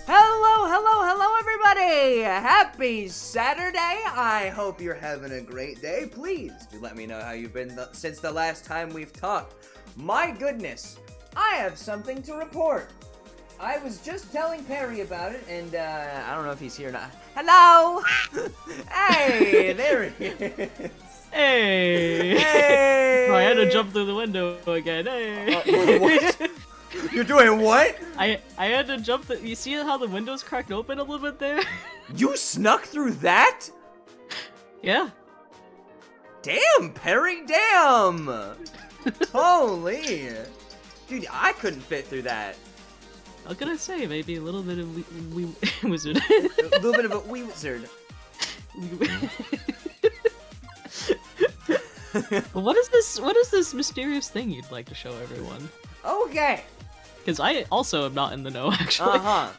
Hello, everybody! Happy Saturday! I hope you're having a great day. Please do let me know how you've been since the last time we've talked. My goodness, I have something to report. I was just telling Perry about it, and I don't know if he's here or not. Hello! Hey, there he is. Hey! Hey! Oh, I had to jump through the window again. Hey! What? You're doing what? I had to jump you see how the window's cracked open a little bit there? You snuck through that? Yeah. Damn, Perry, damn! Holy! Dude, I couldn't fit through that. What can I say? Maybe a little bit of wee wizard. A little bit of a wee wizard. What is this mysterious thing you'd like to show everyone? Okay. Because I also am not in the know, actually. Uh-huh.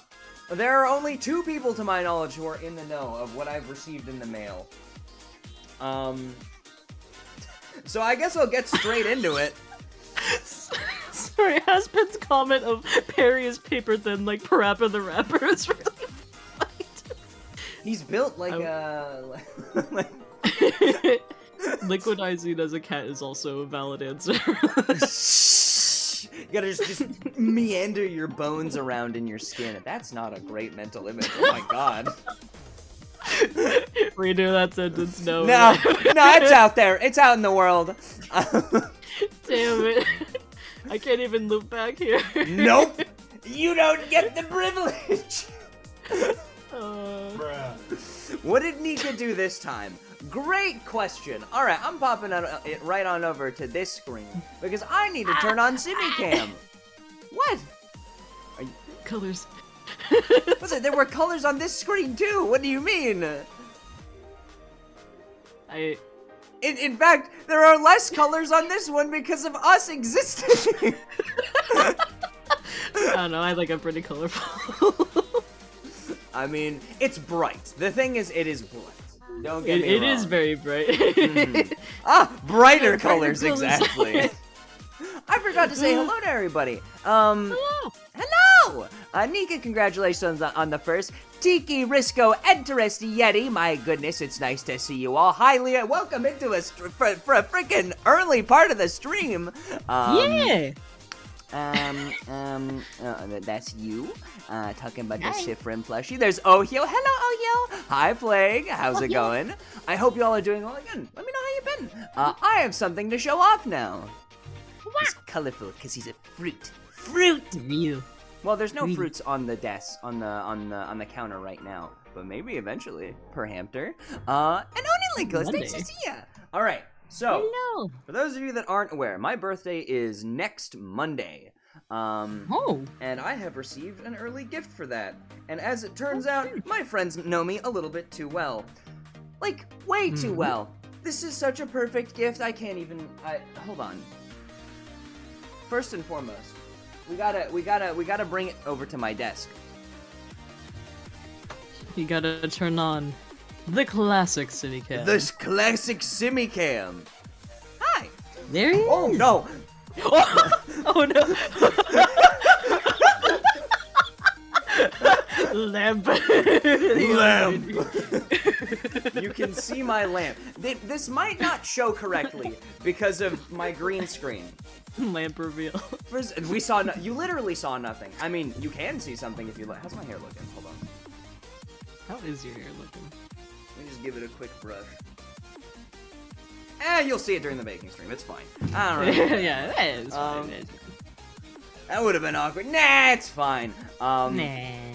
There are only 2 people, to my knowledge, who are in the know of what I've received in the mail. So I guess I'll get straight into it. Sorry, Aspen's comment of Perry is paper thin like Parappa the Rapper is really funny. He's built like like... Liquidizing as a cat is also a valid answer. You gotta just meander your bones around in your skin. That's not a great mental image. Oh my god. Redo that sentence. No, it's out there. It's out in the world. Damn it. I can't even loop back here. Nope. You don't get the privilege. What did Nika do this time? Great question. Alright, I'm popping it right on over to this screen because I need to turn on SimiCam. What? Colors. Listen, there were colors on this screen too. What do you mean? In fact, there are less colors on this one because of us existing. I don't know, I think I'm pretty colorful. I mean, it's bright. The thing is, it is bright. Don't get me wrong. It is very bright. Brighter colors, exactly. I forgot to say hello to everybody. Hello! Nika, congratulations on the first. Tiki, Risco, Enterest, Yeti. My goodness, it's nice to see you all. Hi, Leah. Welcome into for a freaking early part of the stream. Yeah! That's you, talking about the Sifrin plushie. There's Ohio. Hello, Ohio. Hi, Plague. How's it going? I hope you all are doing well again. Let me know how you've been. I have something to show off now. He's colorful because he's a fruit. Fruit! Real. Well, there's no fruits on the desk, on the counter right now, but maybe eventually, perhampter. And only Linkos, nice to see ya. All right. So, hello. For those of you that aren't aware, my birthday is next Monday. And I have received an early gift for that. And as it turns out, my friends know me a little bit too well. Like, way too well. This is such a perfect gift, I can't even, hold on. First and foremost, we gotta bring it over to my desk. You gotta turn on the classic SimiCam. This classic SimiCam. Hi. There he is. Oh no. Oh no. Lamp. Lamp. You can see my lamp. This might not show correctly because of my green screen. Lamp reveal. First, you literally saw nothing. I mean, you can see something if you look. How's my hair looking? Hold on. How is your hair looking? Let me just give it a quick brush. You'll see it during the baking stream. It's fine. I don't know. Yeah, that is fine. That would have been awkward. Nah, it's fine. Nah.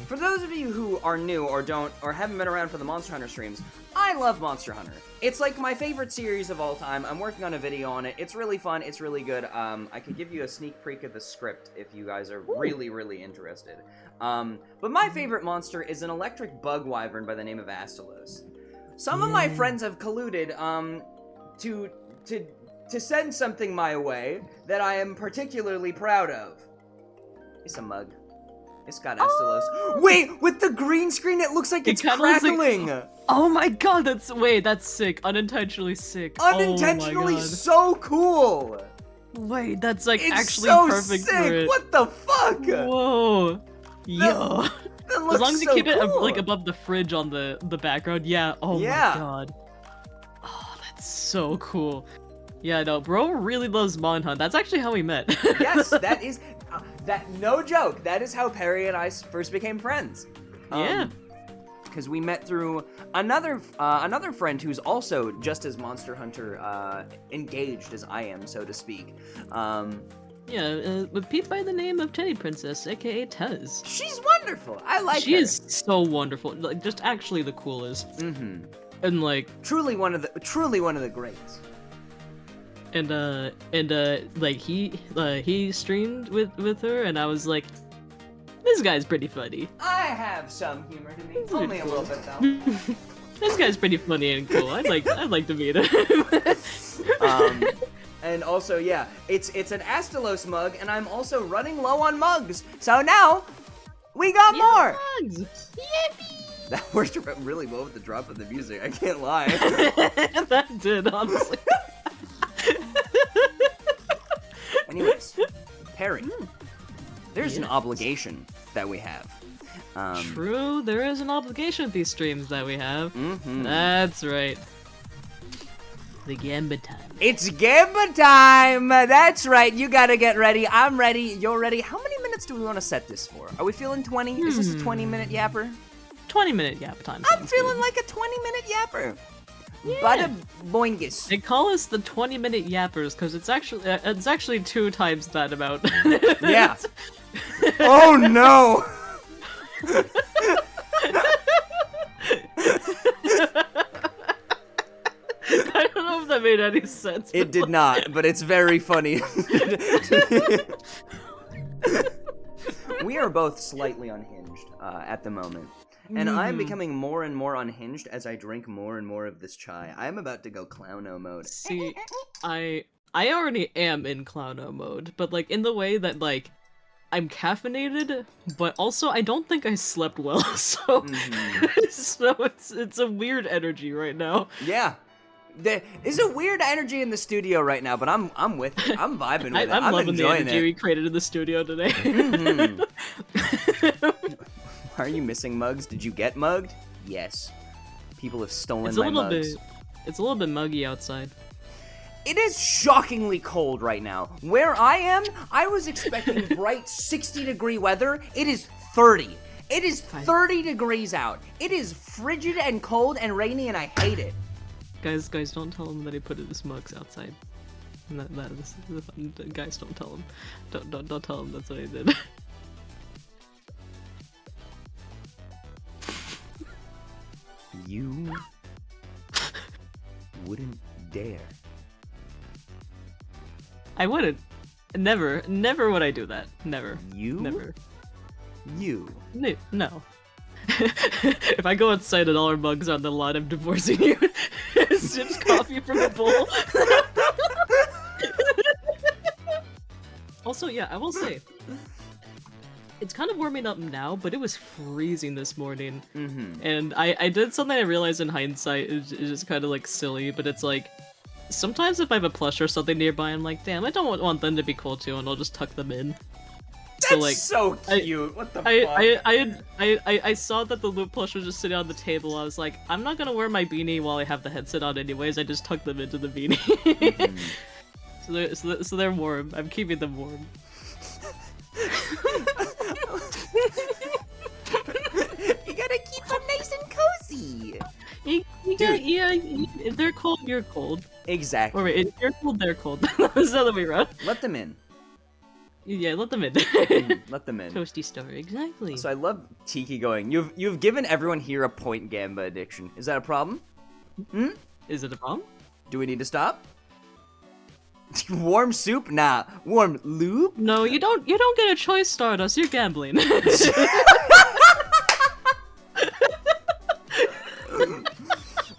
For those of you who are new or haven't been around for the Monster Hunter streams, I love Monster Hunter. It's like my favorite series of all time. I'm working on a video on it. It's really fun. It's really good. I could give you a sneak peek of the script if you guys are really, really interested. But my favorite monster is an electric bug wyvern by the name of Astalos. Some of my friends have colluded to send something my way that I am particularly proud of. It's a mug. It's got Astalos. Oh! Wait, with the green screen, it looks like it's crackling. Like, oh my god, that's sick. Unintentionally sick. Unintentionally so cool. Wait, that's like it's actually so perfect sick. for it. What the fuck? Whoa. Yo. As long as you keep it like above the fridge on the background, yeah. Oh my god. Oh, that's so cool. Yeah, no, bro really loves Monhunt. That's actually how we met. Yes, that is no joke. That is how Perry and I first became friends. Yeah. Because we met through another friend who's also just as Monster Hunter engaged as I am, so to speak. With Pete by the name of Teddy Princess, aka Tez. She's wonderful. I like her. She is so wonderful. Like, just actually the coolest. Mm-hmm. And like truly one of the greats. And like he streamed with her, and I was like, this guy's pretty funny. I have some humor to me, only a little bit though. This guy's pretty funny and cool. I'd like to meet him. And also, yeah, it's an Astalos mug, and I'm also running low on mugs. So now we got more. Mugs. Yippee! That worked really well with the drop of the music. I can't lie. That did, honestly. Anyways, Perry, there's an obligation that we have. True, there is an obligation with these streams that we have. Mm-hmm. That's right. The Gamba time. It's Gamba time! That's right, you gotta get ready. I'm ready, you're ready. How many minutes do we want to set this for? Are we feeling 20? Is this a 20-minute yapper? 20-minute yap time. I'm feeling like a 20-minute yapper. Yeah. Bada boingus. They call us the 20-minute yappers because it's actually 2 times that amount. Yeah. Oh no! I don't know if that made any sense. It did not, but it's very funny. We are both slightly unhinged at the moment. And I'm becoming more and more unhinged as I drink more and more of this chai. I'm about to go clowno mode. See, I already am in clowno mode, but like in the way that like I'm caffeinated, but also I don't think I slept well, so so it's a weird energy right now. Yeah. There is a weird energy in the studio right now, but I'm with it. I'm vibing with it. I'm loving the energy it. we created in the studio today. Are you missing mugs? Did you get mugged? Yes. People have stolen my mugs. It's a little bit muggy outside. It is shockingly cold right now. Where I am, I was expecting bright 60-degree weather. It is 30. It is 30 degrees out. It is frigid and cold and rainy, and I hate it. Guys, don't tell him that he put his mugs outside. Guys, don't tell him. Don't tell him that's what he did. You wouldn't dare. I wouldn't. Never would I do that. Never. Never. You. No. If I go outside and all our mugs on the lot, I'm divorcing you. Sips coffee from a bowl. Also, yeah, I will say, it's kind of warming up now, but it was freezing this morning. And I did something I realized in hindsight is just kind of like silly, but it's like, sometimes if I have a plush or something nearby, I'm like, damn, I don't want them to be cold too, and I'll just tuck them in. That's so, like, so cute. What the fuck? I saw that the Loop plush was just sitting on the table. I was like, I'm not gonna wear my beanie while I have the headset on anyways. I just tucked them into the beanie. So they're warm. I'm keeping them warm. You gotta keep them nice and cozy. If they're cold, you're cold. Exactly. Or wait, if you're cold, they're cold. That's the other way around. Let them in. Yeah, let them in. Let them in. Toasty star, exactly. So I love Tiki going, you've given everyone here a point Gamba addiction. Is that a problem? Is it a problem? Do we need to stop? Warm soup? Nah. Warm lube? No, you don't get a choice, Stardust. You're gambling.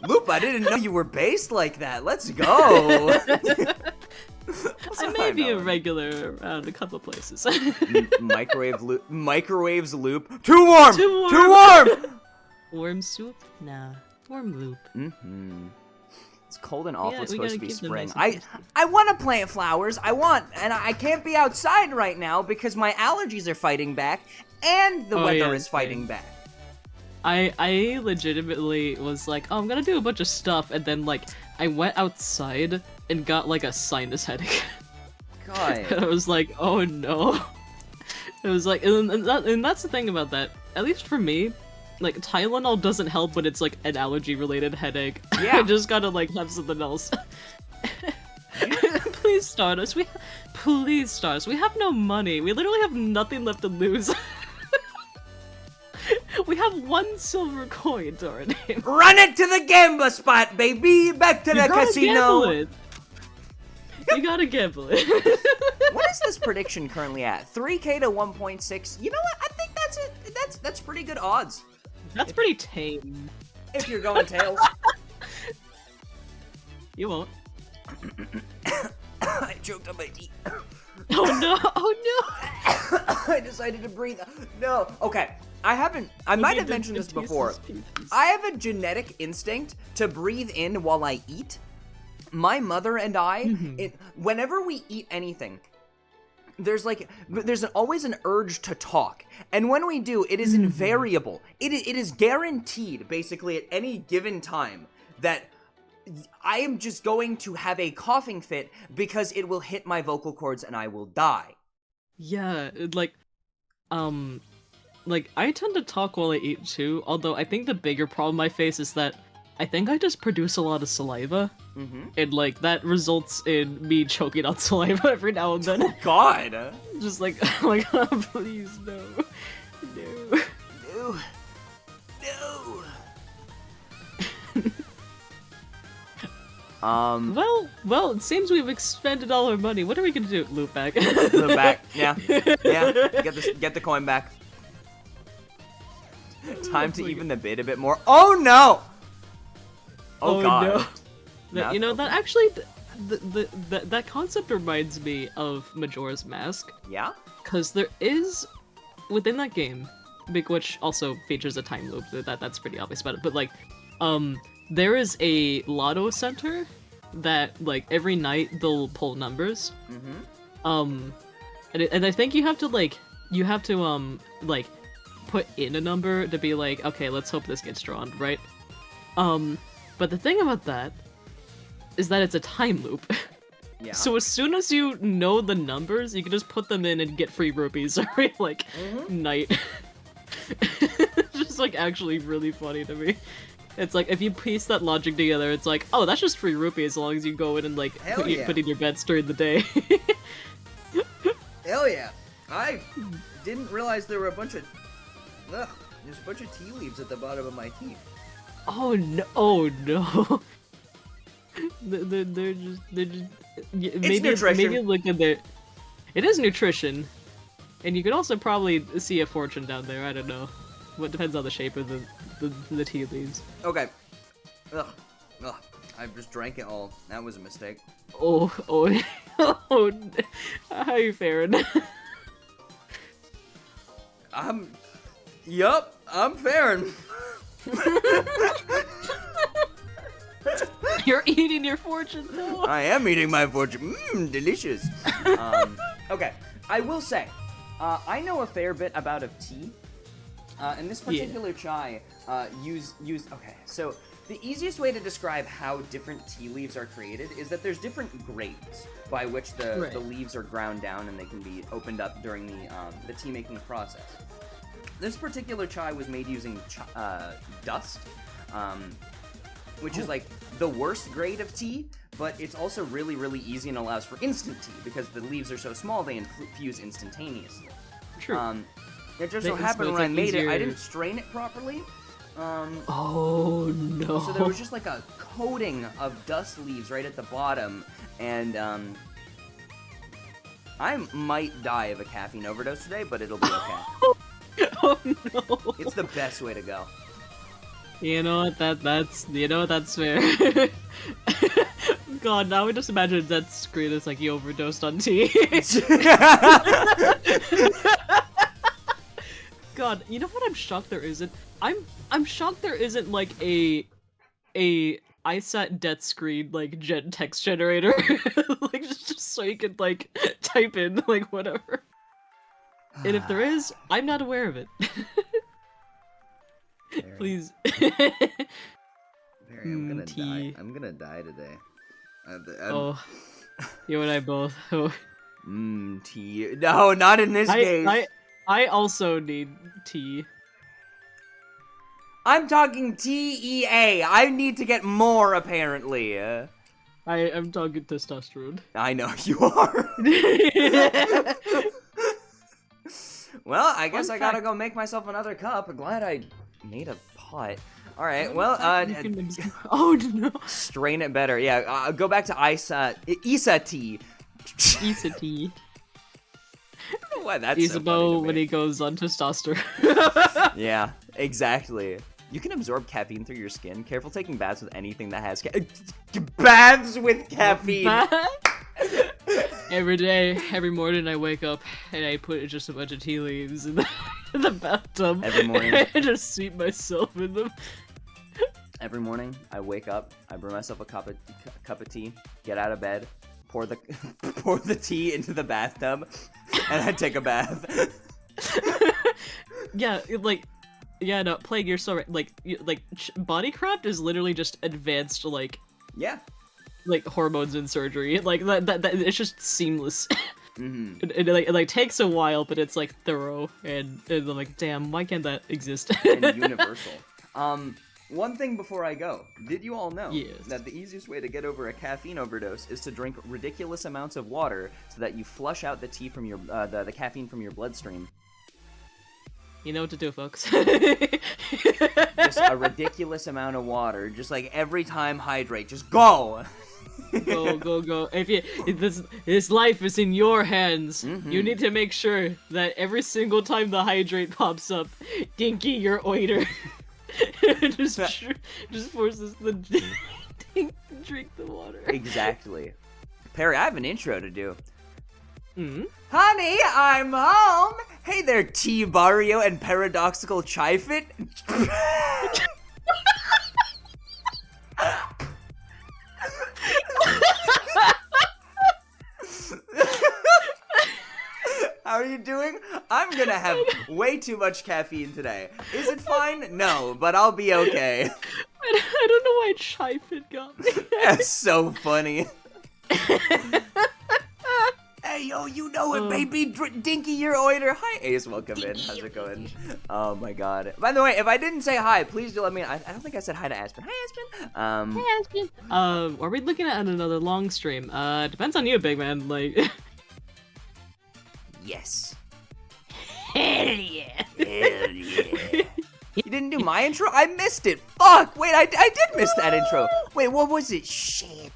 Loop, I didn't know you were based like that. Let's go. I may be a regular around a couple places. Microwaves loop. Too warm! Too warm! Warm soup? Nah. Warm loop. It's cold and awful. It's supposed to be spring. Nice I want to plant flowers. And I can't be outside right now because my allergies are fighting back and the weather is fighting back. I legitimately was like, oh, I'm gonna do a bunch of stuff, and then like I went outside and got like a sinus headache. God. And I was like, oh no. It was like, and that's the thing about that. At least for me, like Tylenol doesn't help when it's like an allergy-related headache. Yeah. I just gotta like have something else. Please start us. Please start us. We have no money. We literally have nothing left to lose. We have 1 silver coin to our name. Run it to the gambler spot, baby! Back to the casino! You gotta gamble it. What is this prediction currently at? 3K to 1.6? You know what? I think that's it. That's pretty good odds. That's pretty tame. If you're going tails. You won't. I choked on my teeth. Oh no! Oh no! I decided to breathe. No. Okay. I might have mentioned this before. I have a genetic instinct to breathe in while I eat. My mother and I, whenever we eat anything, there's always an urge to talk. And when we do, it is invariable. It is guaranteed, basically, at any given time, that I am just going to have a coughing fit because it will hit my vocal cords and I will die. Yeah, like, I tend to talk while I eat too, although I think the bigger problem I face is that I think I just produce a lot of saliva, and, like, that results in me choking on saliva every now and then. Oh, God! Just like, oh my god, please, no. No. No. No. Well, it seems we've expended all our money. What are we gonna do? Loop back. Loop back, yeah. Get the coin back. Time to even the bid a bit more. Oh no! Oh god. No. You know, that actually, that concept reminds me of Majora's Mask. Yeah? Because there is, within that game, which also features a time loop, that's pretty obvious about it, but like, there is a lotto center that, like, every night they'll pull numbers. And I think you have to, like, put in a number to be like, okay, let's hope this gets drawn, right? But the thing about that is that it's a time loop. Yeah. So as soon as you know the numbers, you can just put them in and get free rupees every, like, night. It's just, like, actually really funny to me. It's like, if you piece that logic together, it's like, oh, that's just free rupees as long as you go in and, like, put in your bets during the day. Hell yeah. I didn't realize there were a bunch of... Ugh, there's a bunch of tea leaves at the bottom of my teeth. Oh no! Oh no! they're just. It's nutrition. Maybe look at their. It is nutrition, and you could also probably see a fortune down there. I don't know. What depends on the shape of the tea leaves. Okay. Ugh. I just drank it all. That was a mistake. Oh. How are you faring? Yup, I'm faring. You're eating your fortune, though. I am eating my fortune. Delicious. Okay, I will say, I know a fair bit about tea. And this particular chai used. Okay, so the easiest way to describe how different tea leaves are created is that there's different grades by which the leaves are ground down and they can be opened up during the tea making process. This particular chai was made using dust, which is like the worst grade of tea, but it's also really, really easy and allows for instant tea because the leaves are so small they infuse instantaneously. True. It just so happened when I made it, I didn't strain it properly. Oh no. So there was just like a coating of dust leaves right at the bottom, and I might die of a caffeine overdose today, but it'll be okay. Oh no. It's the best way to go. You know what, that's fair. God, now I just imagine that screen is like you overdosed on tea. God, you know what I'm shocked there isn't? I'm shocked there isn't like a ISAT death screen like text generator. Like just so you could like type in like whatever. And if there is, I'm not aware of it. Please. Barry, I'm gonna die. I'm gonna die today. Oh, you and I both. Oh. Tea. No, not in this case. I also need tea. I'm talking TEA. I need to get more, apparently. I'm talking testosterone. I know you are. Well, I guess I gotta go make myself another cup. Glad I made a pot. All right, well, oh no. Strain it better. Yeah, go back to ISAT. ISAT. ISAT. Why that's Isabeau so funny when he goes on testosterone. Yeah, exactly. You can absorb caffeine through your skin. Careful taking baths with anything that has baths with caffeine. Every day, every morning I wake up and I put just a bunch of tea leaves in the bathtub. Every morning. I just seep myself in them. Every morning I wake up, I brew myself a cup of tea, get out of bed, pour the tea into the bathtub, and I take a bath. Yeah, yeah, no, Plague, you're so right. Body craft is literally just advanced, yeah, hormones and surgery. That it's just seamless. Mm-hmm. It takes a while, but it's thorough, and I'm like, damn, why can't that exist? And universal. One thing before I go, did you all know that the easiest way to get over a caffeine overdose is to drink ridiculous amounts of water so that you flush out the tea from your the caffeine from your bloodstream? You know what to do, folks. Just a ridiculous amount of water, just every time hydrate, just go. Go. If this life is in your hands, you need to make sure that every single time the hydrate pops up, Dinky, your oiter. just forces the to drink the water. Exactly. Perry, I have an intro to do. Honey, I'm home! Hey there, T-Barrio and Paradoxical Chifit. How are you doing? I'm gonna have way too much caffeine today. Is it fine? No, but I'll be okay. I don't know why Chifit got me. That's so funny. Hey, yo, you know it, baby. Dinky, your oiter. Hi, Ace, welcome in. How's it going? Oh my god. By the way, if I didn't say hi, please do let me. I don't think I said hi to Aspen. Hi, Aspen. Hey, Aspen. Are we looking at another long stream? Depends on you, big man. Yes. Hell yeah. Hell yeah. You didn't do my intro? I missed it. Fuck. Wait, I did miss that intro. Wait, what was it? Shit.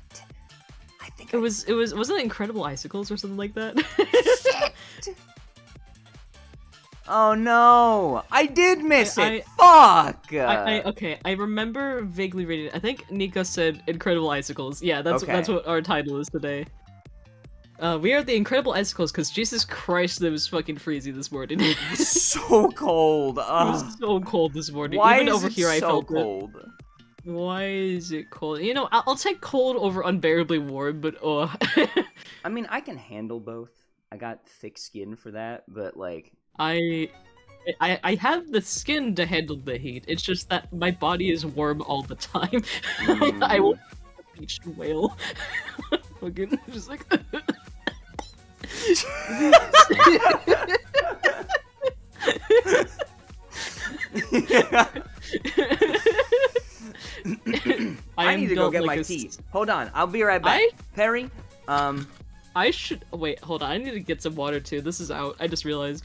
I think wasn't it Incredible Icicles or something like that? Shit. Oh no, I did miss it. Fuck. Okay, I remember vaguely reading it. I think Nico said Incredible Icicles. Yeah, that's what our title is today. We are the Incredible Icicles because Jesus Christ, it was fucking freezing this morning. It was so cold. It was so cold this morning. Why Even is over it here, I so felt cold? it. Why is it cold? You know, I'll take cold over unbearably warm, but I mean, I can handle both. I got thick skin for that, but I have the skin to handle the heat. It's just that my body is warm all the time. I will be a beached whale. Fucking just I need to go get my tea. Hold on, I'll be right back. Perry, I should wait. Hold on, I need to get some water too. This is out. I just realized.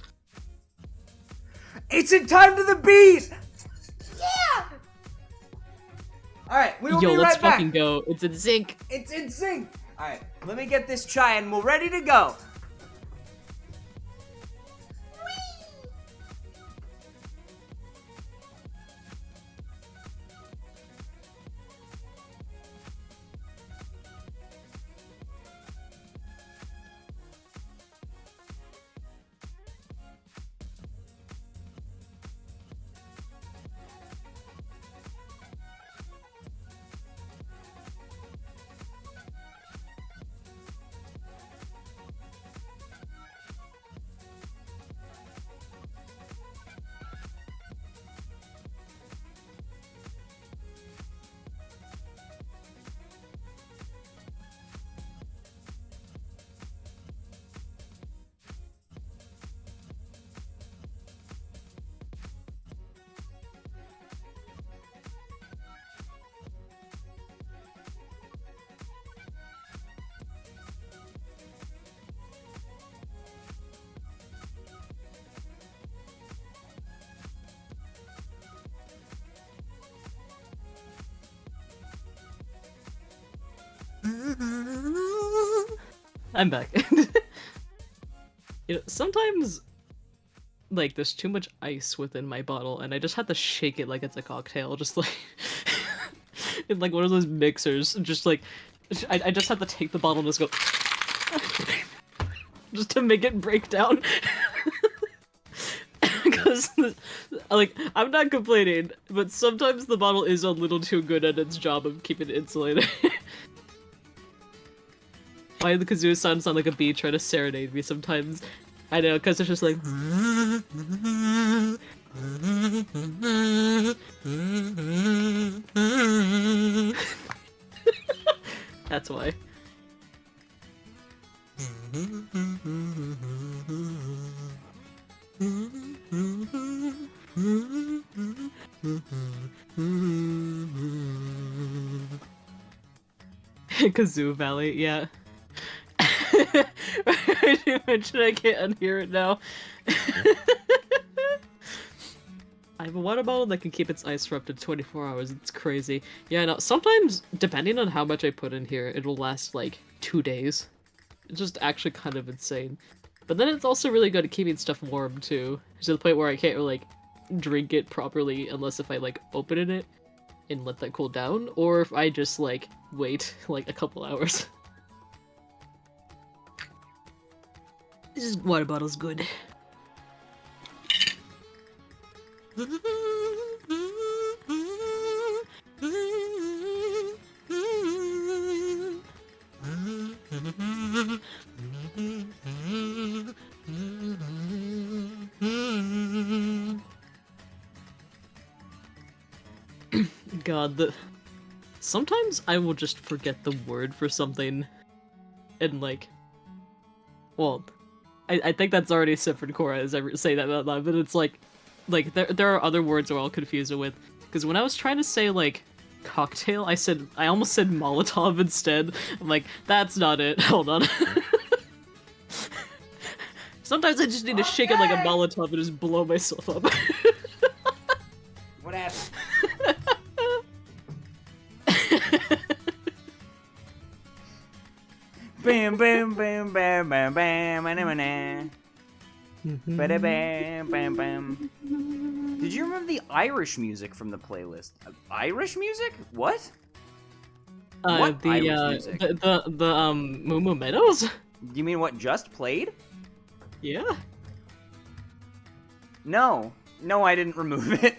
It's in time to the beat. Yeah. All right, we will be right back. Let's fucking go. It's in sync. It's in sync. All right, let me get this chai and we're ready to go. I'm back. Sometimes, like, there's too much ice within my bottle, and I just have to shake it like it's a cocktail, just like, in like one of those mixers, just like, I just have to take the bottle and just go, just to make it break down. Because, like, I'm not complaining, but sometimes the bottle is a little too good at its job of keeping it insulated. Why the kazoo sound like a bee trying to serenade me sometimes? I know, because it's just like... That's why. Kazoo Valley, yeah. You mentioned I can't unhear it now. I have a water bottle that can keep its ice for up to 24 hours. It's crazy. Yeah, no, sometimes, depending on how much I put in here, it'll last like 2 days. It's just actually kind of insane. But then it's also really good at keeping stuff warm too, to the point where I can't like drink it properly unless if I like open it and let that cool down, or if I just like wait like a couple hours. This water bottle's good. God, sometimes I will just forget the word for something, and like, well, I think that's already Sifred Cora as I say that out loud, but it's like there are other words where I'll confuse it with, because when I was trying to say like cocktail, I almost said Molotov instead. I'm like, that's not it. Hold on. Sometimes I just need to shake it like a Molotov and just blow myself up. What happened? Bam bam bam bam bam bam bam bam bam bam bam. Did you remember the Irish music from the playlist? Irish music? What? What Irish music? The Moo Moo Meadows? You mean what just played? Yeah. No, I didn't remove it.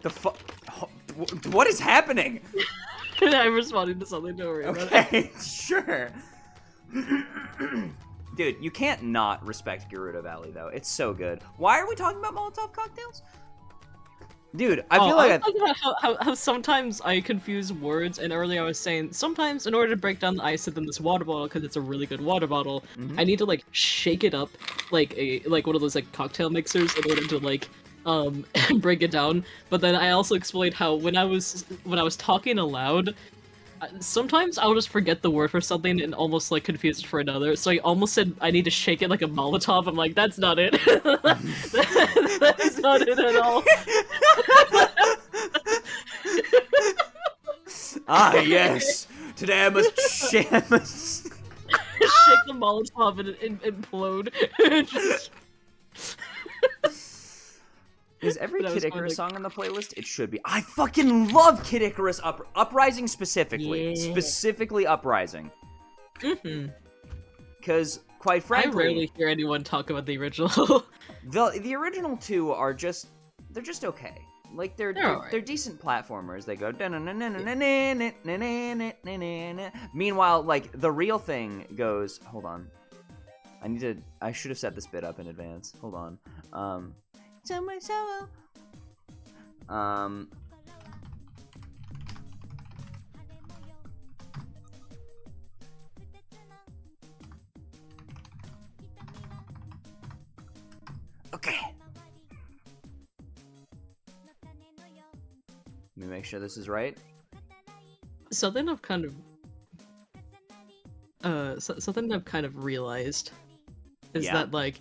The fuck? What is happening? I'm responding to something, don't worry about it. Okay, sure. Dude, you can't not respect Gerudo Valley, though. It's so good. Why are we talking about Molotov cocktails? Dude, I feel like I was talking about how sometimes I confuse words, and earlier I was saying sometimes in order to break down the ice in this water bottle, because it's a really good water bottle, I need to like shake it up like one of those like cocktail mixers in order to like break it down. But then I also explained how when I was talking aloud, sometimes I'll just forget the word for something and almost like confuse it for another. So I almost said I need to shake it like a Molotov. I'm like, that's not it. That's not it at all. Ah, yes. Today I must shake. Shake the Molotov and implode. Is every Kid Icarus song on the playlist? It should be. I fucking love Kid Icarus Uprising specifically. Yeah. Specifically Uprising. Mm-hmm. Because, quite frankly... I rarely hear anyone talk about the original. the original two are just... They're just okay. Like, they're decent platformers. They go... Meanwhile, like, the real thing goes... Hold on. I should have set this bit up in advance. Hold on. Okay. Let me make sure this is right. Something I've kind of realized is that like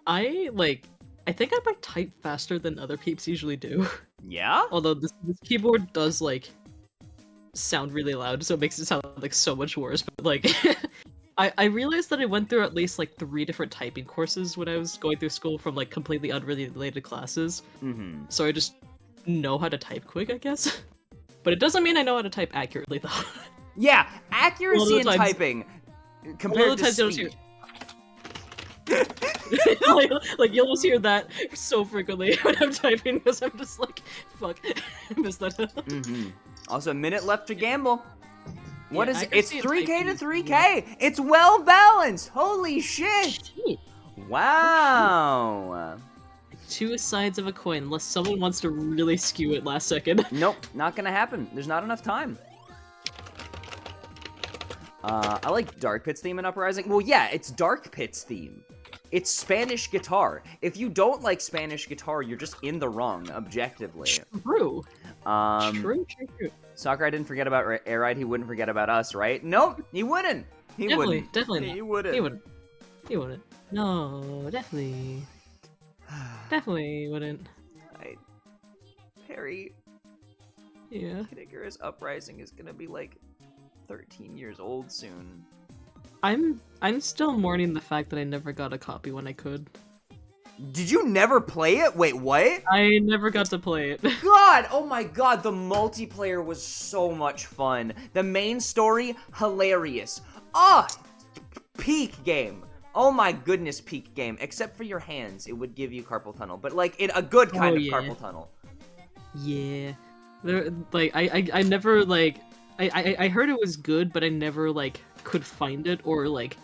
I I think I might type faster than other peeps usually do. Yeah? Although this keyboard does, like, sound really loud, so it makes it sound, like, so much worse. But, like, I realized that I went through at least, like, 3 different typing courses when I was going through school from, like, completely unrelated classes. Mm-hmm. So I just know how to type quick, I guess. But it doesn't mean I know how to type accurately, though. Yeah, accuracy in typing compared to speed. like you'll just hear that so frequently when I'm typing because I'm just like, fuck, I missed that. Also, a minute left to gamble. What is it? It's 3K to 3K. Yeah. It's well balanced. Holy shit. Wow. 2 sides of a coin, unless someone wants to really skew it last second. Nope, not gonna happen. There's not enough time. I like Dark Pit's theme in Uprising. Well, yeah, it's Dark Pit's theme. It's Spanish guitar. If you don't like Spanish guitar, you're just in the wrong, objectively. True. True. Sakurai didn't forget about Air Ride. He wouldn't forget about us, right? Nope, he wouldn't. Definitely not. He wouldn't. He wouldn't. No, definitely. Definitely wouldn't. Perry. Yeah. Kid Icarus Uprising is gonna be like 13 years old soon. I'm still mourning the fact that I never got a copy when I could. Did you never play it? Wait, what? I never got to play it. God! Oh my god, the multiplayer was so much fun. The main story, hilarious. Peak game. Oh my goodness, peak game. Except for your hands, it would give you carpal tunnel. But like, a good kind of carpal tunnel. Yeah. Like, I never, like... I heard it was good, but I never, like, could find it, or, like,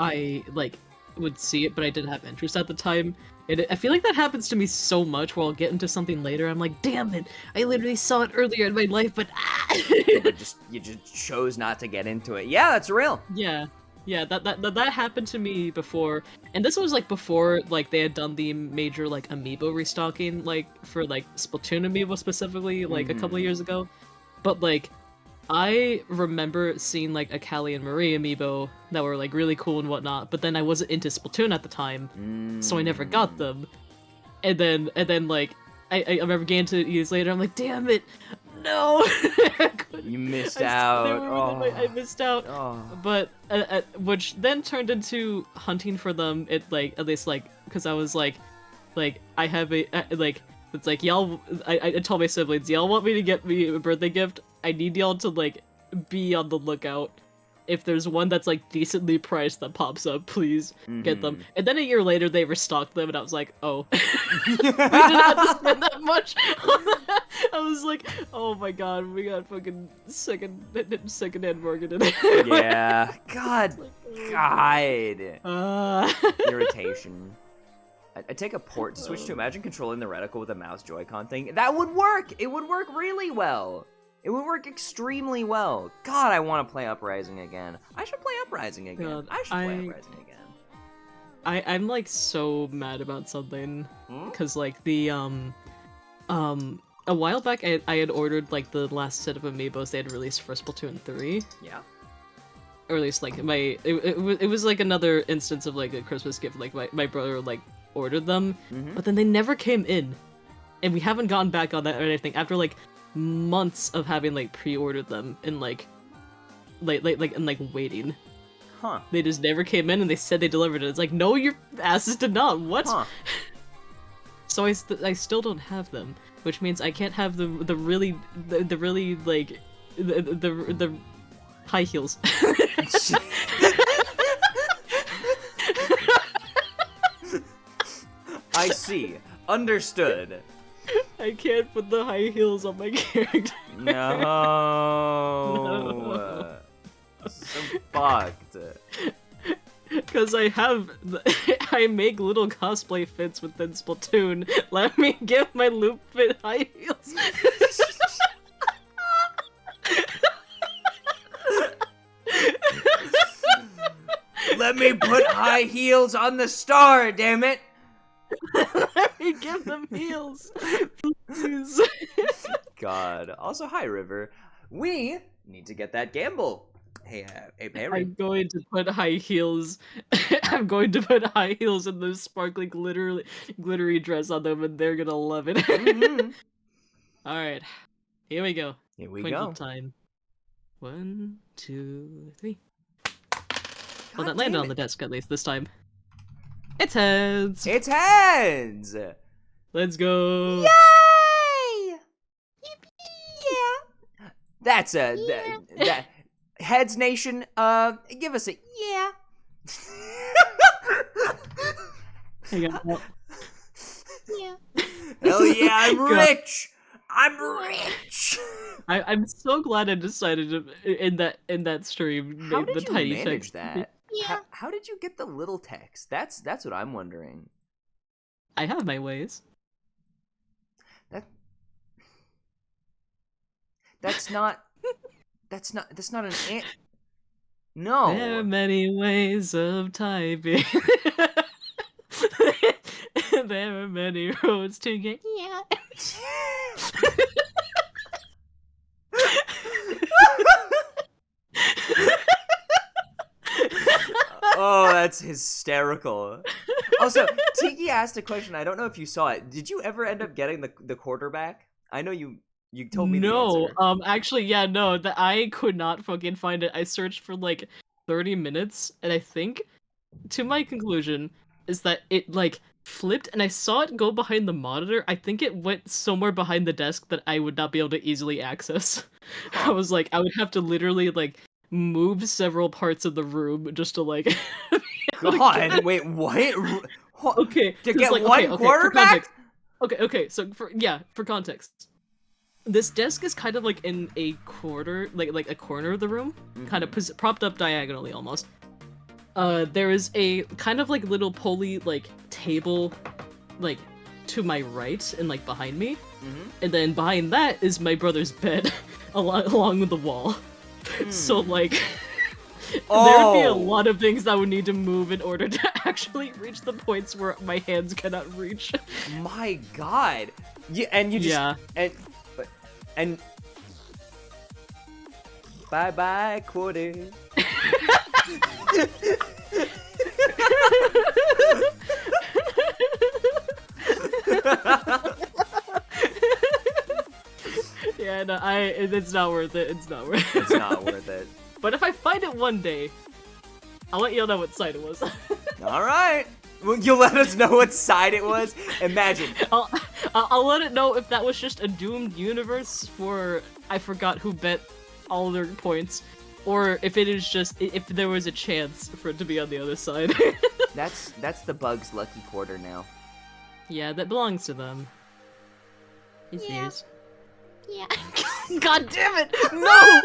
I, like, would see it, but I didn't have interest at the time. And I feel like that happens to me so much where I'll get into something later, I'm like, damn it, I literally saw it earlier in my life, but But you just chose not to get into it. Yeah, that's real. Yeah, that happened to me before, and this was, like, before, like, they had done the major, like, amiibo restocking, like, for, like, Splatoon amiibo specifically, like, a couple of years ago. But, like, I remember seeing, like, a Callie and Marie amiibo that were, like, really cool and whatnot, but then I wasn't into Splatoon at the time, so I never got them. And then, like, I remember getting to it years later, I'm like, damn it, no! You missed out. I missed out. Oh. But, which then turned into hunting for them, at least, like, because I was like, I have like, it's like, y'all, I told my siblings, y'all want me to get me a birthday gift? I need y'all to, like, be on the lookout. If there's one that's, like, decently priced that pops up, please get them. And then a year later, they restocked them, and I was like, oh. We didn't have to spend that much on that. I was like, oh my god, we got fucking second-hand marketed. Yeah. God. Irritation. I'd take a port to switch to imagine controlling the reticle with a mouse Joy-Con thing. That would work! It would work really well. It would work extremely well. God, I want to play Uprising again. I should play Uprising again. God, I should play Uprising again. I'm like so mad about something, cause like the a while back I had ordered like the last set of amiibos they had released for Splatoon 3. Yeah. Or at least like it was like another instance of like a Christmas gift. Like my brother like ordered them, but then they never came in, and we haven't gone back on that or anything after like months of having like pre-ordered them and like waiting. Huh. They just never came in, and they said they delivered it. It's like, no, your asses did not. What? Huh. So I still don't have them, which means I can't have the really like the high heels. I see. Understood. I can't put the high heels on my character. No. So fucked. Because I make little cosplay fits within Splatoon. Let me get my loop fit high heels. Let me put high heels on the star, damn it! Let me give them heels, please. God. Also, hi, River. We need to get that gamble. Hey, Perry. I'm going to put high heels. I'm going to put high heels and those sparkly, glittery dress on them, and they're gonna love it. Mm-hmm. All right, here we go. Here we Coin go. flip time. 1, 2, 3. Well, God that landed damn on the it. desk at least this time. It's heads. It's heads. Let's go. Yay! Yeah. That's that Heads Nation. Give us a yeah. Hang on. Yeah. Hell yeah, I'm God. rich. I'm rich. I'm so glad I decided to in that stream How made did the you tiny manage text. that? Yeah. How did you get the little text? That's what I'm wondering. I have my ways. That's not an ant. No. There are many ways of typing. There are many roads to get. Yeah. Oh, that's hysterical. Also, Tiki asked a question. I don't know if you saw it. Did you ever end up getting the quarterback? I know you told me the No, answer. actually, yeah, no, that I could not fucking find it. I searched for like 30 minutes, and I think, to my conclusion, is that it like flipped, and I saw it go behind the monitor. I think it went somewhere behind the desk that I would not be able to easily access. I was like, I would have to literally like move several parts of the room just to like. be able to get God, it. wait, what? Okay, To 'cause, get like, one okay, for quarterback? context. Okay, so for context. This desk is kind of like in a corner, like a corner of the room, kind of propped up diagonally almost. There is a kind of like little pulley like table, like to my right and like behind me, and then behind that is my brother's bed, along with the wall. So like, there would be a lot of things that would need to move in order to actually reach the points where my hands cannot reach. My God. Yeah, and you just and bye quarter. Yeah, no, it's not worth it. It's not worth it. It's not worth it. But if I find it one day, I'll let you know what side it was. All right. Well, you'll let us know what side it was. Imagine. I'll let it know if that was just a doomed universe for I forgot who bet all their points, or if it is just if there was a chance for it to be on the other side. That's the Bugs' lucky quarter now. Yeah, that belongs to them. It's Yeah. theirs. Yeah. God damn it! No!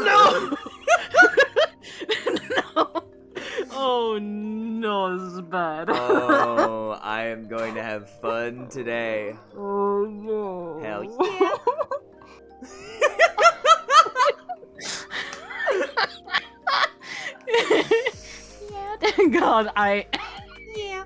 No! No! Oh no, this is bad. Oh, I am going to have fun today. Oh no. Hell yeah. Yeah. God, I. Yeah.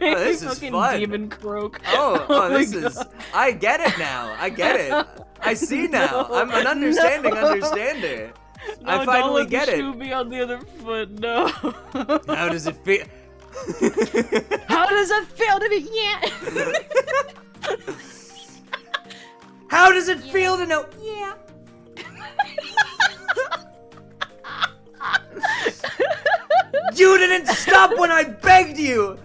Oh, this is Fucking fun. demon croak. Oh, my this God. is. I get it now. I get it. I see now. No, I'm an understanding no. understander. No, I don't finally let get the it. shoe be on the other foot. No. How does it feel? How does it feel to be? Yeah. How does it feel to know? Yeah. You didn't stop when I begged you.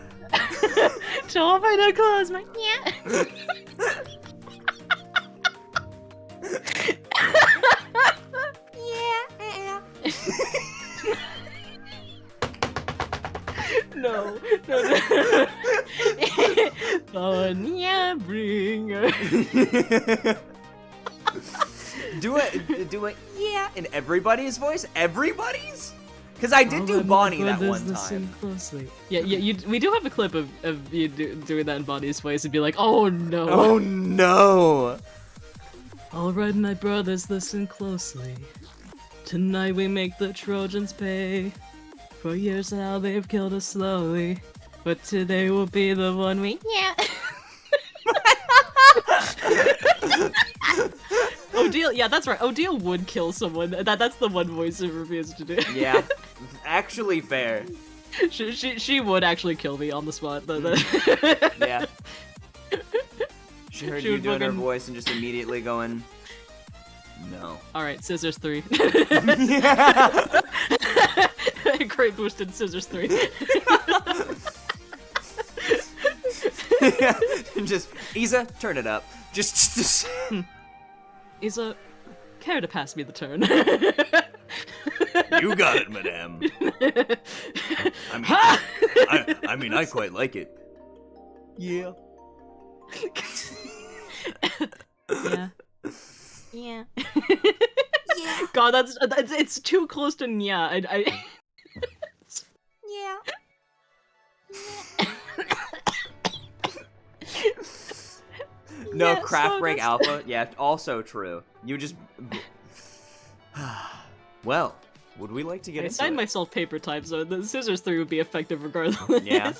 Show off my new clothes, my. Yeah. Yeah. No. Sonia Bringer. Do it, yeah, in everybody's voice? Everybody's? Because I did do Bonnie that one time. Closely. Yeah, we do have a clip of you doing that in Bonnie's voice and be like, oh no. Oh no. Alright, my brothers, listen closely. Tonight we make the Trojans pay. For years now they've killed us slowly. But today will be the one we. Yeah. Odile, yeah, that's right. Odile would kill someone. That's the one voice it refuses to do. Yeah, actually fair. She would actually kill me on the spot. Yeah. She heard you would doing her fucking- voice and just immediately going, no. Alright, Scissors 3. Yeah. Great boosted Scissors 3. Yeah. Just, Isa, turn it up. Just. Isa, care to pass me the turn? You got it, madame. I mean, I quite like it. Yeah. Yeah. Yeah. God, it's too close to yeah. Yeah. No, Yeah, Craft so Break that's- Alpha. Yeah, also true. You just. Well, would we like to get I into signed it? myself paper type, so the Scissors 3 would be effective regardless. Yeah.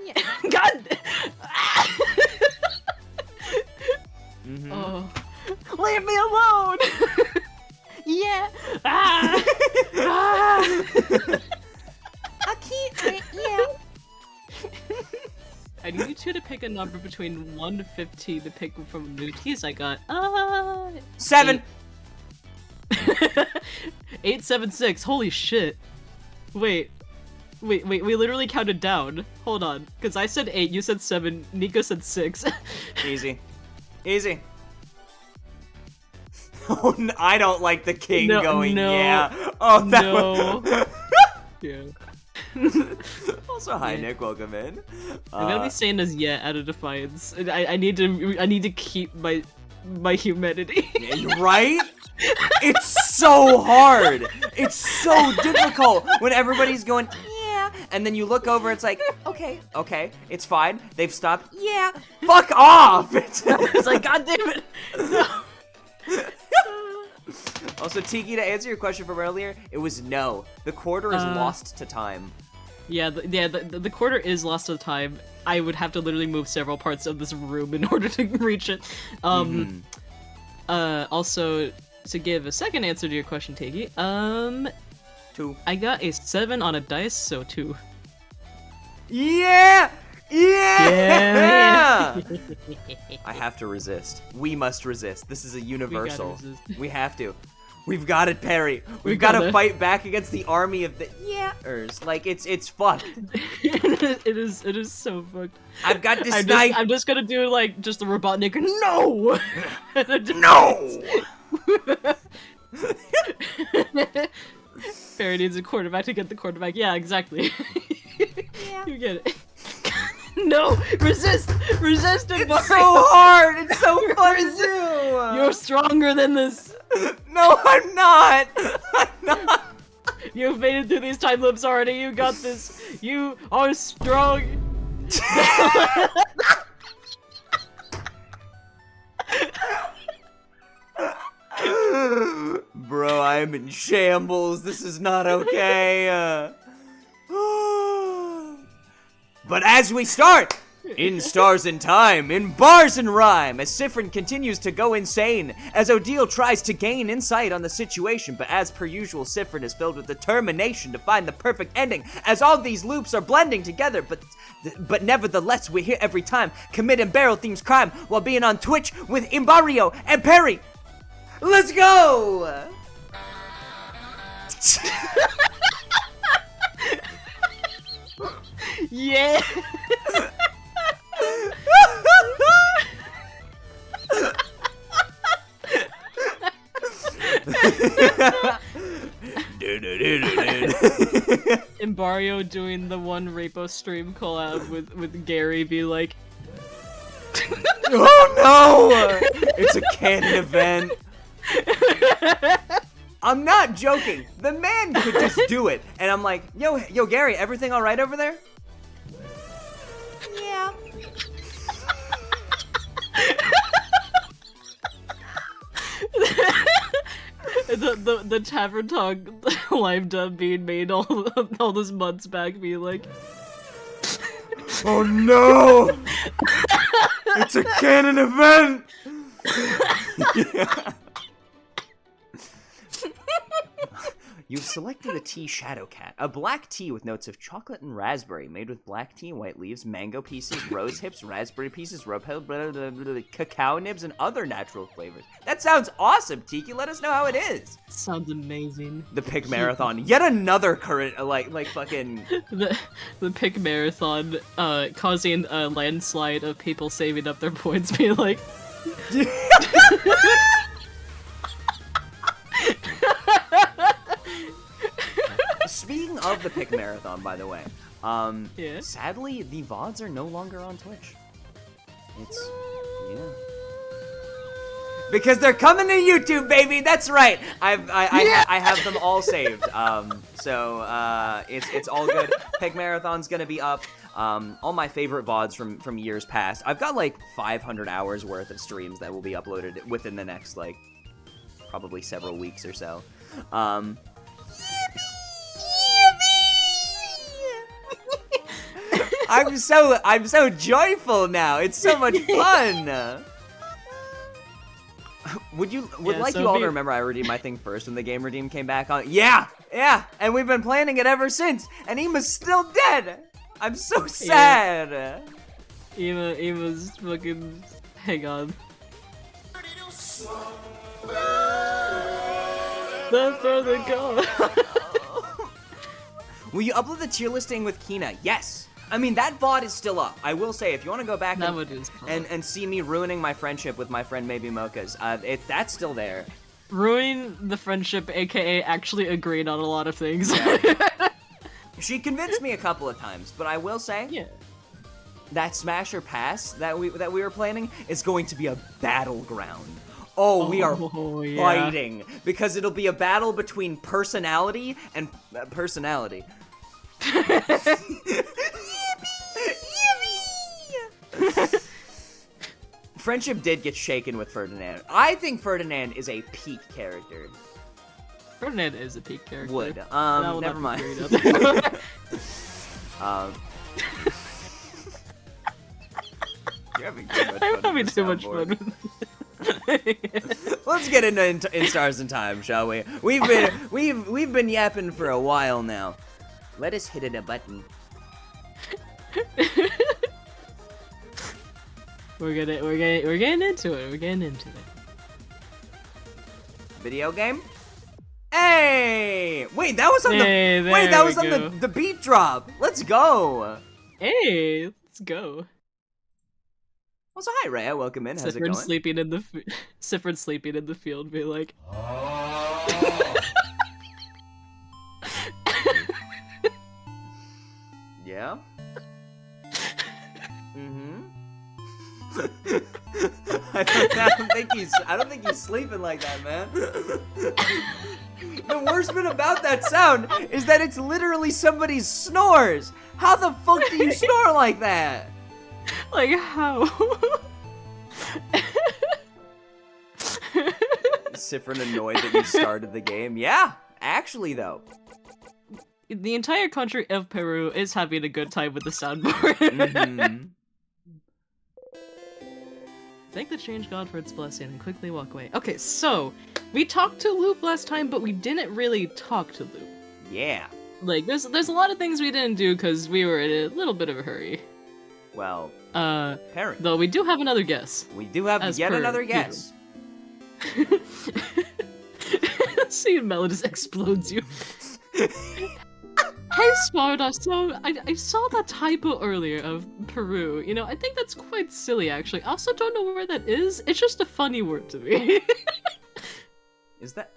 Yeah. God! Mm-hmm. Oh. Leave me alone! Yeah. Ah! Ah! I can't. Yeah. I need you two to pick a number between 1 to 15 to pick from new teas I got. 7. 876. Holy shit. Wait, we literally counted down. Hold on. Because I said 8, you said 7, Nico said 6. Easy. Easy. Oh, I don't like the king No, going, no, yeah. Oh, that no. one. Yeah. Also, hi, Yeah. Nick. Welcome in. I'm gonna be saying this yet out of defiance. I need to keep my humanity. Yeah, you're right? It's so hard. It's so difficult when everybody's going, yeah, and then you look over, it's like, okay, it's fine. They've stopped. Yeah, fuck off. It's like, God damn it. No. Also, Tiki, to answer your question from earlier, it was no. The quarter is lost to time. Yeah, the quarter is lost to time. I would have to literally move several parts of this room in order to reach it. Also, to give a second answer to your question, Tiki, 2. I got a 7 on a dice, so 2. Yeah! Yeah! Yeah. I have to resist. We must resist. This is a universal. resist. We have to. We've got it, Perry. We We've got to gotta. fight back against the army of the yeahers. Like, it's fucked. It is so fucked. I've got this knife. I'm just gonna do like just the Robotnik. No. No! Barry needs a quarterback to get the quarterback. Yeah, exactly. Yeah. You get it. No! Resist! Resist it, It's so hard. It's so fun to do. You're stronger than this! No, I'm not. I'm not. You've made it through these time loops already, you got this! You are strong! Bro, I'm in shambles. This is not okay. But as we start, in Stars and Time, in Bars and Rhyme, as Sifrin continues to go insane, as Odile tries to gain insight on the situation, but as per usual, Sifrin is filled with determination to find the perfect ending, as all these loops are blending together, but nevertheless, we're here every time, committing barrel themes crime, while being on Twitch with Imbario and Perry. Let's go! Yeah! Embario doing the one Rapo stream collab with Gary be like, Oh no! It's a canon event. I'm not joking. The man could just do it. And I'm like, yo, Gary, everything all right over there? Yeah. the Tavern Talk live dub being made all those months back, being like, Oh no! It's a canon event! Yeah. You've selected a tea Shadow Cat, a black tea with notes of chocolate and raspberry, made with black tea, white leaves, mango pieces, rose hips, raspberry pieces, cacao nibs, and other natural flavors. That sounds awesome, Tiki. Let us know how it is. Sounds amazing. The Pick Marathon, yet another current, like fucking... The Pick Marathon, causing a landslide of people saving up their points, being like... Speaking of the Pick Marathon, by the way, yeah? sadly, the VODs are no longer on Twitch. It's, yeah. Because they're coming to YouTube, baby. That's right. I have them all saved. So it's all good. Pick Marathon's gonna be up. All my favorite VODs from years past. I've got like 500 hours worth of streams that will be uploaded within the next like probably several weeks or so. I'm so joyful now. It's so much fun. Would you all to remember I redeemed my thing first when the game redeem came back on? Yeah, and we've been planning it ever since. And Ema's still dead. I'm so sad. Yeah. Ema's fucking. Hang on. That's where they go. Will you upload the tier listing with Kina? Yes. I mean, that VOD is still up. I will say, if you want to go back and see me ruining my friendship with my friend Maybe Mocha's, that's still there. Ruining the friendship, aka actually agreeing on a lot of things. Yeah. She convinced me a couple of times, but I will say, that Smash or Pass that we were planning is going to be a battleground. Oh, we are fighting because it'll be a battle between personality and personality. Friendship did get shaken with Ferdinand. I think Ferdinand is a peak character. Ferdinand is a peak character. Would. Never mind. You're having too much fun. I'm having too much fun. Let's get into In Stars and Time, shall we? We've been yapping for a while now. Let us hit a button. We're getting into it. We're getting into it. Video game? Hey! Wait, that was on the beat drop. Let's go. Hey, let's go. Also, hi Rhea, welcome in. How's it going? Sifrin sleeping in the field, be like. Yeah. I don't think he's sleeping like that, man. The worst bit about that sound is that it's literally somebody's snores. How the fuck do you snore like that? Like how? Sifrin annoyed that you started the game. Yeah, actually though. The entire country of Peru is having a good time with the soundboard. Thank the change god for its blessing and quickly walk away. Okay, so we talked to Loop last time, but we didn't really talk to Loop. Yeah. Like, there's a lot of things we didn't do because we were in a little bit of a hurry. Well, parent. Though we do have another guess. We do have yet another guess. Seeing Mela just explodes you. Hey Sparta, so I saw that typo earlier of Peru. You know, I think that's quite silly actually. I also don't know where that is. It's just a funny word to me. Is that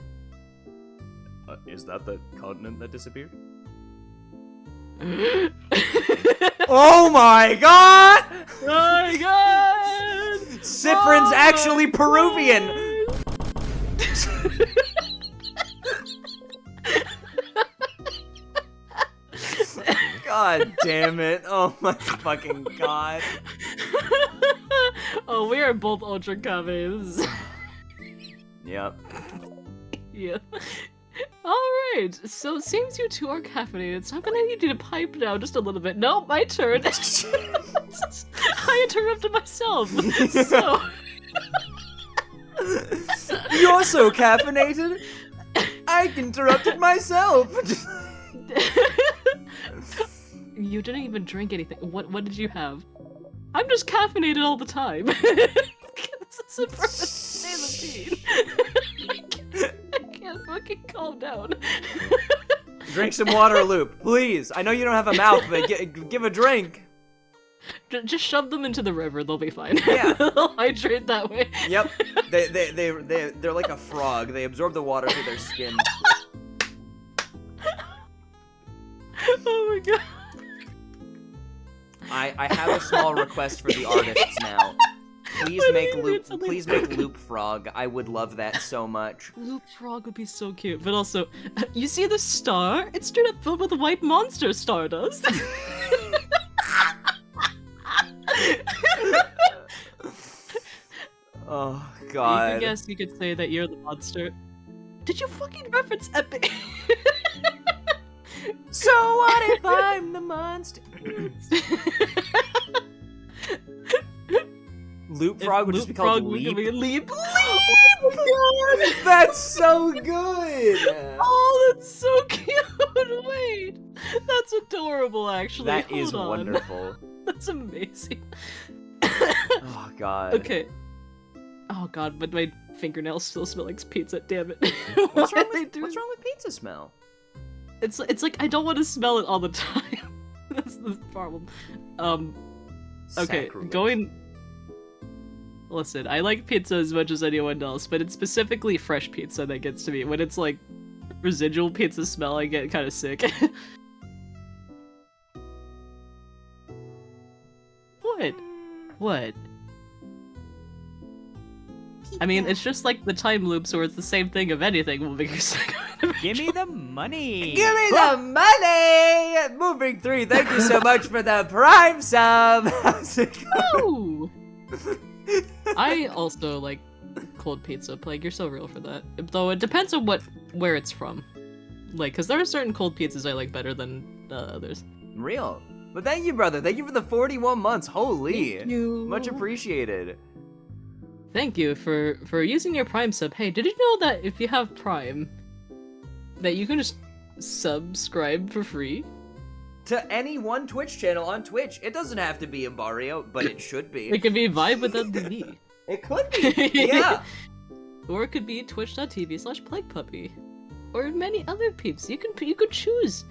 the continent that disappeared? Oh my god! Oh my god! Sifrin's actually Peruvian! God damn it. Oh my fucking god. Oh, we are both ultra Kames. Yep. Yeah. Alright. Alright, so it seems you two are caffeinated, so I'm gonna need you to pipe now just a little bit. No, my turn. I interrupted myself. So You're so caffeinated. I interrupted myself. You didn't even drink anything. What did you have? I'm just caffeinated all the time. This is a perfect state of being. I can't fucking calm down. Drink some water, Loop, please. I know you don't have a mouth, but give a drink. Just shove them into the river; they'll be fine. Yeah. They'll hydrate that way. Yep. They're like a frog. They absorb the water through their skin. Oh my god. I have a small request for the artists now. Please make Loop Frog. I would love that so much. Loop Frog would be so cute, but also, you see the star? It's straight up filled with white monster stardust. Oh god. I guess you could say that you're the monster. Did you fucking reference Epic? So what if I'm the monster? Loop Frog would just be called Leap. Leap. That's so good. Oh, that's so cute. Wait, that's adorable. Actually, That is Hold on. wonderful. That's amazing. Oh god. Okay. Oh god, but my fingernails still smell like pizza. Damn it. What's Why wrong they with, do what's wrong with pizza smell? It's like I don't want to smell it all the time. That's the problem. Okay, Sacrilege. going. Listen, I like pizza as much as anyone else, but it's specifically fresh pizza that gets to me. When it's like residual pizza smell, I get kind of sick. What? What? I mean, it's just like the time loops where it's the same thing of anything will make you sick. Give me the money. Give me the money! Moving 3, thank you so much for the Prime sub! How's it going? Oh! I also like cold pizza. Plague, you're so real for that. Though it depends on where it's from. Like, because there are certain cold pizzas I like better than others. Real. But thank you, brother. Thank you for the 41 months. Holy. Thank you. Much appreciated. Thank you for using your Prime sub. Hey, did you know that if you have Prime, that you can just subscribe for free? To any one Twitch channel on Twitch. It doesn't have to be a Barrio, but it should be. It could be Vibe with MTV. It could be. Yeah. Or it could be twitch.tv/plaguepuppy. Or many other peeps. You could choose.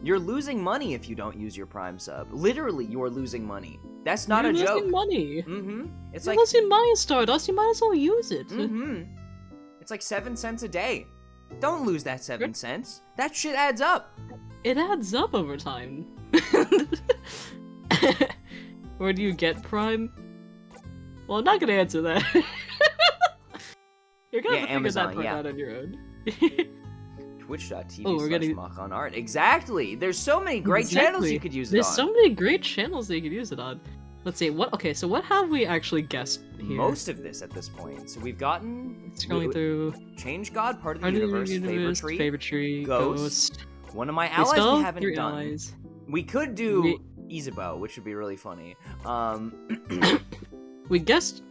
You're losing money if you don't use your Prime sub. Literally, you're losing money. That's not You're a joke. losing money. Mm-hmm. It's You're like losing money, Stardust. You might as well use it. mm-hmm. It's like 7 cents a day. Don't lose that 7 cents. That shit adds up. It adds up over time. Where do you get Prime? Well, I'm not gonna answer that. You're gonna have to Amazon, figure that part yeah. out on your own. Twitch.tv/MachonArt. Exactly. There's so many great channels you could use it There's on. so many great channels that you could use it on. Let's see. So what have we actually guessed here? Most of this at this point. So we've gotten Scrolling through. Change God, part of the Part of universe, favorite tree, Ghost. One of my We allies still we have haven't 3 done. allies. We could do Isabeau, which would be really funny. We guessed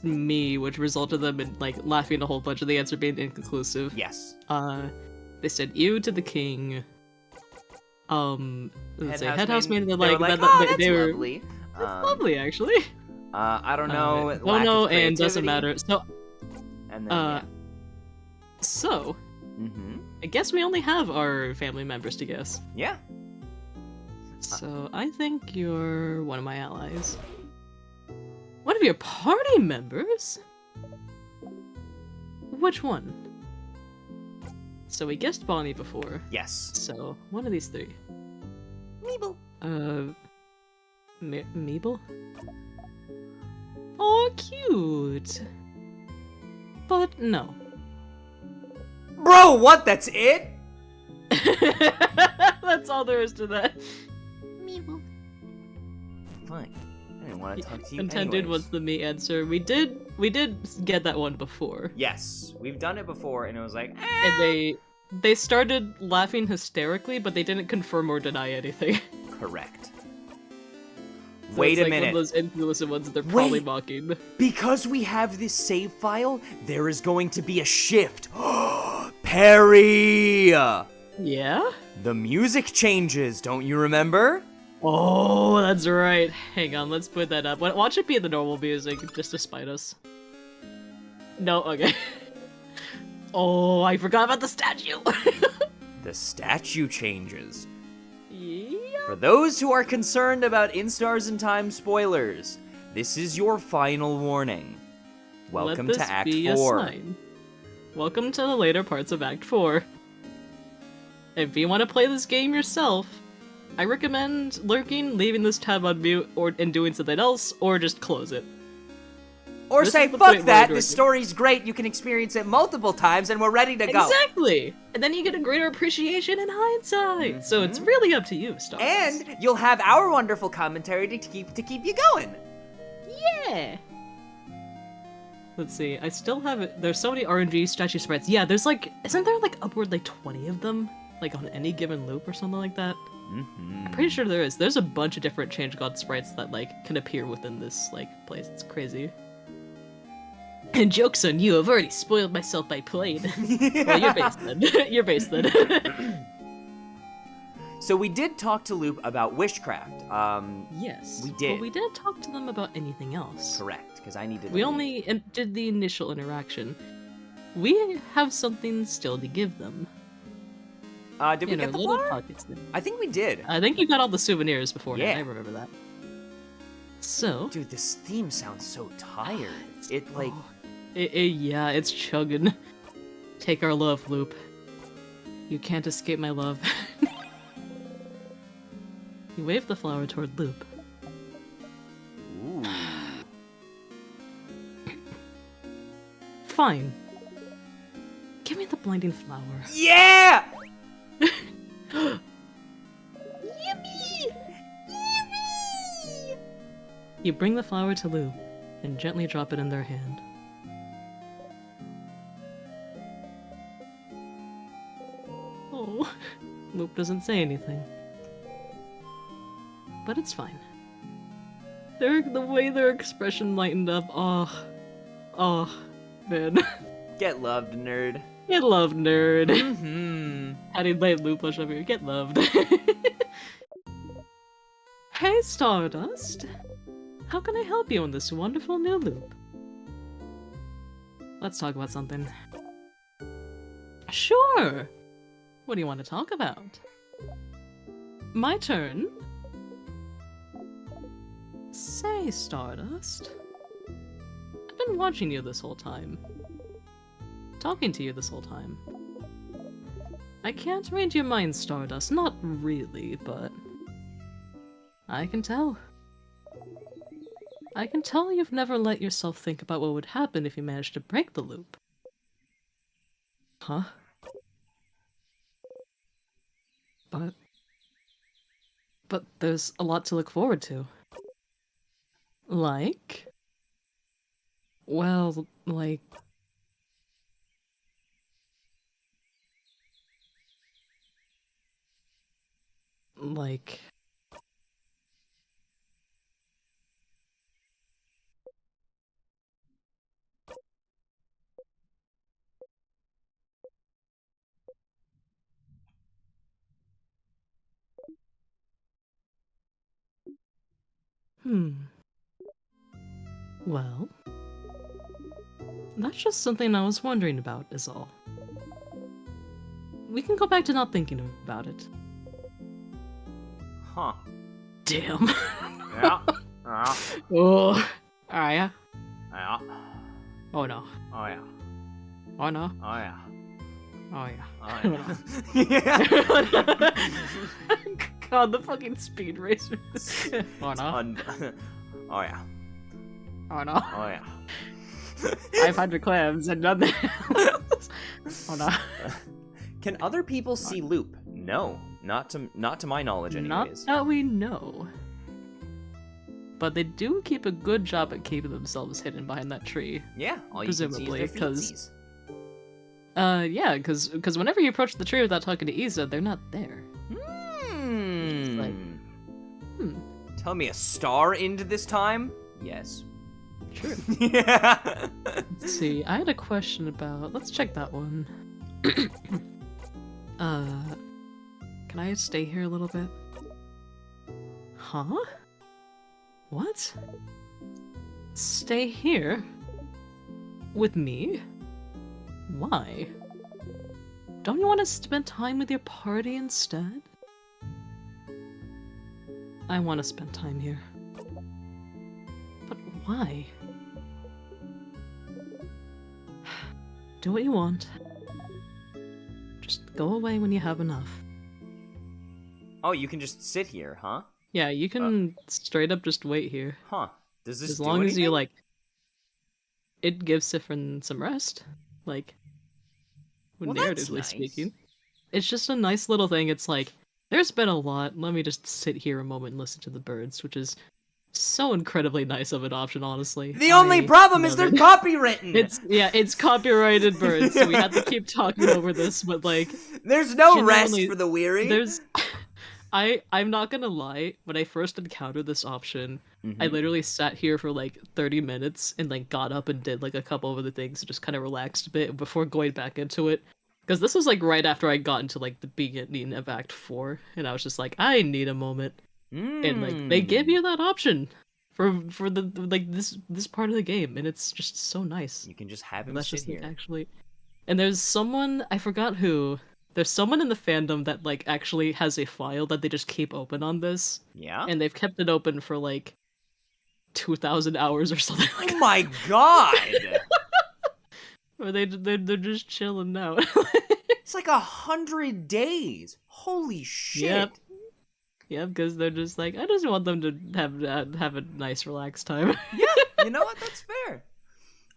me, which resulted them in like laughing a whole bunch of the answer being inconclusive. Yes. They said you to the king. Let's say head house maiden. They were like, oh, that's lovely. It's lovely, actually. I don't know. Don't know, and doesn't matter. So, and then, so, mm-hmm. I guess we only have our family members to guess. Yeah. So I think you're one of my allies. One of your party members? Which one? So we guessed Bonnie before. Yes. So one of these 3. Meeble. Meeble? Oh, cute. But no. Bro, what? That's it? That's all there is to that. Meeble. Fine. I didn't want to talk to you Intended anyways. was the me answer. We did get that one before. Yes, we've done it before, and it was like, And they started laughing hysterically, but they didn't confirm or deny anything. Correct. So Wait it's a like minute. One of those influencer ones that they're probably Wait. mocking. Because we have this save file, there is going to be a shift. Perry! Yeah? The music changes, don't you remember? Oh, that's right. Hang on, let's put that up. Watch it be the normal music, just to spite us. No, okay. Oh, I forgot about the statue! The statue changes. Yeah. For those who are concerned about In Stars and Time spoilers, this is your final warning. Welcome Let this to Act be 4. A sign. Welcome to the later parts of Act 4. If you want to play this game yourself, I recommend lurking, leaving this tab on mute, and doing something else, or just close it. Or This say, is the fuck point where that, we're this doing- story's great, you can experience it multiple times, and we're ready to go. Exactly! And then you get a greater appreciation in hindsight! So it's really up to you, Stars. And you'll have our wonderful commentary to keep you going. Yeah! Let's see, I still have it. There's so many RNG statue sprites. Yeah, there's like, isn't there like upward like 20 of them? Like on any given loop or something like that? I'm pretty sure there is. There's a bunch of different Change God sprites that like can appear within this like place. It's crazy. And joke's on you, I've already spoiled myself by playing. Well, you're based then. You're based then. So we did talk to Loop about Wishcraft. Yes. We did. But we didn't talk to them about anything else. Correct, because I needed. We only did the initial interaction. We have something still to give them. Did we In get our the little flower? pockets then. I think we did. I think you got all the souvenirs beforehand. Yeah. I remember that. So. Dude, this theme sounds so tired. It like. Yeah, it's chugging. Take our love, Loop. You can't escape my love. You wave the flower toward Loop. Ooh. Fine. Give me the blinding flower. Yeah! Yippee! You bring the flower to Loop and gently drop it in their hand. Oh, Loop doesn't say anything. But it's fine. The way their expression lightened up, oh, man. Get loved, nerd. Get loved, nerd. Mm-hmm. How do you play Loop Push up here? Get loved. Hey, Stardust. How can I help you in this wonderful new loop? Let's talk about something. Sure! What do you want to talk about? My turn? Say, Stardust. I've been watching you this whole time. Talking to you this whole time. I can't read your mind, Stardust. Not really, but... I can tell. I can tell you've never let yourself think about what would happen if you managed to break the loop. Huh? But there's a lot to look forward to. Like? Well, like... Like... Well... That's just something I was wondering about, is all. We can go back to not thinking about it. Huh. Damn. Yeah. Yeah. Oh. Yeah. Yeah. Oh no. Oh yeah. Oh no. Oh yeah. Oh yeah. Oh yeah. God, the fucking speed racer. Oh no. Oh yeah. Oh no. Oh yeah. 500 clams and nothing else. Oh no. Can other people see Loop? No, not to my knowledge, anyways. Not that we know. But they do keep a good job at keeping themselves hidden behind that tree. Yeah, all you Presumably, can see is their 'cause- feetsies. Yeah, because whenever you approach the tree without talking to ISAT, they're not there. Like, Tell me a star into this time? Yes. Sure. Yeah. Let's see, I had a question about... Let's check that one. Can I stay here a little bit? Huh? What? Stay here? With me? Why? Don't you want to spend time with your party instead? I want to spend time here. But why? Do what you want. Just go away when you have enough. Oh, you can just sit here, huh? Yeah, you can straight up just wait here. Huh. Does this As do long as you, anything? like... It gives Sifrin some rest. Like... Well, that's narratively nice. speaking. It's just a nice little thing. It's like, there's been a lot. Let me just sit here a moment and listen to the birds, which is so incredibly nice of an option, honestly. The only problem is love they're it. copywritten. It's copyrighted birds, so we had to keep talking over this, but like... There's no rest genuinely, for the weary. There's... I'm not gonna lie, when I first encountered this option, I literally sat here for like 30 minutes and like got up and did like a couple of other things and just kind of relaxed a bit before going back into it. Because this was like right after I got into like the beginning of Act 4, and I was just like, I need a moment. And like they give you that option for the like this part of the game, and it's just so nice. You can just have him That's sit just here. like, actually. And there's someone, I forgot who. There's someone in the fandom that like actually has a file that they just keep open on this. Yeah? And they've kept it open for like 2,000 hours or something like Oh my god! Or they're just chilling out. It's like 100 days. Holy shit. Yep. Yeah, because they're just like, I just want them to have a nice, relaxed time. Yeah, you know what? That's fair.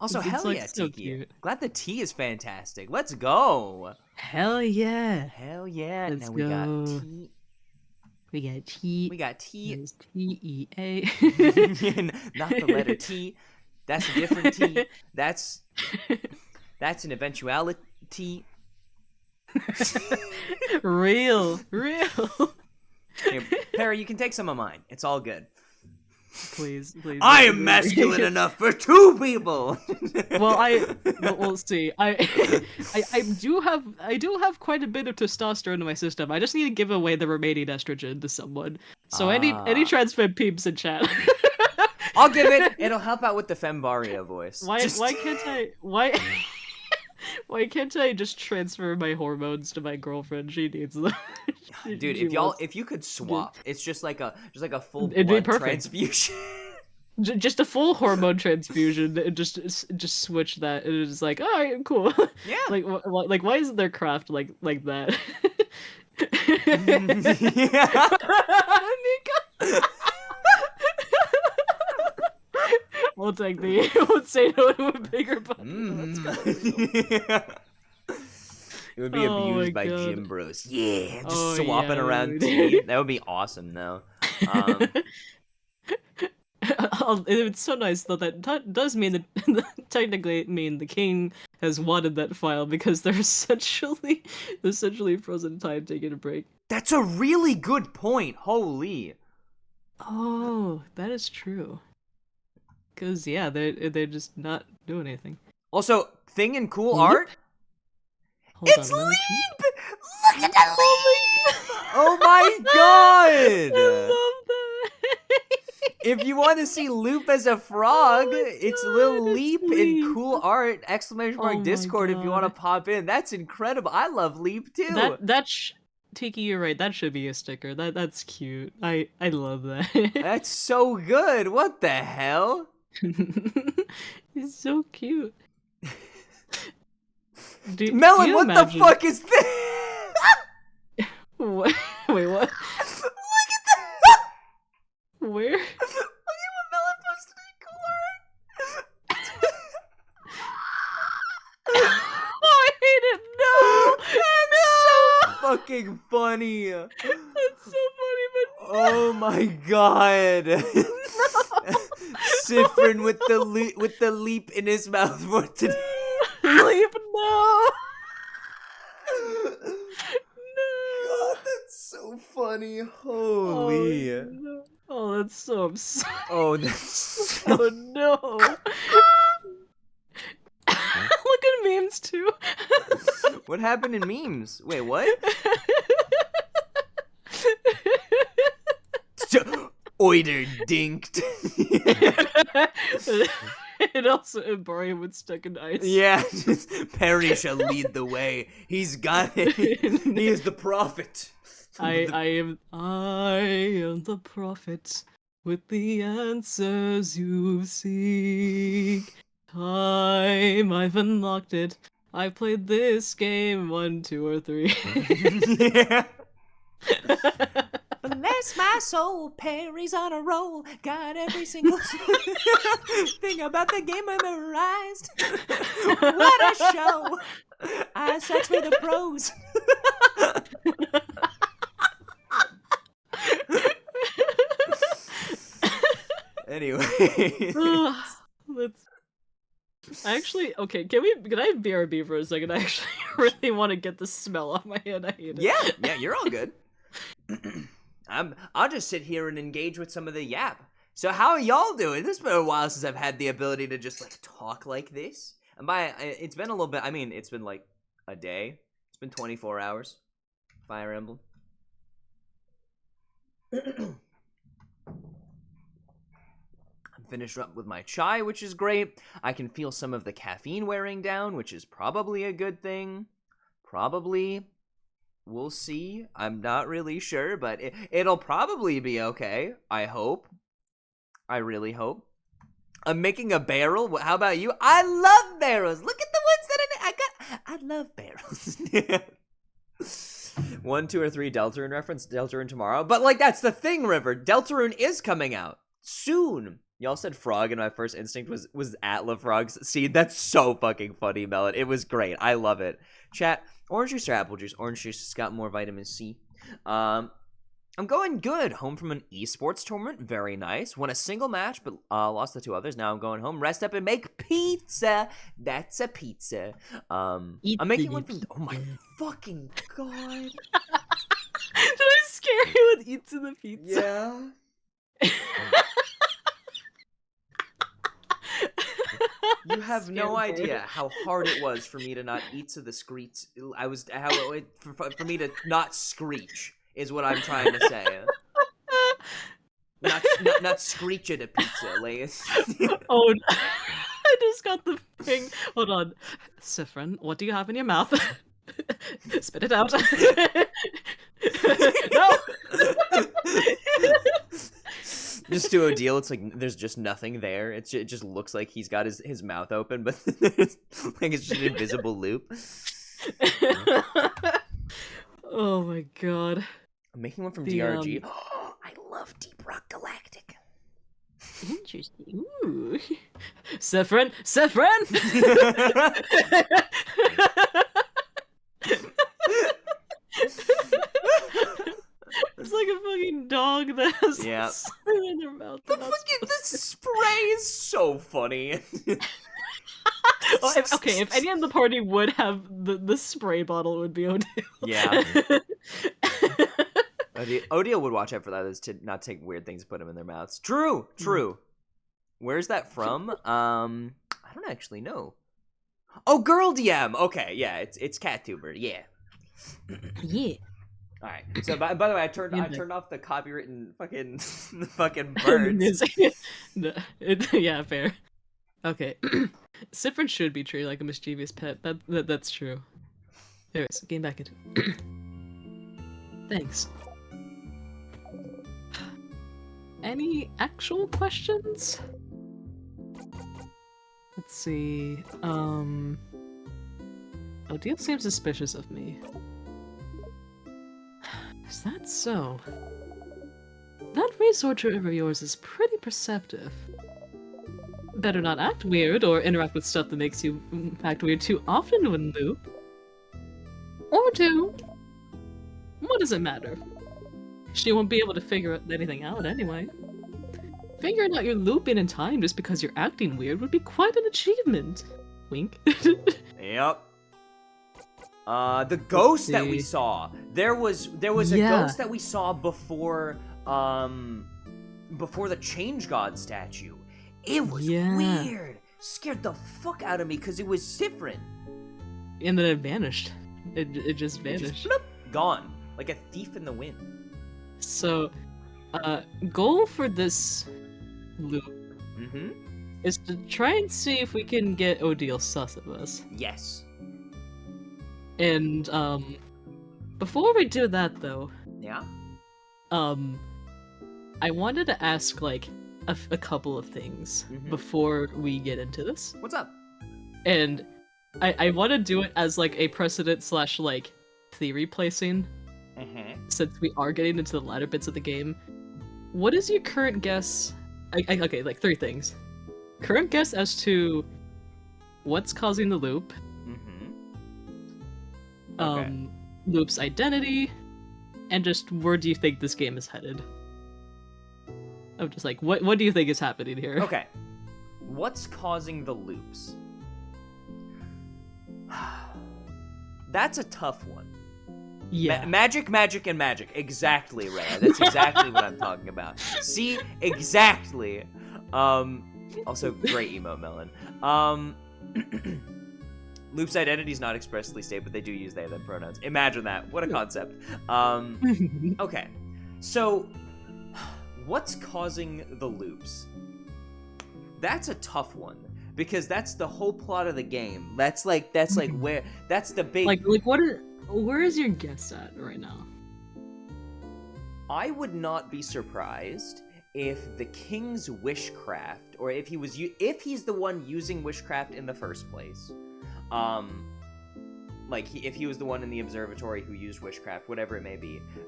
Also, It's hell like yeah, so Tiki. cute. Glad the tea is fantastic. Let's go. Hell yeah. Hell yeah. Let's now we got go. tea. We got T. We got tea. There's T-E-A. Not the letter T. That's a different T. That's an eventuality. Real. Here, Perry, you can take some of mine. It's all good. Please. I am masculine enough for two people. We'll see. I do have quite a bit of testosterone in my system. I just need to give away the remaining estrogen to someone. So any trans femme peeps in chat. I'll give it. It'll help out with the Fembaria voice. Why can't I just transfer my hormones to my girlfriend? She needs them. Dude, if you could swap, it's just like a full It'd be blood perfect. transfusion. Just a full hormone transfusion. And just switch that. And it's like, all right, cool. Yeah. like why isn't there craft like that? Yeah. We'll take the. We'll say no to a bigger button. Yeah. It would be Oh my abused by God. Gym Bros. Yeah, just Oh, swapping yeah, around dude. tea. That would be awesome, though. It's so nice though that does mean that technically mean the king has wanted that file because they're essentially frozen in time taking a break. That's a really good point. Holy. Oh, that is true. Cause yeah, they're just not doing anything. Also, thing in cool Leap? art. Hold It's on, let me Leap! Look at that Leap! Oh my god! I love that. If you want to see Loop as a frog, Oh my it's God, Lil it's Leap in Leap. cool art! Exclamation mark Oh my Discord if you want to God. pop in. That's incredible. I love Leap too. Tiki, you're right. That should be a sticker. That's cute. I love that. That's so good. What the hell? He's so cute. Melon, do you what imagine... the fuck is this? What? Wait, what? Look at that! Where? Look at what Melon posted in cool art. Oh, I hate it. No! That's so fucking funny. That's so funny, but Oh my god. Sifrin with the leap in his mouth for today. Leap, no! so funny. Holy. Oh, no. Oh, that's so absurd. Oh, that's Oh no. Look at memes too. What happened in memes? Wait, what? Oider dinked. And also Embarium with stuck in ice. Yeah, Perry shall lead the way. He's got it. He is the prophet. I am the prophet with the answers you seek. Time I've unlocked it. I played this game 1, 2, or 3. Yeah. Bless my soul, Perry's on a roll. Got every single thing about the game memorized. What a show! ISAT for the pros. Anyway, Let's. Okay, can I BRB for a second? I actually really want to get the smell off my hand. I hate it. Yeah, you're all good. I'll just sit here and engage with some of the yap. So how are y'all doing? It's been a while since I've had the ability to just like talk like this. And it's been a little bit. I mean, it's been like a day. It's been 24 hours. Fire Emblem. I'm finished up with my chai, which is great. I can feel some of the caffeine wearing down, which is probably a good thing. Probably. We'll see. I'm not really sure, but it'll probably be okay. I hope. I really hope. I'm making a barrel. How about you? I love barrels. Look at the ones that I got. I love barrels. 1, 2, or 3 Deltarune reference. Deltarune tomorrow. But like that's the thing, River. Deltarune is coming out soon. Y'all said frog, and my first instinct was Atla Frog's seed. That's so fucking funny, Melon. It was great. I love it. Chat. Orange juice or apple juice? Orange juice has got more vitamin C. I'm going good. Home from an esports tournament. Very nice. Won a single match, but lost the 2 others. Now I'm going home. Rest up and make pizza. That's a pizza. I'm making one from... Oh my fucking god. Did I scare you with eats in the pizza? Yeah. You have no idea how hard it was for me to not eat to the screech. For me to not screech is what I'm trying to say. Not screech at a pizza, like. Oh, I just got the thing. Hold on, Sifrin, what do you have in your mouth? Spit it out. No. Just do a deal. It's like there's just nothing there. It just looks like he's got his mouth open, but it's just an invisible loop. Oh my god. I'm making one from DRG. I love Deep Rock Galactic. Interesting. Ooh. Sifrin! It's like a fucking dog that has something in their mouth. The spray is so funny. If any of the party would have the spray bottle, it would be Odile. Yeah. Odile would watch out for that, is to not take weird things and put them in their mouths. True. Where's that from? I don't actually know. Oh, Girl DM. Okay, yeah, it's CatTuber. Yeah. Yeah. All right. So by the way, I turned off the copywritten fucking birds. Yeah, fair. Okay. Sifrin should be treated like a mischievous pet. That's true. Anyways, getting back into Thanks. Any actual questions? Let's see. Odile seems suspicious of me. Is that so? That researcher of yours is pretty perceptive. Better not act weird or interact with stuff that makes you act weird too often, wouldn't you? Or do. What does it matter? She won't be able to figure anything out anyway. Figuring out your looping in time just because you're acting weird would be quite an achievement. Wink. Yep. The ghost that we saw. There was a ghost that we saw before the Change God statue. It was weird. Scared the fuck out of me because it was different. And then it vanished. It just vanished. It just, bloop, gone. Like a thief in the wind. So, goal for this loop is to try and see if we can get Odile sus of us. Yes. And, before we do that, though... Yeah? I wanted to ask, like, a couple of things before we get into this. What's up? And I want to do it as, like, a precedent / like, theory placing. Since we are getting into the latter bits of the game. What is your current guess... okay, like, 3 things. Current guess as to what's causing the loop. Loop's identity, and just where do you think this game is headed? I'm just like, what do you think is happening here? Okay. What's causing the loops? That's a tough one. Yeah. Magic, and magic. Exactly, Ray. That's exactly what I'm talking about. See? Exactly. Also, great emote, Melon. Loop's identity is not expressly stated, but they do use they, them pronouns. Imagine that. What a concept. Okay. So, what's causing the loops? That's a tough one. Because that's the whole plot of the game. That's the big... Like, where is your guess at right now? I would not be surprised if the king's wishcraft, or if he's the one using wishcraft in the first place, if he was the one in the observatory who used wishcraft, whatever it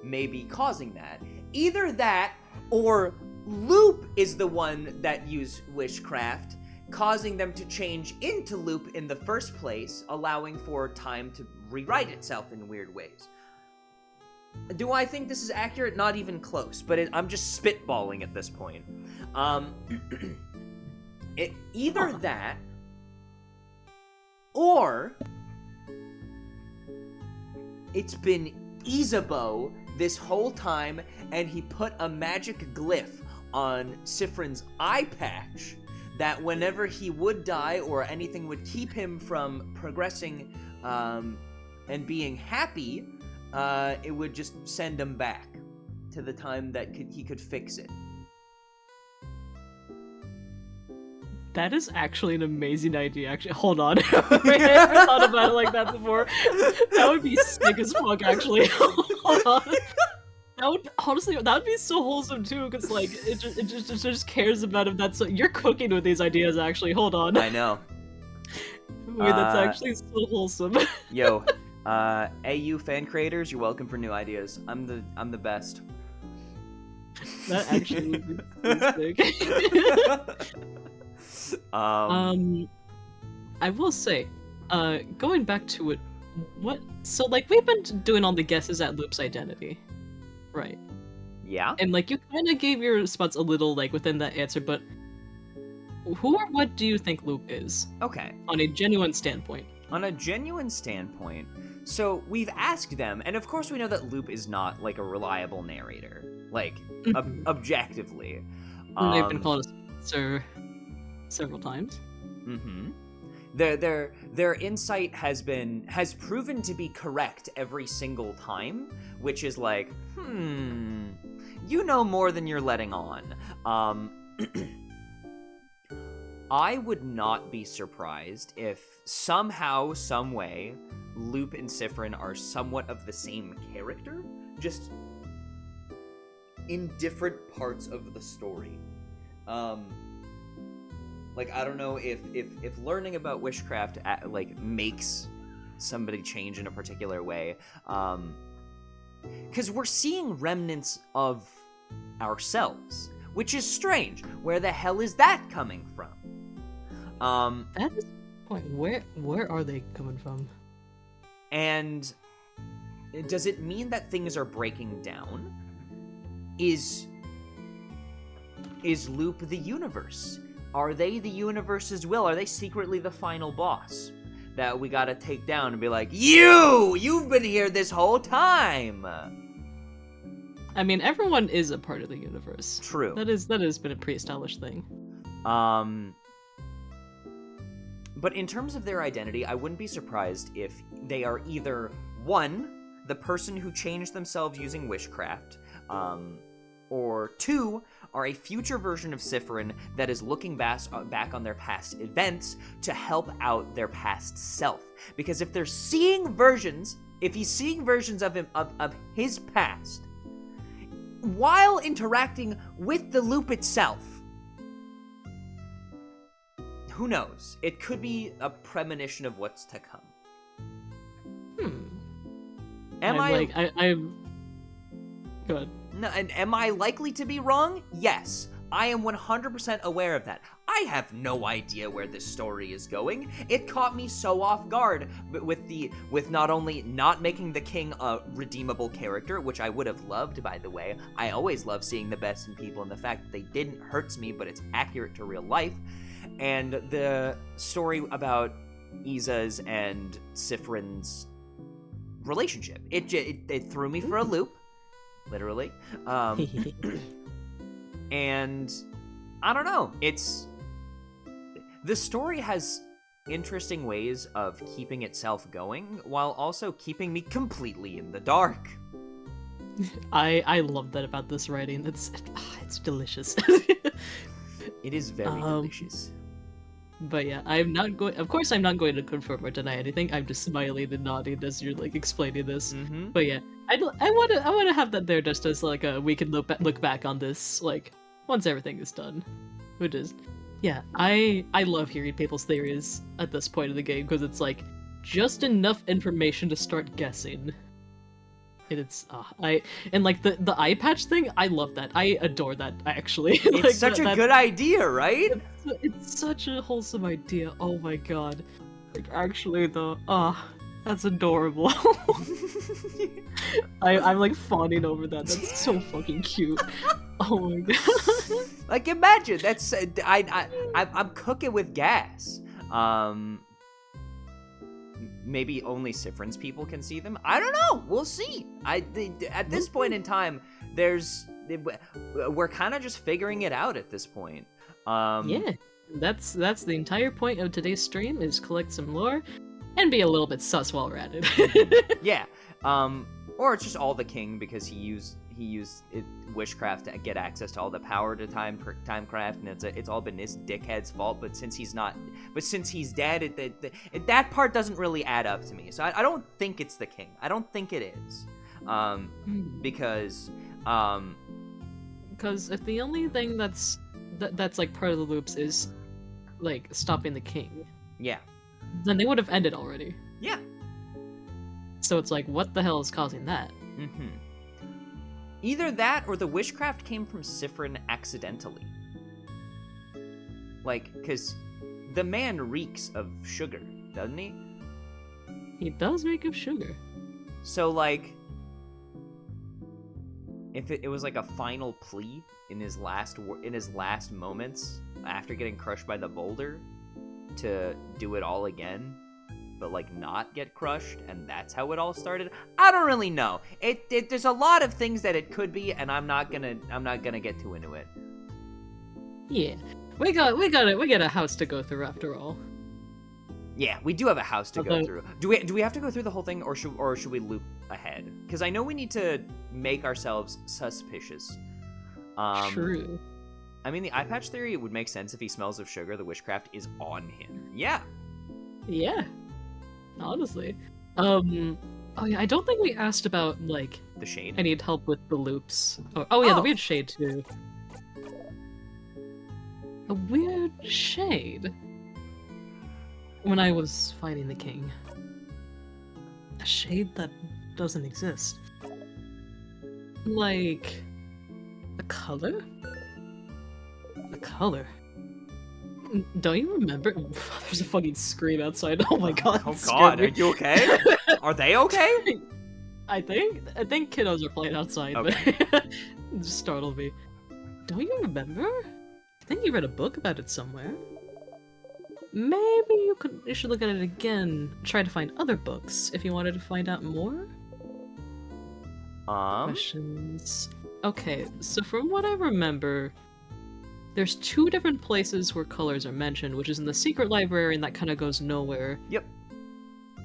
may be causing that. Either that, or Loop is the one that used wishcraft, causing them to change into Loop in the first place, allowing for time to rewrite itself in weird ways. Do I think this is accurate? Not even close, but I'm just spitballing at this point. Either that, or it's been Isabeau this whole time, and he put a magic glyph on Siffrin's eye patch that whenever he would die or anything would keep him from progressing and being happy, it would just send him back to the time that he could fix it. That is actually an amazing idea, actually. Hold on. I never thought about it like that before. That would be sick as fuck, actually. Hold on. That would be so wholesome, too, because, like, it just cares about him. You're cooking with these ideas, actually. Hold on. I know. Wait, that's actually so wholesome. Yo, AU fan creators, you're welcome for new ideas. I'm the best. That actually would be so sick. I will say, going back to it, so, like, we've been doing all the guesses at Loop's identity, right? Yeah. And, like, you kind of gave your response a little, like, within that answer, but who or what do you think Loop is? Okay. On a genuine standpoint. On a genuine standpoint, so we've asked them, and of course we know that Loop is not, like, a reliable narrator, like, objectively. They've been called a sponsor several times. Their insight has proven to be correct every single time, which is like, you know more than you're letting on. I would not be surprised if somehow, some way, Loop and Siffrin are somewhat of the same character, just in different parts of the story. Like, I don't know if learning about witchcraft, like, makes somebody change in a particular way. Because we're seeing remnants of ourselves, which is strange. Where the hell is that coming from? That is the point. Where are they coming from? And does it mean that things are breaking down? Is Loop the universe? Are they the universe's will? Are they secretly the final boss? that we gotta take down and be like, you've been here this whole time. I mean, everyone is a part of the universe. True. That has been a pre-established thing. But in terms of their identity, I wouldn't be surprised if they are either, one, the person who changed themselves using witchcraft, or two, are a future version of Cypherin that is looking back on their past events to help out their past self. Because if he's seeing versions of him, of his past, while interacting with the loop itself, who knows? It could be a premonition of what's to come. I'm good. No, and am I likely to be wrong? Yes. I am 100% aware of that. I have no idea where this story is going. It caught me so off guard with not only not making the king a redeemable character, which I would have loved, by the way. I always love seeing the best in people, and the fact that they didn't hurts me, but it's accurate to real life. And the story about Iza's and Cypherin's relationship. It threw me for a loop, literally. And I don't know. The story has interesting ways of keeping itself going while also keeping me completely in the dark. I love that about this writing. It's delicious. It is very delicious. But yeah, of course I'm not going to confirm or deny anything. I'm just smiling and nodding as you're like explaining this. Mm-hmm. But yeah, I want to have that there just as like we can look back on this like once everything is done. Which is, yeah, I love hearing people's theories at this point of the game because it's like just enough information to start guessing. And it's and like the eye patch thing, I love that. I adore that actually. It's like, such a good idea, right? It's such a wholesome idea. Oh my god. Like actually though, that's adorable. I'm like fawning over that. That's so fucking cute. Oh my god. Like imagine that's I'm cooking with gas. Maybe only Cypherin's people can see them. I don't know. We'll see. At this point in time, we're kind of just figuring it out at this point. Yeah, that's the entire point of today's stream is collect some lore and be a little bit sus while we're at it. Yeah. Or it's just all the king because he used witchcraft to get access to all the power to timecraft, and it's all been this dickhead's fault. But since he's dead, that part doesn't really add up to me. So I don't think it's the king. I don't think it is, because if the only thing that's like part of the loops is like stopping the king, yeah, then they would have ended already. Yeah. So it's like, what the hell is causing that? Mm-hmm. Either that or the witchcraft came from Cypherin accidentally. Like, because the man reeks of sugar, doesn't he? He does reek of sugar. So, like, if it was like a final plea in his last moments after getting crushed by the boulder to do it all again, but like not get crushed, and that's how it all started. I don't really know. There's a lot of things that it could be, and I'm not gonna get too into it. Yeah, we got a house to go through after all. Yeah, we do have a house to go through. Do we have to go through the whole thing, or should we loop ahead? Because I know we need to make ourselves suspicious. True. I mean, the eye patch theory, it would make sense if he smells of sugar. The witchcraft is on him. Yeah. Yeah. Honestly. Oh yeah, I don't think we asked about, like... The shade? I need help with the loops. Oh yeah, the weird shade, too. A weird shade? When I was fighting the king. A shade that doesn't exist. Like... a color? A color? Don't you remember? There's a fucking scream outside. Oh my god. Oh god, are you okay? Are they okay? I think kiddos are playing outside, okay. But it just startled me. Don't you remember? I think you read a book about it somewhere. maybe you should look at it again. Try to find other books if you wanted to find out more. Questions. Okay, so from what I remember, there's 2 different places where colors are mentioned, which is in the secret library, and that kind of goes nowhere. Yep.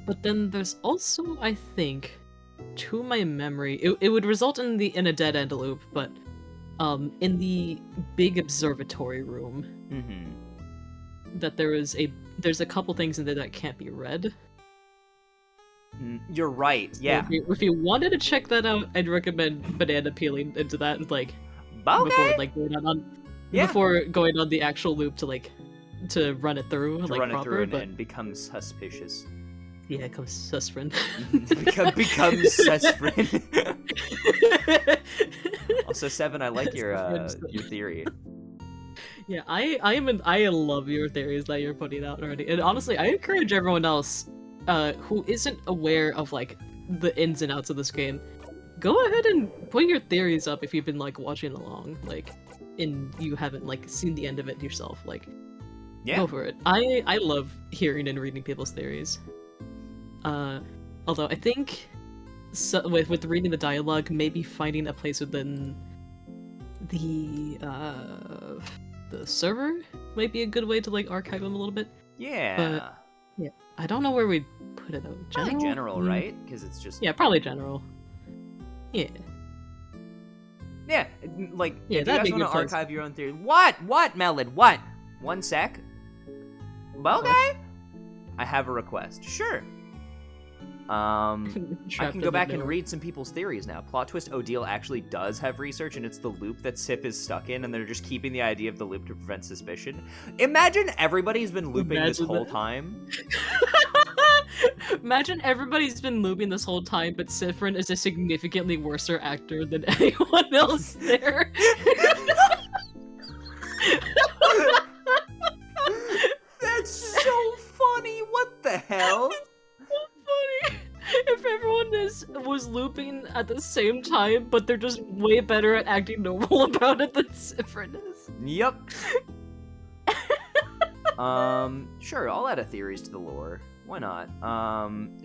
But then there's also, I think, to my memory, it would result in a dead end loop, but in the big observatory room, that there's a couple things in there that can't be read. You're right. Yeah. So if you wanted to check that out, I'd recommend banana peeling into that, like, Okay. before going on the actual loop to run it through, and become suspicious. Yeah, it comes suspend. becomes suspend. Also, Seven, I like your theory. Yeah, I love your theories that you're putting out already, and honestly, I encourage everyone else who isn't aware of like the ins and outs of this game, go ahead and put your theories up if you've been like watching along, like, and you haven't like seen the end of it yourself. Like, go for it. I love hearing and reading people's theories. Although I think with reading the dialogue, maybe finding a place within the server might be a good way to like archive them a little bit. Yeah. But, yeah, I don't know where we'd put it though. Probably general, right? Because it's just probably general. Yeah. Yeah, like if you that'd guys be a want to good place. archive your own theory. What, Melon? What? One sec. Well, guy, I have a request. Sure. I can go back and read some people's theories now. Plot twist: Odile actually does have research, and it's the loop that Sif is stuck in, and they're just keeping the idea of the loop to prevent suspicion. Imagine everybody's been looping this whole time. Imagine everybody's been looping this whole time, but Sifrin is a significantly worser actor than anyone else there. That's so funny. What the hell? Funny if everyone was looping at the same time, but they're just way better at acting normal about it than Sifrin is. Yep. Sure, I'll add a theories to the lore. Why not?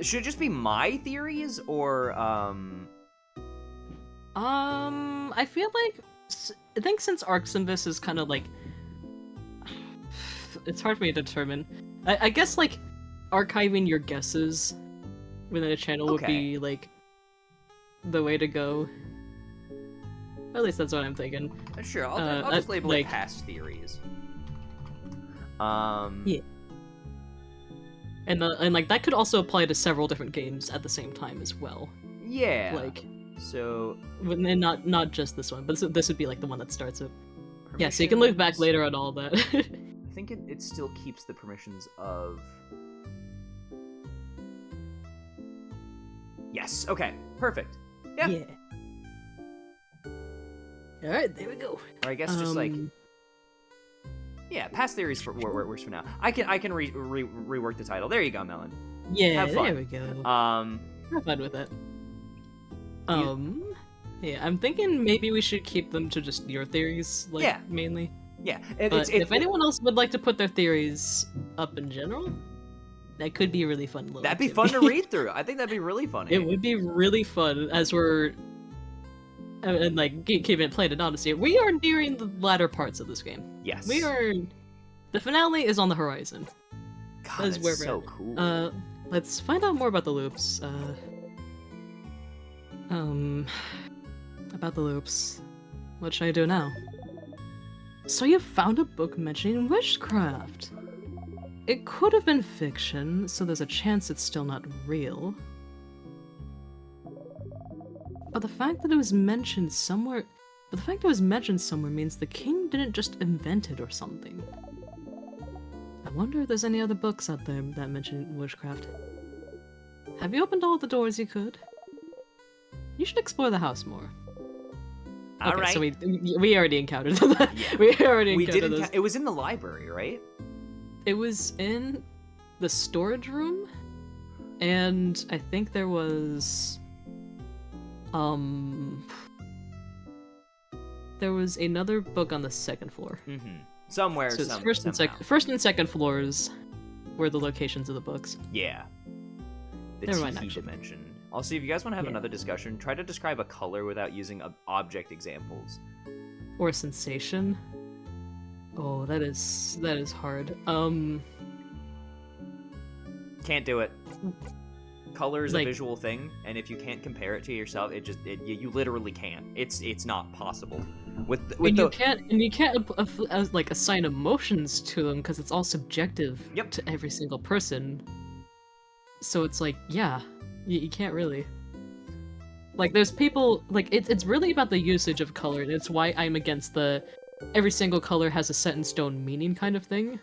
Should it just be my theories, or, I feel like, I think since Arxinvis is kind of like, it's hard for me to determine. I guess, like, archiving your guesses within a channel would be, like, the way to go. Or at least that's what I'm thinking. Sure, I'll just label it past theories. Yeah. And like, that could also apply to several different games at the same time as well. Yeah. Like, so... And not just this one, but this would be, like, the one that starts it. Yeah, so you can look back later on all that. I think it still keeps the permissions of... Yes, okay, perfect. Yeah. Alright, there we go. Or I guess just, like... Yeah, past theories works for now. I can rework the title. There you go, Melon. Yeah, have fun. There we go. Have fun with it. Yeah, I'm thinking maybe we should keep them to just your theories, like, mainly. Yeah. If anyone else would like to put their theories up in general, that could be a really fun little That'd be fun to read through. I think that'd be really funny. It would be really fun as we're... And like, keeping it plain and honest here, we are nearing the latter parts of this game. Yes. We are... The finale is on the horizon. God, that's where so cool. Let's find out more about the loops. About the loops. What should I do now? So you found a book mentioning witchcraft. It could have been fiction, so there's a chance it's still not real. But the fact that it was mentioned somewhere means the king didn't just invent it or something. I wonder if there's any other books out there that mention witchcraft. Have you opened all the doors you could? You should explore the house more. All right. So we already encountered that. Yeah. We already encountered this. It was in the library, right? It was in the storage room, and I think there was... There was another book on the second floor. Mm-hmm. Somewhere, so somehow. First and second floors. were the locations of the books. Yeah. The Never mind, Tiki actually. dimension. Also, if you guys want to have Yeah. another discussion, try to describe a color without using object examples. Or sensation. Oh, that is hard. Can't do it. Color is a Like- visual thing, and if you can't compare it to yourself, you literally can't. It's not possible. And you can't like assign emotions to them because it's all subjective Yep. to every single person. So it's like, yeah, you can't really. Like, there's people like it's really about the usage of color, and it's why I'm against the every single color has a set in stone meaning kind of thing.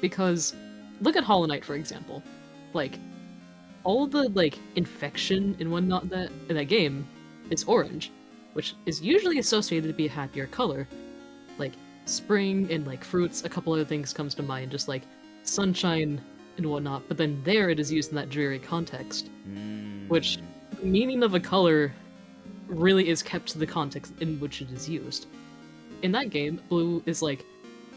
Because look at Hollow Knight, for example. Like, all the like infection and whatnot that in that game is orange, which is usually associated to be a happier color. Like spring and like fruits, a couple other things comes to mind, just like sunshine and whatnot. But then there it is used in that dreary context, which the meaning of a color really is kept to the context in which it is used. In that game, blue is like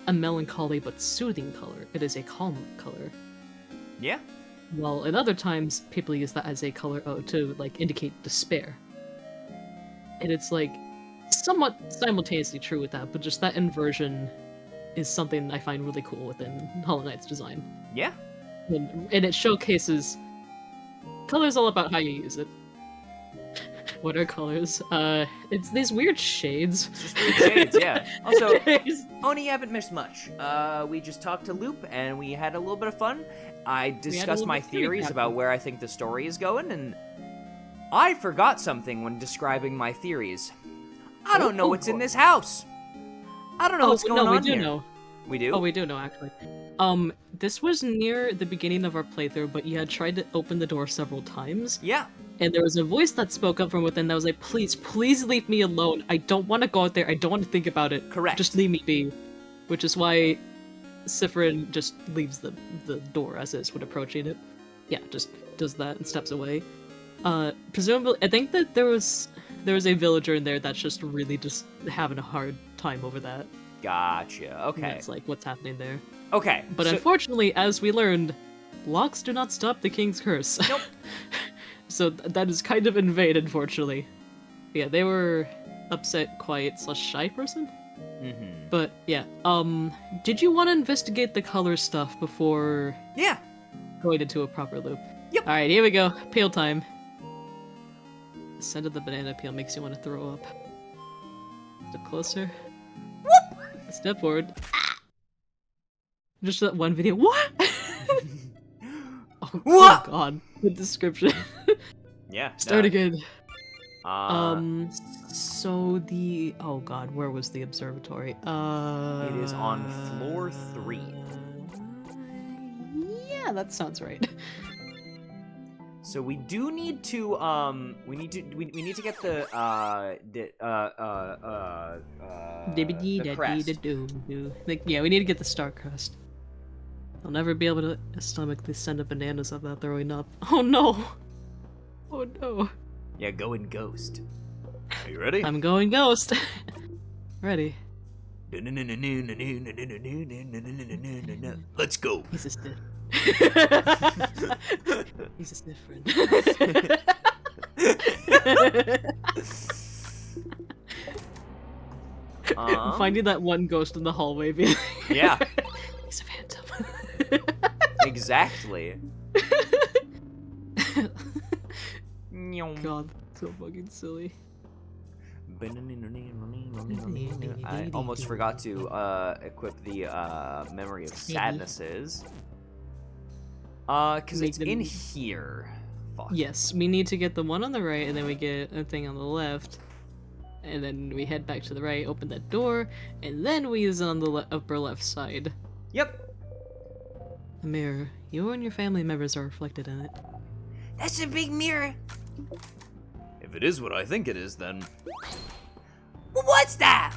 a melancholy but soothing color. It is a calm color. Yeah. While at other times, people use that as a color to like indicate despair. And it's like somewhat simultaneously true with that, but just that inversion is something I find really cool within Hollow Knight's design. Yeah. And it showcases color's all about how you use it. What are colors? It's these weird shades. It's just weird shades, yeah. Also, Oni, you haven't missed much. We just talked to Loop, and we had a little bit of fun. I discussed my theories about where I think the story is going, and I forgot something when describing my theories. I don't know what's in this house. I don't know what's going on here. Know. We do? Oh, we do know, actually. This was near the beginning of our playthrough, but you had tried to open the door several times. Yeah. And there was a voice that spoke up from within that was like, please leave me alone. I don't want to go out there. I don't want to think about it. Correct. Just leave me be. Which is why Sifrin just leaves the door as is when approaching it. Yeah, just does that and steps away. Presumably, I think that there was a villager in there that's just really just having a hard time over that. Gotcha. Okay. And it's like, what's happening there? Okay. But unfortunately, as we learned, locks do not stop the king's curse. Nope. So that is kind of in vain, unfortunately. Yeah, they were upset, quiet, / shy person. Mm-hmm. But yeah, did you want to investigate the color stuff before? Yeah. Going into a proper loop. Yep. All right, here we go. Peel time. The scent of the banana peel makes you want to throw up. Step closer. Whoop! Step forward. Just that one video. What? What? Oh god, the description. Yeah. Start again. So oh god, where was the observatory? it is on floor 3. Yeah, that sounds right. So we do need to we need to get the crest. Like, yeah, we need to get the star crest. I'll never be able to stomach the scent of bananas without throwing up. Oh no! Oh no! Yeah, go in ghost. Are you ready? I'm going ghost. Ready. Let's go. He's a stiff. He's a stiff friend. Finding that one ghost in the hallway. Yeah. He's a phantom. Exactly. God, so fucking silly. I almost forgot to equip the memory of sadnesses. Cause it's in here. Fuck. Yes, we need to get the one on the right, and then we get a thing on the left. And then we head back to the right, open that door, and then we use it on the upper left side. Yep. The mirror. You and your family members are reflected in it. That's a big mirror. If it is what I think it is, then... What's that?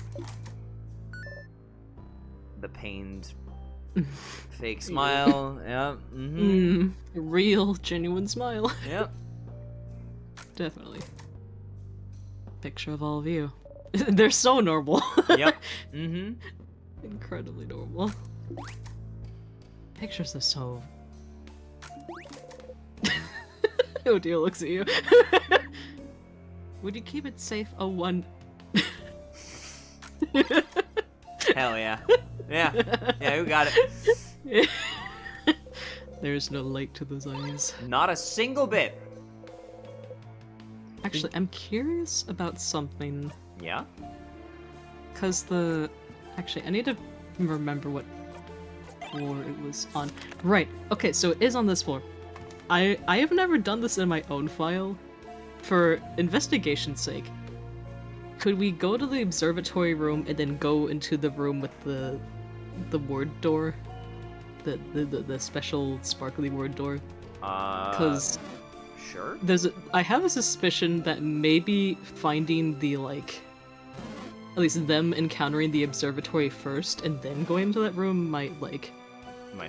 The pained fake smile. Yep. Mm-hmm. Real, genuine smile. Yep. Definitely. Picture of all of you. They're so normal. Yep. Mm-hmm. Incredibly normal. Pictures are so Oh dear, looks at you. Would you keep it safe? Oh, one. Hell yeah. Yeah. Yeah, who got it? There's no light to those eyes. Not a single bit. Actually, I'm curious about something. Yeah? Because the... Actually, I need to remember what floor it was on. Right, okay, so it is on this floor. I have never done this in my own file. For investigation's sake, could we go to the observatory room and then go into the room with the ward door? The special sparkly ward door? Because... Sure. I have a suspicion that maybe finding the, like... At least them encountering the observatory first and then going into that room might, like...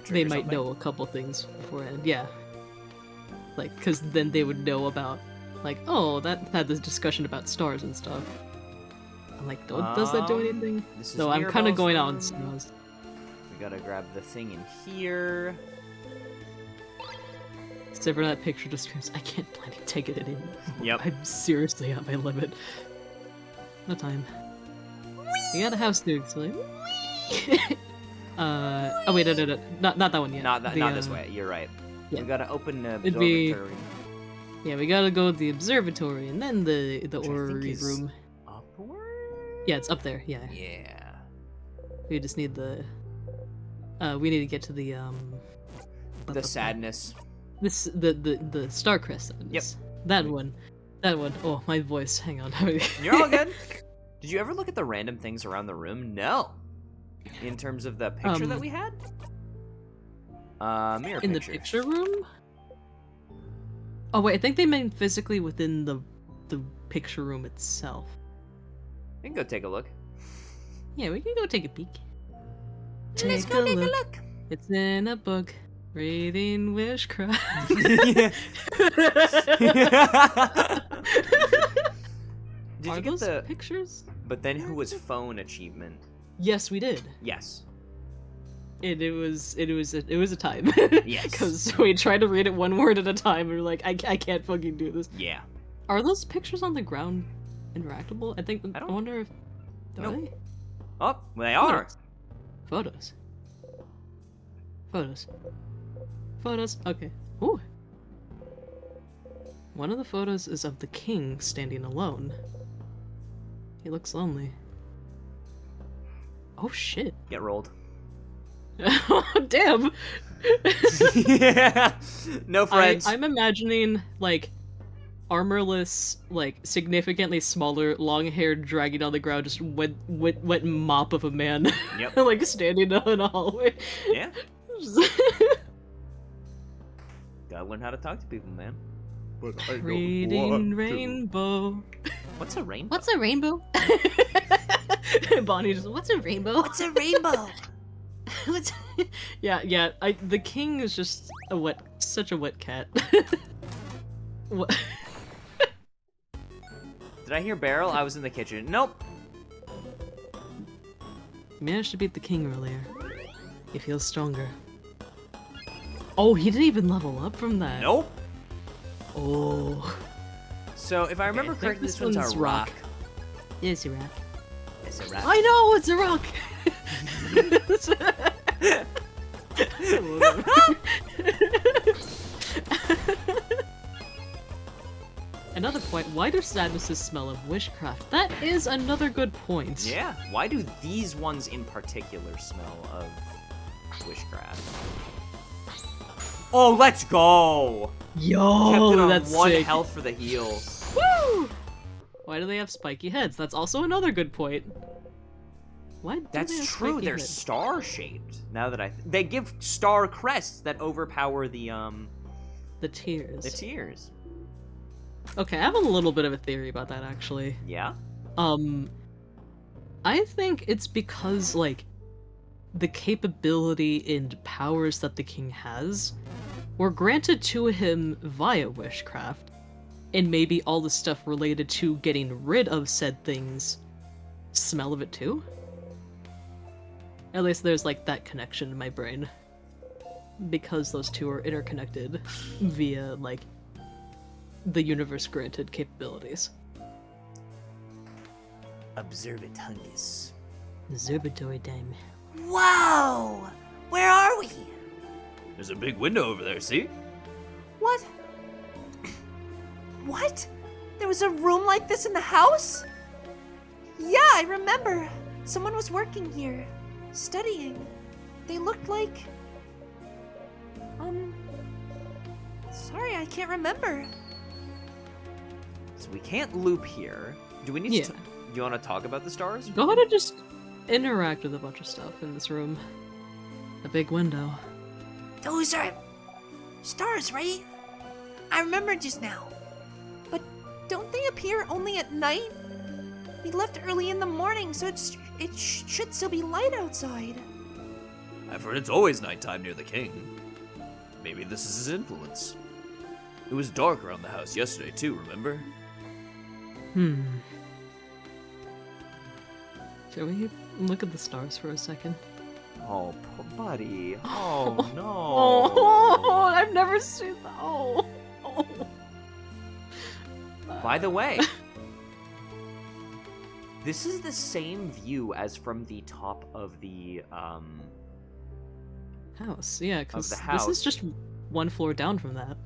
They might know a couple things beforehand, yeah. Like, because then they would know about, like, oh, that had this discussion about stars and stuff. I'm like, does that do anything? So I'm kind of going out on snows. We gotta grab the thing in here. Except for that picture just screams, I can't bloody take it anymore. Yep. I'm seriously at my limit. No time. We got a house dude, so like... oh wait, no, not that one yet. Not this way, you're right. Yeah. We gotta open the It'd observatory. Yeah, we gotta go to the observatory and then the orrery room. Upward? Yeah, it's up there, yeah. Yeah. We just need the... we need to get to the, The sadness. The star crest sadness. Yep. That one. Oh, my voice, hang on. You're all good. Did you ever look at the random things around the room? No. In terms of the picture that we had? Mirror in pictures. The picture room? Oh wait, I think they meant physically within the picture room itself. We can go take a look. Yeah, we can go take a peek. Let's go take a look. It's in a book. Reading witchcraft. Did Are you get those the pictures? But then who was phone achievement? Yes, we did. Yes. It was a time. Yes. Because we tried to read it one word at a time, and we're like, I can't fucking do this. Yeah. Are those pictures on the ground interactable? I wonder if... Nope. They? Oh, they are. Photos. Okay. Ooh. One of the photos is of the king standing alone. He looks lonely. Oh shit. Get rolled. Damn. Yeah. No friends. I'm imagining, like, armorless, like, significantly smaller, long-haired, dragging on the ground, just wet mop of a man. Yep. Like, standing in a hallway. Yeah. Gotta learn how to talk to people, man. Reading rainbow. What's a rainbow? What's a rainbow? Bonnie just, what's a rainbow? What's a rainbow? Yeah, the king is just such a wet cat. What? Did I hear Beryl? I was in the kitchen. Nope. He managed to beat the king earlier. He feels stronger. Oh, he didn't even level up from that. Nope. Oh. So, if I remember correctly, this one's a rock. Yeah, it's a rock. It's a rock. I know, it's a rock! Another point, why do sadnesses smell of witchcraft? That is another good point. Yeah, why do these ones in particular smell of witchcraft? Oh, let's go! Yo, Kept it on that's one sick. health for the heal. Woo! Why do they have spiky heads? That's also another good point. Why do That's they have true, spiky they're heads? star-shaped. Now that they give star crests that overpower the tears. The tears. Okay, I have a little bit of a theory about that, actually. Yeah? I think it's because, like, the capability and powers that the king has were granted to him via witchcraft, and maybe all the stuff related to getting rid of said things smell of it too? At least there's, like, that connection in my brain. Because those two are interconnected via, like, the universe granted capabilities. Observatungus. Observatory time. Whoa! Where are we? There's a big window over there, see? What? What? There was a room like this in the house? Yeah, I remember. Someone was working here, studying. They looked like... Sorry, I can't remember. So we can't loop here. Do we need to... Do you want to talk about the stars? Go ahead and just interact with a bunch of stuff in this room. A big window. Those are... stars, right? I remember just now. But don't they appear only at night? We left early in the morning, so it should still be light outside. I've heard it's always nighttime near the king. Maybe this is his influence. It was dark around the house yesterday too, remember? Shall we look at the stars for a second? Oh, buddy. Oh, no. Oh, I've never seen that. Oh. By the way, this is the same view as from the top of the, House, yeah, because the this house. is just one floor down from that.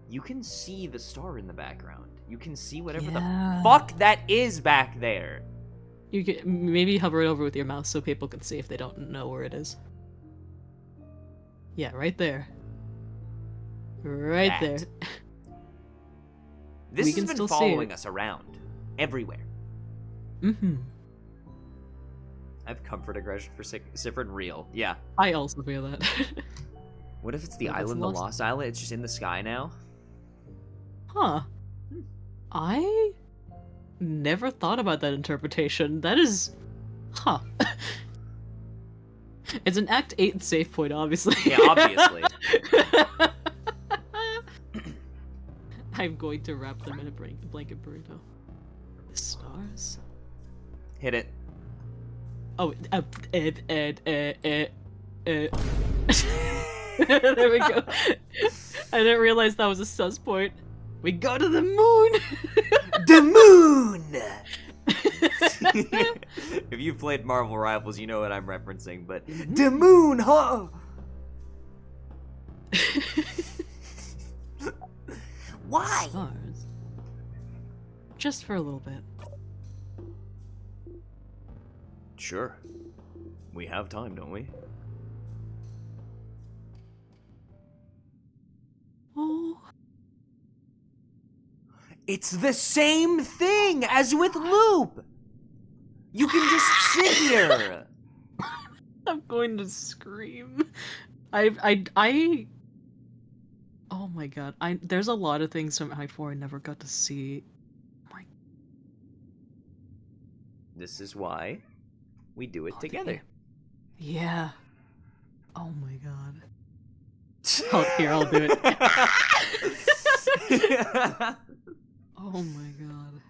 You can see the star in the background. You can see whatever Yeah. the fuck that is back there. You can maybe hover it over with your mouse so people can see if they don't know where it is. Yeah, right there. Right That. there. This We has can been still see following it. us around. Everywhere. Mm-hmm. I have comfort aggression for Sifrin real. Yeah. I also feel that. What if it's the Yeah, that's island, the lost. Lost Island? It's just in the sky now? Huh. I never thought about that interpretation. That is... Huh. It's an Act 8 save point, obviously. Yeah, obviously. I'm going to wrap them in a blanket burrito. The stars? Hit it. Oh, there we go. I didn't realize that was a sus point. We go to the moon! The moon! If you've played Marvel Rivals, you know what I'm referencing, but... The moon, huh? Why? Stars. Just for a little bit. Sure. We have time, don't we? Oh. It's the same thing as with Loop! You can just sit here! I'm going to scream. I oh my god. There's a lot of things from Act 4 I never got to see. This is why we do it together. Yeah. Oh my god. Oh, here, I'll do it. Oh my god.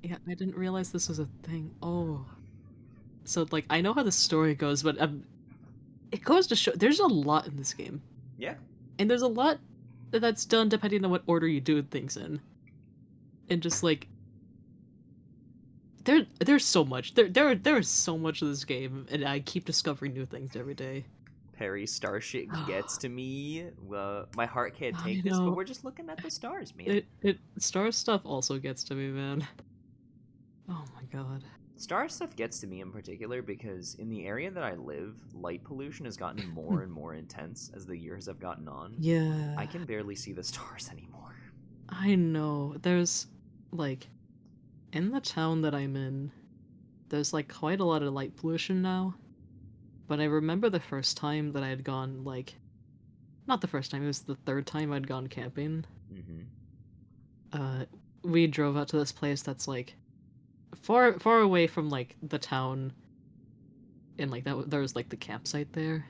Yeah, I didn't realize this was a thing. Oh. So, like, I know how the story goes, but it goes to show there's a lot in this game. Yeah. And there's a lot that's done depending on what order you do things in. And just, like, there's so much. There is so much of this game, and I keep discovering new things every day. Perry, star shit gets to me. My heart can't I take this, know. but we're just looking at the stars, man. Star stuff also gets to me, man. Oh my god. Star stuff gets to me in particular because in the area that I live, light pollution has gotten more and more intense as the years have gotten on. Yeah. I can barely see the stars anymore. I know. There's, like, in the town that I'm in, there's, like, quite a lot of light pollution now. But I remember the first time that I had gone, like... Not the first time, it was the third time I'd gone camping. Mm-hmm. We drove out to this place that's, like, far away from, like, the town. And, like, there was, like, the campsite there.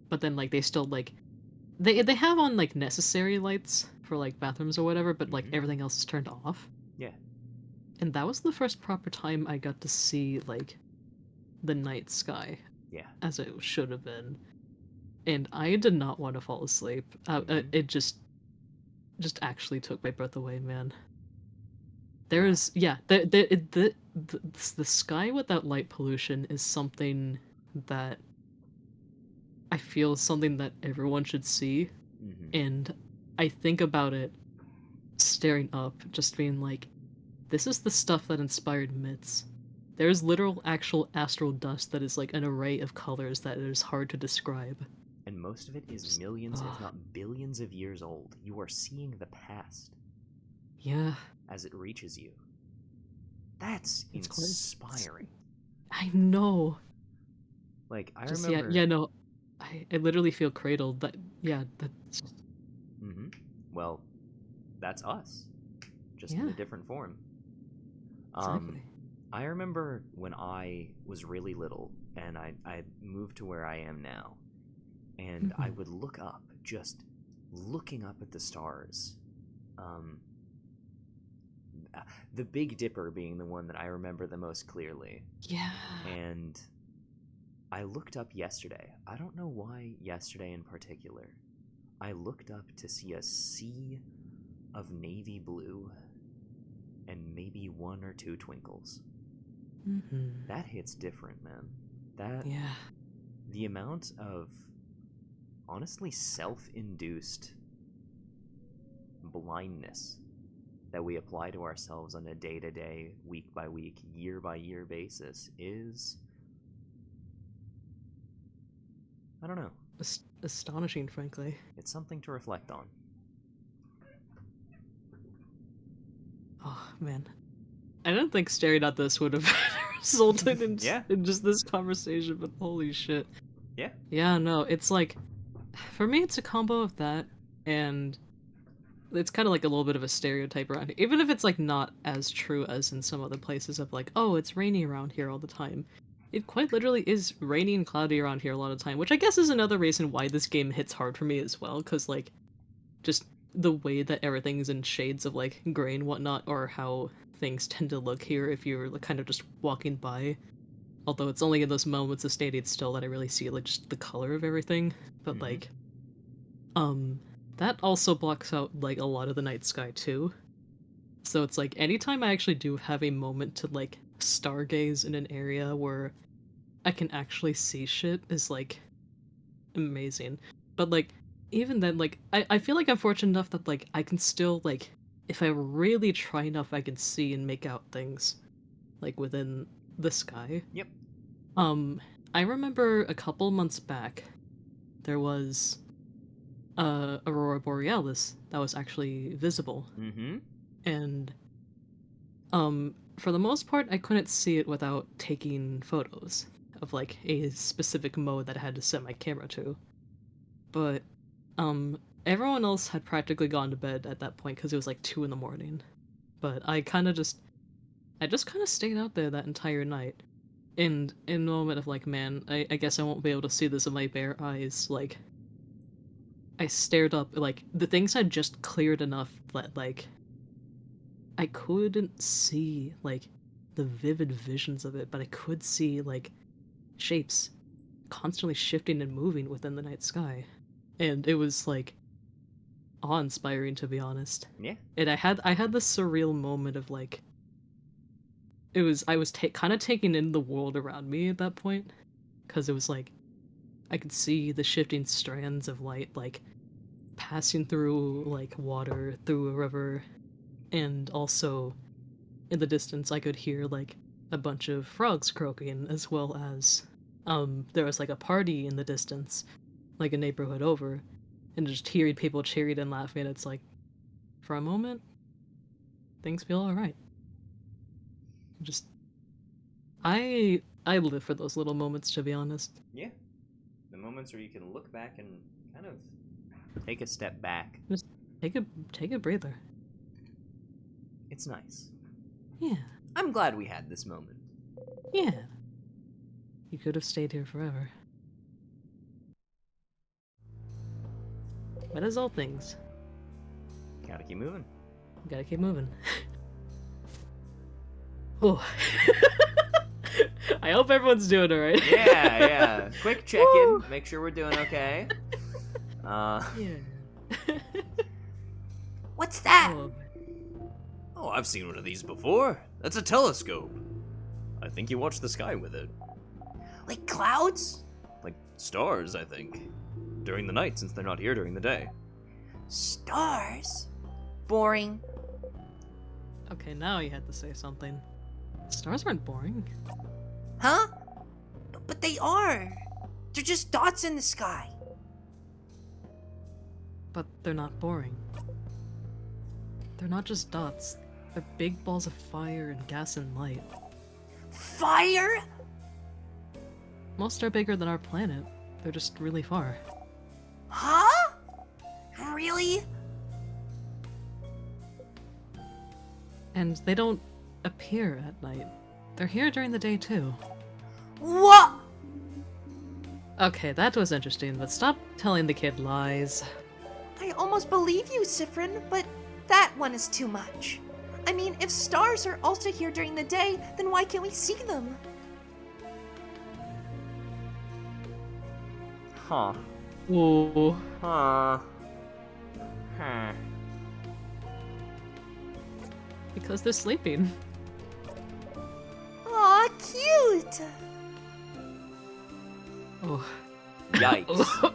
But then, like, they still, like... They have on, like, necessary lights for, like, bathrooms or whatever, but, like, everything else is turned off. Yeah. And that was the first proper time I got to see, like, the night sky. Yeah. As it should have been. And I did not want to fall asleep. It just... just actually took my breath away, man. There is, yeah, the sky without light pollution is something that I feel something that everyone should see, and I think about it staring up, just being like, this is the stuff that inspired myths. There's literal, actual astral dust that is like an array of colors that is hard to describe. And most of it is millions, if not billions of years old. You are seeing the past. Yeah. As it reaches you. That's inspiring. I know. Like, I just, remember... Yeah, no. I literally feel cradled. That's... Mm-hmm. Well, that's us. Just in a different form. Exactly. I remember when I was really little, and I moved to where I am now, and I would look up, just looking up at the stars. The Big Dipper being the one that I remember the most clearly. Yeah. And I looked up yesterday. I don't know why yesterday in particular. I looked up to see a sea of navy blue and maybe one or two twinkles. That hits different, man. The amount of, honestly, self-induced blindness that we apply to ourselves on a day-to-day, week-by-week, year-by-year basis is, I don't know. Astonishing, frankly. It's something to reflect on. Oh, man. I don't think staring at this would have resulted in, in just this conversation, but holy shit. Yeah. Yeah, no, it's like, for me, it's a combo of that, and it's kind of like a little bit of a stereotype around here. Even if it's like not as true as in some other places of like, oh, it's rainy around here all the time. It quite literally is rainy and cloudy around here a lot of the time, which I guess is another reason why this game hits hard for me as well, because like, just the way that everything's in shades of like gray and whatnot, or how things tend to look here if you're like, kind of just walking by. Although it's only in those moments of standing still that I really see like just the color of everything. But like, that also blocks out like a lot of the night sky too. So it's like anytime I actually do have a moment to like stargaze in an area where I can actually see shit is like amazing. But like even then, like I feel like I'm fortunate enough that like I can still like, if I really try enough, I can see and make out things like within the sky. Yep. I remember a couple months back there was Aurora Borealis that was actually visible. And for the most part I couldn't see it without taking photos of like a specific mode that I had to set my camera to. But everyone else had practically gone to bed at that point because it was like 2 in the morning. But I just kind of stayed out there that entire night. And in a moment of like, man, I guess I won't be able to see this with my bare eyes, like, I stared up, like, the things had just cleared enough that, like, I couldn't see, like, the vivid visions of it, but I could see, like, shapes constantly shifting and moving within the night sky. And it was, like, awe-inspiring, to be honest. Yeah. And I had this surreal moment of, like, I was kind of taking in the world around me at that point, because it was like I could see the shifting strands of light like passing through like water through a river, and also in the distance I could hear like a bunch of frogs croaking, as well as there was like a party in the distance, like a neighborhood over, and just hearing people cheering and laughing. It's like, for a moment, things feel all right. Just, I live for those little moments, to be honest. Yeah, the moments where you can look back and kind of take a step back. Just take a breather. It's nice. Yeah. I'm glad we had this moment. Yeah. You could have stayed here forever. But as all things, gotta keep moving. Gotta keep moving. Oh. I hope everyone's doing alright. Yeah. Quick check-in. Make sure we're doing okay. Yeah. What's that? Oh, I've seen one of these before. That's a telescope. I think you watch the sky with it. Like clouds? Like stars, I think. During the night, since they're not here during the day. Stars? Boring. Okay, now you had to say something. Stars aren't boring. Huh? But they are. They're just dots in the sky. But they're not boring. They're not just dots. They're big balls of fire and gas and light. Fire? Most are bigger than our planet. They're just really far. Huh? Really? And they don't appear at night. They're here during the day too. What? Okay, that was interesting, but stop telling the kid lies. I almost believe you, Sifrin, but that one is too much. I mean, if stars are also here during the day, then why can't we see them? Huh. Ooh. Huh. Because they're sleeping. Aw, cute! Oh. Yikes.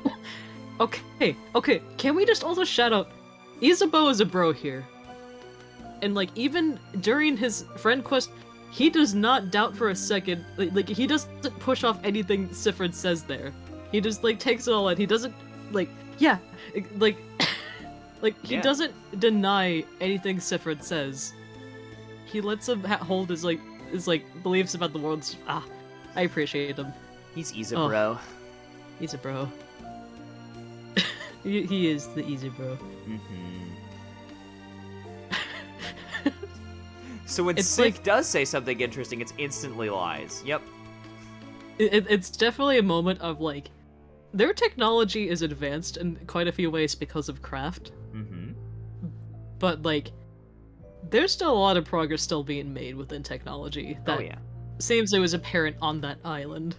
Okay, can we just also shout out, Isabeau is a bro here. And like, even during his friend quest, he does not doubt for a second, like he doesn't push off anything Sifrin says there. He just like takes it all in. He doesn't, like, yeah, like, he doesn't deny anything Sifrin says. He lets him hold his beliefs about the world. I appreciate him. He's Isabro. He's a bro. He is the easy bro. So when It's Sif like- does say something interesting, it's instantly lies. Yep. It's definitely a moment of like, their technology is advanced in quite a few ways because of craft. But like, there's still a lot of progress still being made within technology. That seems it was apparent on that island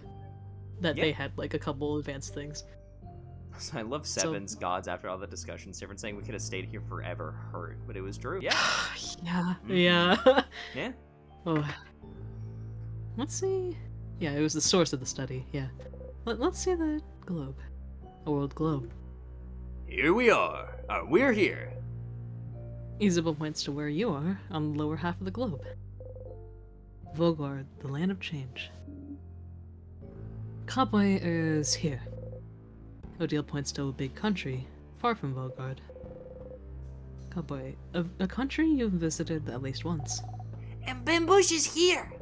that they had like a couple advanced things. So I love Seven's gods after all the discussion. Seven saying we could have stayed here forever hurt, but it was true. Yeah. Yeah. Yeah. Oh. Let's see. Yeah, it was the source of the study. Yeah. Let's see the globe. A world globe. Here we are. We're here. Isabel points to where you are, on the lower half of the globe. Vogard, the land of change. Kabwe is here. Odile points to a big country, far from Vogard. Kabwe, a country you've visited at least once. And Bambush is here!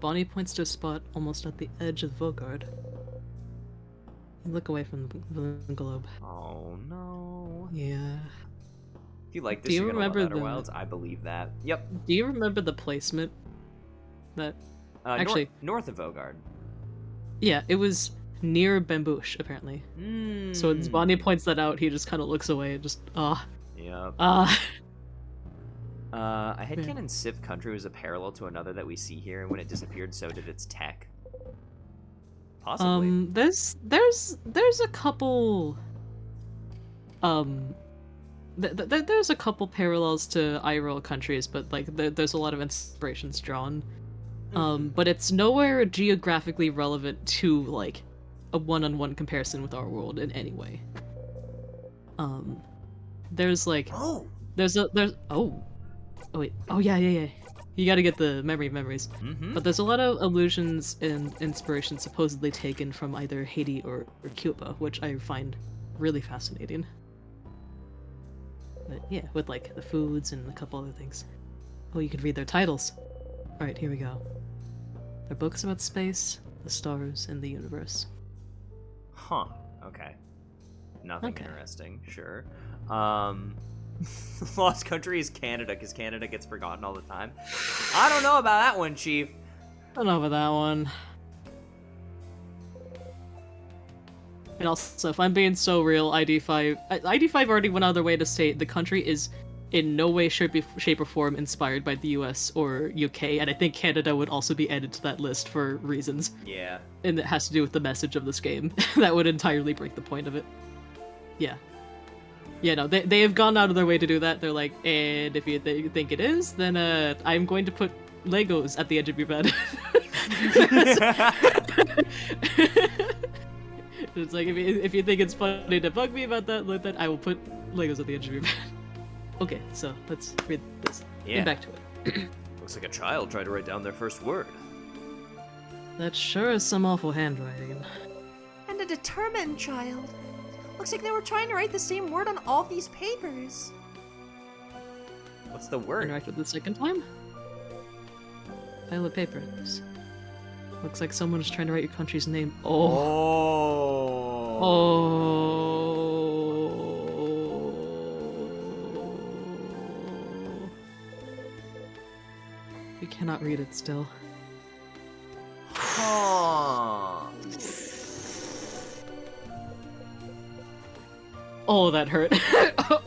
Bonnie points to a spot almost at the edge of Vogard. You look away from the globe. Oh no. Yeah. If you like this, Do you you're gonna love remember Outer the- Wilds. I believe that. Yep. Do you remember the placement? That actually, north of Vogard. yeah, it was near Bambouche, apparently. So as Bonnie points that out, he just kind of looks away and just, Yep. uh. I had canon Civ Country was a parallel to another that we see here, and when it disappeared, so did its tech. Possibly. There's a couple, there's a couple parallels to IRL countries, but like there's a lot of inspirations drawn. But it's nowhere geographically relevant to like a one-on-one comparison with our world in any way. There's like yeah. You gotta get the memories. But there's a lot of allusions and inspiration supposedly taken from either Haiti or Cuba, which I find really fascinating. But yeah, with like the foods and a couple other things. Oh, you can read their titles. Alright, here we go. They're books about space, the stars, and the universe. Huh. Okay. Nothing Okay. interesting. Sure. Lost country is Canada, because Canada gets forgotten all the time. I don't know about that one, Chief. I don't know about that one. And also, if I'm being so real, ID5 already went out of their way to say the country is in no way, shape, or form inspired by the US or UK, and I think Canada would also be added to that list for reasons. Yeah. And it has to do with the message of this game. That would entirely break the point of it. Yeah. Yeah, no, they have gone out of their way to do that. They're like, and if you think it is, then I'm going to put Legos at the edge of your bed. It's like, if you think it's funny to bug me about that, like that, I will put Legos at the edge of your bed. Okay, so let's read this. Yeah. Get back to it. Looks like a child tried to write down their first word. That sure is some awful handwriting. And a determined child. Looks like they were trying to write the same word on all these papers. What's the word? Interact with the second time? Pile of papers. Looks like someone is trying to write your country's name. Oh. We cannot read it still. Huh. Oh, that hurt.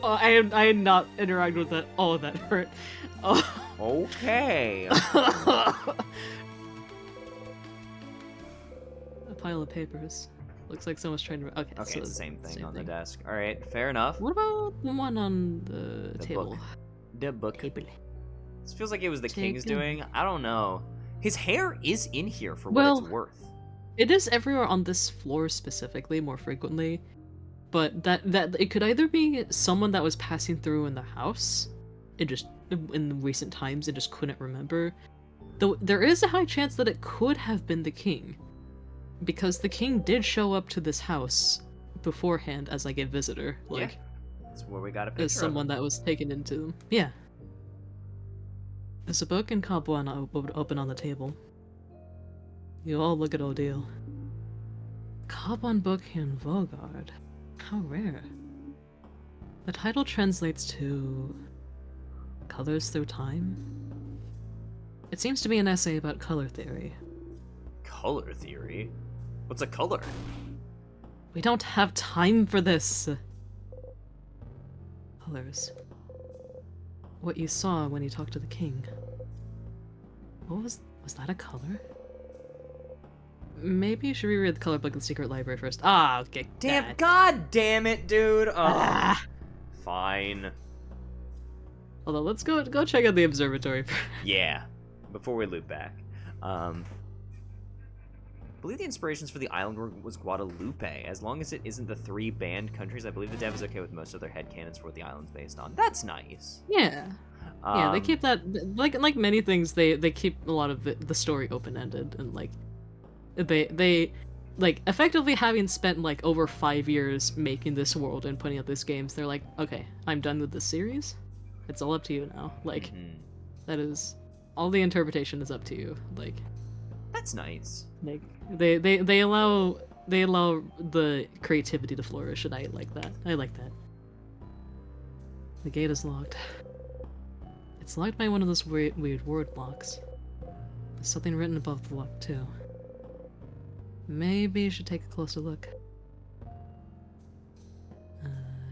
I am not interacting with that. Oh, that hurt. Oh. Okay. A pile of papers. Looks like someone's trying to. Okay, Okay, so it's the same thing same on thing. the desk. All right, fair enough. What about the one on the table? book. The book. Table. This feels like it was the king's Table. doing. I don't know. His hair is in here for what Well, it's worth. It is everywhere on this floor specifically, more frequently. But that it could either be someone that was passing through in the house, it just in recent times it just couldn't remember. Though there is a high chance that it could have been the king, because the king did show up to this house beforehand as like a visitor, like That's where we got a picture as someone that was taken into them. Yeah. There's a book and Cobwan open on the table. You all look at Odile. Cobwan book in Vogard. How rare. The title translates to Colors Through Time. It seems to be an essay about color theory. Color theory? What's a color? We don't have time for this. Colors. What you saw when you talked to the king. What was that a color? Maybe you should reread the color book in the secret library first. Ah, okay. Damn, god damn it, dude. Oh, Ah. fine. Although let's go check out the observatory. Yeah, before we loop back. I believe the inspirations for the island was Guadalupe. As long as it isn't the 3 banned countries, I believe the dev is okay with most of their headcanons for what the island's based on. That's nice. Yeah. Yeah, they Um, keep that like many things. They keep a lot of the story open ended, and like they like effectively having spent like over 5 years making this world and putting out these games. They're like, okay, I'm done with this series. It's all up to you now. Like that is all the interpretation is up to you. Like That's nice. like they allow the creativity to flourish, and I like that. I like that. The gate is locked. It's locked by one of those weird word locks. There's something written above the lock, too. Maybe you should take a closer look.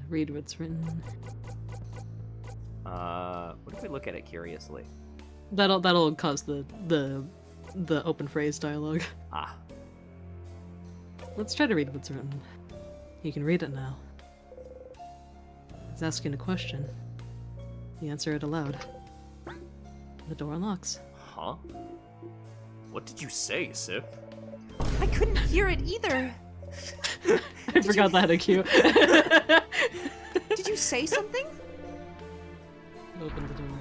Read what's written. What if we look at it curiously? That'll cause the open phrase dialogue. Ah. Let's try to read what's written. You can read it now. It's asking a question. You answer it aloud. The door unlocks. Huh? What did you say, Sip? I couldn't hear it either. I forgot that cue. Did you say something? Open the door.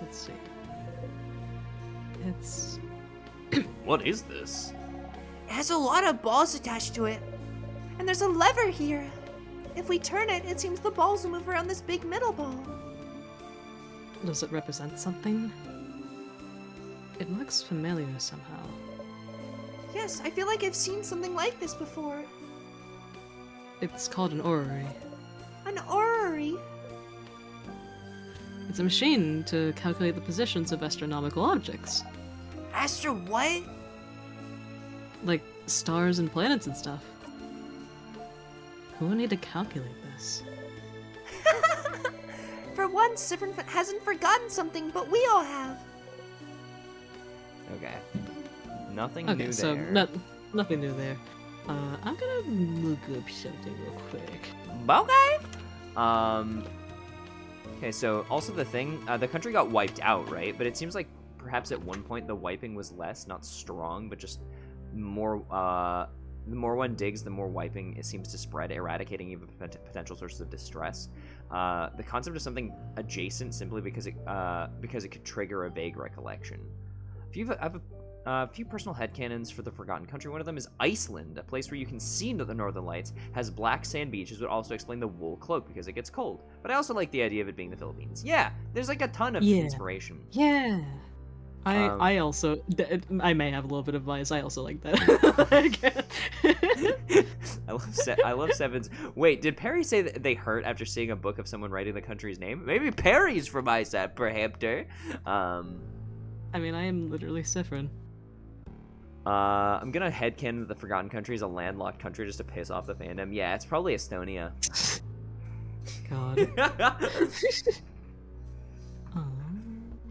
Let's see. It's... What is this? It has a lot of balls attached to it. And there's a lever here. If we turn it, it seems the balls will move around this big middle ball. Does it represent something? It looks familiar somehow. Yes, I feel like I've seen something like this before. It's called an orrery. An orrery? It's a machine to calculate the positions of astronomical objects. Astro what? Like stars and planets and stuff. Who would need to calculate this? For once, Sivern hasn't forgotten something, but we all have. Okay. Nothing Okay, new so there. nothing new there. I'm gonna look up something real quick. Okay. Okay, so also the thing, the country got wiped out, right? But it seems like perhaps at one point the wiping was less, not strong, but just more, the more one digs, the more wiping it seems to spread, eradicating even potential sources of distress. The concept of something adjacent simply because it could trigger a vague recollection. I have a few personal headcanons for the Forgotten Country. One of them is Iceland, a place where you can see the Northern Lights, has black sand beaches, would also explain the wool cloak because it gets cold. But I also like the idea of it being the Philippines. Yeah, there's like a ton of inspiration. Yeah. I also, I may have a little bit of bias. I also like that. I love Sevens. Wait, did Perry say that they hurt after seeing a book of someone writing the country's name? Maybe Perry's from ISAT, perhaps. I mean, I am literally Sifrin. I'm gonna headcanon that the Forgotten Country is a landlocked country just to piss off the fandom. Yeah, it's probably Estonia. God.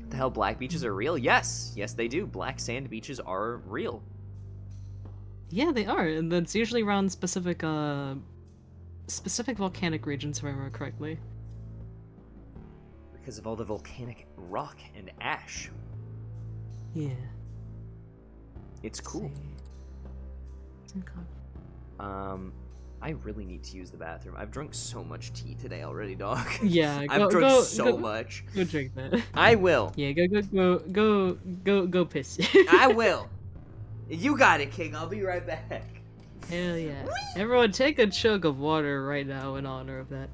The hell, black beaches are real? Yes, they do. Black sand beaches are real. Yeah, they are, and that's usually around specific volcanic regions, if I remember correctly. Because of all the volcanic rock and ash. Yeah. It's cool. I really need to use the bathroom. I've drunk so much tea today already, dog. Yeah, I've drunk so much. Go drink that. I will. Yeah, go piss. I will. You got it, King. I'll be right back. Hell yeah. Everyone take a chug of water right now in honor of that.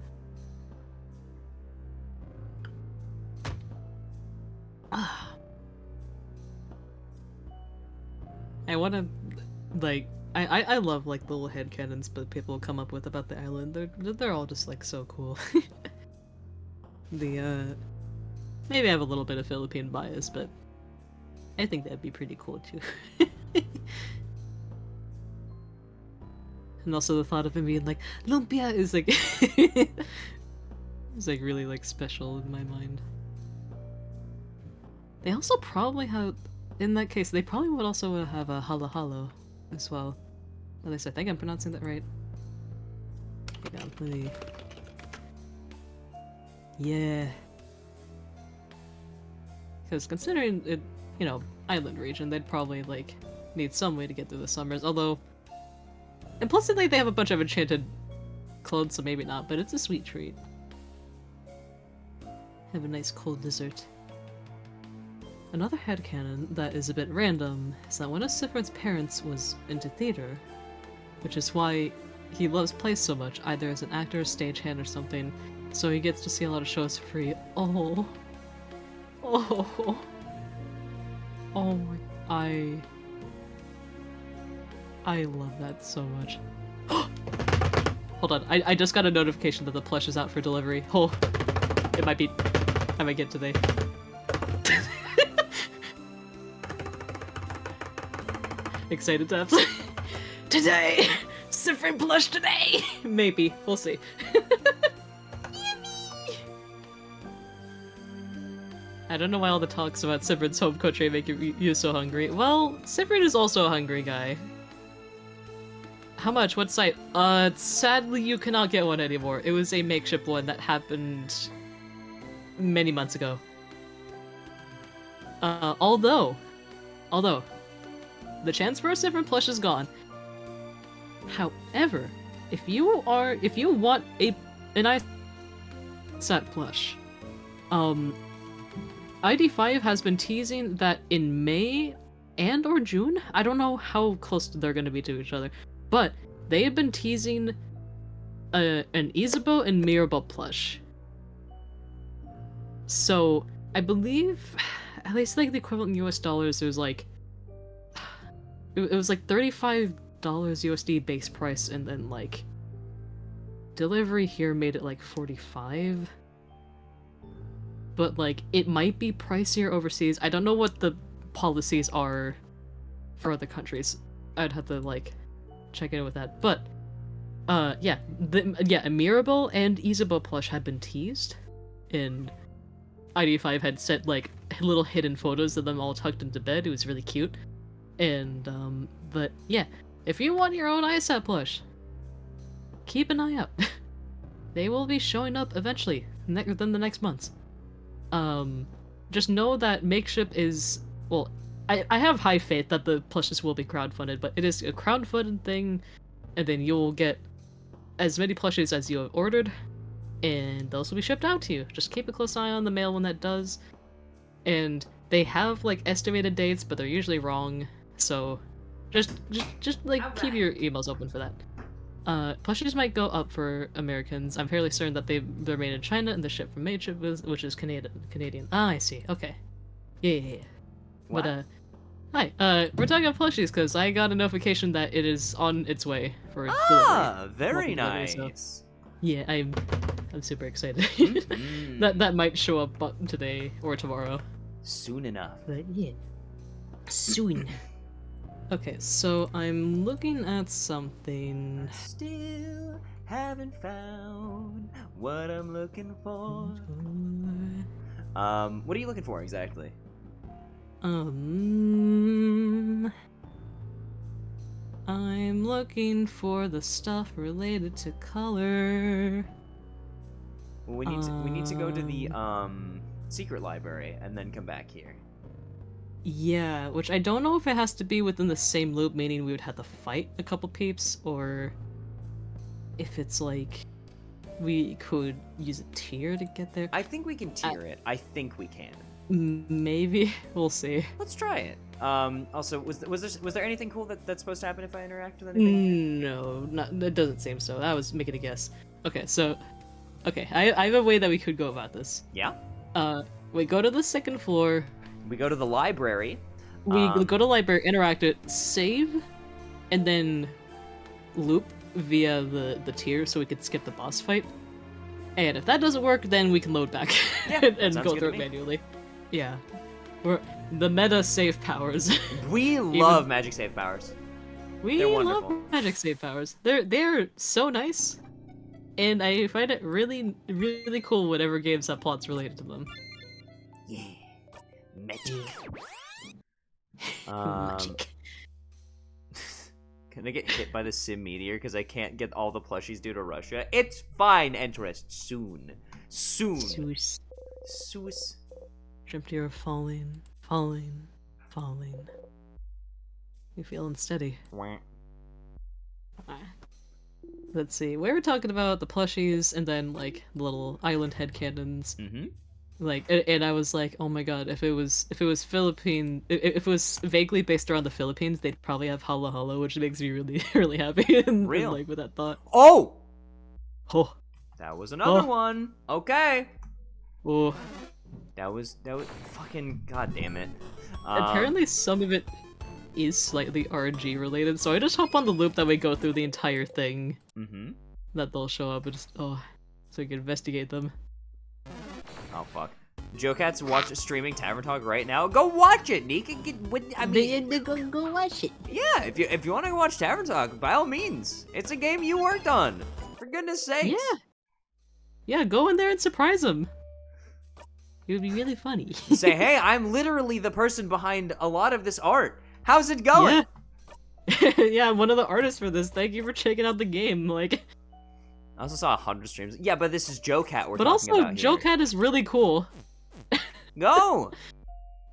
I wanna, like, I love, like, little headcanons but people come up with about the island. They're all just, like, so cool. Maybe I have a little bit of Philippine bias, but I think that'd be pretty cool, too. And also the thought of him being like, Lumpia is, like, it's, like, really, like, special in my mind. They also probably have, in that case, they probably would also have a halo halo as well. At least I think I'm pronouncing that right. Yeah. Because considering it, you know, island region, they'd probably, like, need some way to get through the summers, although implicitly they have a bunch of enchanted clothes, so maybe not, but it's a sweet treat. Have a nice cold dessert. Another headcanon that is a bit random is that one of Sifrin's parents was into theater, which is why he loves plays so much, either as an actor, stagehand, or something, so he gets to see a lot of shows for free. Oh my, I love that so much. Hold on, I just got a notification that the plush is out for delivery. Oh, I might get today. Excited taps. Today! Sifrin plush today! Maybe. We'll see. I don't know why all the talks about Sifrin's home country make you so hungry. Well, Sifrin is also a hungry guy. How much? What site? Sadly you cannot get one anymore. It was a makeshift one that happened many months ago. Although, the chance for a Sifrin plush is gone. However, if you want an ISAT plush, ID5 has been teasing that in May and or June, I don't know how close they're going to be to each other, but they have been teasing an Isabeau and Mirabelle plush. So I believe, at least like the equivalent in US dollars, it was like $35 USD base price, and then like delivery here made it like $45. But like it might be pricier overseas. I don't know what the policies are for other countries. I'd have to like check in with that. But yeah, Mirabelle and Isabeau plush had been teased, and ID5 had sent like little hidden photos of them all tucked into bed. It was really cute. And but yeah, if you want your own ISAT plush, keep an eye out. They will be showing up eventually, within the next months. Just know that Makeship is, well, I have high faith that the plushes will be crowdfunded, but it is a crowdfunded thing, and then you'll get as many plushes as you have ordered, and those will be shipped out to you. Just keep a close eye on the mail when that does. And they have like estimated dates, but they're usually wrong, so just like keep your emails open for that. Plushies might go up for Americans. I'm fairly certain that they're made in China and they're shipped from Makeship, which is Canadian. Ah, I see. Okay. Yeah. What? But hi. We're talking about plushies because I got a notification that it is on its way for delivery. Very nice. nice. Yeah, I'm super excited. Mm. that might show up today or tomorrow. Soon enough. But yeah, soon. Okay, so I'm looking at something. Still haven't found what I'm looking for. What are you looking for exactly? I'm looking for the stuff related to color. Well, we need to go to the secret library and then come back here. Yeah, which I don't know if it has to be within the same loop, meaning we would have to fight a couple peeps, or if it's like we could use a tier to get there. I think we can tier it. I think we can. Maybe. We'll see. Let's try it. Also, was there anything cool that's supposed to happen if I interact with anything? No, it doesn't seem so. I was making a guess. Okay, so I have a way that we could go about this. Yeah. We go to the second floor. We go to the library. We go to library, interact it, save, and then loop via the tier so we could skip the boss fight. And if that doesn't work, then we can load back and go through it manually. Yeah. We're the meta save powers. We love magic save powers. We love magic save powers. They're so nice. And I find it really, really cool whenever games have plots related to them. Yeah. Magic. Magic. Can I get hit by the Sim Meteor because I can't get all the plushies due to Russia? It's fine, Interest. Soon. Soos. Dreamt you were falling. You feel unsteady. Let's see. We were talking about the plushies and then like the little island headcanons. Mm-hmm. Like, and I was like, oh my god, if it was Philippine, if it was vaguely based around the Philippines, they'd probably have Hala Hala, which makes me really, really happy. And like with that thought. Oh, that was another one. Okay. Oh. That was fucking goddamn it. Apparently, some of it is slightly RNG related, so I just hop on the loop that we go through the entire thing. Mm-hmm. That they'll show up and just so we can investigate them. Oh fuck. Joe Cat's streaming Tavern Talk right now. Go watch it, Nick. Go watch it. Yeah, if you want to watch Tavern Talk, by all means. It's a game you worked on. For goodness sakes. Yeah, go in there and surprise them. It would be really funny. Say, hey, I'm literally the person behind a lot of this art. How's it going? Yeah. Yeah, I'm one of the artists for this. Thank you for checking out the game. Like, I also saw 100 streams. Yeah, but this is Joe Cat we're talking about here. But also, Joe Cat is really cool. Go!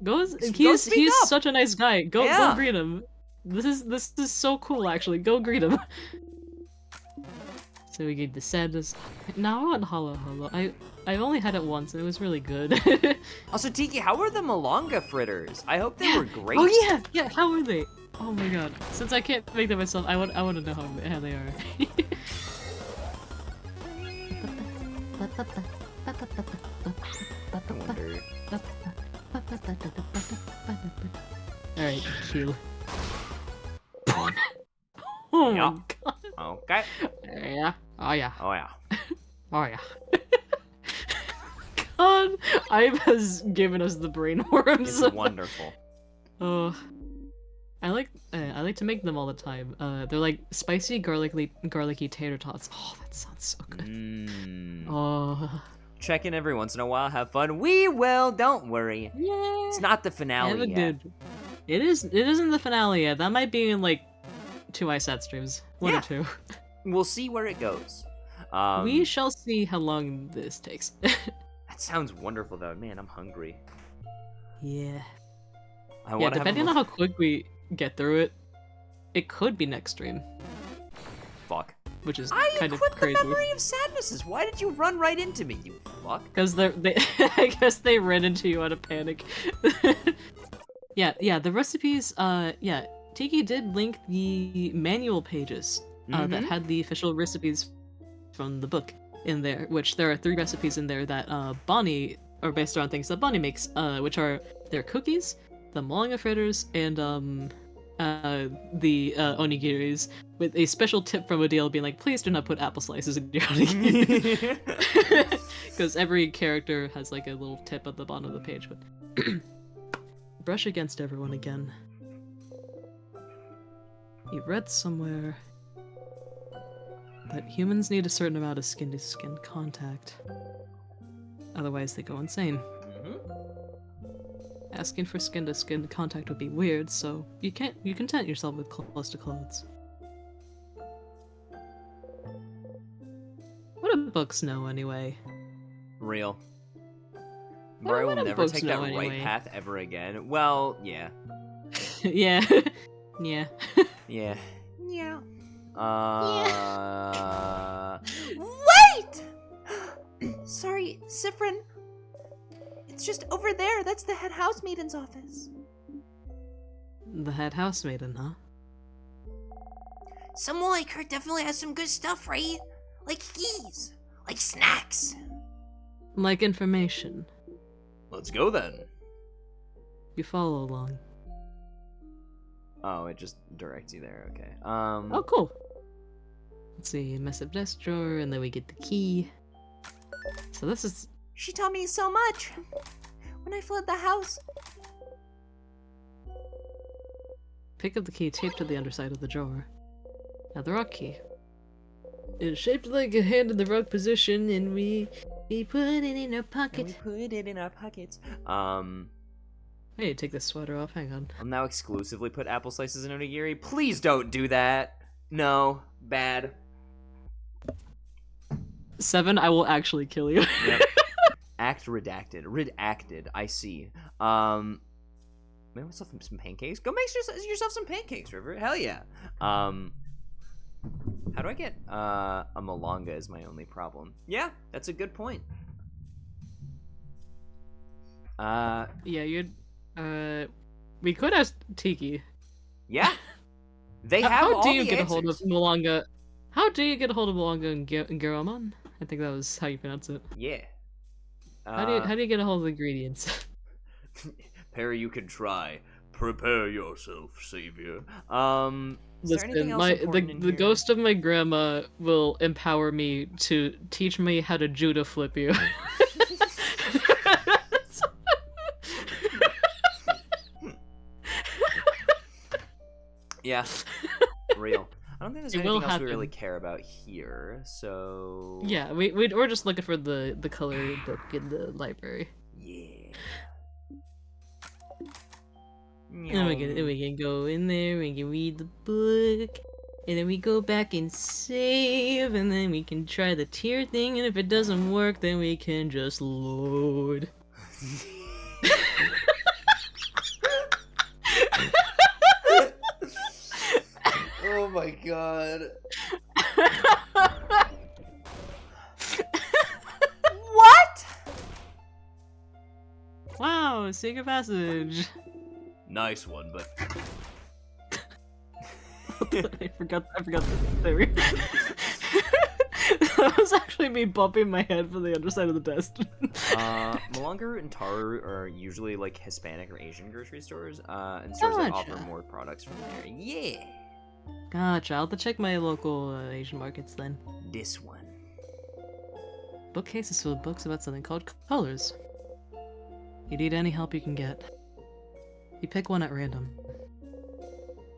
He's such a nice guy. Go greet him. This is so cool, actually. Go greet him. So we get the sadness. Now I want Hala Hala. I've only had it once and it was really good. Also, Tiki, how were the Malanga fritters? I hope they were great. Oh yeah, how were they? Oh my god. Since I can't make them myself, I want to know how they are. Alright, Q. Oh yeah. my god. Okay. Yeah. Oh yeah. Oh yeah. Oh yeah. God, Ive has given us the brain worms. It's wonderful. Oh, I like to make them all the time. They're like spicy garlicky tater tots. Oh, that sounds so good. Oh. Check in every once in a while, have fun. We will, don't worry. Yeah. It's not the finale yet. It isn't the finale yet. That might be in like 2 ISAT streams. One or two. We'll see where it goes. We shall see how long this takes. That sounds wonderful, though. Man, I'm hungry. Yeah. Yeah, depending on how quick we get through it, it could be next stream. Fuck. Which is I kind of equipped crazy. the memory of sadnesses. Why did you run right into me, you fuck? Because they, I guess they ran into you out of panic. yeah, the recipes, yeah, Tiki did link the manual pages that had the official recipes from the book in there, which there are 3 recipes in there that Bonnie are based around things that Bonnie makes, which are their cookies, the malanga fritters, and the onigiris, with a special tip from Odile being like, please do not put apple slices in your onigiri. Because every character has like a little tip at the bottom of the page. But brush against everyone again. You read somewhere that humans need a certain amount of skin-to-skin contact. Otherwise they go insane. Asking for skin-to-skin contact would be weird, so you content yourself with close to clothes. What do books know anyway? Real. What Bro, I will do never books take know that right anyway? path ever again. Well, yeah. Yeah. Yeah. Yeah. Yeah. Wait! Sorry, Sifrin. It's just over there. That's the head housemaiden's office. The head housemaiden, huh? Someone like her definitely has some good stuff, right? Like keys. Like snacks. Like information. Let's go then. You follow along. Oh, it just directs you there. Okay. Oh, cool. Let's see, mess up desk drawer, and then we get the key. So this is... She taught me so much. When I fled the house. Pick up the key taped to the underside of the drawer. Now the rock key. It's shaped like a hand in the rock position, and we put it in our pocket. Hey, take this sweater off, hang on. I'll now exclusively put apple slices in onigiri. Please don't do that. No. Bad. 7, I will actually kill you. Yep. Act redacted. Redacted. I see. Make myself some pancakes. Go make yourself some pancakes, River. Hell yeah. How do I get a malanga is my only problem. Yeah, that's a good point. Yeah, you'd we could ask Tiki. Yeah. They have How all do you the get answers. a hold of Malanga? How do you get a hold of Malanga and Garamon? I think that was how you pronounce it. Yeah. How do you get a hold of the ingredients? Perry, you can try. Prepare yourself, savior. Is there anything Listen, else important in the here? ghost of my grandma will empower me to teach me how to judo flip you. Yeah. Real. I don't think there's It will anything else we happen. really care about here, so... Yeah, we're just looking for the color book in the library. Yeah. And we can go in there, we can read the book, and then we go back and save, and then we can try the tier thing, and if it doesn't work, then we can just load. Oh my god. What? Wow, secret passage. Nice one, but... I forgot there we go. That was actually me bumping my head from the other side of the desk. Malanga and Taru are usually like Hispanic or Asian grocery stores, and stores that offer Gotcha. more products from there. Yeah! Gotcha, I'll have to check my local Asian markets then. This one. Bookcases full of books about something called colors. You need any help you can get. You pick one at random.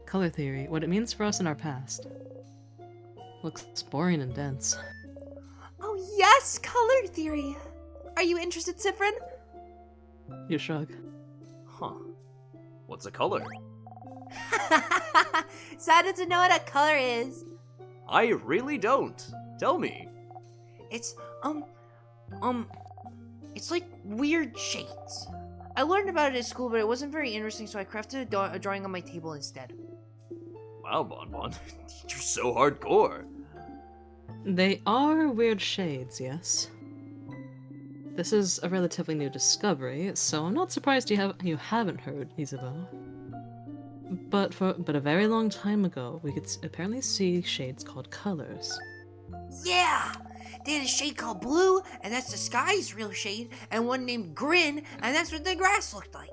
Color theory, what it means for us in our past. Looks boring and dense. Oh yes, color theory. Are you interested, Sifrin? You shrug. Huh. What's a color? Sad doesn't know what a color is. I really don't. Tell me. It's, it's like weird shades. I learned about it at school, but it wasn't very interesting, so I crafted a drawing on my table instead. Wow, Bonbon. You're so hardcore. They are weird shades, yes. This is a relatively new discovery, so I'm not surprised you haven't heard, Isabel. But a very long time ago, we could apparently see shades called colors. Yeah! They had a shade called blue, and that's the sky's real shade, and one named Grin, and that's what the grass looked like.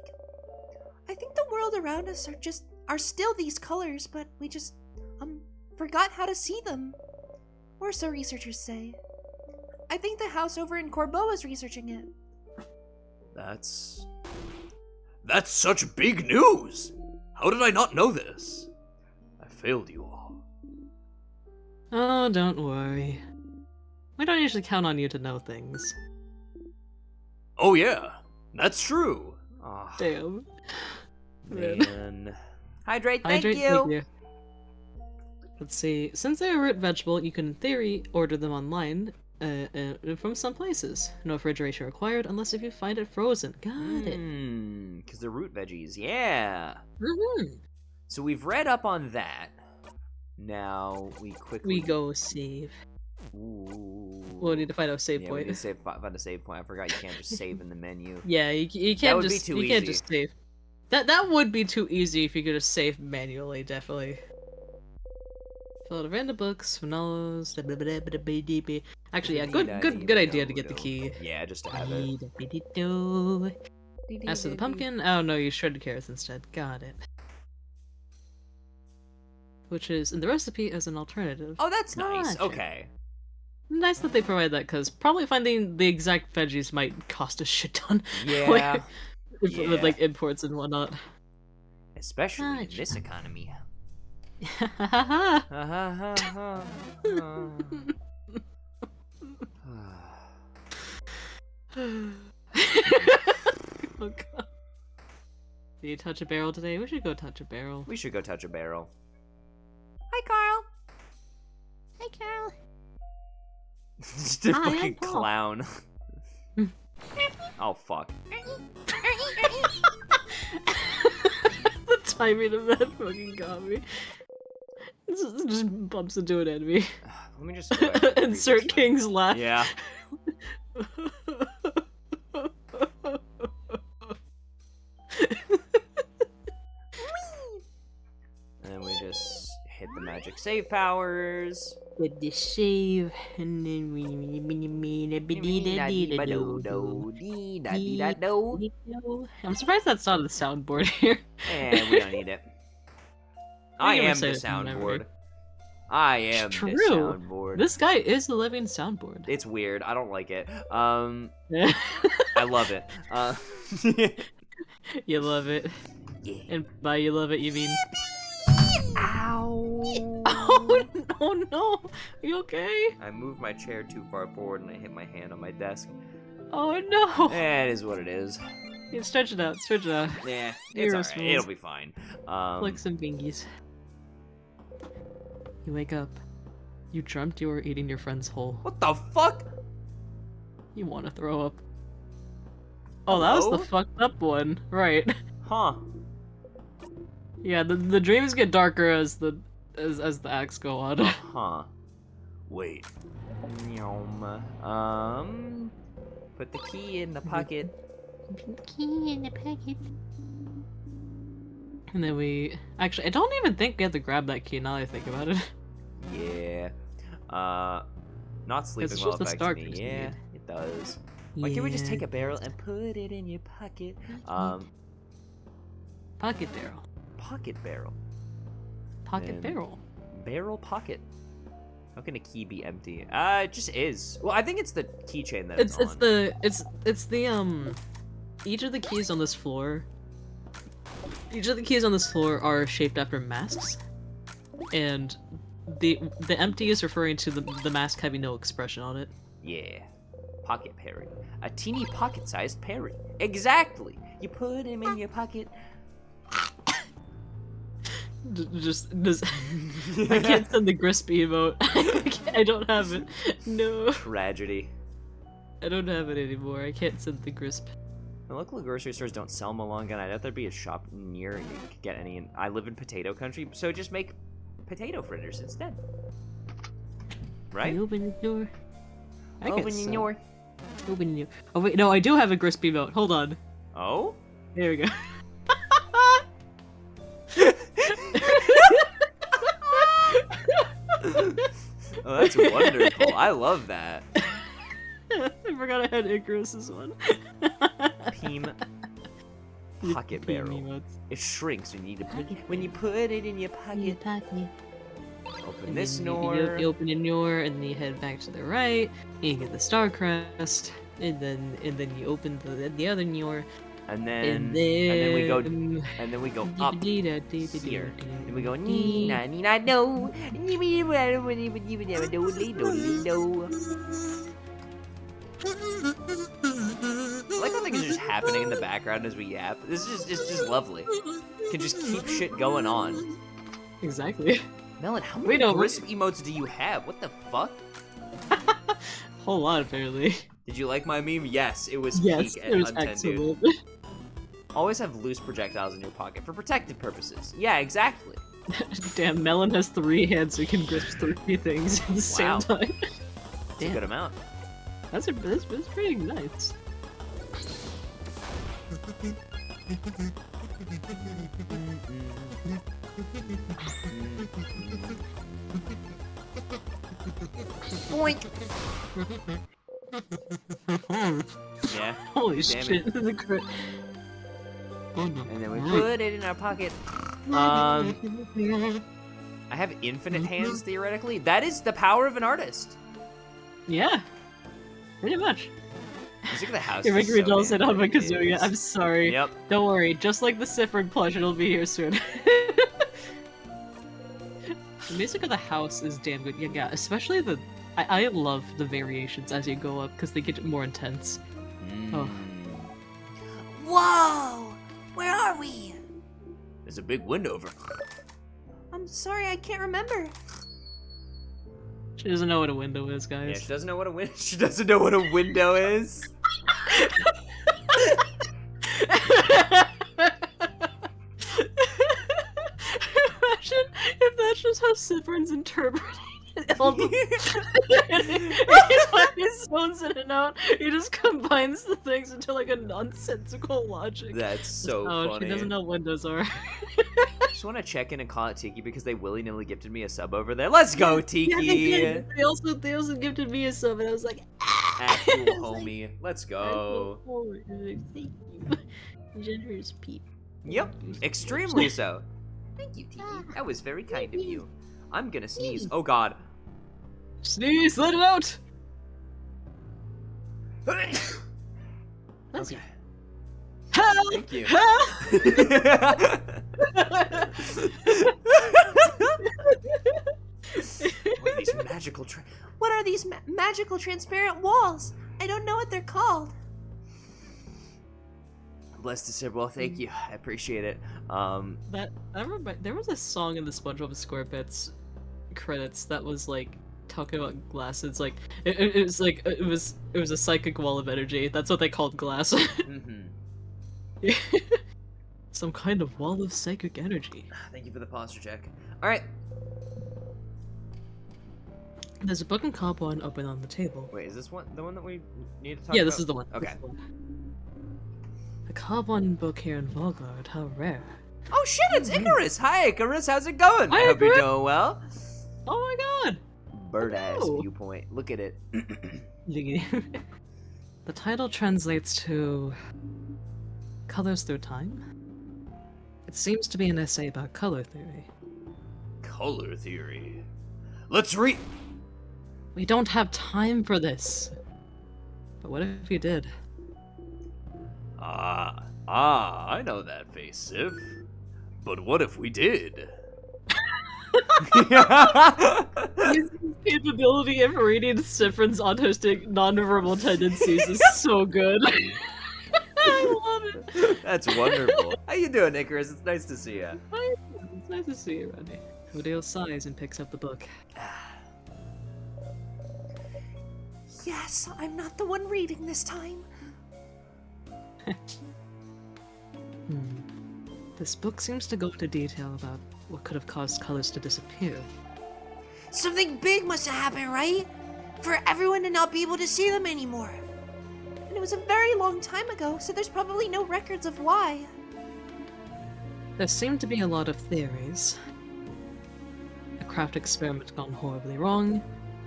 I think the world around us are still these colors, but we just, forgot how to see them. Or so researchers say. I think the house over in Corbeau is researching it. That's such big news! How did I not know this? I failed you all. Oh, don't worry. We don't usually count on you to know things. Oh yeah, that's true. Oh, Damn. man. Hydrate, thank Hydrate, you. thank you. Let's see. Since they're a root vegetable, you can, in theory, order them online from some places. No refrigeration required unless if you find it frozen. Got it. Because they're root veggies, yeah. Mm-hmm. So we've read up on that. Now we quickly... We go save. Ooh. We'll need to find out save Yeah, point. we need to find a save point. I forgot you can't just save in the menu. Yeah, you That can't would be just too you can't easy. just save. That would be too easy if you could just save manually, definitely. Fill out a random books, Fanalos, actually, yeah, good idea to get the key. Yeah, just to have it. As to the pumpkin, oh no, you shredded carrots instead. Got it. Which is in the recipe as an alternative. Oh, that's nice. Gotcha. Okay. Nice that they provide that, because probably finding the exact veggies might cost a shit ton. Yeah. With like imports and whatnot. Especially in Gotcha. this economy. Oh god. Do you touch a barrel today? We should go touch a barrel. We should go touch a barrel. Hi, Carl. Hi, Carl. Just a Hi, I'm fucking Paul. clown. Oh, fuck. The timing of that fucking got me. Just bumps into an enemy. Let me just go ahead and Insert research King's laugh. Yeah. And we just hit the magic save powers. With the save, and then we I'm surprised that's not on the soundboard here. And we don't need it. I You're gonna am say the it from memory. soundboard. I am True. the soundboard. This guy is the living soundboard. It's weird. I don't like it. I love it. You love it. Yeah. And by you love it, you mean... Ow. Oh no! Are you okay? I moved my chair too far forward and I hit my hand on my desk. Oh no! It is what it is. Yeah, stretch it out, stretch it out. Yeah, You're it's a alright. It'll be fine. Like some bingies. You wake up. You dreamt you were eating your friend's whole. What the fuck? You want to throw up. Oh, that was Hello? the fucked up one. Right. Huh. Yeah, the dreams get darker as the acts go on. Huh. Wait. Nyom. Put the key in the pocket. Key in the packet. And then we... Actually, I don't even think we have to grab that key now that I think about it. Yeah. Not sleeping It's well just the affects star me. kicks Yeah, need. it does. Why can't we just take a barrel and put it in your pocket? Pocket barrel. Pocket barrel. Pocket And- barrel. Barrel pocket. How can a key be empty? It just is. Well, I think it's the keychain that It's on. the each of the keys on this floor. Each of the keys on this floor are shaped after masks, and the empty is referring to the mask having no expression on it. Yeah. Pocket parry. A teeny pocket-sized parry. Exactly. You put him in your pocket. Just I can't send the Grisp emote. I don't have it. No. Tragedy. I don't have it anymore. I can't send the Grisp. The local grocery stores don't sell Malunga, and I doubt there'd be a shop near you could get any. I live in potato country, so just make potato fritters instead. Right? Open the door. Open the door. Open the door. Oh wait, no, I do have a Grisp emote. Hold on. Oh? There we go. Oh, that's wonderful. I love that. I forgot I had Icarus's one. Peem pocket Peem barrel. emotes. It shrinks when you need to when you put it in your pocket. Open And this then door. You open the door, and then you head back to the right. And you get the star crest, and then you open the other door, And then we go up here. And we go Nina no. I like how things are just happening in the background as we yap. This is just lovely. Can just keep shit going on. Exactly. Melon, how many Grisp emotes do you have? What the fuck? Whole lot, apparently. Did you like my meme? Yes, it was Yes, peak it was untended. excellent. Always have loose projectiles in your pocket for protective purposes. Yeah, exactly. Damn, Melon has 3 hands, so he can grasp 3 things at the same time. That's a good amount. That's pretty nice. Boink. Yeah. Holy Damn shit! it. The crit. And then we put it in our pocket. I have infinite hands theoretically. That is the power of an artist. Yeah, pretty much. Music of the house. You're making me jealous at Hama It Kazuya. is. I'm sorry. Yep. Don't worry. Just like the Sifrin plush, it'll be here soon. The music of the house is damn good. Yeah, especially the. I love the variations as you go up because they get more intense. Oh. Whoa! Where are we? There's a big window over. I'm sorry, I can't remember. She doesn't know what a window is, guys. Yeah, she doesn't know what a she doesn't know what a window is. Imagine if that's just how Sifrin's interpreting all the he zones in and out. He just combines the things into like a nonsensical logic. That's so funny. She doesn't know what windows are. I just want to check in and call it Tiki because they willy-nilly gifted me a sub over there. Let's go, Tiki! Yeah, they did. They also gifted me a sub, and I was like, Actual homie. Let's go. Thank you. Generous peep. Yep, extremely so. Thank you, Tiki. That was very kind of you. I'm gonna sneeze. Oh god. Sneeze, let it out! Okay. Help! Thank you. What are these magical What are these magical transparent walls? I don't know what they're called. Bless the sib. Well, thank you. I appreciate it. I remember there was a song in the SpongeBob SquarePants credits that was like talking about glass. It's like it was like it was a psychic wall of energy. That's what they called glass. Some kind of wall of psychic energy. Thank you for the posture check. All right. There's a book and cop one open on the table. Wait, is this one the one that we need to talk about? Yeah, this is the one. Okay. A Carbon book here in Volgard, how rare. Oh shit, it's Icarus! Hi Icarus, how's it going? Hi, I hope you're Icarus. doing well. Oh my god! Bird ass Hello. viewpoint. Look at it. The title translates to Colors Through Time. It seems to be an essay about color theory. Color theory. Let's read. We don't have time for this. But what if you did? I know that face, Sif. But what if we did? His capability of reading Sifrin's autistic nonverbal tendencies is so good. I love it. That's wonderful. How you doing, Icarus? It's nice to see you. It's nice to see you, Randy. Odile sighs and picks up the book. Yes, I'm not the one reading this time. This book seems to go into detail about what could have caused colors to disappear. Something big must have happened, right? For everyone to not be able to see them anymore. And it was a very long time ago, so there's probably no records of why. There seem to be a lot of theories. A craft experiment gone horribly wrong,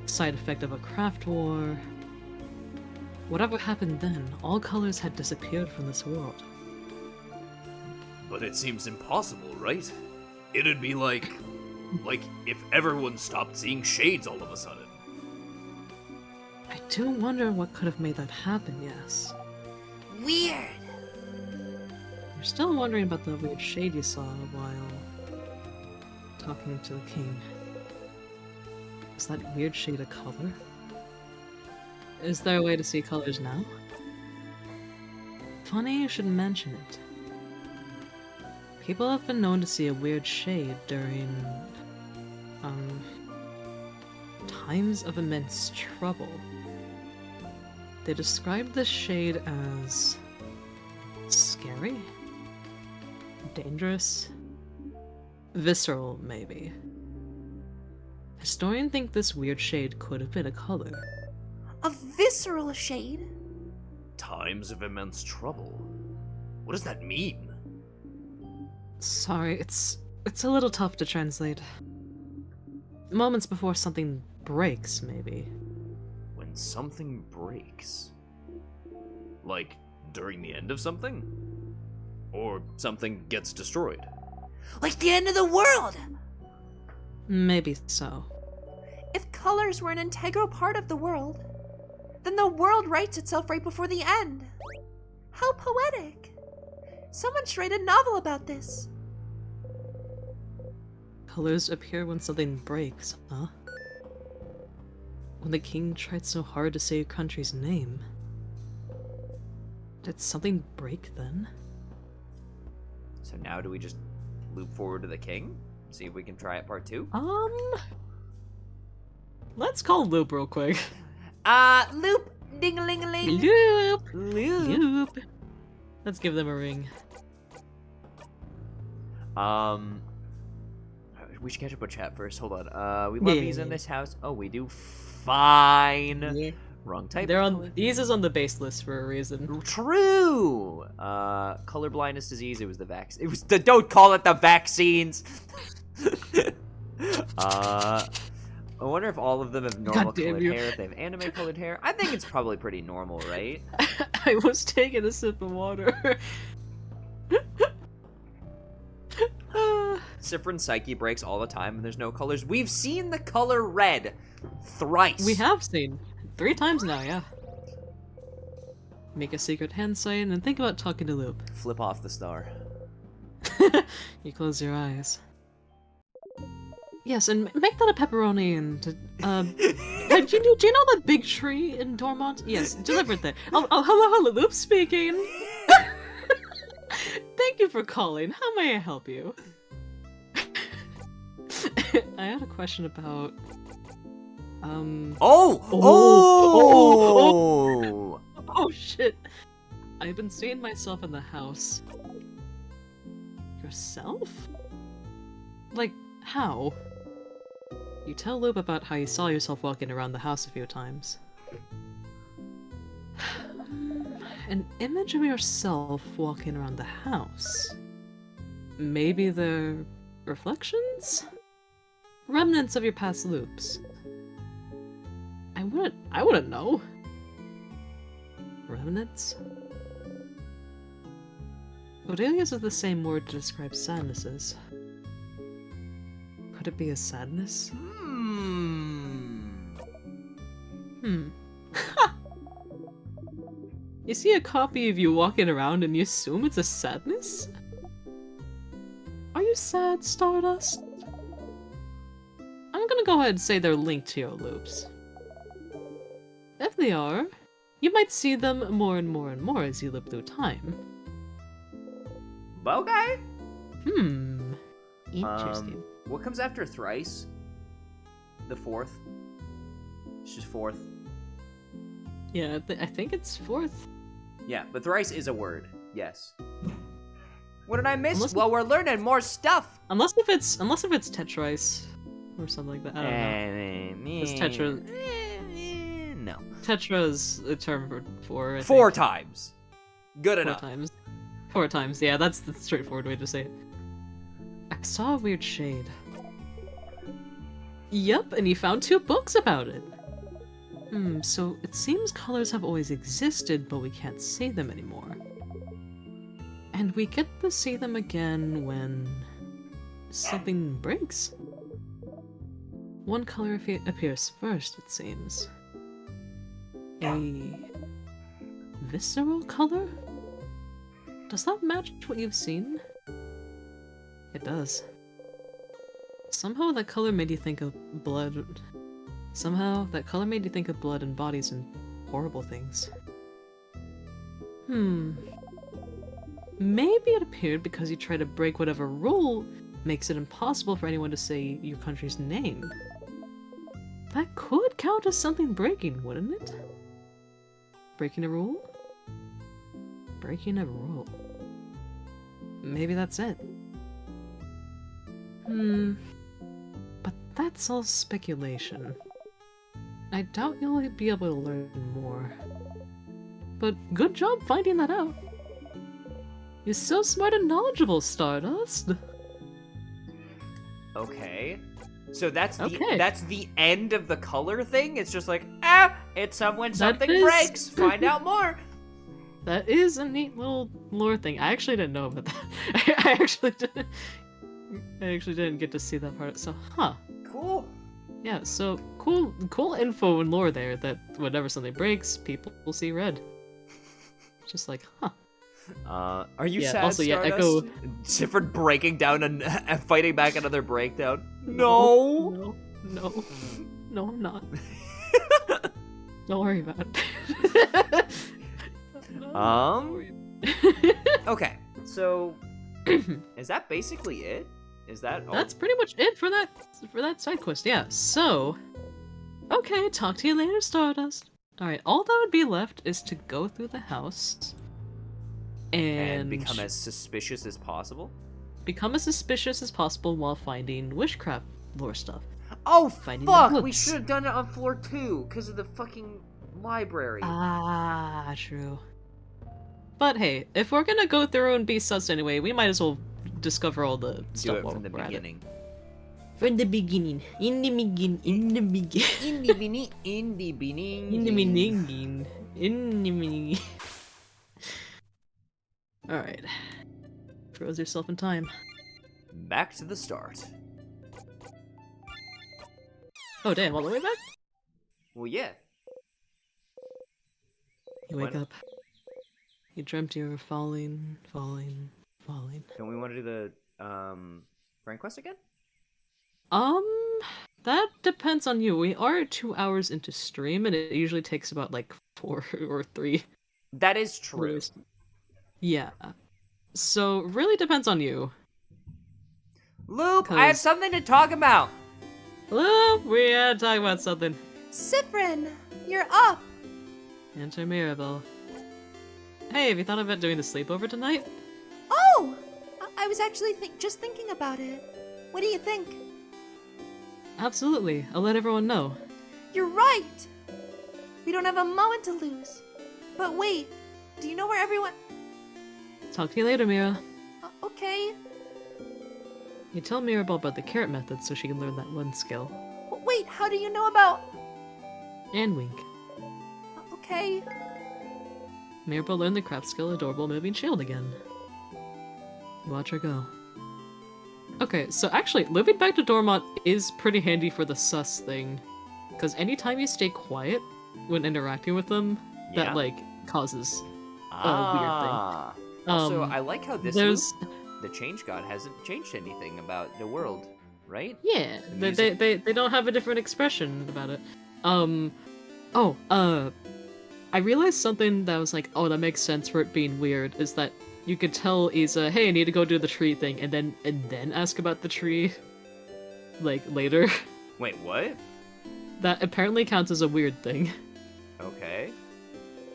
side effect of a craft war. Whatever happened then, all colors had disappeared from this world. But it seems impossible, right? It'd be like if everyone stopped seeing shades all of a sudden. I do wonder what could have made that happen, yes. Weird. You're still wondering about the weird shade you saw while talking to the king. Is that weird shade a color? Is there a way to see colors now? Funny you should mention it. People have been known to see a weird shade during, times of immense trouble. They described this shade as scary, dangerous, visceral, maybe. Historians think this weird shade could have been a color. A visceral shade? Times of immense trouble? What does that mean? Sorry, it's a little tough to translate. Moments before something breaks, maybe. When something breaks? Like, during the end of something? Or something gets destroyed? Like the end of the world! Maybe so. If colors were an integral part of the world, then the world writes itself right before the end. How poetic! Someone should write a novel about this. Colors appear when something breaks, huh? When the king tried so hard to say a country's name. Did something break then? So now do we just loop forward to the king? See if we can try it part 2? Let's call Loop real quick. Loop, ding-a-ling-a-ling. Loop! Loop. Loop! Let's give them a ring. We should catch up with chat first. Hold on. We love Yeah. these in this house. Oh, we do. Fine. Yeah. Wrong type. They're on. These is on the base list for a reason. True. Color blindness disease. It was the vaccine. It was the. Don't call it the vaccines. I wonder if all of them have normal colored hair. If they have anime colored hair, I think it's probably pretty normal, right? I was taking a sip of water. Sifrin's psyche breaks all the time, and there's no colors. We've seen the color red thrice. We have seen 3 times now, yeah. Make a secret hand sign and think about talking to Loop. Flip off the star. You close your eyes. Yes, and make that a pepperoni and do you know that big tree in Dormont? Yes, deliver it there. Oh, hello, Loop speaking. Thank you for calling. How may I help you? I had a question about Oh shit. I've been seeing myself in the house. Yourself? Like, how? You tell Loop about how you saw yourself walking around the house a few times. An image of yourself walking around the house. Maybe they're reflections? Remnants of your past loops. I wouldn't know. Remnants? Odelia's is the same word to describe sadnesses. Could it be a sadness? You see a copy of you walking around and you assume it's a sadness? Are you sad, Stardust? I'm gonna go ahead and say they're linked to your loops. If they are, you might see them more and more and more as you loop through time. Okay. Interesting. What comes after thrice? The fourth? It's just fourth. Yeah, I think it's fourth. Yeah, but thrice is a word. Yes. What did I miss? Unless Well, we're learning more stuff. Unless if it's tetrice or something like that. I don't know. It's tetra. No. Tetra is a term for four. I Four think. times. Good Four enough. times. 4 times. Yeah, that's the straightforward way to say it. I saw a weird shade. Yep, and you found 2 books about it. So it seems colors have always existed, but we can't see them anymore. And we get to see them again when something breaks. One color appears first, it seems. A visceral color? Does that match what you've seen? It does. Somehow that color made you think of blood. Somehow that color made you think of blood and bodies and horrible things. Maybe it appeared because you try to break whatever rule makes it impossible for anyone to say your country's name. That could count as something breaking, wouldn't it? Breaking a rule? Breaking a rule. Maybe that's it. But that's all speculation. I doubt you'll be able to learn more. But good job finding that out. You're so smart and knowledgeable, Stardust. Okay. So that's the Okay. that's the end of the color thing? It's just like, it's when something is- breaks. Find out more. That is a neat little lore thing. I actually didn't know about that. I actually didn't get to see that part. So, Cool. Yeah, so cool info and lore there that whenever something breaks, people will see red. Just like, Are you Yeah, sad, also, yeah, Stardust? Sifford breaking down and fighting back another breakdown. No. No, I'm not. Don't worry about it. Okay, so is that basically it? Is that all? That's pretty much it for that side quest. Yeah. So, okay, talk to you later, Stardust. All right. All that would be left is to go through the house and become as suspicious as possible? Become as suspicious as possible while finding witchcraft lore stuff. Oh, Finding the fuck! We books. should have done it on floor 2 because of the fucking library. Ah, true. But hey, if we're gonna go through and be sus anyway, we might as well discover all the Do stuff it while from the we're at it. beginning. From the beginning. In the beginning. In the beginning. In the beginning. In the beginning. Alright. Froze yourself in time. Back to the start. Oh damn, all the way back? Well, yeah. You wake What? up. You dreamt you were falling. Don't we want to do the Grand Quest again? That depends on you. We are 2 hours into stream, and it usually takes about like 4 or 3. That is true. Really. Yeah. So, really depends on you. Loop, I have something to talk about. Hello, we had to talk about something. Cyprin, you're up. Enter Mirabelle. Hey, have you thought about doing a sleepover tonight? Oh, I was actually just thinking about it. What do you think? Absolutely. I'll let everyone know. You're right. We don't have a moment to lose. But wait, do you know where everyone... Talk to you later, Mira. Okay. You tell Mirabelle about the carrot method so she can learn that one skill. Wait, how do you know about... And wink. Okay. Mirabelle learned the craft skill Adorable Moving Shield again. You watch her go. Okay, so actually, living back to Dormont is pretty handy for the sus thing. Because anytime you stay quiet when interacting with them, Yeah. that, like, causes Ah. weird thing. Also, I like how this there's... loop, the Change God, hasn't changed anything about the world, right? Yeah, The they don't have a different expression about it. I realized something that was like, oh, that makes sense for it being weird, is that you could tell Isa, hey, I need to go do the tree thing, and then ask about the tree, like, later. Wait, what? That apparently counts as a weird thing. Okay.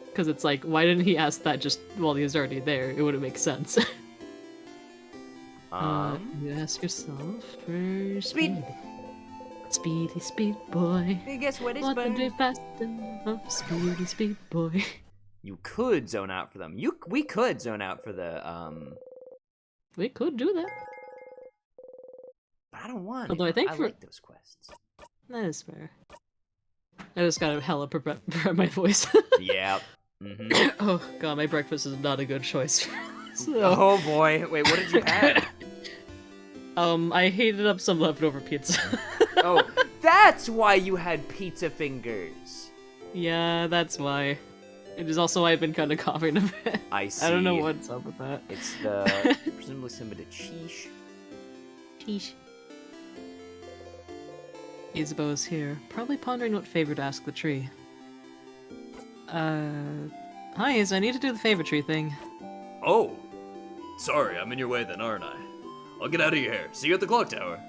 Because it's like, why didn't he ask that just while he was already there? It wouldn't make sense. You ask yourself for speed. Speedy speed boy. Hey, guess what is What better? the day fast enough, speedy speed boy. You could zone out for them. We could zone out for the We could do that. but I don't want Although it. I think I for- like those quests. That is fair. I just gotta hella prepare my voice. Yeah. Mm-hmm. Oh god, my breakfast is not a good choice. So, Oh boy. Wait, what did you have? I heated up some leftover pizza. Oh, that's why you had pizza fingers. Yeah, that's why. It is also why I've been kind of coughing a bit. I see. I don't know what's up with that. It's the presumably some of the cheese. Sheesh. Isabeau is here, probably pondering what favor to ask the tree. Hi, Is. I need to do the favor tree thing. Oh, sorry, I'm in your way then, aren't I? I'll get out of your hair. See you at the clock tower.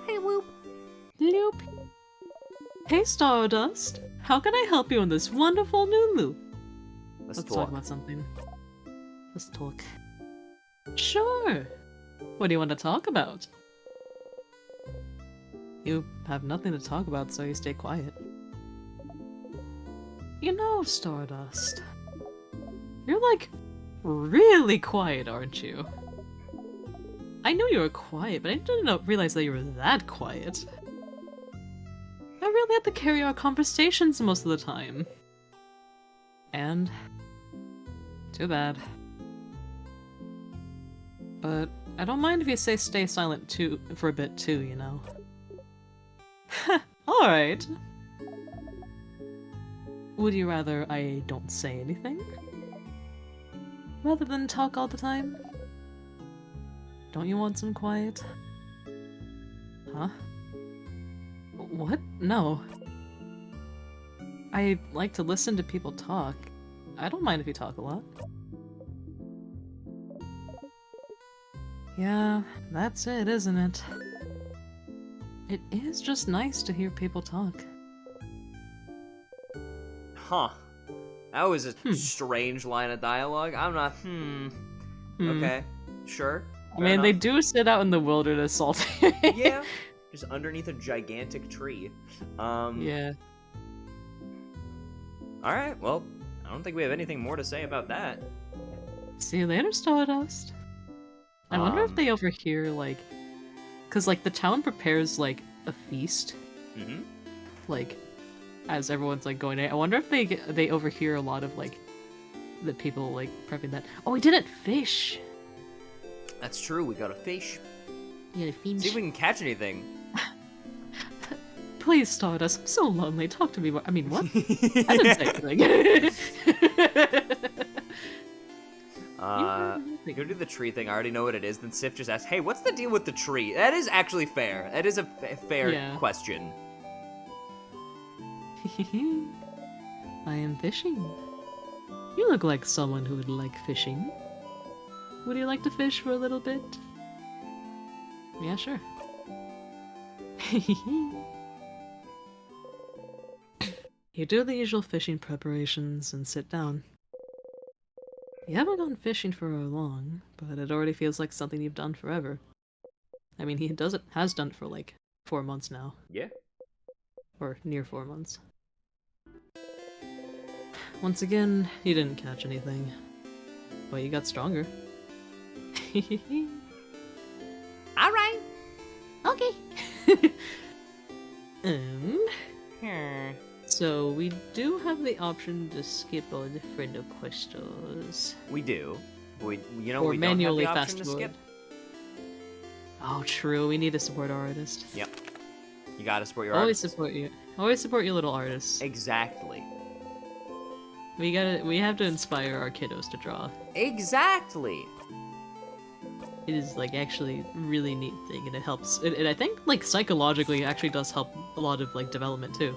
Hey, Whoop. Loop. Hey, Stardust. How can I help you in this wonderful new loop? Let's talk talk. about something. Let's talk. Sure. What do you want to talk about? You have nothing to talk about, so you stay quiet. You know, Stardust. You're like really quiet, aren't you? I knew you were quiet, but I didn't realize that you were that quiet. I really had to carry our conversations most of the time. And too bad. But I don't mind if you say stay silent too for a bit too, you know. Alright. Would you rather I don't say anything? Rather than talk all the time? Don't you want some quiet? Huh? What? No. I like to listen to people talk. I don't mind if you talk a lot. Yeah, that's it, isn't it? It is just nice to hear people talk. Huh. That was a strange line of dialogue. I'm not. Okay. Sure. I mean, they do sit out in the wilderness all day. Yeah. Just underneath a gigantic tree. Yeah. All right. Well, I don't think we have anything more to say about that. See you later, Stardust. I wonder if they overhear, like... Because, like, the town prepares, like, a feast. Mm-hmm. Like, as everyone's, like, going out. I wonder if they overhear a lot of, like, the people, like, prepping that. Oh, we didn't fish! That's true. We got a fish. Yeah, a fish. See if we can catch anything. Please, Stardust. I'm so lonely. Talk to me more. I mean, what? I didn't say anything. Go do the tree thing. I already know what it is. Then Sif just asks, "Hey, what's the deal with the tree?" That is actually fair. That is a fair question. I am fishing. You look like someone who would like fishing. Would you like to fish for a little bit? Yeah, sure. You do the usual fishing preparations and sit down. You haven't gone fishing for long, but it already feels like something you've done forever. I mean, he has done it for like 4 months now. Yeah. Or near 4 months. Once again, you didn't catch anything. But you got stronger. Alright. Okay. So we do have the option to skip all the friend questions. We do. We Or we manually don't have the option fast to forward. skip. Oh, true. We need to support our artist. Yep. You gotta support your Always artist. support you. Always support your little artists. Exactly. We have to inspire our kiddos to draw. Exactly. It is like actually a really neat thing, and it helps. And I think like psychologically, it actually does help a lot of like development too.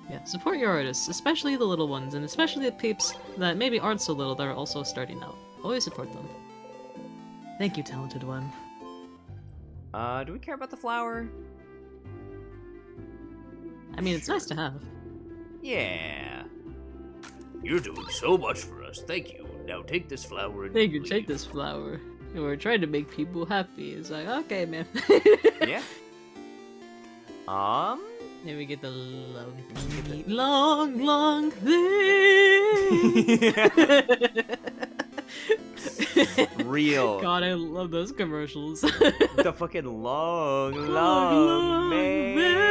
Yeah. Yeah, support your artists, especially the little ones, and especially the peeps that maybe aren't so little that are also starting out. Always support them. Thank you, talented one. Do we care about the flower? I mean, it's nice to have. Yeah. You're doing so much for us. Thank you. Now take this flower and Thank you, leave. take this flower. We're trying to make people happy. It's like, okay, man. Yeah. Then we get the long, long thing. Real. God, I love those commercials. The fucking long man.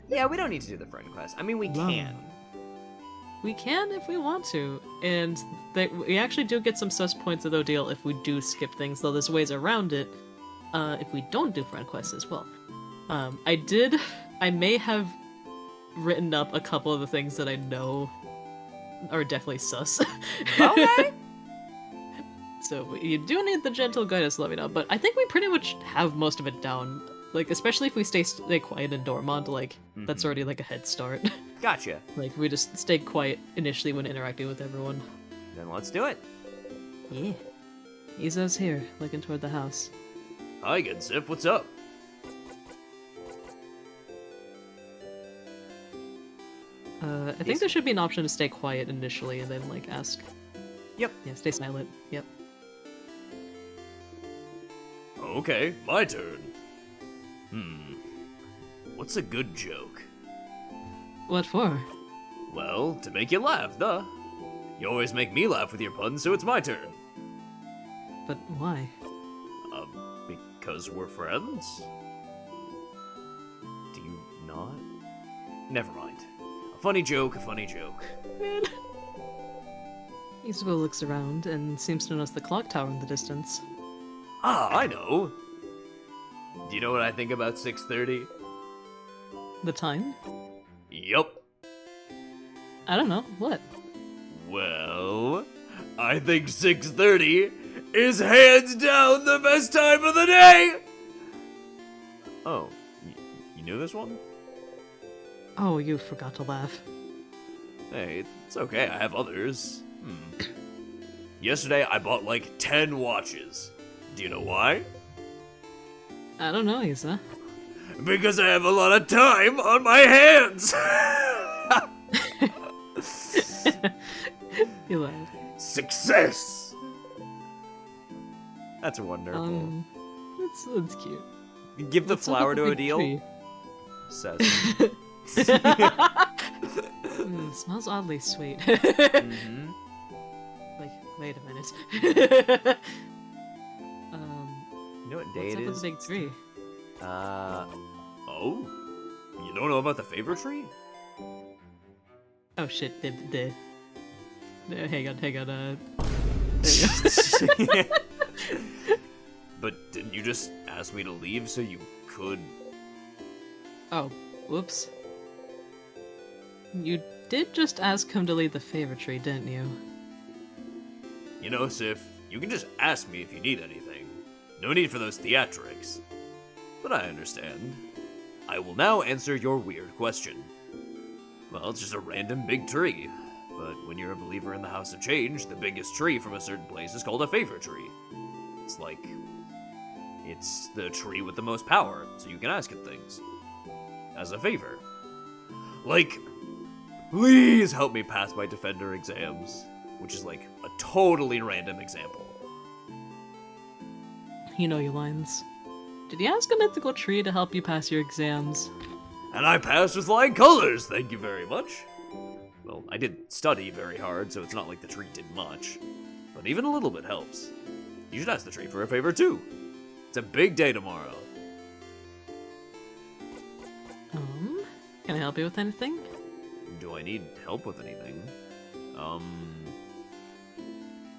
Yeah, we don't need to do the friend quest. I mean, we can. We can if we want to, and we actually do get some sus points of the deal if we do skip things, though there's ways around it if we don't do friend quests as well. I may have written up a couple of the things that I know are definitely sus. Okay. So you do need the gentle guidance level now, but I think we pretty much have most of it down. Like, especially if we stay quiet in Dormont, like, that's already like a head start. Gotcha. Like, we just stay quiet initially when interacting with everyone. Then let's do it. Yeah. Izo's here, looking toward the house. Hi, Gensip. What's up? I think there should be an option to stay quiet initially and then, like, ask. Yep. Yeah, stay silent. Yep. Okay, my turn. What's a good joke? What for? Well, to make you laugh, duh. You always make me laugh with your puns, so it's my turn. But why? Because we're friends? Do you not? Never mind. A funny joke, a funny joke. Izo looks around and seems to notice the clock tower in the distance. Ah, I know. Do you know what I think about 6:30? The time? Yup. I don't know. What? Well, I think 6:30 is hands down the best time of the day! Oh, you knew this one? Oh, you forgot to laugh. Hey, it's okay, I have others. Yesterday, I bought like 10 watches. Do you know why? I don't know, Izo. Because I have a lot of time on my hands! You laugh. Success! That's wonderful. That's cute. Give the Let's look flower at the to a big deal. tree. Says. Smells oddly sweet. Mm-hmm. Like, wait a minute. You know what day What's it up with is? the big tree? Oh? You don't know about the favor tree? Oh shit, hang on, there you go. But didn't you just ask me to leave so you could? Oh, whoops. You did just ask him to lead the favor tree, didn't you? You know, Sif, you can just ask me if you need anything. No need for those theatrics. But I understand. I will now answer your weird question. Well, it's just a random big tree. But when you're a believer in the House of Change, the biggest tree from a certain place is called a favor tree. It's like... it's the tree with the most power, so you can ask it things. As a favor. Like, please help me pass my Defender exams. Which is like a totally random example. You know your lines. Did you ask a mythical tree to help you pass your exams? And I passed with flying colors, thank you very much. Well, I didn't study very hard, so it's not like the tree did much. But even a little bit helps. You should ask the tree for a favor too. It's a big day tomorrow. Can I help you with anything? Do I need help with anything?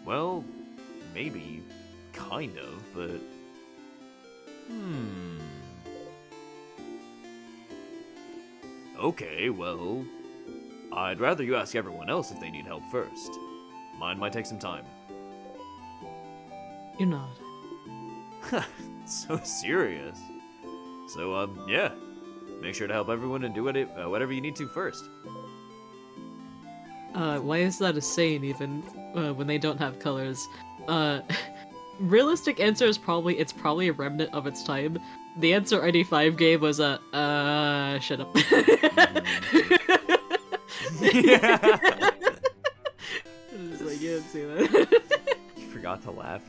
Well, maybe. Kind of, but... Okay, well... I'd rather you ask everyone else if they need help first. Mine might take some time. You nod. So serious. So, yeah. Make sure to help everyone and do whatever you need to first. Why is that a saying even, when they don't have colors? Realistic answer is it's probably a remnant of its time. The answer ID5 gave was shut up. Just like, you didn't see that. Forgot to laugh.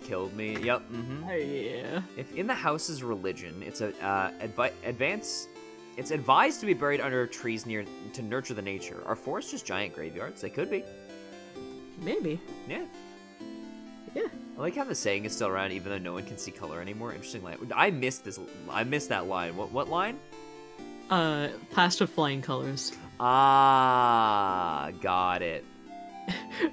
Killed me. Yep. Yeah. If in the house's religion, it's it's advised to be buried under trees to nurture the nature. Are forests just giant graveyards? They could be. Maybe. Yeah. Yeah. I like how the saying is still around, even though no one can see color anymore. Interesting line. I missed that line. What line? Past with flying colors. Ah, got it.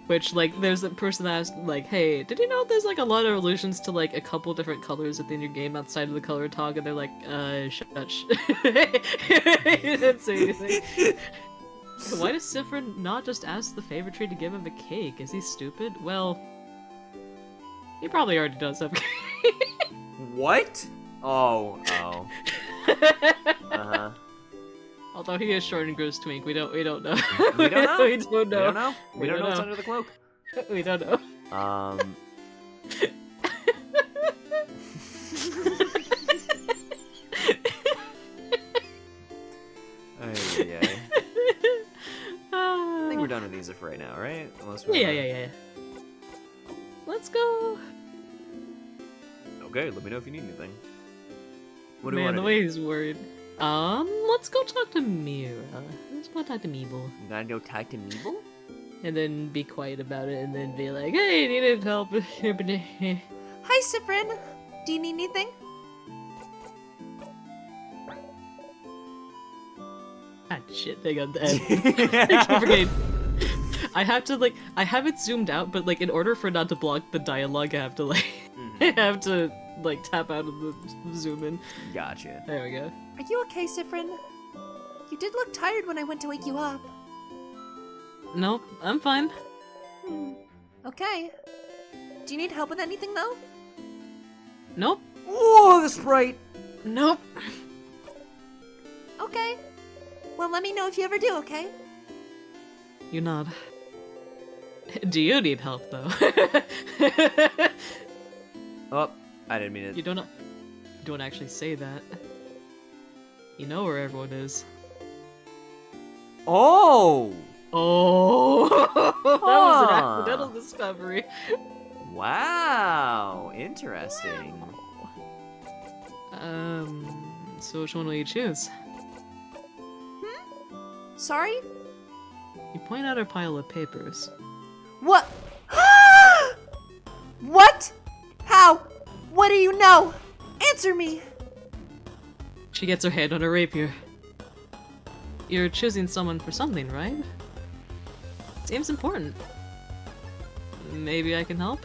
Which, like, there's a person that asked, like, hey, did you know there's, like, a lot of allusions to, like, a couple different colors within your game outside of the color tog? And they're like, shush. You didn't say anything. Why does Sifrin not just ask the favorite tree to give him a cake? Is he stupid? Well, he probably already does have cake. What? Oh. Uh-huh. Although he is short and grows twink, we don't know. We don't know. We don't know. We don't know. We don't know what's under the cloak. We don't know. Yeah. I think we're done with these for right now, right? Unless we're Yeah. Let's go. Okay, let me know if you need anything. What do we Man, want the to way he's worried. Let's go talk to Mira. Let's go talk to Meeble. You gotta go talk to Meeble? And then be quiet about it, and then be like, hey, needed help. Hi, Sifrin. Do you need anything? Ah, shit, hang on. I keep forgetting. I have it zoomed out, but, like, in order for it not to block the dialogue, I have to, like, tap out of the zoom in. Gotcha. There we go. Are you okay, Sifrin? You did look tired when I went to wake you up. Nope, I'm fine. Okay. Do you need help with anything, though? Nope. Whoa, the sprite! Nope. Okay. Well, let me know if you ever do, okay? You nod. Do you need help, though? Oh, I didn't mean it. You don't actually say that. You know where everyone is. Oh! Oh! That was an accidental discovery. Wow, interesting. So which one will you choose? Sorry? You point out her pile of papers. What? What? How? What do you know? Answer me! She gets her hand on her rapier. You're choosing someone for something, right? Seems important. Maybe I can help?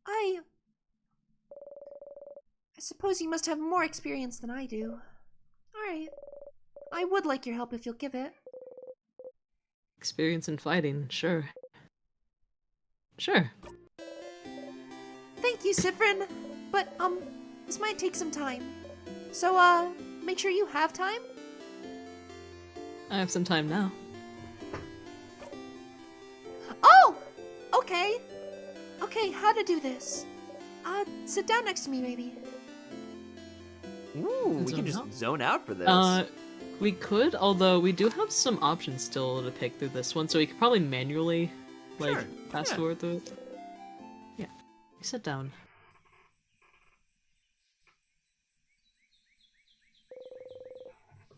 I suppose you must have more experience than I do. Alright. I would like your help if you'll give it. Experience in fighting, sure. Sure. Thank you, Sifrin. But, this might take some time. So, make sure you have time? I have some time now. Oh! Okay. Okay, how to do this. Sit down next to me, maybe. Ooh, we can just zone out for this. We could, although we do have some options still to pick through this one, so we could probably manually, like, fast forward through it. Yeah. You sit down.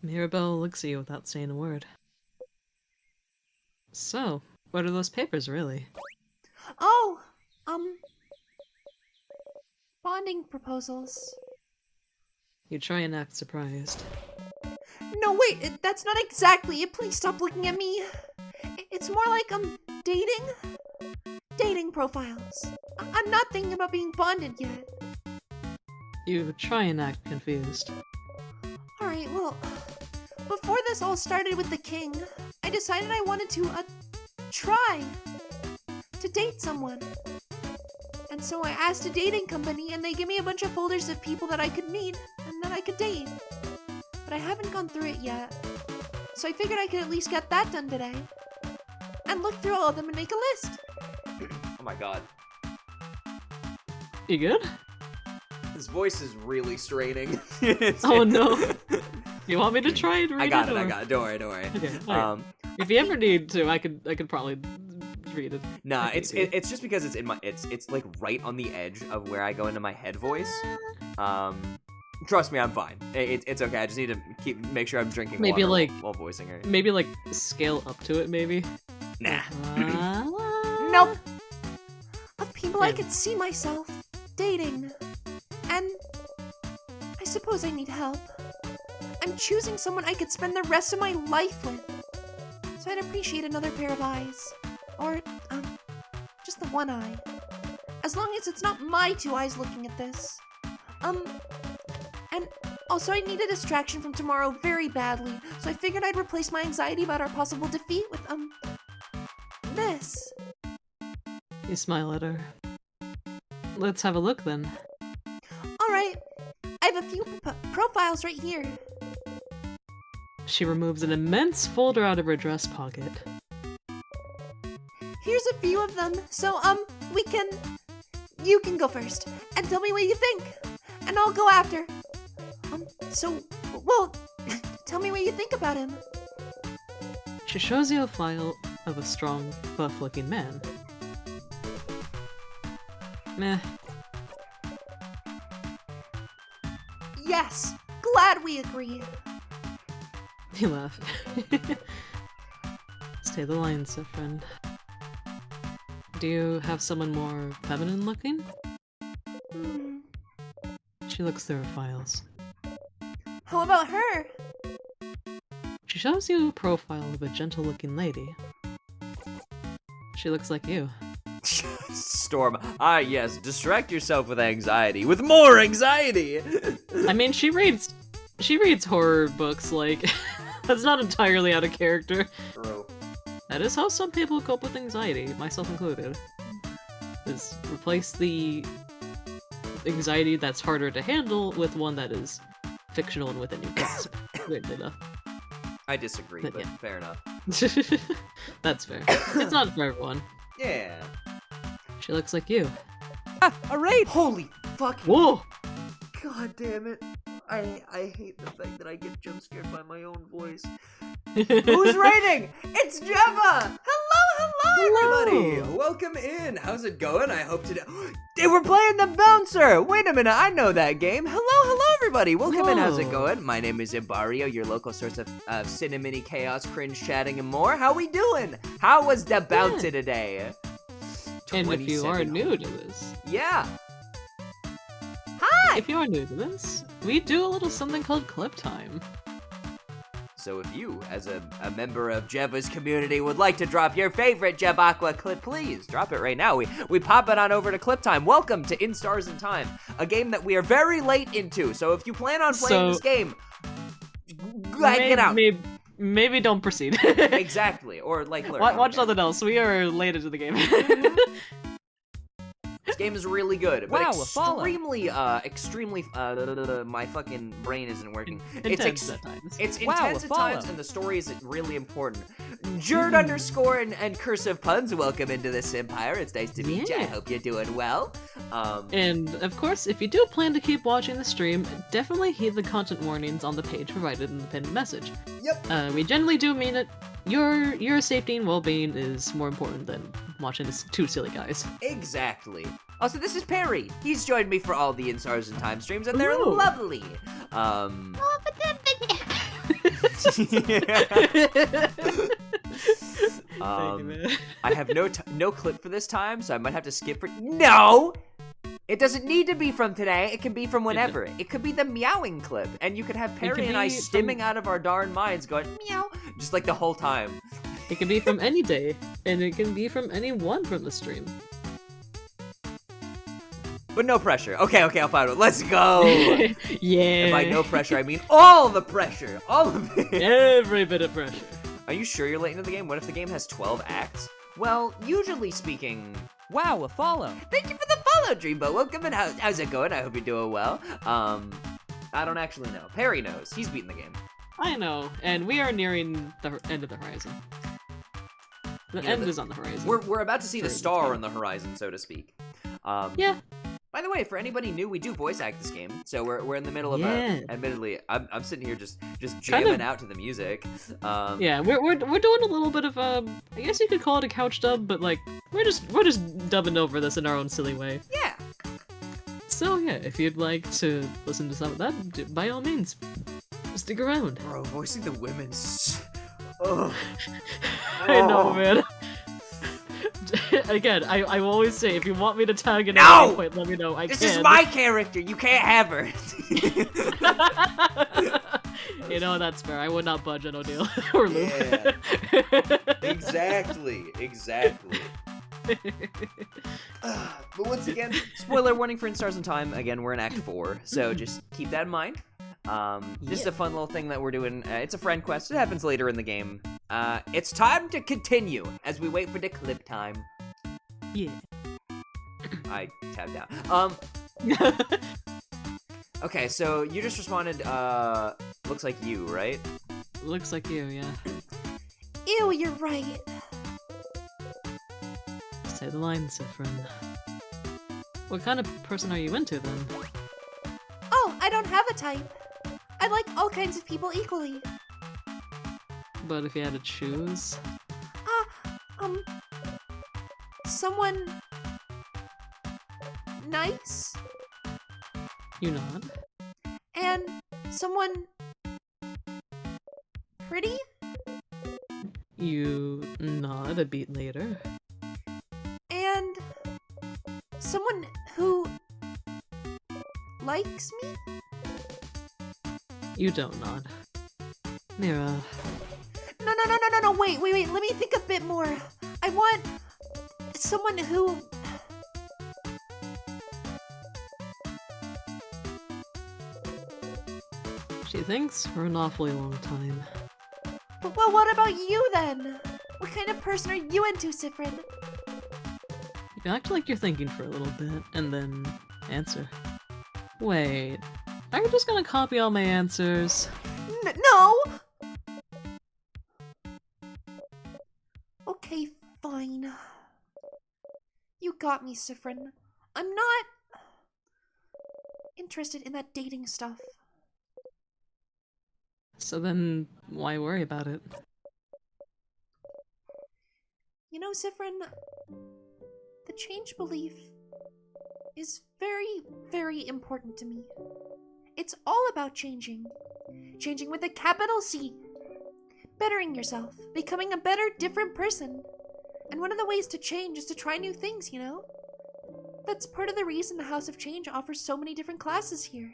Mirabelle looks at you without saying a word. So, what are those papers, really? Oh, bonding proposals. You try and act surprised. No, wait, that's not exactly it. Please stop looking at me. It's more like, dating? Dating profiles. I'm not thinking about being bonded yet. You try and act confused. Alright, well, before this all started with the king, I decided I wanted to, try to date someone. And so I asked a dating company, and they gave me a bunch of folders of people that I could meet and that I could date. But I haven't gone through it yet. So I figured I could at least get that done today. And look through all of them and make a list. Oh my god. You good? His voice is really straining. Oh no. You want me to try and read I got it? it. Don't worry. Okay, alright. If you ever need to, I could probably read it. Nah, it's just because it's like right on the edge of where I go into my head voice. Trust me, I'm fine. It's okay. I just need to make sure I'm drinking maybe water while voicing her. Maybe like scale up to it, maybe. Nah. Nope. Of people I could see myself dating. And I suppose I need help. I'm choosing someone I could spend the rest of my life with. So I'd appreciate another pair of eyes. Or, just the one eye. As long as it's not my two eyes looking at this. And also I need a distraction from tomorrow very badly, so I figured I'd replace my anxiety about our possible defeat with, this. You smile at her. Let's have a look then. Alright, I have a few profiles right here. She removes an immense folder out of her dress pocket. Here's a few of them, so, you can go first, and tell me what you think, and I'll go after. Tell me what you think about him. She shows you a file of a strong, buff-looking man. Meh. Yes, glad we agree. You laugh. Stay the line, so friend. Do you have someone more feminine looking? She looks through her files. How about her? She shows you a profile of a gentle-looking lady. She looks like you. Storm. Ah, yes. Distract yourself with anxiety. With more anxiety! I mean, she reads horror books, like, that's not entirely out of character. True. That is how some people cope with anxiety, myself included. Is replace the anxiety that's harder to handle with one that is fictional and within your grasp. Weirdly enough. I disagree, but yeah. fair enough. That's fair. It's not for everyone. Yeah. She looks like you. A raid! Holy fuck! Whoa! God damn it. I hate the fact that I get jump scared by my own voice. Who's Who's raiding? It's Jeva! Hello, everybody! Hello. Welcome in. How's it going? I hope today. They were playing the bouncer! Wait a minute, I know that game. Hello, everybody! Welcome in. How's it going? My name is Imbario, your local source of cinnamony chaos, cringe chatting, and more. How we doing? How was the bouncer today? And if you are 27. new to this, Yeah. if you are new to this, we do a little something called clip time. So if you, as a member of Jeva's community, would like to drop your favorite Jebaqua clip, please drop it right now. We pop it on over to Clip Time. Welcome to In Stars in Time, a game that we are very late into. So if you plan on playing this game, get out. Maybe don't proceed. Exactly, or like learn. Watch Okay. something else. We are late into the game. This game is really good, but Wow, a follow. extremely, my fucking brain isn't working. Intense at times. It's Wow, intense a at times, follow. and the story is really important. Jerd underscore and Cursive Puns, welcome into this empire. It's nice to meet you. I Yeah. hope you're doing well. And of course, if you do plan to keep watching the stream, definitely heed the content warnings on the page provided in the pinned message. Yep. We generally do mean it. Your safety and well-being is more important than watching these two silly guys. Exactly. Also, this is Perry. He's joined me for all the In Stars and Time streams, and they're Ooh. lovely. I have no clip for this time, so I might have to skip for. No! It doesn't need to be from today. It can be from whenever. It could be the meowing clip, and you could have Perry could and I be stimming out of our darn minds going meow, just like the whole time. It can be from any day, and it can be from anyone from the stream. But no pressure. Okay, I'll find one. Let's go! Yeah. And by no pressure, I mean all the pressure. All of it. Every bit of pressure. Are you sure you're late into the game? What if the game has 12 acts? Well, usually speaking... Wow, a follow. Thank you for the follow, Dreamboat. Welcome, and how's it going? I hope you're doing well. I don't actually know. Perry knows. He's beaten the game. I know, and we are nearing the end of the horizon. The end is on the horizon. We're about to see the star on the horizon, so to speak. Yeah. By the way, for anybody new, we do voice act this game, so we're in the middle of admittedly, I'm sitting here just jamming out to the music. Yeah, we're doing a little bit of I guess you could call it a couch dub, but like we're just dubbing over this in our own silly way. Yeah. So yeah, if you'd like to listen to some of that, by all means, stick around. Bro, voicing the women's. Oh. I know, man. Again, I will always say, if you want me to tag in No! at any point, let me know. This is my character. You can't have her. You know, that's fair. I would not budge on O'Neill or Luke. Yeah. Exactly. But once again, spoiler warning for In Stars in Time. Again, we're in Act 4, so just keep that in mind. This is a fun little thing that we're doing. It's a friend quest. It happens later in the game. It's time to continue as we wait for the clip time. Yeah. I tabbed out. Okay, so you just responded, looks like you, right? Looks like you, yeah. Ew, you're right. Say the line, Sifrin. What kind of person are you into, then? Oh, I don't have a type. I like all kinds of people equally. But if you had to choose? Someone... nice? You not? And someone... pretty? You nod a beat later. And... someone who... likes me? You don't nod. Mira. No, wait, let me think a bit more. I want... someone who... She thinks for an awfully long time. But well, what about you then? What kind of person are you into, Sifrin? You act like you're thinking for a little bit, and then answer. Wait, are you just gonna copy all my answers? No! Okay, fine. You got me, Sifrin. I'm not... interested in that dating stuff. So then, why worry about it? You know, Sifrin, the change belief is very, very important to me. It's all about changing. Changing with a capital C. Bettering yourself. Becoming a better, different person. And one of the ways to change is to try new things, you know? That's part of the reason the House of Change offers so many different classes here.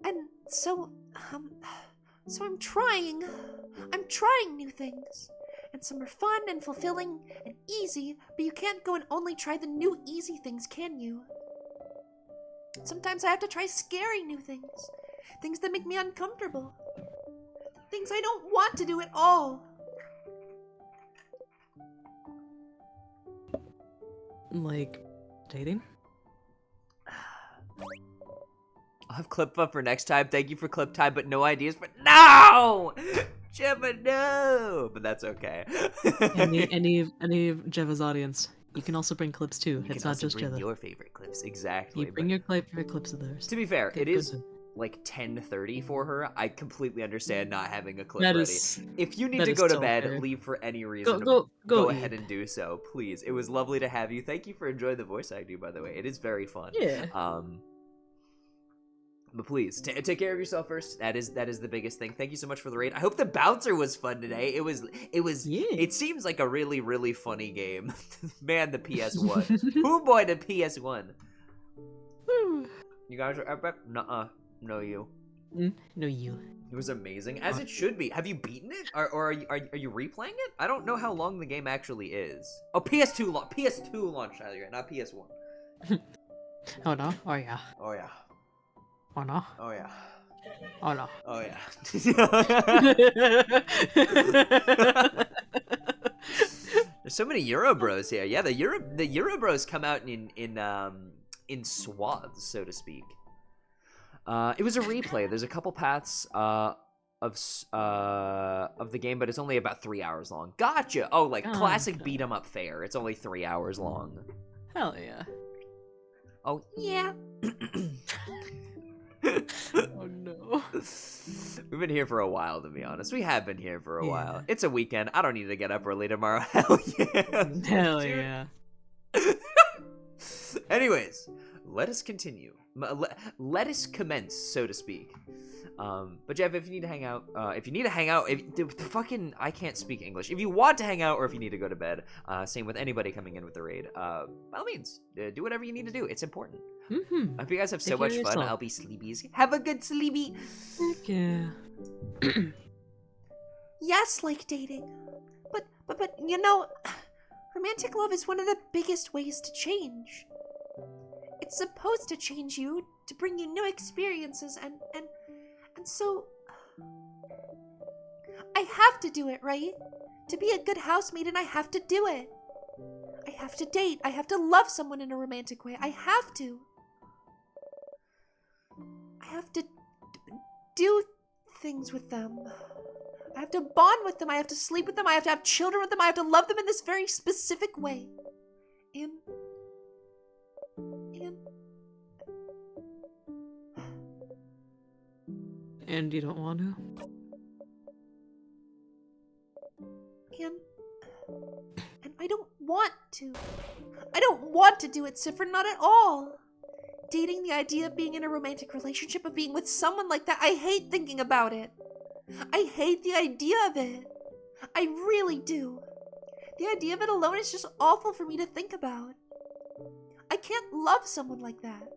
And so I'm trying new things. And some are fun and fulfilling and easy, but you can't go and only try the new easy things, can you? Sometimes I have to try scary new things. Things that make me uncomfortable. Things I don't want to do at all. Like, dating? I'll have clip up for next time. Thank you for clip time, but no ideas. But no, Jeva, no. But that's okay. any of Jeva's audience, you can also bring clips too. It's not just Jeva. Your favorite clips, exactly. You bring your favorite clips of theirs. To be fair, it is like 10:30 for her. I completely understand not having a clip that ready. Is, if you need to go to bed, fair. leave for any reason, go ahead and do so, please. It was lovely to have you. Thank you for enjoying the voice acting, by the way. It is very fun. Yeah. But please, take care of yourself first. That is the biggest thing. Thank you so much for the raid. I hope the bouncer was fun today. It was. Yeah. It seems like a really, really funny game. Man, the PS1. Who boy the PS1? You guys are epic? Nuh-uh. No, you. No, you. It was amazing, as it should be. Have you beaten it, or are you replaying it? I don't know how long the game actually is. Oh, PS2 launch, Tyler, not PS1. Oh no! Oh yeah! Oh yeah! Oh no! Oh yeah! Oh no! Oh yeah! So many Euro Bros here. Yeah, the Euro Bros come out in swaths, so to speak. It was a replay. There's a couple paths of the game, but it's only about 3 hours long. Gotcha. Oh, like classic beat 'em up fare. It's only 3 hours long. Hell yeah. Oh yeah. Oh no. We've been here for a while, to be honest. We have been here for a while. It's a weekend. I don't need to get up early tomorrow. Hell yeah. Hell yeah. Anyways, let us continue. Let us commence, so to speak. But Jeff, if you need to hang out, I can't speak English. If you want to hang out, or if you need to go to bed, same with anybody coming in with the raid. By all means, do whatever you need to do. It's important. I hope you guys have so much fun. I'll be sleepies. Have a good sleepy. Heck yeah. Yes, like dating. But romantic love is one of the biggest ways to change. It's supposed to change you, to bring you new experiences, and so I have to do it, right? To be a good housemaiden, I have to do it. I have to date. I have to love someone in a romantic way. I have to. I have to do things with them. I have to bond with them. I have to sleep with them. I have to have children with them. I have to love them in this very specific way. And you don't want to? And I don't want to. I don't want to do it, Sifrin, not at all. Dating, the idea of being in a romantic relationship, of being with someone like that, I hate thinking about it. I hate the idea of it. I really do. The idea of it alone is just awful for me to think about. I can't love someone like that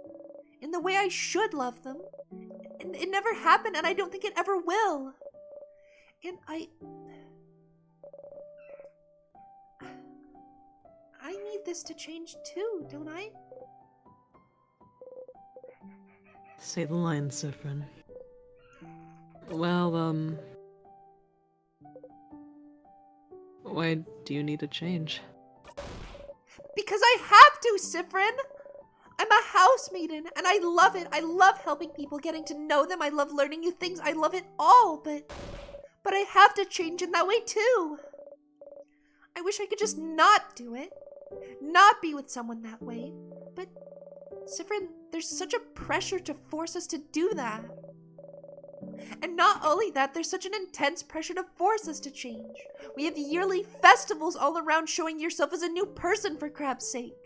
in the way I should love them. It never happened, and I don't think it ever will. And I need this to change too, don't I? Say the line, Sifrin. Well, why do you need to change? Because I have to, Sifrin! I'm a housemaiden, and I love it. I love helping people, getting to know them. I love learning new things. I love it all, but I have to change in that way too. I wish I could just not do it. Not be with someone that way. But, Sifrin, there's such a pressure to force us to do that. And not only that, there's such an intense pressure to force us to change. We have yearly festivals all around showing yourself as a new person, for crap's sake.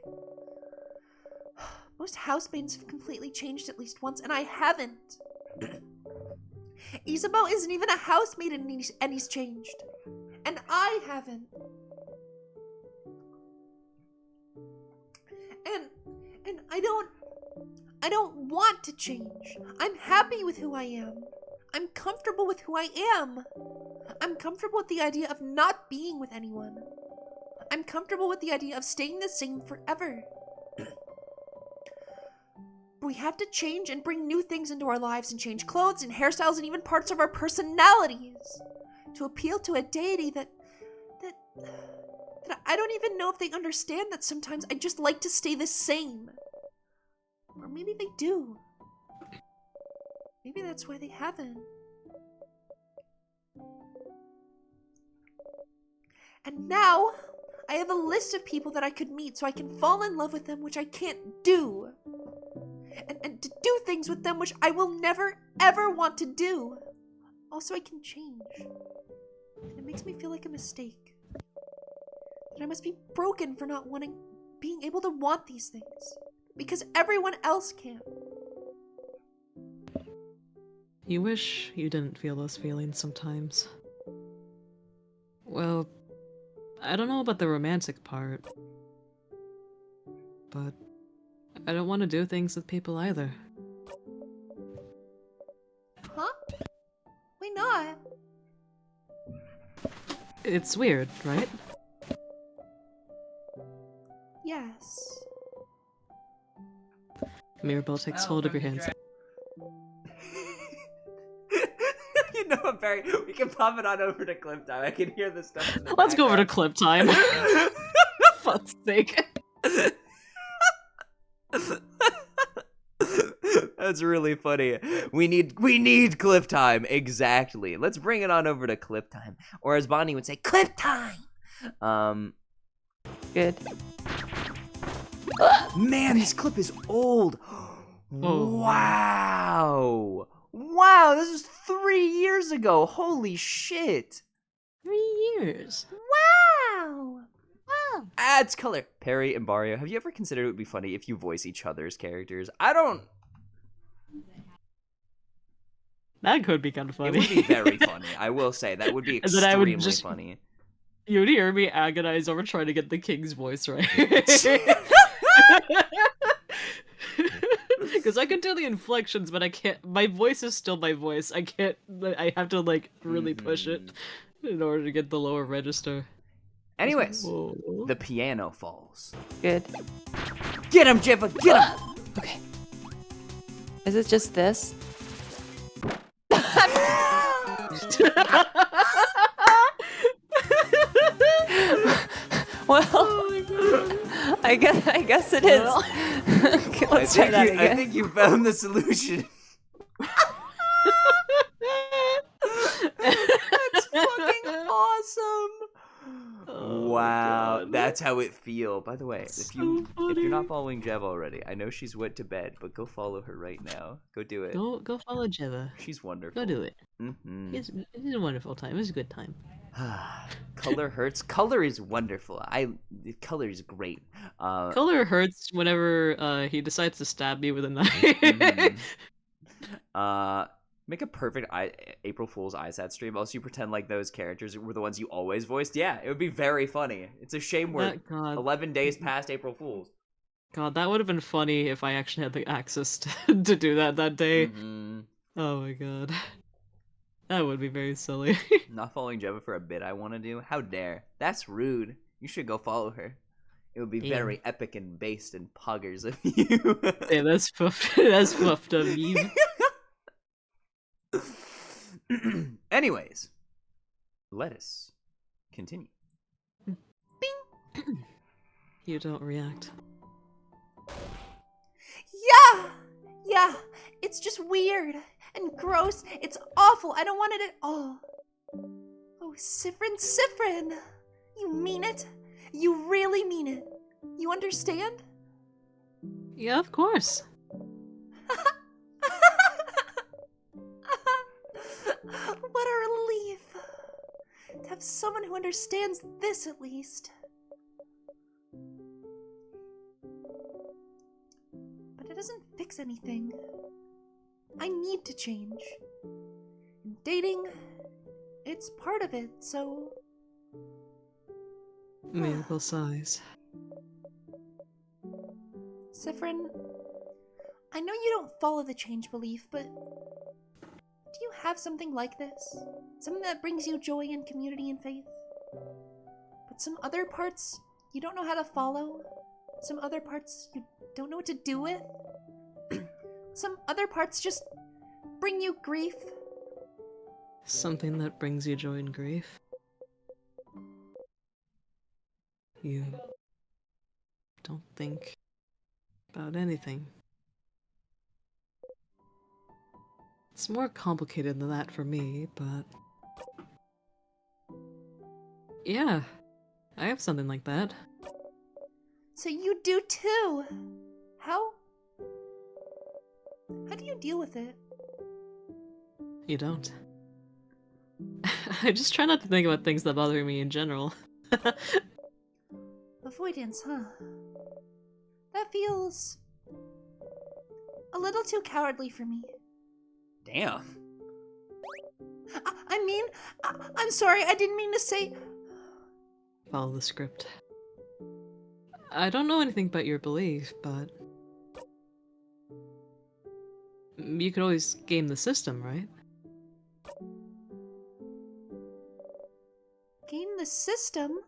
Most housemaidens have completely changed at least once, and I haven't. Isabeau isn't even a housemaid and he's changed. And I haven't. And I don't want to change. I'm happy with who I am. I'm comfortable with who I am. I'm comfortable with the idea of not being with anyone. I'm comfortable with the idea of staying the same forever. We have to change and bring new things into our lives and change clothes and hairstyles and even parts of our personalities to appeal to a deity that I don't even know if they understand that sometimes I just like to stay the same. Or maybe they do. Maybe that's why they haven't. And now, I have a list of people that I could meet so I can fall in love with them, which I can't do. And to do things with them which I will never, ever want to do. Also, I can change. And it makes me feel like a mistake. That I must be broken for not being able to want these things. Because everyone else can. You wish you didn't feel those feelings sometimes. Well, I don't know about the romantic part, but I don't want to do things with people either. Huh? Why not? It's weird, right? Yes. Mirabelle takes hold of your hands. You know, I'm Barry, we can pop it on over to clip time. I can hear the stuff in the Let's go over to background. clip time. Fuck's sake. That's really funny. We need clip time. Exactly. Let's bring it on over to clip time. Or as Bonnie would say, clip time. Good. Man, this clip is old. Oh, Wow. Wow, this is 3 years ago. Holy shit. 3 years. Wow. Adds color. Perry and Barrio, have you ever considered it would be funny if you voice each other's characters? I don't. That could be kind of funny. It would be very funny. I will say that would be And then I would extremely just- funny. You would hear me agonize over trying to get the king's voice right. Because I can do the inflections, but I can't. My voice is still my voice. I can't. I have to like really push it in order to get the lower register. Anyways, Whoa. the piano falls. Good. Get him, Jibba, get him! Okay. Is it just this? Well, I guess it is. Okay, let's try that I again. think you found the solution. That's fucking awesome. Oh, Wow, God. that's how it feel. By the way, if So you're not funny. following Jeb already, I know she's went to bed, but go follow her right now. Go do it. Go follow Jeva. She's wonderful. Go do it. Mm-hmm. It's a wonderful time. It's a good time. Color hurts. Color is wonderful. Color is great. Color hurts whenever he decides to stab me with a knife. Mhm. Make a perfect April Fool's ISAT stream. Also, you pretend like those characters were the ones you always voiced. Yeah, it would be very funny. It's a shame we're God, 11 days past April Fool's. God, that would have been funny if I actually had the access to do that day. Mhm. Oh my God, that would be very silly. Not following Jeva for a bit I want to do? How dare. That's rude. You should go follow her. It would be Yeah. very epic and based and poggers of you. Yeah, that's puffed. That's puffed of you. Anyways, let us continue. You don't react. Yeah, it's just weird and gross. It's awful. I don't want it at all. Oh, Sifrin, you mean it? You really mean it. You understand? Yeah, of course. What a relief. To have someone who understands this at least. But it doesn't fix anything. I need to change. And dating, it's part of it, so... Miracle size. Sifrin, I know you don't follow the change belief, but do you have something like this? Something that brings you joy and community and faith? But some other parts you don't know how to follow? Some other parts you don't know what to do with? Some other parts just bring you grief? Something that brings you joy and grief. You don't think about anything. It's more complicated than that for me, but... Yeah, I have something like that. So you do too. How do you deal with it? You don't. I just try not to think about things that bother me in general. Avoidance, huh? That feels a little too cowardly for me. Damn. I'm sorry, I didn't mean to say... Follow the script. I don't know anything about your belief, but... You could always game the system, right? Game the system?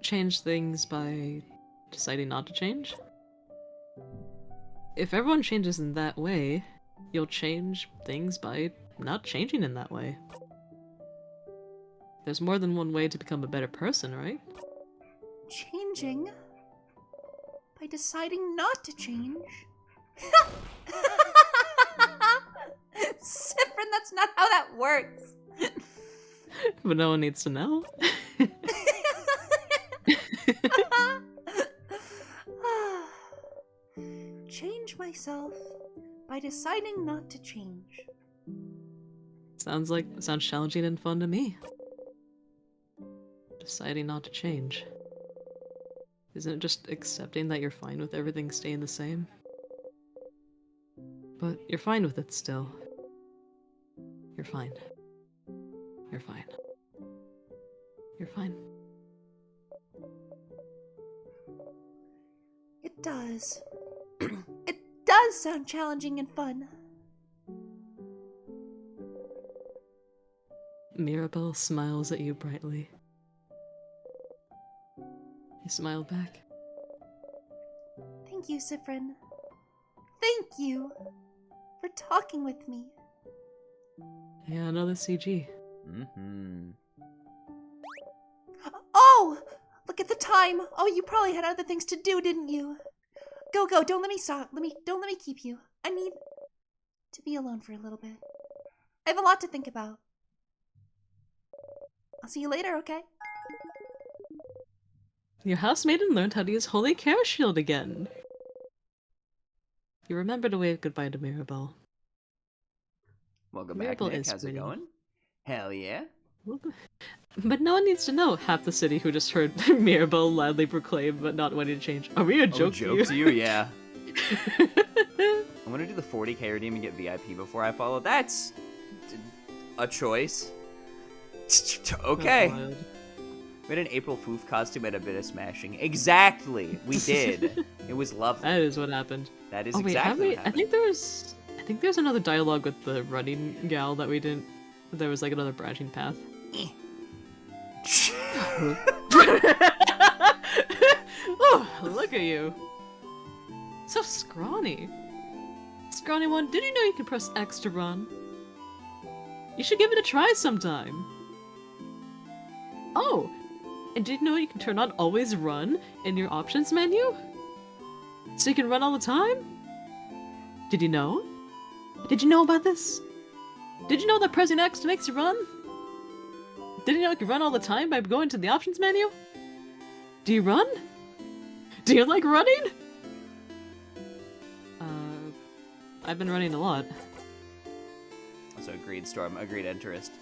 Change things by deciding not to change? If everyone changes in that way, you'll change things by not changing in that way. There's more than one way to become a better person, right? Changing? By deciding not to change? Sifrin, that's not how that works. But no one needs to know. Change myself by deciding not to change. Sounds challenging and fun to me. Deciding not to change. Isn't it just accepting that you're fine with everything staying the same? But you're fine with it still. You're fine. You're fine. You're fine. It does. It does sound challenging and fun. Mirabelle smiles at you brightly. You smile back. Thank you, Sifrin. Thank you for talking with me. Yeah, another CG. Mm-hmm. Oh! Look at the time. Oh, you probably had other things to do, didn't you? Go, go. Don't let me stop. Don't let me keep you. I need to be alone for a little bit. I have a lot to think about. I'll see you later, okay? Your housemaiden learned how to use Holy Care Shield again. You remember to wave goodbye to Mirabelle. Welcome Mirabelle back, Nick. is How's it pretty. going? Hell yeah. But no one needs to know. Half the city who just heard Mirabelle loudly proclaim but not wanting to change. Are we a joke to you? Yeah. I'm gonna do the 40k redeem and get VIP before I follow. That's a choice. Okay. That's wild. We had an April Foof costume at a bit of smashing. Exactly, we did. It was lovely. That is what happened. That is Oh wait, exactly what I happened. think there's another dialogue with the running gal that we didn't. There was like another branching path. Oh, look at you. So scrawny. Scrawny one, did you know you can press X to run? You should give it a try sometime. Oh, and did you know you can turn on always run in your options menu? So you can run all the time? Did you know? Did you know about this? Did you know that pressing X makes you run? Did you know you can run all the time by going to the options menu? Do you run? Do you like running? I've been running a lot. Also, agreed, Storm. Agreed, Enterist.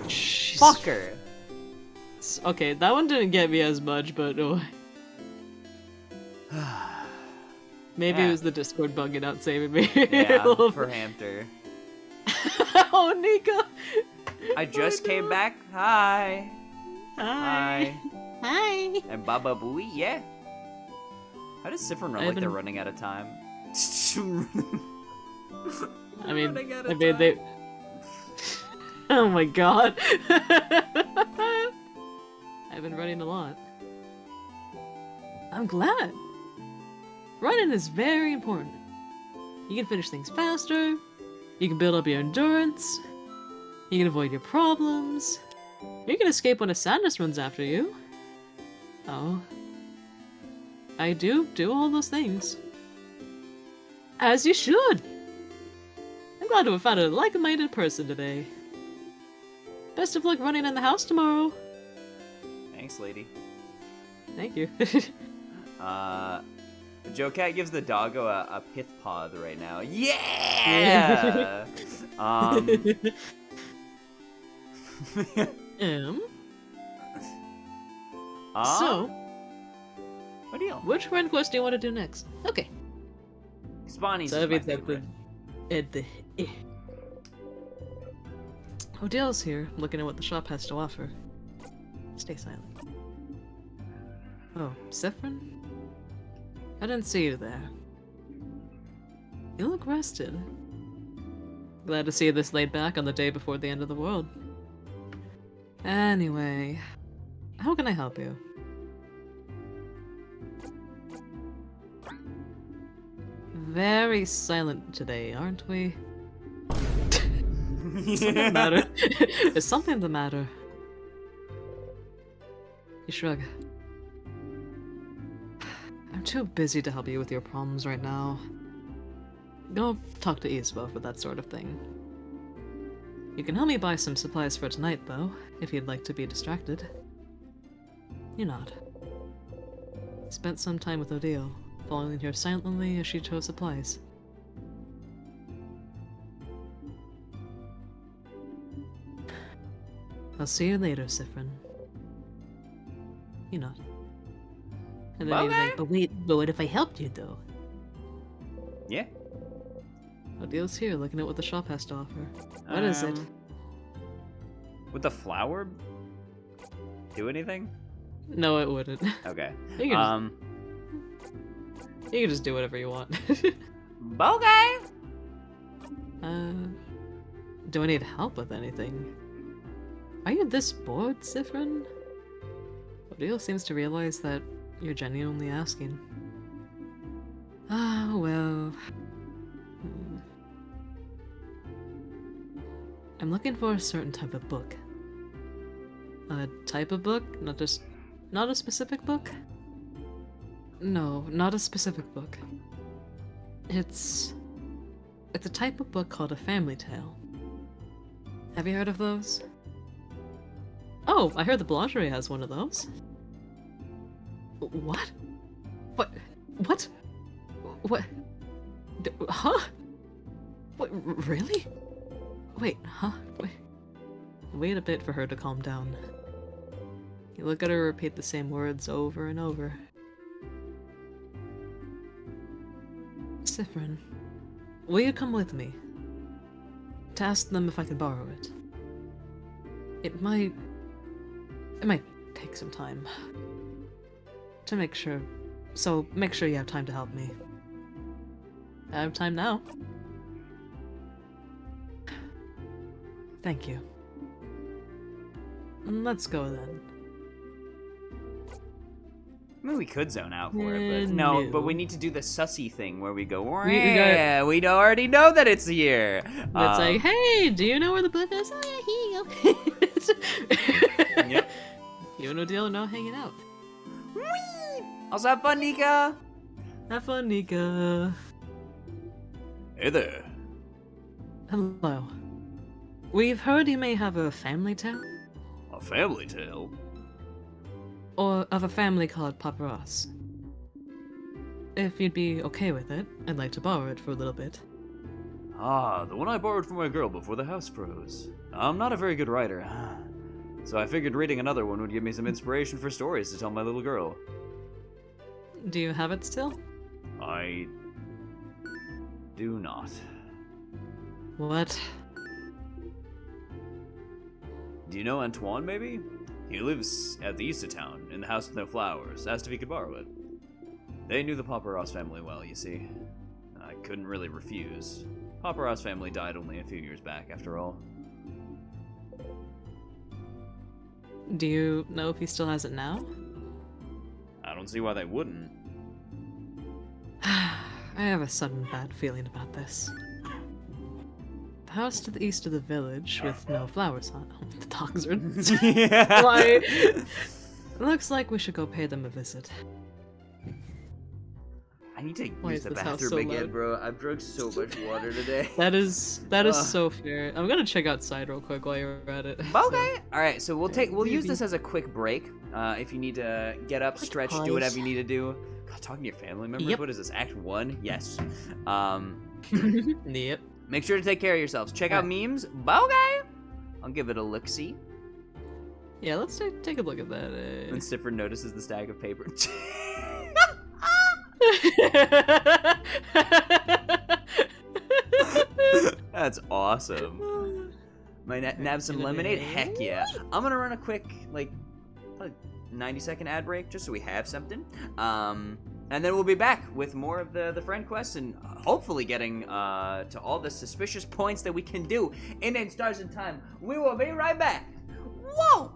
Jeez. Fucker! Okay, that one didn't get me as much, but oh. Maybe Yeah. it was the Discord bugging out saving me. Yeah, A little for bit. Hamter. Oh, Nika! I just Oh, came no. back. Hi. Hi. Hi. And Baba Booey, yeah. How does Sifrin run I like they're haven't- running out of time? I mean, Running out I of mean, time. they. Oh my god. I've been running a lot. I'm glad. Running is very important. You can finish things faster. You can build up your endurance. You can avoid your problems. You can escape when a sadness runs after you. Oh. I do all those things. As you should. I'm glad to have found a like-minded person today. Best of luck running in the house tomorrow. Thanks, lady. Thank you. Joe Cat gives the doggo a pith pod right now. Yeah! So, what deal? which friend quest do you want to do next? Okay. Spawnies So is my it's at favorite. Odell's here, looking at what the shop has to offer. Stay silent. Oh, Sifrin? I didn't see you there. You look rested. Glad to see you this laid back on the day before the end of the world. Anyway, how can I help you? Very silent today, aren't we? Is something the matter? Is something the matter? You shrug. I'm too busy to help you with your problems right now. Go talk to Isabel for that sort of thing. You can help me buy some supplies for tonight, though, if you'd like to be distracted. You nod. Spent some time with Odile, following her silently as she chose supplies. I'll see you later, Sifrin. You nod. And then you think, but what if I helped you, though? Yeah. Odile's here, looking at what the shop has to offer. What is it? Would the flower do anything? No, it wouldn't. Okay. You can just do whatever you want. Bogey! Do I need help with anything? Are you this bored, Sifrin? Odile seems to realize that you're genuinely asking. Ah, well... I'm looking for a certain type of book. A type of book? Not a specific book? No, not a specific book. It's a type of book called a family tale. Have you heard of those? Oh, I heard the Boulangerie has one of those. What? What? What? What? Huh? What, really? Wait, huh? Wait a bit for her to calm down. You look at her repeat the same words over and over. Sifrin, will you come with me? To ask them if I can borrow it. It might take some time. To make sure. So make sure you have time to help me. I have time now. Thank you. Let's go then. I mean, we could zone out for it, but no, but we need to do the sussy thing where we go, yeah, we already know that it's here. It's like, hey, do you know where the book is? Oh yeah, here you go. Yep. You and Odile are now hanging out. Whee! Also have fun, Nika. Have fun, Nika. Hey there. Hello. We've heard you may have a family tale? A family tale? Or of a family called Paparazzi. If you'd be okay with it, I'd like to borrow it for a little bit. Ah, the one I borrowed from my girl before the house froze. I'm not a very good writer, so I figured reading another one would give me some inspiration for stories to tell my little girl. Do you have it still? I do not. What? Do you know Antoine, maybe? He lives at the east of town, in the house with no flowers. Asked if he could borrow it. They knew the Paparazzi family well, you see. I couldn't really refuse. Paparazzi family died only a few years back, after all. Do you know if he still has it now? I don't see why they wouldn't. I have a sudden bad feeling about this. The house to the east of the village with no flowers on it. The dogs are... Yeah. Why? Looks like we should go pay them a visit. I need to Why use is the this house bathroom so again, loud? bro. I've drunk so much water today. That is so fair. I'm gonna check outside real quick while you're at it. Okay. All right. So we'll use this as a quick break. If you need to get up, stretch, do whatever you need to do. God, talking to your family members. Yep. What is this? Act 1? Yes. Yep. Make sure to take care of yourselves. Check out memes. Okay. I'll give it a look-see. Yeah, let's take a look at that. When Siffer notices the stack of paper. That's awesome. Might nab some lemonade? Heck yeah. I'm gonna run a quick, like 90-second ad break just so we have something. And then we'll be back with more of the friend quest and hopefully getting to all the suspicious points that we can do in 8 Stars in Time. We will be right back. Whoa!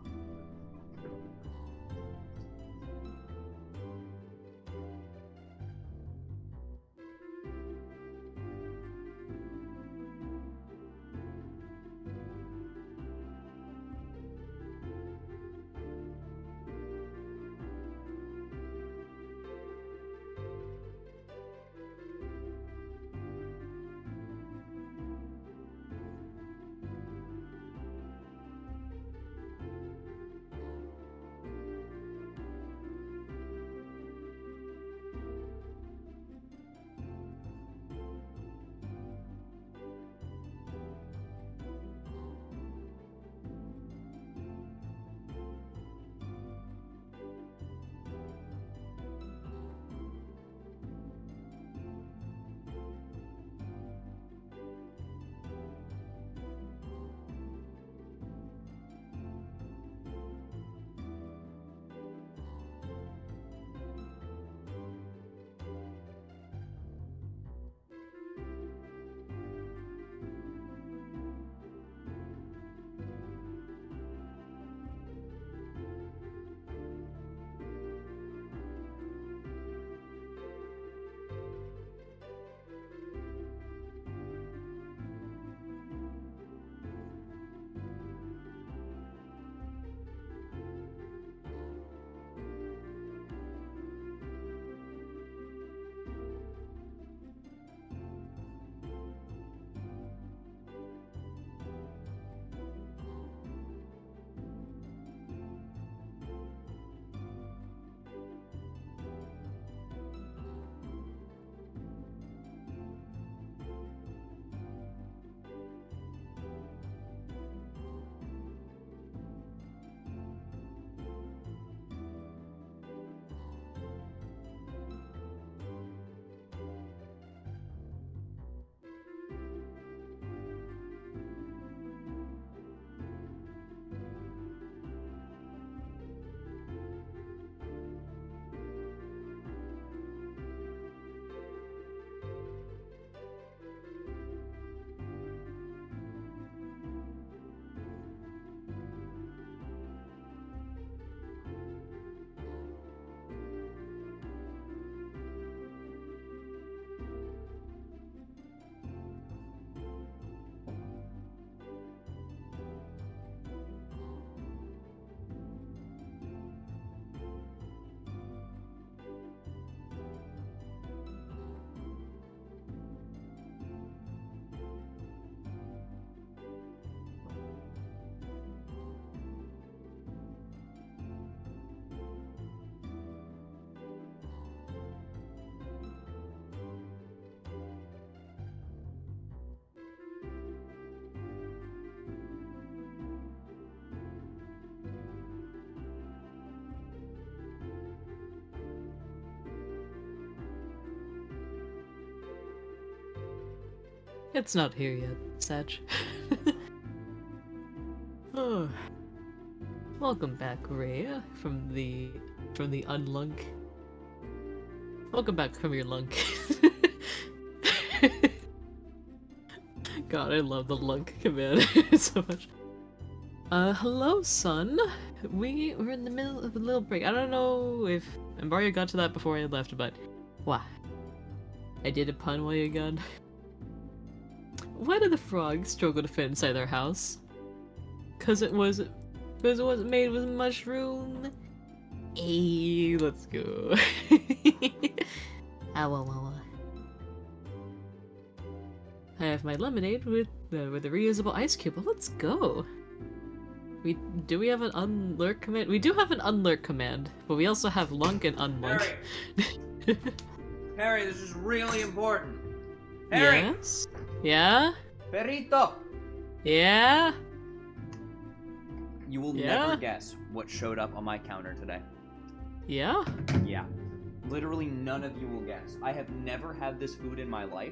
It's not here yet, Sag. Oh. Welcome back, Ray, from the unlunk. Welcome back from your lunk. God, I love the lunk command so much. Hello, son. We're in the middle of a little break. I don't know if Mario got to that before I left, but wow. I did a pun while you're gone. Why did the frogs struggle to fit inside their house? Cause it wasn't made with mushroom. Hey, let's go. I have my lemonade with the reusable ice cube. Well, let's go. Do we have an unlurk command? We do have an unlurk command, but we also have lunk and unlunk. Harry, Harry, this is really important. Harry. Yes. Yeah. Perito. Yeah. You will never guess what showed up on my counter today. Yeah? Yeah. Literally none of you will guess. I have never had this food in my life.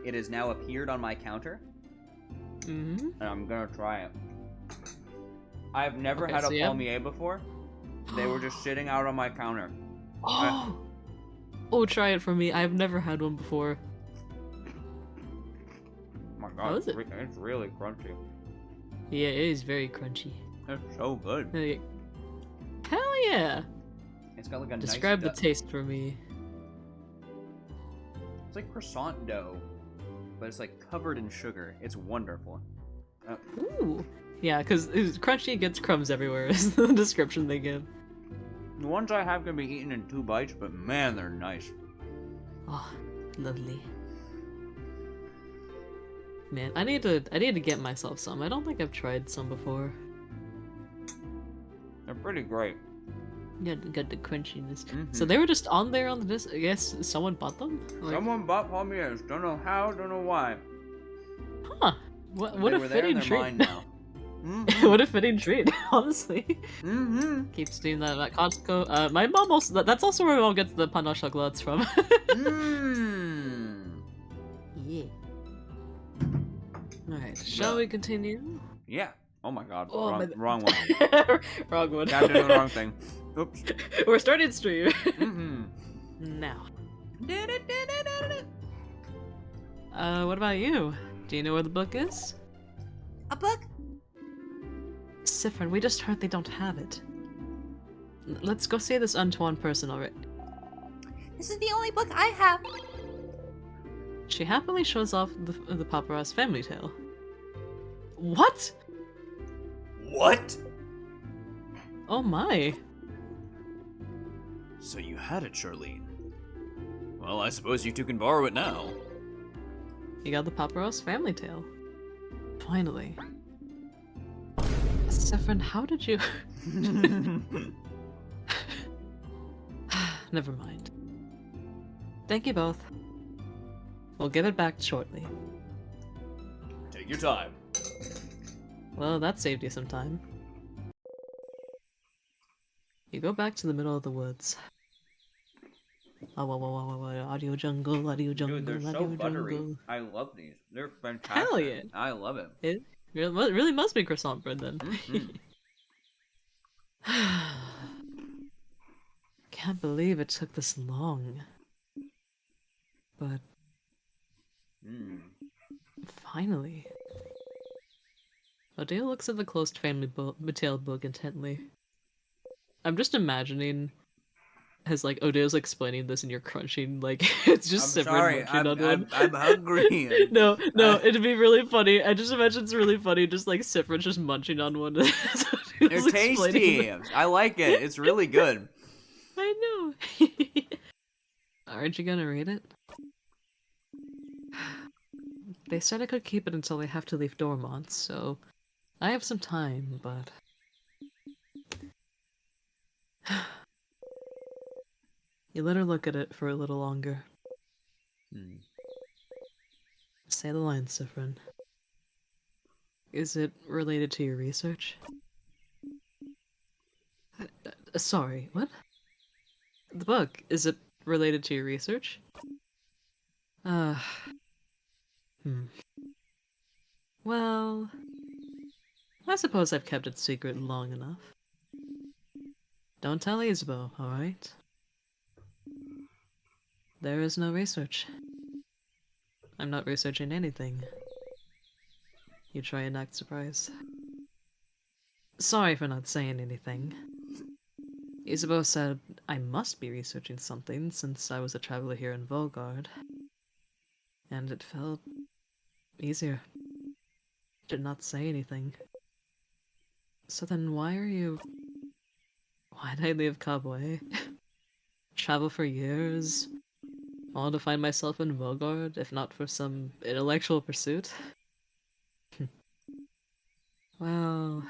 It has now appeared on my counter. Mm-hmm. And I'm gonna try it. I've never Okay, had so a you have- palmier before. They were just sitting out on my counter. Oh! Oh, try it for me. I've never had one before. Oh my god, How is it? It's really crunchy. Yeah, it is very crunchy. It's so good. Hell yeah! It's got like a Describe nice the taste for me. It's like croissant dough, but it's like covered in sugar. It's wonderful. Ooh. Yeah, because crunchy gets crumbs everywhere is the description they give. The ones I have can be eaten in 2 bites, but man, they're nice. Oh, lovely. Man, I need to get myself some. I don't think I've tried some before. They're pretty great. Got the crunchiness. Mhm. So they were just on there on the disc. I guess someone bought them? Like, Someone bought palmiers. Don't know how, don't know why. huh. What They a were there in fitting their treat. mind now. Mhm. What a fitting treat, honestly. Mhm. Keeps doing that at Costco. My mom also, that's also where my mom gets the pain au chocolats from. Mmm. Yeah. Alright, shall we continue? Yeah. Oh my god. Oh, wrong one. Wrong one. Yeah, I'm doing the wrong thing. Oops. We're starting stream. Mhm. Now. What about you? Do you know where the book is? A book? Sifrin, we just heard they don't have it. Let's go see this Antoine person already. This is the only book I have. She happily shows off the Paparazzi family tale. What? What? Oh my. So you had it, Charlene. Well, I suppose you two can borrow it now. You got the Paparazzi family tale. Finally. Sifrin, how did you... Never mind. Thank you both. We'll give it back shortly. Take your time. Well, that saved you some time. You go back to the middle of the woods. Audio jungle, audio jungle, Dude, they're audio so buttery. jungle. I love these. They're fantastic. Hell yeah. I love it. It really must be croissant bread then. Mhm. Can't believe it took this long. But Mm. finally. Odeo looks at the closed family tale book intently. I'm just imagining as like Odeo's explaining this and you're crunching, like it's just I'm Sifrin sorry. munching on one. I'm hungry. No, it'd be really funny. I just imagine it's really funny, just like Sifrin's just munching on one. So They're Odeo's explaining tasty. it. I like it. It's really good. I know. Aren't you gonna read it? They said I could keep it until they have to leave Dormont, so I have some time, but... You let her look at it for a little longer. Hmm. Say the line, Sifrin. Is it related to your research? Sorry, what? The book, is it related to your research? Well, I suppose I've kept it secret long enough. Don't tell Isabeau, alright? There is no research. I'm not researching anything. You try and act surprised. Sorry for not saying anything. Isabeau said I must be researching something since I was a traveler here in Volgard. And it felt easier. Did not say anything. So then why did I leave Kabwe? Travel for years? All to find myself in Volgard, if not for some intellectual pursuit? Well,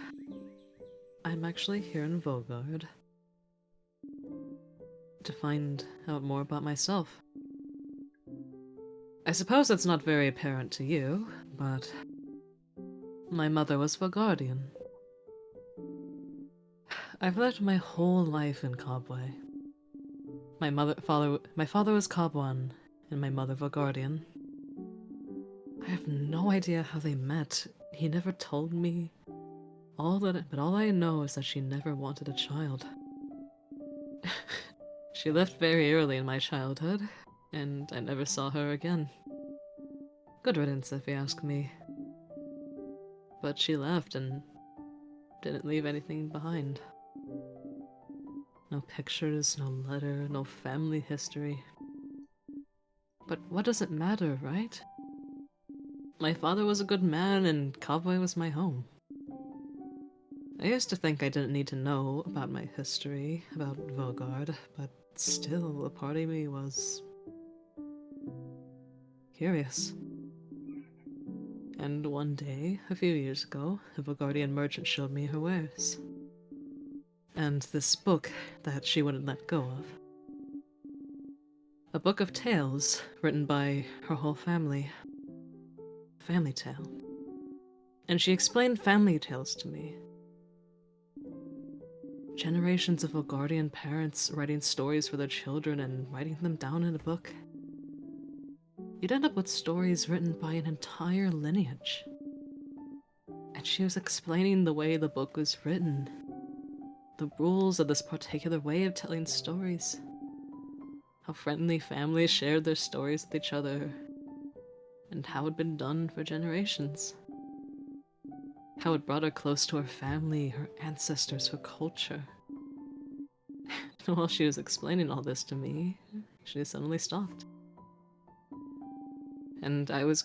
I'm actually here in Volgard to find out more about myself. I suppose that's not very apparent to you, but my mother was Volgardian. I've lived my whole life in Kabwe. My father was Kabwan, and my mother Volgardian. I have no idea how they met. He never told me. But all I know is that she never wanted a child. She left very early in my childhood, and I never saw her again. Good riddance, if you ask me. But she left and didn't leave anything behind. No pictures, no letter, no family history. But what does it matter, right? My father was a good man, and Kabwe was my home. I used to think I didn't need to know about my history, about Volgard, but still, a part of me was curious. And one day, a few years ago, a Volgardian merchant showed me her wares. And this book that she wouldn't let go of. A book of tales written by her whole family. Family tale. And she explained family tales to me. Generations of Volgardian parents writing stories for their children and writing them down in a book. You'd end up with stories written by an entire lineage. And she was explaining the way the book was written. The rules of this particular way of telling stories. How friendly families shared their stories with each other. And how it had been done for generations. How it brought her close to her family, her ancestors, her culture. And while she was explaining all this to me, she suddenly stopped. And I was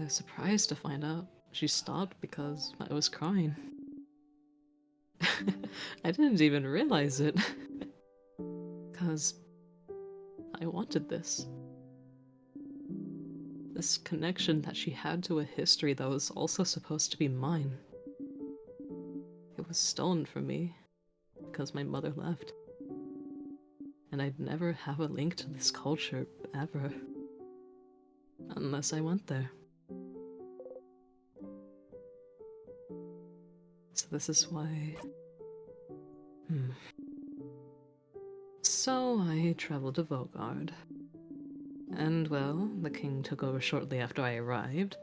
surprised to find out she stopped because I was crying. I didn't even realize it. Because I wanted this. This connection that she had to a history that was also supposed to be mine. It was stolen from me because my mother left. And I'd never have a link to this culture, ever. Unless I went there. So this is why... So I traveled to Volgard. And well, the king took over shortly after I arrived,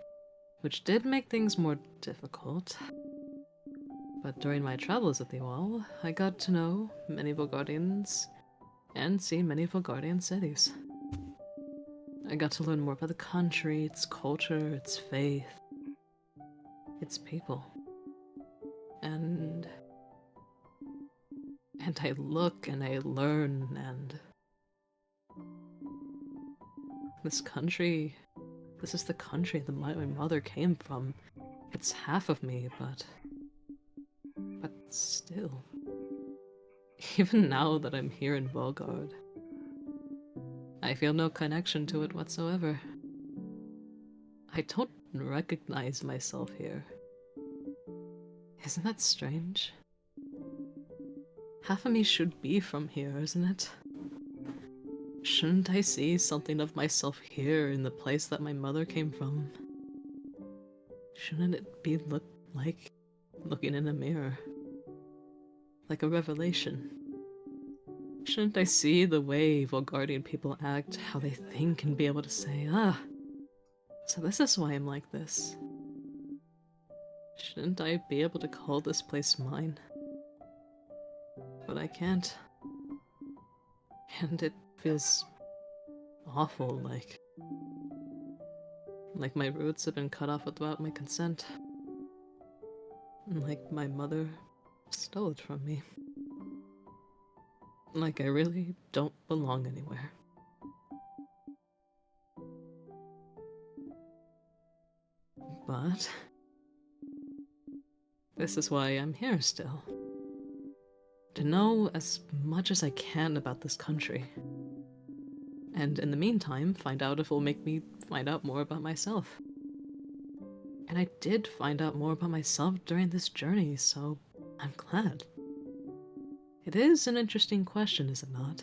which did make things more difficult. But during my travels with you all, I got to know many Volgardians and see many Volgardian cities. I got to learn more about the country, its culture, its faith, its people. And I look and I learn, and this country, this is the country that my mother came from. It's half of me, but still. Even now that I'm here in Volgard, I feel no connection to it whatsoever. I don't recognize myself here. Isn't that strange? Half of me should be from here, isn't it? Shouldn't I see something of myself here in the place that my mother came from? Shouldn't it be like looking in a mirror? Like a revelation? Shouldn't I see the way Volgardian people act, how they think, and be able to say, so this is why I'm like this. Shouldn't I be able to call this place mine? But I can't. And it feels awful, like my roots have been cut off without my consent. Like my mother stole it from me. Like I really don't belong anywhere. But this is why I'm here still. To know as much as I can about this country. And in the meantime, find out if it'll make me find out more about myself. And I did find out more about myself during this journey, so I'm glad. It is an interesting question, is it not?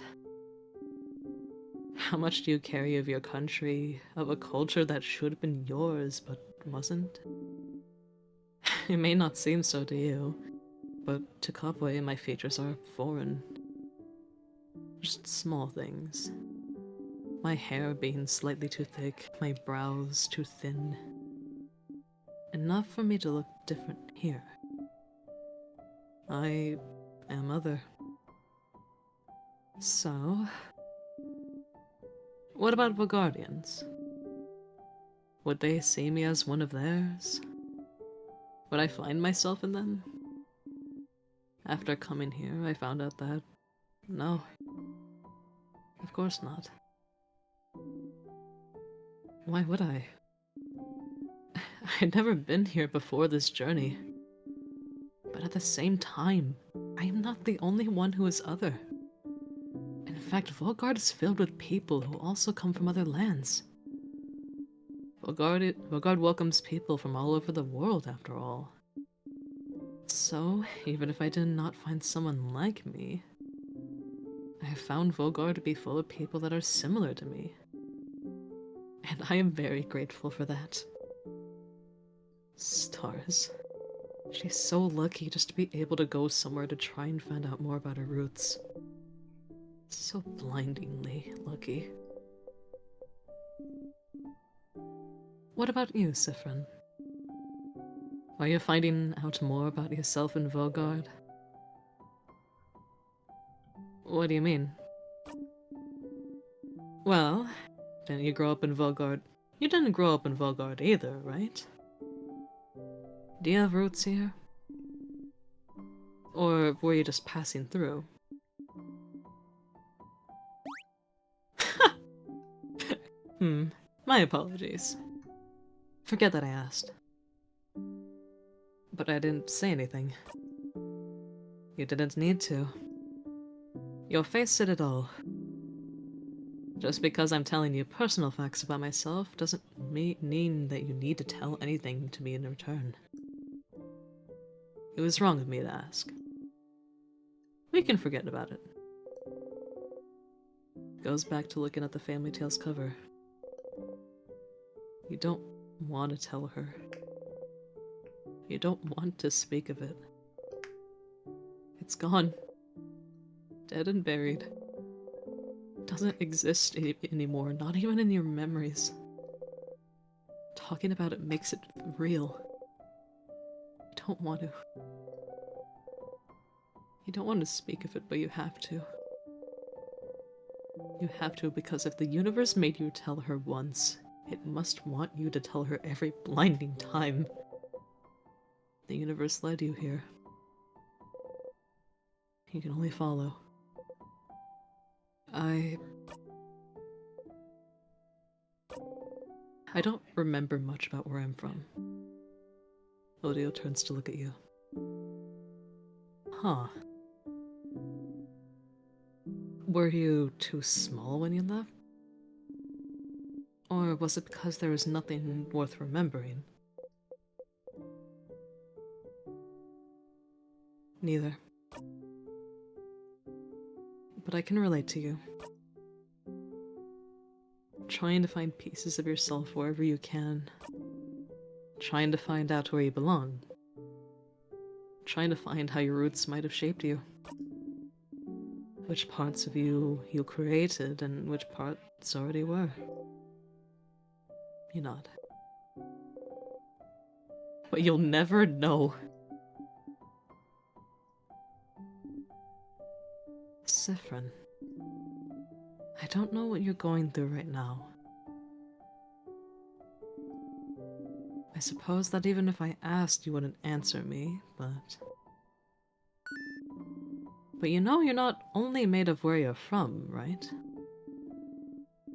How much do you carry of your country, of a culture that should have been yours, but wasn't? It may not seem so to you, but to Kapwe, my features are foreign. Just small things. My hair being slightly too thick, my brows too thin. Enough for me to look different here. I am other. So, what about Vagardians? Would they see me as one of theirs? Would I find myself in them? After coming here, I found out that no. Of course not. Why would I? I'd never been here before this journey. But at the same time, I am not the only one who is other. In fact, Volgard is filled with people who also come from other lands. Volgard welcomes people from all over the world, after all. So, even if I did not find someone like me, I have found Volgard to be full of people that are similar to me. And I am very grateful for that. Stars. She's so lucky just to be able to go somewhere to try and find out more about her roots. So blindingly lucky. What about you, Sifrin? Are you finding out more about yourself in Volgard? What do you mean? Well, didn't you grow up in Volgard? You didn't grow up in Volgard either, right? Do you have roots here? Or were you just passing through? My apologies. Forget that I asked. But I didn't say anything. You didn't need to. Your face said it all. Just because I'm telling you personal facts about myself doesn't mean that you need to tell anything to me in return. It was wrong of me to ask. We can forget about it. Goes back to looking at the Family Tales cover. You don't want to tell her. You don't want to speak of it. It's gone. Dead and buried. Doesn't exist anymore, not even in your memories. Talking about it makes it real. You don't want to. You don't want to speak of it, but you have to. You have to, because if the universe made you tell her once, it must want you to tell her every blinding time. The universe led you here. You can only follow. I don't remember much about where I'm from. Odio turns to look at you. Huh. Were you too small when you left? Or was it because there was nothing worth remembering? Neither. But I can relate to you. Trying to find pieces of yourself wherever you can. Trying to find out where you belong. Trying to find how your roots might have shaped you. Which parts of you created and which parts already were. You nod. but you'll never know. Sifrin, I don't know what you're going through right now. I suppose that even if I asked, you wouldn't answer me, but... But you know you're not only made of where you're from, right?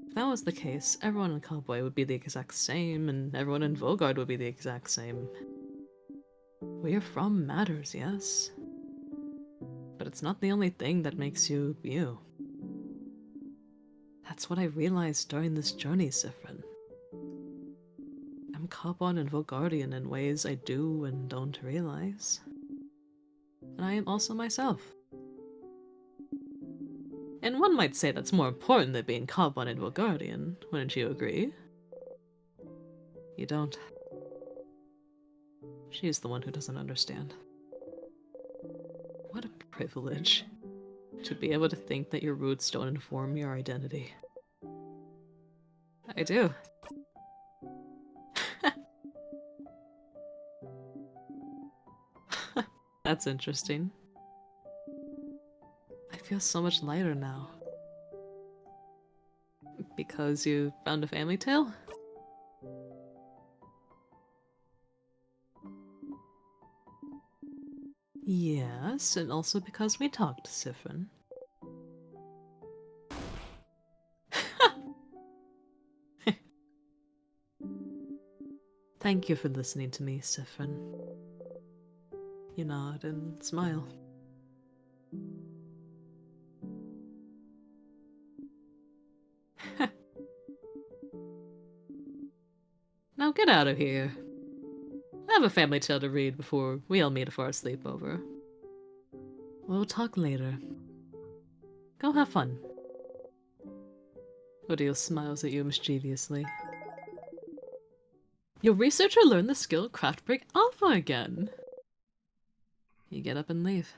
If that was the case, everyone in Cowboy would be the exact same, and everyone in Vogard would be the exact same. Where you're from matters, yes? But it's not the only thing that makes you, you. That's what I realized during this journey, Sifrin. I'm Cobon and Vogardian in ways I do and don't realize. And I am also myself. And one might say that's more important than being Cobon and Vogardian, wouldn't you agree? You don't. She's the one who doesn't understand. What a privilege. To be able to think that your roots don't inform your identity. I do. That's interesting. I feel so much lighter now. Because you found a family tale? Yes, and also because we talked, Sifrin. Thank you for listening to me, Sifrin. You nod and smile. Now get out of here. I have a family tale to read before we all meet for our sleepover. We'll talk later. Go have fun. Odile smiles at you mischievously. Your researcher learned the skill Craft Break Alpha again. You get up and leave.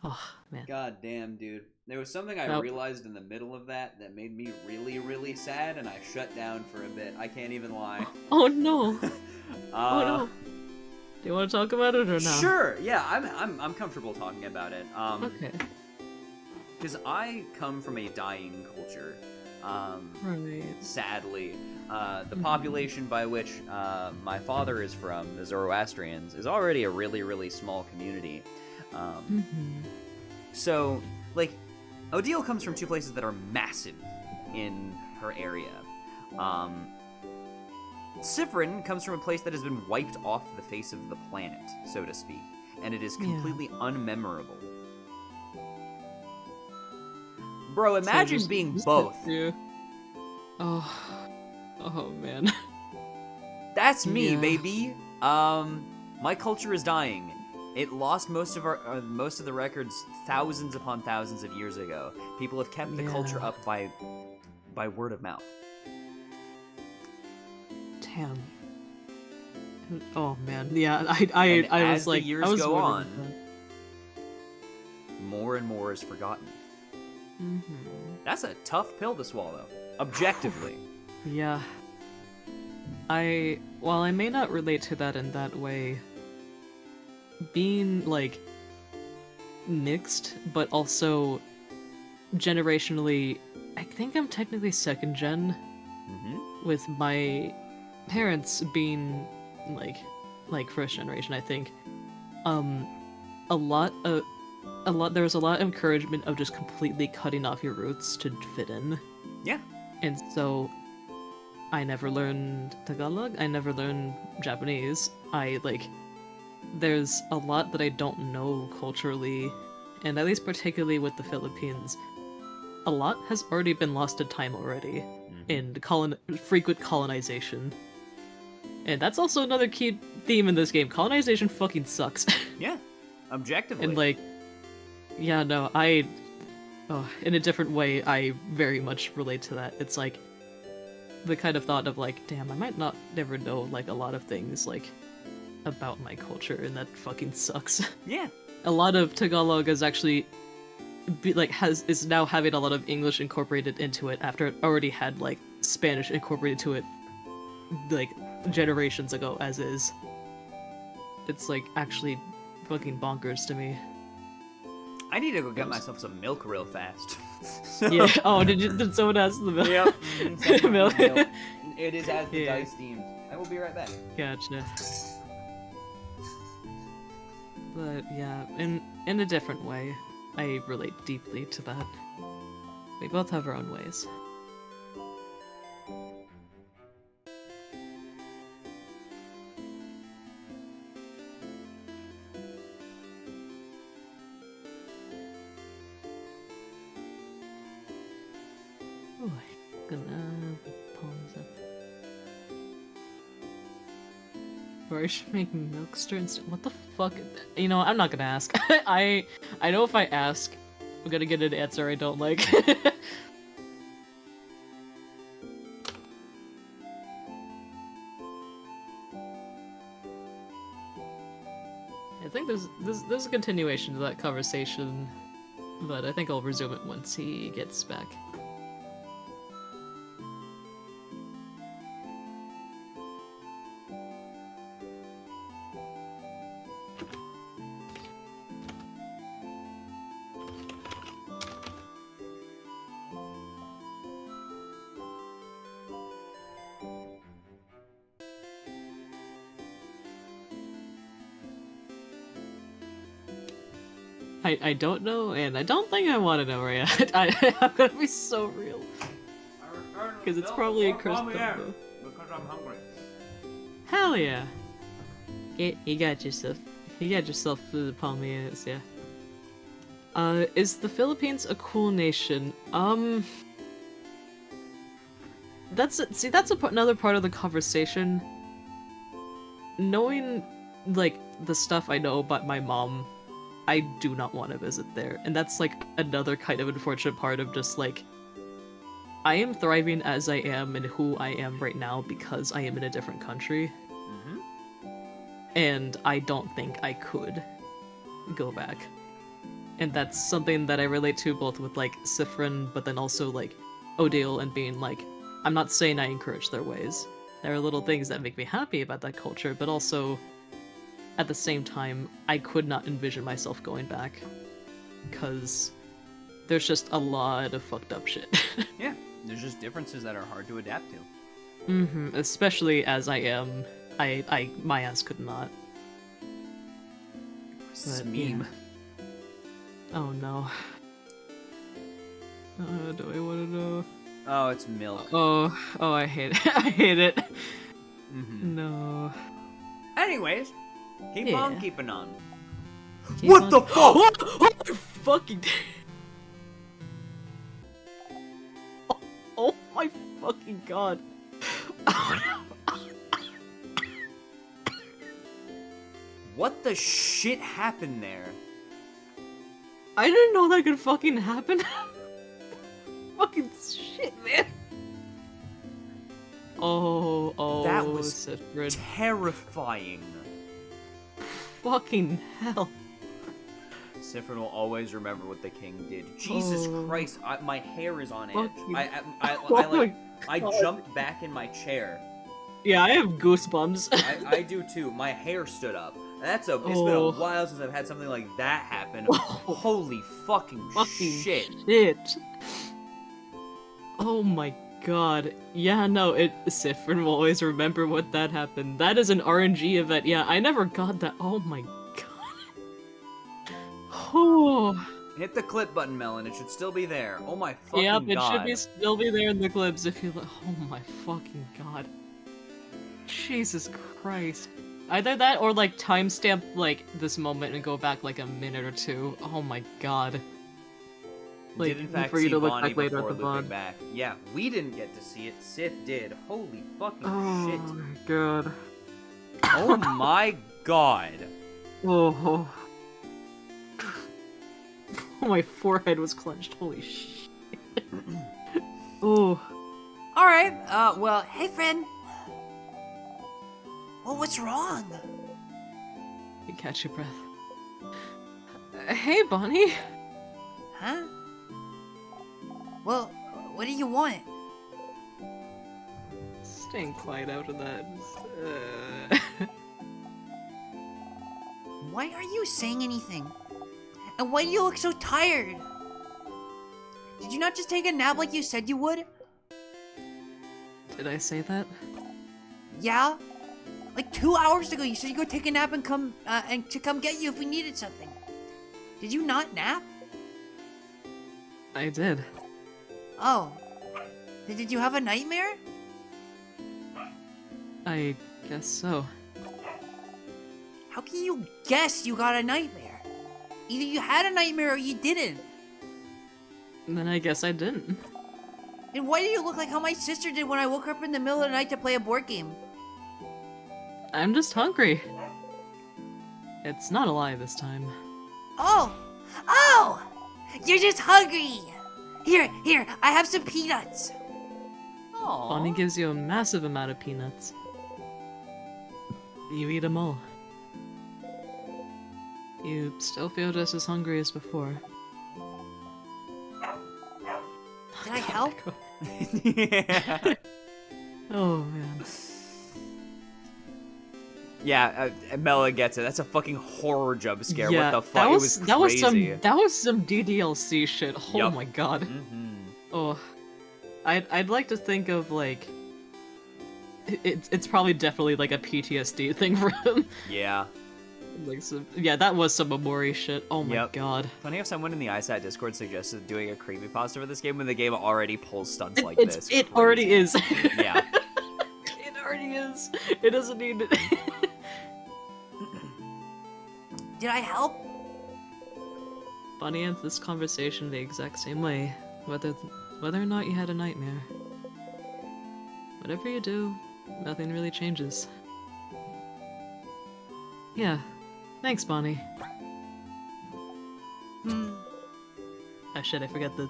Oh, man. God damn, dude. There was something I realized in the middle of that made me really, really sad, and I shut down for a bit. I can't even lie. Oh no. Oh no. Do you want to talk about it or no? Sure. Yeah, I'm comfortable talking about it. Okay. Because I come from a dying culture. Right. Sadly, the population by which my father is from, the Zoroastrians, is already a really, really small community. So, like, Odile comes from two places that are massive in her area. Sifrin comes from a place that has been wiped off the face of the planet, so to speak, and it is completely unmemorable. Bro, imagine being both. Yeah. Oh man. That's me, baby. My culture is dying. It lost most of the records thousands upon thousands of years ago. People have kept the culture up by word of mouth. Damn. Oh man, yeah. I was like, as the years go on, more and more is forgotten. That's a tough pill to swallow, objectively. Yeah. While I may not relate to that in that way, being, like, mixed, but also generationally, I think I'm technically second gen, with my parents being, like first generation, I think. There was a lot of encouragement of just completely cutting off your roots to fit in. Yeah. And so, I never learned Tagalog, I never learned Japanese. There's a lot that I don't know culturally, and at least particularly with the Philippines, a lot has already been lost to time already in frequent colonization. And that's also another key theme in this game. Colonization fucking sucks. Yeah, objectively. And in a different way, I very much relate to that. It's like the kind of thought of like, damn, I might not never know like a lot of things like about my culture, and that fucking sucks. Yeah. A lot of Tagalog is actually is now having a lot of English incorporated into it after it already had like Spanish incorporated to it like generations ago as is. It's like actually fucking bonkers to me. I need to go get myself some milk real fast. Yeah. Oh, did someone ask the milk? Yep. Milk. It is as the Yeah. dice deemed. I will be right back. Gotcha. But yeah, in a different way, I relate deeply to that. We both have our own ways. Ooh, gonna palms up. Or I should make milkster instead. What the fuck? You know, I'm not gonna ask. I know if I ask, I'm gonna get an answer I don't like. I think there's a continuation to that conversation, but I think I'll resume it once he gets back. I don't know, and I don't think I want to know where yet. I'm gonna be so real. Because it's probably a Chris Because I'm hungry. Hell yeah. You got yourself the Palmiers, yeah. Is the Philippines a cool nation? That's another part of the conversation. Knowing, like, the stuff I know about my mom, I do not want to visit there. And that's, like, another kind of unfortunate part of just, like, I am thriving as I am and who I am right now because I am in a different country. And I don't think I could go back. And that's something that I relate to both with, like, Sifrin, but then also, like, Odile, and being like, I'm not saying I encourage their ways. There are little things that make me happy about that culture, but also, at the same time, I could not envision myself going back. Because there's just a lot of fucked up shit. Yeah, there's just differences that are hard to adapt to. Especially as I am. My ass could not. This But, meme. yeah. Oh no. Do I want to know? Oh, it's milk. Oh, I hate it. I hate it. Mm-hmm. No. Anyways, keep on Yeah. keeping on. Keep What on- the fuck? Oh my fucking. Oh my fucking god. What the shit happened there? I didn't know that could fucking happen. Fucking shit, man. Oh, That was Sifrid. terrifying. Fucking hell. Sifrin will always remember what the king did. Jesus Oh. Christ, my hair is on edge. Fucking- I God. jumped back in my chair. Yeah, I have goosebumps. I do too. My hair stood up. It's been Oh. a while since I've had something like that happen. Holy fucking shit. shit. Oh my god. Yeah, no, Sifrin will always remember what that happened. That is an RNG event. Yeah, I never got that. Oh my god. Oh. Hit the clip button, Melon. It should still be there. Oh my fucking Yep, it god. should still be there in the clips if you look. Oh my fucking god. Jesus Christ. Either that or like timestamp like this moment and go back like a minute or two. Oh my god. Like, did in fact for you see to look Bonnie back later before at the looping VOD. back. Yeah, we didn't get to see it. Sif did. Holy fucking Oh shit. my god. Oh my god. Oh. My forehead was clenched. Holy shit. Oh. Alright, well, hey friend. Well, what's wrong? You catch your breath. Hey, Bonnie. Huh? Well, what do you want? Staying quiet out of that. Why aren't you saying anything? And why do you look so tired? Did you not just take a nap like you said you would? Did I say that? Yeah? Like 2 hours ago, you said you'd go take a nap and come get you if we needed something. Did you not nap? I did. Oh. Did you have a nightmare? I guess so. How can you guess you got a nightmare? Either you had a nightmare or you didn't. Then I guess I didn't. And why do you look like how my sister did when I woke her up in the middle of the night to play a board game? I'm just hungry. It's not a lie this time. Oh! Oh! You're just hungry! Here, I have some peanuts. Bonnie gives you a massive amount of peanuts. You eat them all. You still feel just as hungry as before. Did I help? Yeah. Oh man. Yeah, Mela gets it. That's a fucking horror jump scare. Yeah, What the fuck? That was, it was that was crazy. some DDLC shit. Oh Yup. my god. Mm-hmm. Oh, I'd like to think of like it's probably definitely like a PTSD thing for him. Yeah. Like yeah, that was some Amori shit. Oh my Yep. god. Funny if someone in the ISAT Discord suggested doing a creepypasta for this game when the game already pulls stunts like It this. already Crazy. is. Yeah. It already is. It doesn't need it. Did I help? Bonnie ends this conversation the exact same way, whether or not you had a nightmare. Whatever you do, nothing really changes. Yeah. Thanks, Bonnie. Oh shit, I forgot the...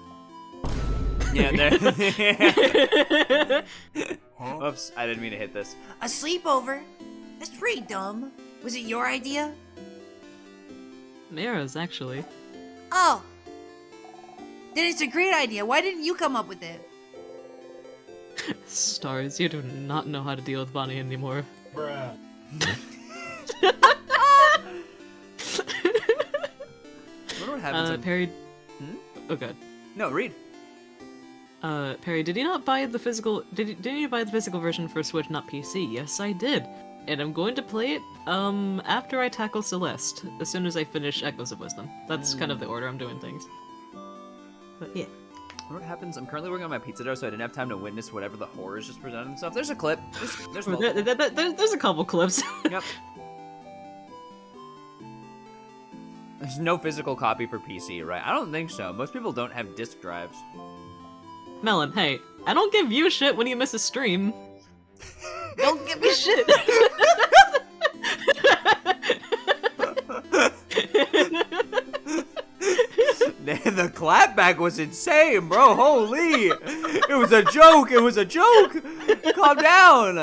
Yeah, there. Oops, I didn't mean to hit this. A sleepover? That's pretty dumb. Was it your idea? Mira's, actually. Oh. Then it's a great idea. Why didn't you come up with it? Stars, you do not know how to deal with Bonnie anymore. Bruh. I wonder what happens in... Perry... Hmm? Oh god. No, read. Perry, did you not buy the physical... Didn't you buy the physical version for Switch, not PC? Yes, I did. And I'm going to play it, after I tackle Celeste, as soon as I finish Echoes of Wisdom. That's kind of the order I'm doing things. But yeah. I wonder what happens. I'm currently working on my pizza dough, so I didn't have time to witness whatever the horrors just presented themselves. There's a clip. There's multiple. There's a couple clips. Yep. There's no physical copy for PC, right? I don't think so. Most people don't have disk drives. Melon, hey, I don't give you shit when you miss a stream. Don't give me shit. The clapback was insane, bro. Holy. It was a joke. It was a joke. Calm down.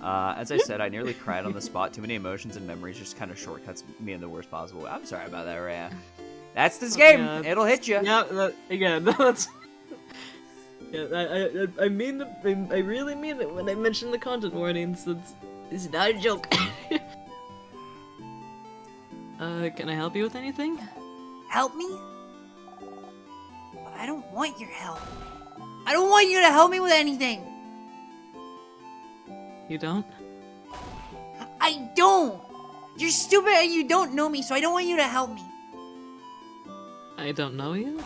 As I said, I nearly cried on the spot. Too many emotions and memories just kind of shortcuts me in the worst possible way. I'm sorry about that, Rhea. That's this game. Yeah. It'll hit you. Yeah, again, that's... Yeah, I mean, I really mean it when I mention the content warnings. It's not a joke. Can I help you with anything? Help me? But I don't want your help. I don't want you to help me with anything. You don't? I don't. You're stupid and you don't know me, so I don't want you to help me. I don't know you?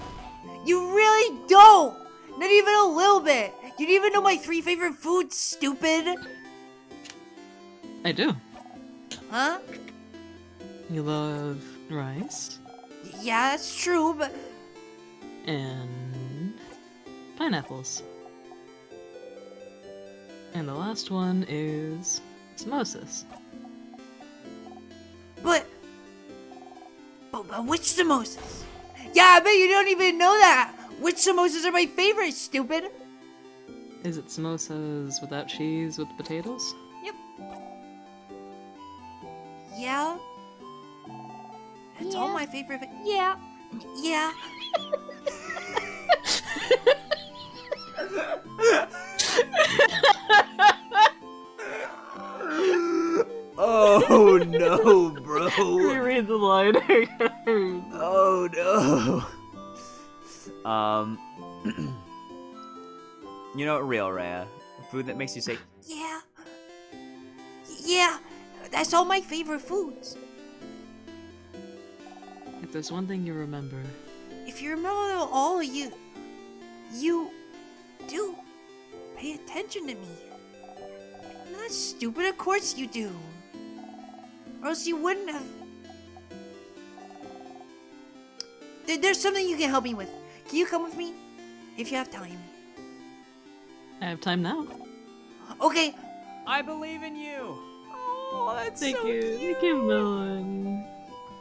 You really don't. Not even a little bit. You don't even know my 3 favorite foods, stupid. I do. Huh? You love rice Yeah, that's true, but... and pineapples. And the last one is samosas. But which samosas? Yeah, I bet you don't even know that. Which samosas are my favorite, stupid? Is it samosas without cheese with potatoes? Yep. Yeah. That's all my favorite. Yeah. Yeah. Oh no, bro. Reread the line. Oh no. You know what, real Rhea? Food that makes you say, Yeah. Yeah, that's all my favorite foods. If there's one thing you remember, If you remember them all, you do pay attention to me. That's stupid, of course you do. Or else you wouldn't have. There's something you can help me with. Can you come with me? If you have time. I have time now. Okay. I believe in you. Oh, that's Thank so you. cute. Thank you, Melon.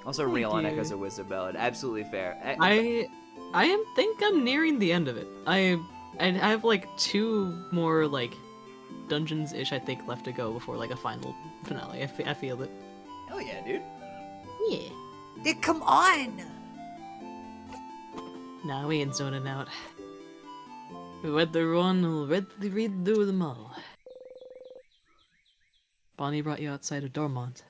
Also, Thank real on you. Echoes of Wisdom Ballad. Absolutely fair. Think I'm nearing the end of it. I have like 2 more like dungeons-ish I think left to go before like a final finale. I feel it. Hell yeah, dude. Yeah. Then come on. Nah, we ain't zoning out. We read the run, we'll read through them all. Bonnie brought you outside of Dormont.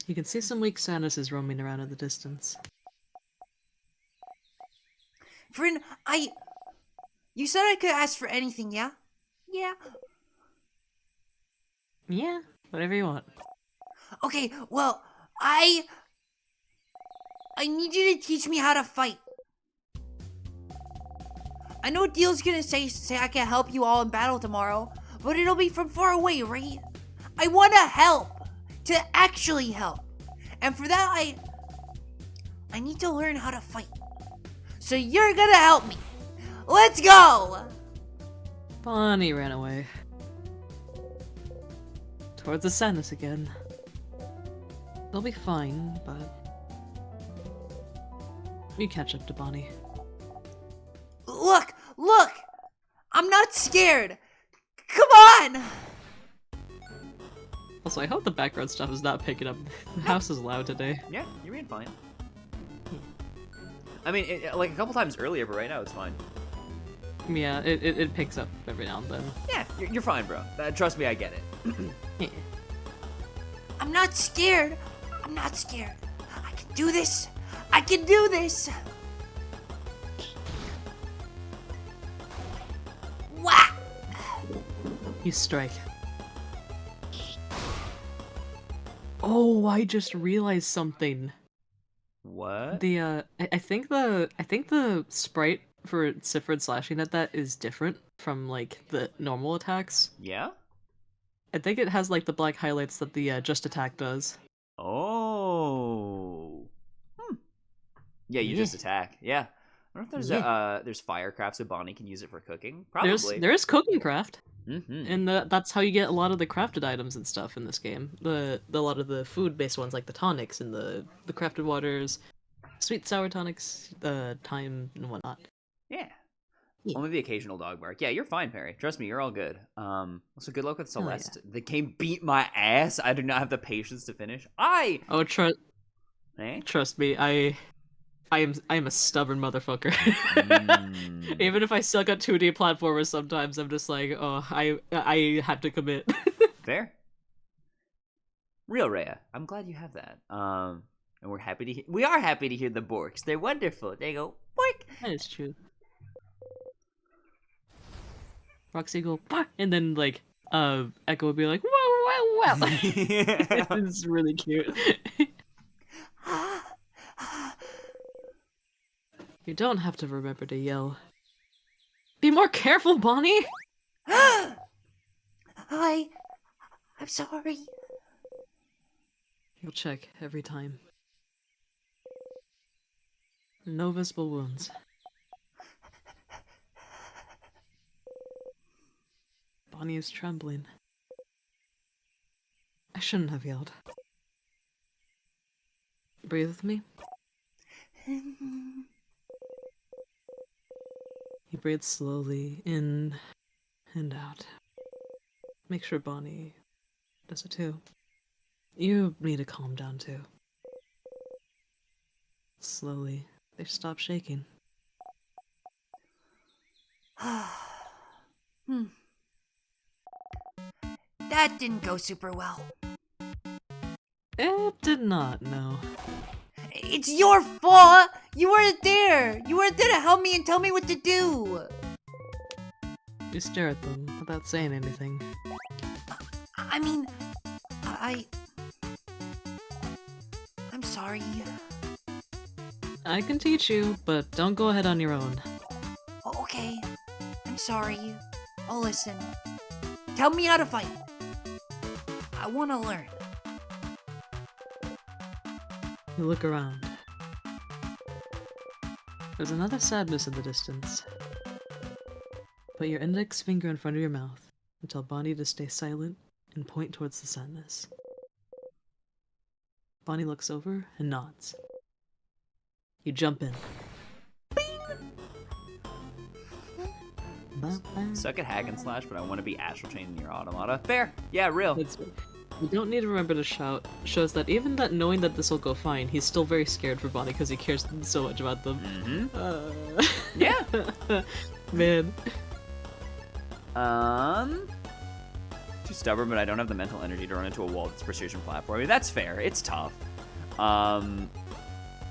You can see some weak sinuses roaming around in the distance. Friend, you said I could ask for anything, yeah? Yeah. Yeah, whatever you want. Okay, well, I need you to teach me how to fight. I know Deal's gonna say I can help you all in battle tomorrow, but it'll be from far away, right? I wanna help! To actually help. And for that, I need to learn how to fight. So you're gonna help me. Let's go! Bonnie ran away. Towards the sadness again. They'll be fine, but... you catch up to Bonnie. Look! I'm not scared! Come on! Also, I hope the background stuff is not picking up. The house is loud today. Yeah, you're being fine. I mean, like a couple times earlier, but right now it's fine. Yeah, it picks up every now and then. Yeah, you're fine, bro. Trust me, I get it. Yeah. I'm not scared. I'm not scared. I can do this. I can do this. Whack! You strike. Oh, I just realized something. What? The I think the sprite for Sifrid slashing at that is different from like the normal attacks. Yeah? I think it has like the black highlights that the just attack does. Oh. Yeah, you just attack. Yeah. I wonder if there's firecraft so Bonnie can use it for cooking. Probably. There's cooking craft. Mm-hmm. And that's how you get a lot of the crafted items and stuff in this game. A lot of the food-based ones, like the tonics and the crafted waters, sweet sour tonics, thyme and whatnot. Yeah. Yeah. Only the occasional dog bark. Yeah, you're fine, Perry. Trust me, you're all good. Also good luck with Celeste. yeah. The game beat my ass. I do not have the patience to finish. Trust me, I am a stubborn motherfucker. Even if I suck at 2D platformers sometimes, I'm just like, oh, I have to commit. Fair. Real Rhea, I'm glad you have that. And we are happy to hear the Borks. They're wonderful. They go Bork. That is true. Roxy go bark, and then like Echo would be like, wow. It's really cute. You don't have to remember to yell. Be more careful, Bonnie! I'm sorry. You'll check every time. No visible wounds. Bonnie is trembling. I shouldn't have yelled. Breathe with me. You breathe slowly in and out. Make sure Bonnie does it too. You need to calm down too. Slowly, they stop shaking. That didn't go super well. It did not, no. It's your fault! You weren't there! You weren't there to help me and tell me what to do! You stare at them without saying anything. I mean, I'm sorry. I can teach you, but don't go ahead on your own. Okay, I'm sorry. I'll listen. Tell me how to fight. I want to learn. You look around. There's another sadness in the distance. Put your index finger in front of your mouth and tell Bonnie to stay silent and point towards the sadness. Bonnie looks over and nods. You jump in. Suck at hack and slash, but I want to be astral chain in your automata. Fair. Yeah, real. You don't need to remember to shout. Shows that even that knowing that this will go fine, he's still very scared for Bonnie because he cares so much about them. Yeah. Man. Too stubborn, but I don't have the mental energy to run into a wall that's precision platforming. That's fair. It's tough.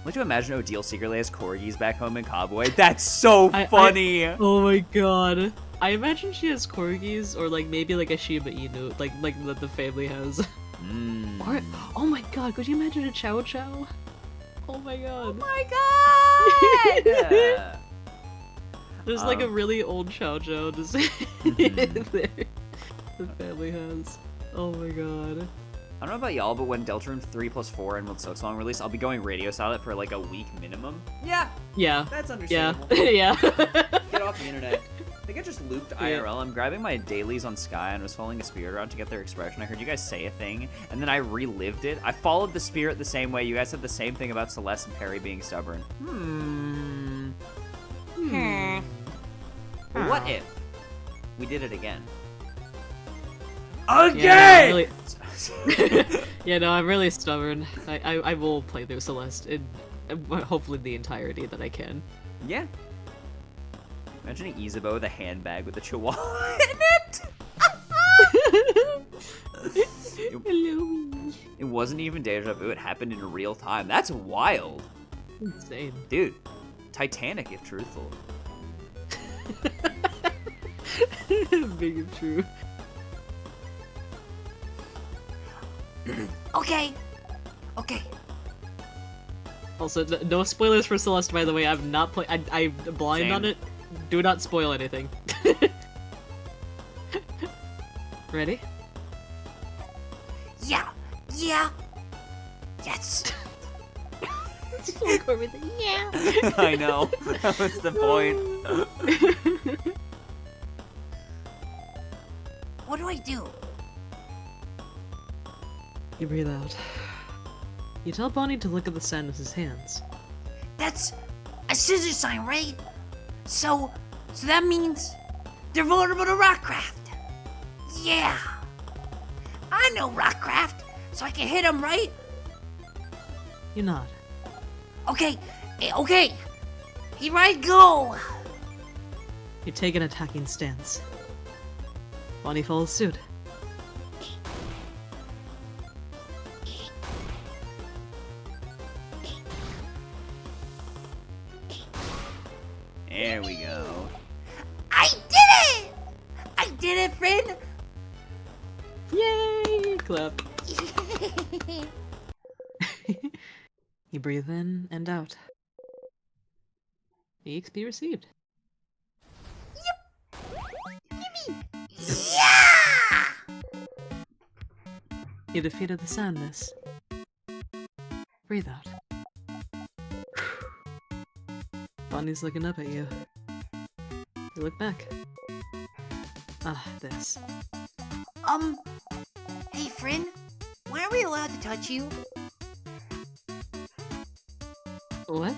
Like to imagine Odile secretly has corgis back home in Cowboy. That's so funny. Oh my god. I imagine she has corgis, or like maybe like a Shiba Inu, like that the family has. Or, oh my god, could you imagine a Chow Chow? Oh my god. Oh my god! There's like a really old Chow Chow just there. The family has. Oh my god. I don't know about y'all, but when Deltarune 3+4 and Silk Song release, I'll be going radio silent for like a week minimum. Yeah. Yeah. That's understandable. Yeah. Get off the internet. I think I just looped IRL. I'm grabbing my dailies on Sky and was following a spirit around to get their expression. I heard you guys say a thing, and then I relived it. I followed the spirit the same way. You guys said the same thing about Celeste and Perry being stubborn. Well, what if we did it again? Again! Yeah, no, I'm really stubborn. I will play through Celeste in hopefully the entirety that I can. Yeah. Imagine Isabeau with a handbag with a chihuahua in it! It wasn't even deja vu, it happened in real time. That's wild. Insane. Dude, Titanic if truthful. Big and true. Okay. Also, no spoilers for Celeste, by the way. I've not played. I'm blind Same. on it. Do not spoil anything. Ready? Yeah. Yes. Yeah. I know. That was the point. What do I do? You breathe out. You tell Bonnie to look at the sadness's hands. That's a scissor sign, right? So that means they're vulnerable to rockcraft. Yeah. I know rockcraft, so I can hit them, right? You nod. Okay. Here I go. You take an attacking stance. Bonnie follows suit. There we go. I did it! I did it, friend! Yay! Clap. You breathe in and out. EXP received. Yeah! You defeated the sadness. Breathe out. Bonnie's looking up at you. You look back. Ah, this. Hey, friend. Why are we allowed to touch you? What?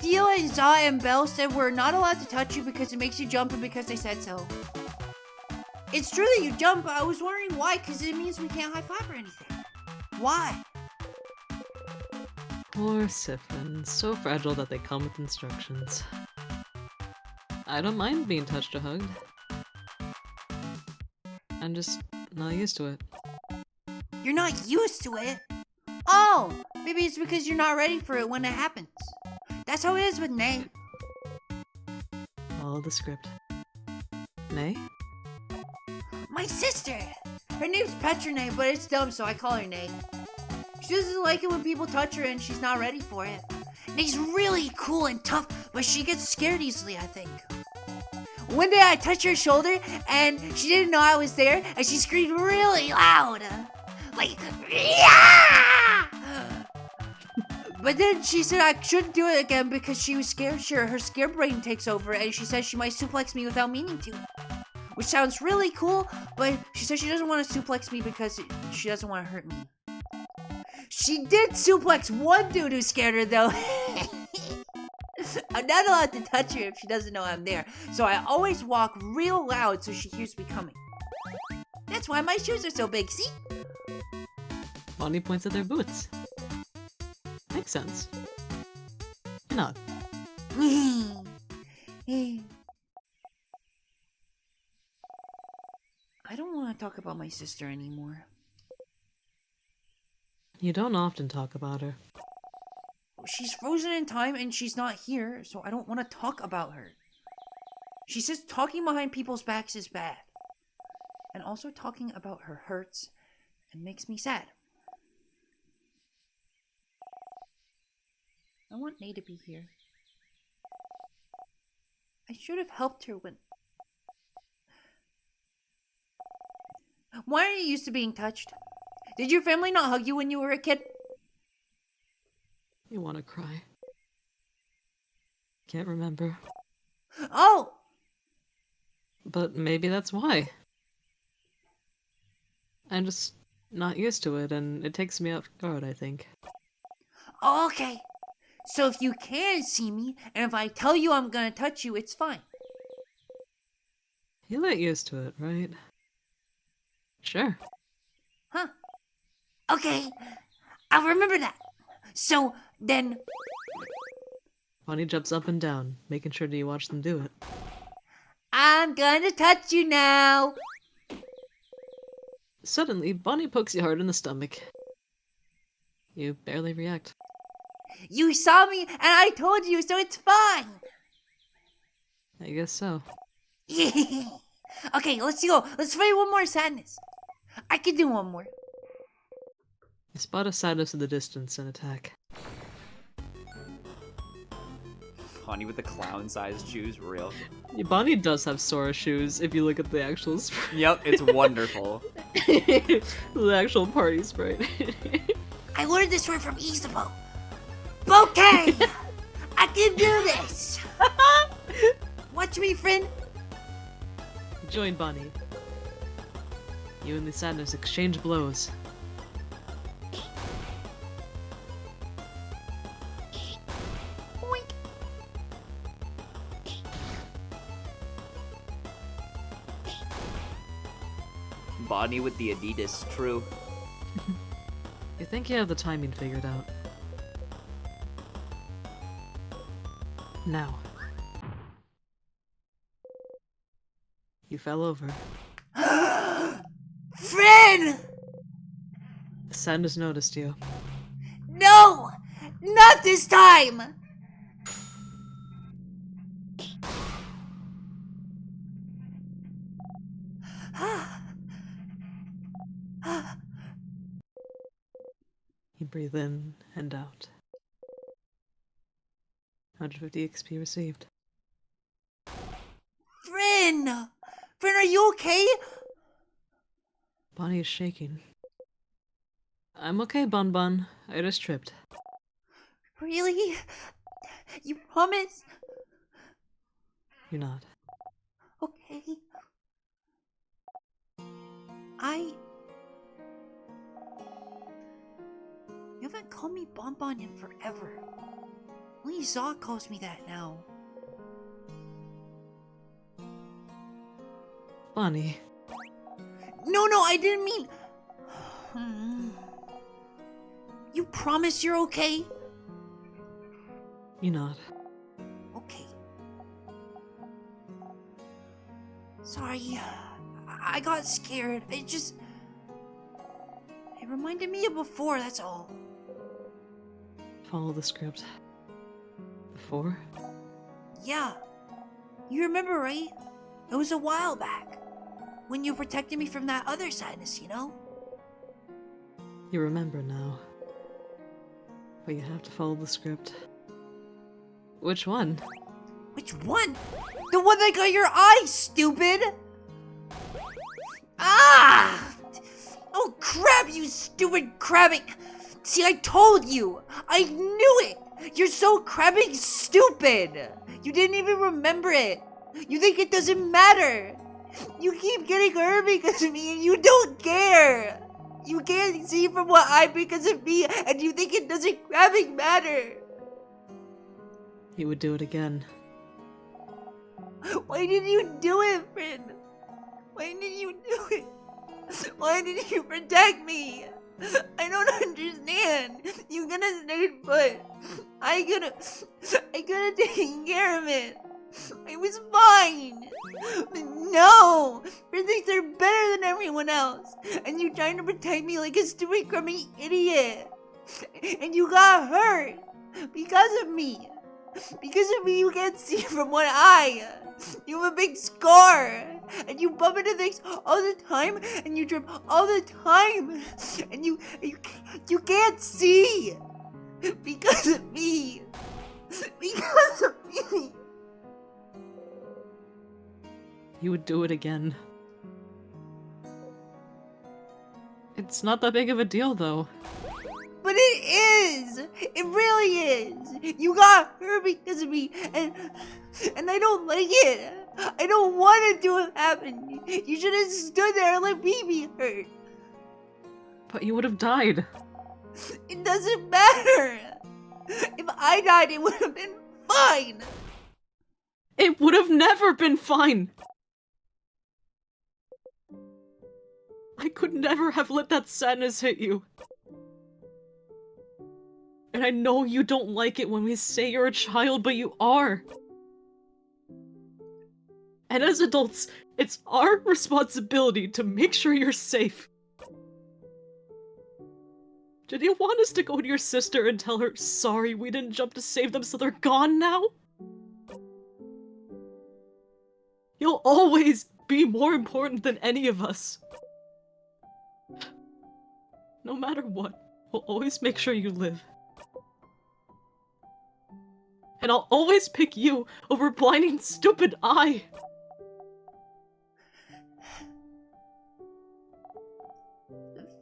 Dio and Za and Belle said we're not allowed to touch you because it makes you jump and because they said so. It's true that you jump, but I was wondering why, because it means we can't high five or anything. Why? Poor Siphon, so fragile that they come with instructions. I don't mind being touched or hugged. I'm just not used to it. You're not used to it? Oh, maybe it's because you're not ready for it when it happens. That's how it is with Nay. Follow the script. Nay? My sister! Her name's Petra, but it's dumb, so I call her Nay. She doesn't like it when people touch her and she's not ready for it. Nay's really cool and tough, but she gets scared easily, I think. One day I touched her shoulder and she didn't know I was there and she screamed really loud. Like, yeah! But then she said I shouldn't do it again because she was scared. Sure, her scare brain takes over and she says she might suplex me without meaning to. Which sounds really cool, but she says she doesn't want to suplex me because she doesn't want to hurt me. She did suplex one dude who scared her though. I'm not allowed to touch her if she doesn't know I'm there, so I always walk real loud so she hears me coming. That's why my shoes are so big, see? Bonnie points at their boots. Makes sense. You're not. I don't want to talk about my sister anymore. You don't often talk about her. She's frozen in time and she's not here, so I don't want to talk about her. She says talking behind people's backs is bad. And also talking about her hurts and makes me sad. I want Nay to be here. I should have helped her when... Why are you used to being touched? Did your family not hug you when you were a kid? You want to cry. Can't remember. Oh! But maybe that's why. I'm just not used to it, and it takes me off guard, I think. Okay. So if you can see me, and if I tell you I'm gonna touch you, it's fine. You get used to it, right? Sure. Huh. Okay. I'll remember that. So, then... Bonnie jumps up and down, making sure you watch them do it. I'm gonna touch you now. Suddenly, Bonnie pokes you hard in the stomach. You barely react. You saw me, and I told you, so it's fine. I guess so. Okay, let's go. Let's fight one more sadness. I can do one more. You spot a sadness in the distance and attack. Bonnie with the clown-sized shoes, real. Yeah, Bonnie does have Sora shoes if you look at the actual sprite. Yep, it's wonderful. The actual party sprite. I learned this word from Isabeau. Bouquet! I can do this! Watch me, friend. Join Bonnie. You and the sadness exchange blows. Oink. Bonnie with the Adidas, true. You think you have the timing figured out. Now. You fell over. Friend! Sadness noticed you. No! Not this time! You breathe in and out. 150 XP received. Friend! Friend, are you okay? Bonnie is shaking. I'm okay, Bon Bon. I just tripped. Really? You promise? You're not. Okay. You haven't called me Bonbon in forever. Only Zod calls me that now. Bonnie. No, I didn't mean... You promise you're okay? You're not. Okay. Sorry. I got scared. It reminded me of before, that's all. Follow the script. Before? Yeah. You remember, right? It was a while back. When you protected me from that other sadness, you know? You remember now. But you have to follow the script. Which one? Which one? The one that got your eye, stupid! Ah! Oh crap, you stupid crabbing! See, I told you! I knew it! You're so crabbing stupid! You didn't even remember it! You think it doesn't matter! You keep getting hurt because of me and you don't care! You can't see from what eye because of me and you think it doesn't crabbing matter! He would do it again. Why did you do it, friend? Why did you do it? Why did you protect me? I don't understand. You could have stayed put. I could have taken care of it. I was fine. No, friend thinks they're better than everyone else, and you trying to protect me like a stupid, crummy idiot. And you got hurt because of me. Because of me, you can't see from one eye. You have a big scar, and you bump into things all the time, and you trip all the time, and you can't see because of me. Because of me. He would do it again. It's not that big of a deal, though. But it is! It really is! You got hurt because of me, and I don't like it! I don't want it to have happened! You should have stood there and let me be hurt! But you would have died. It doesn't matter! If I died, it would have been fine! It would have never been fine! I could never have let that sadness hit you. And I know you don't like it when we say you're a child, but you are. And as adults, it's our responsibility to make sure you're safe. Did you want us to go to your sister and tell her, sorry, we didn't jump to save them so they're gone now? You'll always be more important than any of us. No matter what, we'll always make sure you live. And I'll always pick you over blinding stupid eye.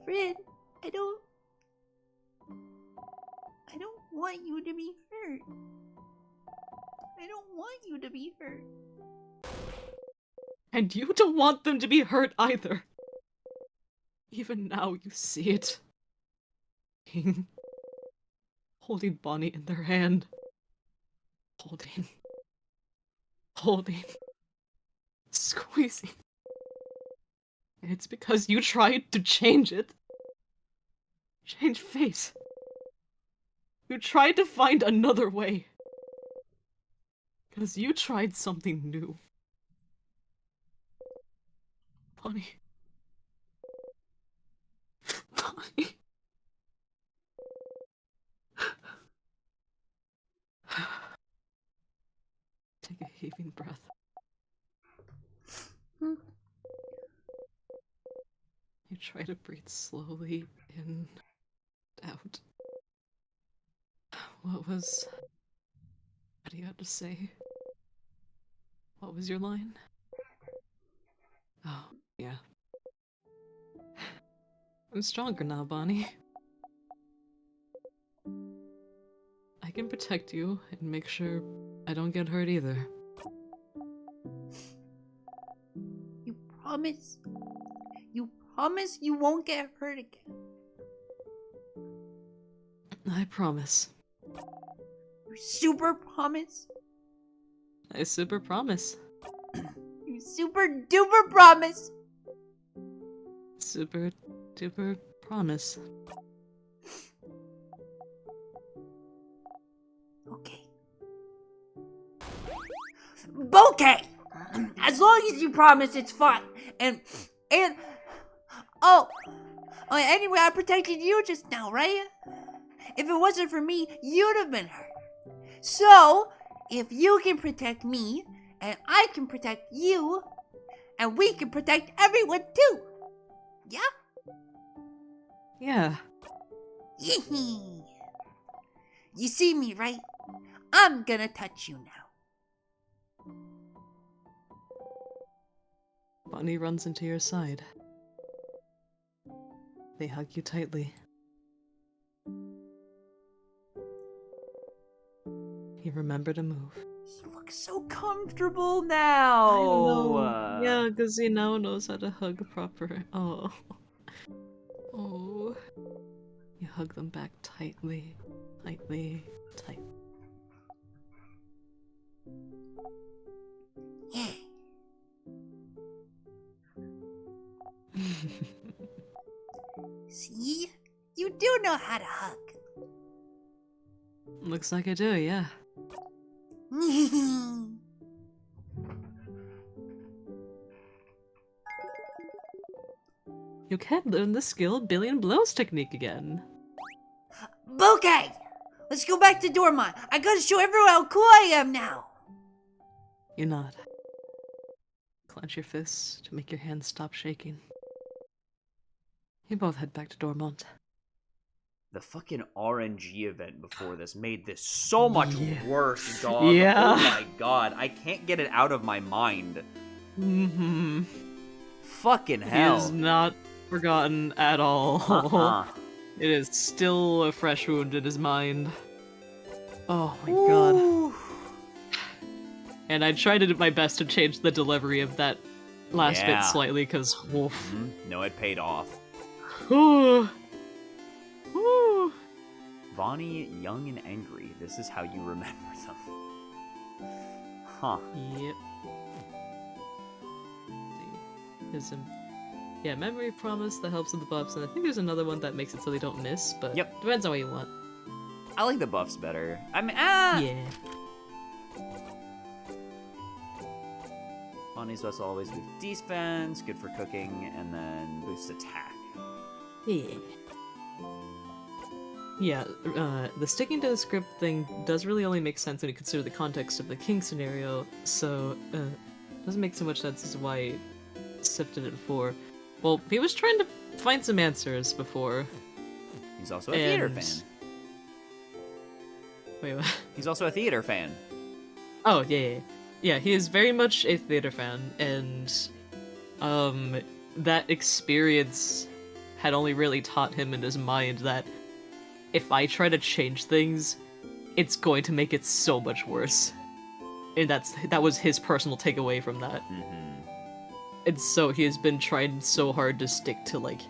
Friend, I don't want you to be hurt. I don't want you to be hurt. And you don't want them to be hurt either. Even now you see it. Holding Bonnie in their hand. Holding. Squeezing. And it's because you tried to change it. Change face. You tried to find another way. Because you tried something new. Bonnie. Bonnie. Take a heaving breath. You try to breathe slowly in, out. What do you have to say? What was your line? Oh, yeah. I'm stronger now, Bonnie. I can protect you and make sure I don't get hurt either. You promise? You promise you won't get hurt again? I promise. You super promise? I super promise. You super duper promise? Super duper promise. Okay. Okay! As long as you promise, it's fine. And And oh, anyway, I protected you just now, right? If it wasn't for me, you'd have been hurt. So, if you can protect me, and I can protect you, and we can protect everyone too. Yeah? Yeah. You see me, right? I'm gonna touch you now. Bonnie runs into your side. They hug you tightly. You remember to move. You look so comfortable now. I know. Yeah, because he now knows how to hug proper. Oh. Oh. You hug them back tightly. Tightly. Tight. Yeah. See? You do know how to hug. Looks like I do, yeah. You can't learn the skill billion blows technique again. Bouquet! Let's go back to Dormont. I gotta show everyone how cool I am now. You nod. Clench your fists to make your hands stop shaking. You both head back to Dormont. The fucking RNG event before this made this so much worse, dog. Yeah. Oh my god, I can't get it out of my mind. Mm-hmm. Fucking He hell. is not forgotten at all. It is still a fresh wound in his mind. Oh my god. And I tried to do my best to change the delivery of that last bit slightly, because woof. No, it paid off. Ooh. Bonnie, young and angry. This is how you remember them. Huh. Yep. Yeah, memory promise that helps with the buffs, and I think there's another one that makes it so they don't miss, but depends on what you want. I like the buffs better. I mean, Yeah. Bonnie's buffs always boost defense, good for cooking, and then boost attack. Yeah. Yeah, the sticking to the script thing does really only make sense when you consider the context of the king scenario, so it doesn't make so much sense as why Sif did it before. Well, he was trying to find some answers before. He's also a theater fan. Wait, what? He's also a theater fan. Oh, yeah. Yeah, he is very much a theater fan, and that experience had only really taught him in his mind that if I try to change things, it's going to make it so much worse. And that was his personal takeaway from that. And so he has been trying so hard to stick to, like,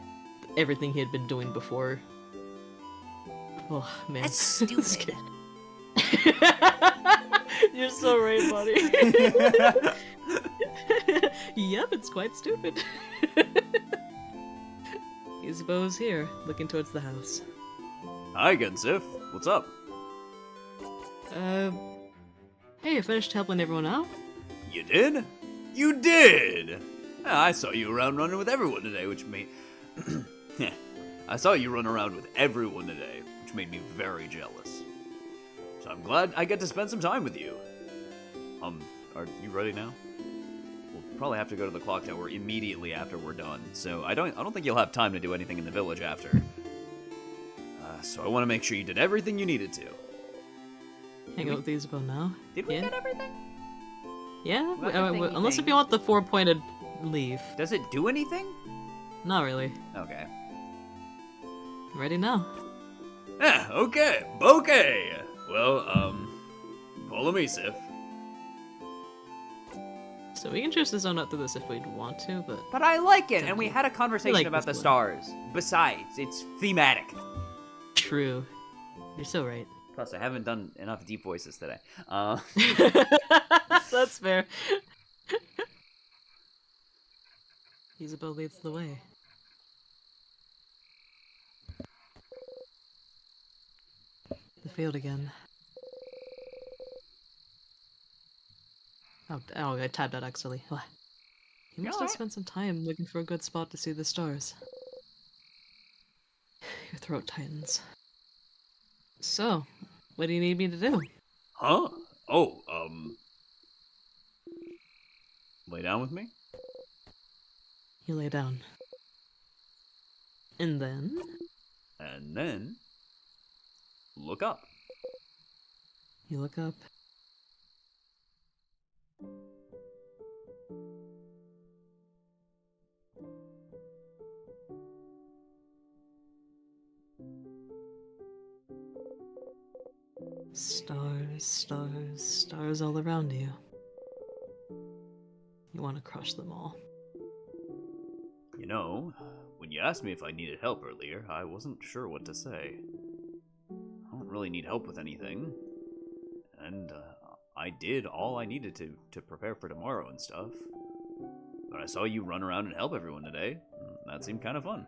everything he had been doing before. Oh, man. That's stupid. You're so right, buddy. Yep, it's quite stupid. Isabeau's here, looking towards the house. Hi again, Sif. What's up? Hey, I finished helping everyone out. You did? You did! I saw you around running with everyone today, which made... I saw you run around with everyone today, which made me very jealous. So I'm glad I get to spend some time with you. Are you ready now? We'll probably have to go to the clock tower immediately after we're done, so I don't think you'll have time to do anything in the village after. So I want to make sure you did everything you needed to. Hang out with Isabeau now. Did we get everything? Yeah, Well, I think unless if anything. you want the 4-pointed leaf. Does it do anything? Not really. Okay. Ready now. Okay. Bouquet! Well, follow me, Sif. So we can choose to zone out through this if we'd want to, but... But I like it, and we had a conversation like about the this one. stars. Besides, it's thematic. True. You're so right. Plus, I haven't done enough deep voices today. That's fair. Isabeau leads the way. The field again. Oh, I tabbed out accidentally. You must have spent some time looking for a good spot to see the stars. Your throat tightens. So, what do you need me to do? Huh? Oh, lay down with me? You lay down. And then? And then, look up. You look up. Stars, stars, stars all around you. You want to crush them all. You know, when you asked me if I needed help earlier, I wasn't sure what to say. I don't really need help with anything. And, I did all I needed to prepare for tomorrow and stuff. But I saw you run around and help everyone today. And that seemed kind of fun.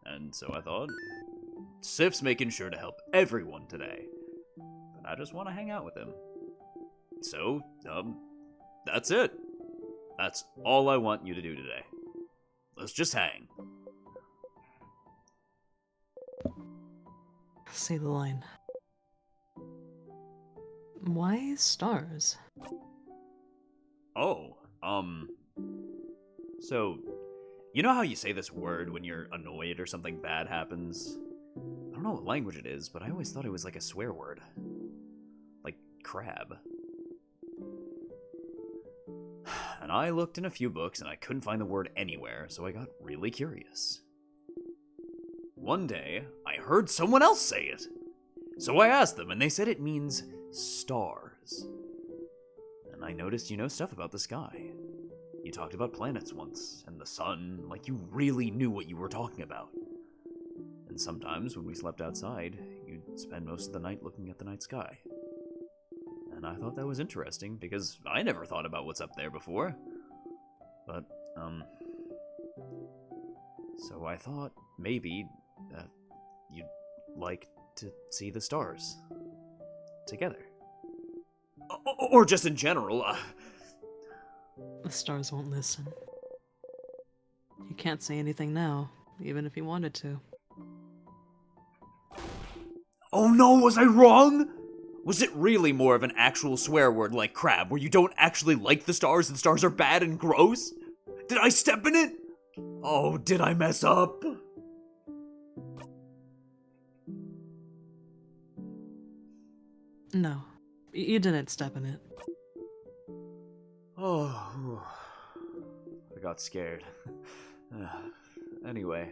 And so I thought, Sif's making sure to help everyone today. But I just want to hang out with him. So, that's it. That's all I want you to do today. Let's just hang. Say the line. Why stars? Oh, so, you know how you say this word when you're annoyed or something bad happens? I don't know what language it is, but I always thought it was like a swear word. Like crab. And I looked in a few books and I couldn't find the word anywhere, so I got really curious. One day, I heard someone else say it. So I asked them, and they said it means stars. And I noticed you know stuff about the sky. You talked about planets once, and the sun, like you really knew what you were talking about. And sometimes, when we slept outside, you'd spend most of the night looking at the night sky. And I thought that was interesting, because I never thought about what's up there before. But, so I thought maybe you'd like to see the stars together. Or just in general. The stars won't listen. You can't say anything now, even if you wanted to. Oh no, was I wrong? Was it really more of an actual swear word like crab, where you don't actually like the stars and stars are bad and gross? Did I step in it? Oh, did I mess up? No, you didn't step in it. Oh, I got scared. Anyway,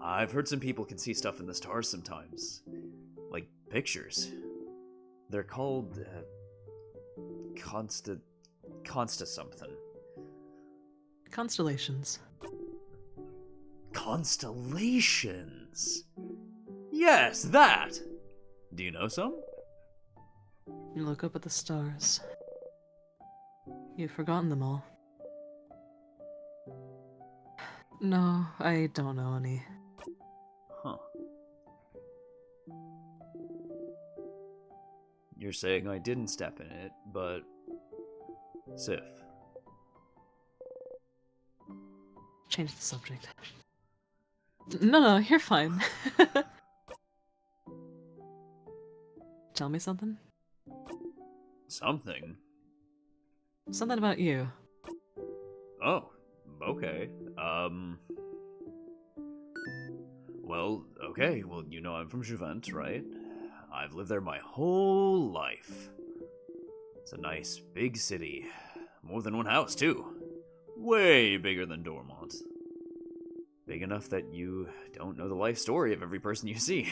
I've heard some people can see stuff in the stars sometimes. Like pictures. They're called, Consta something. Constellations. Constellations! Yes, that! Do you know some? You look up at the stars. You've forgotten them all. No, I don't know any. Huh. You're saying I didn't step in it, but... Sif. Change the subject. No, you're fine. Tell me something? Something? Something about you. Oh, okay. Well, okay. Well, you know I'm from Juvent, right? I've lived there my whole life. It's a nice, big city. More than one house, too. Way bigger than Dormont. Big enough that you don't know the life story of every person you see.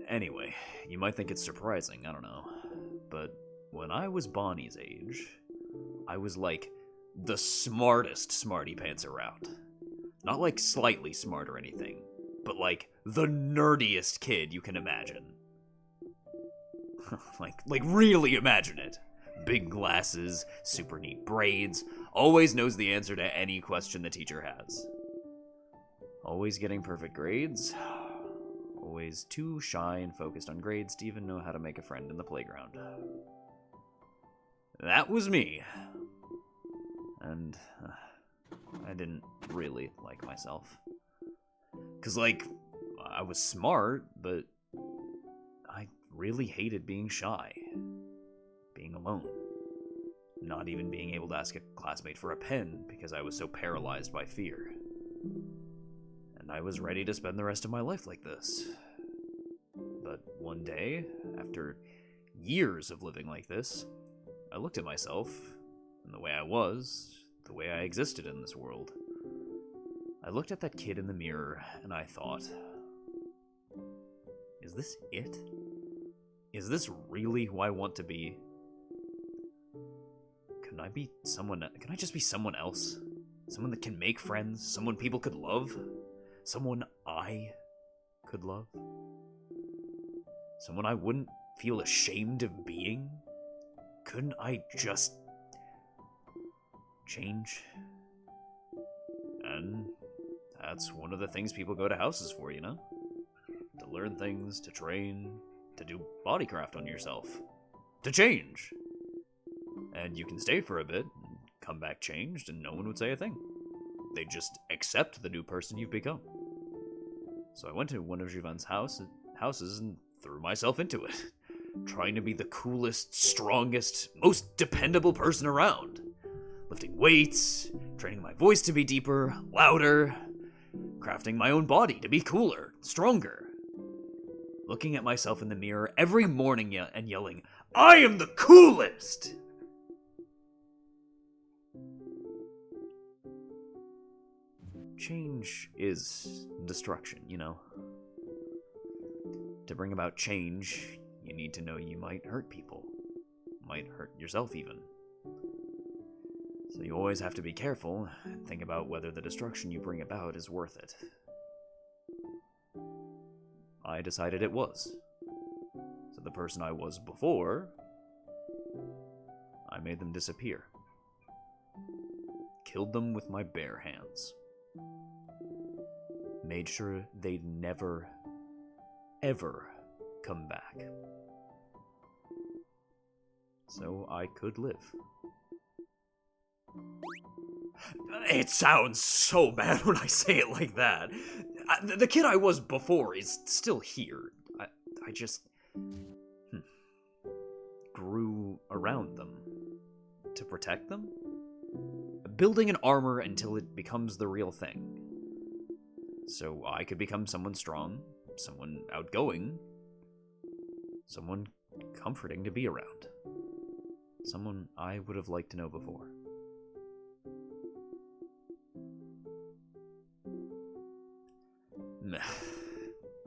Anyway, you might think it's surprising, I don't know. But when I was Bonnie's age, I was like the smartest smarty pants around. Not like slightly smart or anything, but like the nerdiest kid you can imagine. like really imagine it. Big glasses, super neat braids, always knows the answer to any question the teacher has. Always getting perfect grades. Always too shy and focused on grades to even know how to make a friend in the playground. That was me. and I didn't really like myself. 'Cause, like, I was smart, but I really hated being shy. Being alone. Not even being able to ask a classmate for a pen because I was so paralyzed by fear. And I was ready to spend the rest of my life like this. But one day, after years of living like this, I looked at myself, and the way I was, the way I existed in this world. I looked at that kid in the mirror, and I thought, is this it? Is this really who I want to be? Can I just be someone else? Someone that can make friends? Someone people could love? Someone I could love? Someone I wouldn't feel ashamed of being? Couldn't I just change? And that's one of the things people go to houses for, you know? To learn things, to train, to do bodycraft on yourself. To change! And you can stay for a bit, and come back changed, and no one would say a thing. They'd just accept the new person you've become. So I went to one of Juvan's houses and threw myself into it. Trying to be the coolest, strongest, most dependable person around. Lifting weights, training my voice to be deeper, louder, crafting my own body to be cooler, stronger. Looking at myself in the mirror every morning and yelling, I am the coolest! Change is destruction, you know. To bring about change, you need to know you might hurt people. Might hurt yourself even. So you always have to be careful and think about whether the destruction you bring about is worth it. I decided it was. So the person I was before, I made them disappear. Killed them with my bare hands. Made sure they'd never, ever come back. So I could live. It sounds so bad when I say it like that. The kid I was before is still here. I just grew around them to protect them. Building an armor until it becomes the real thing. So I could become someone strong, someone outgoing, someone comforting to be around. Someone I would have liked to know before.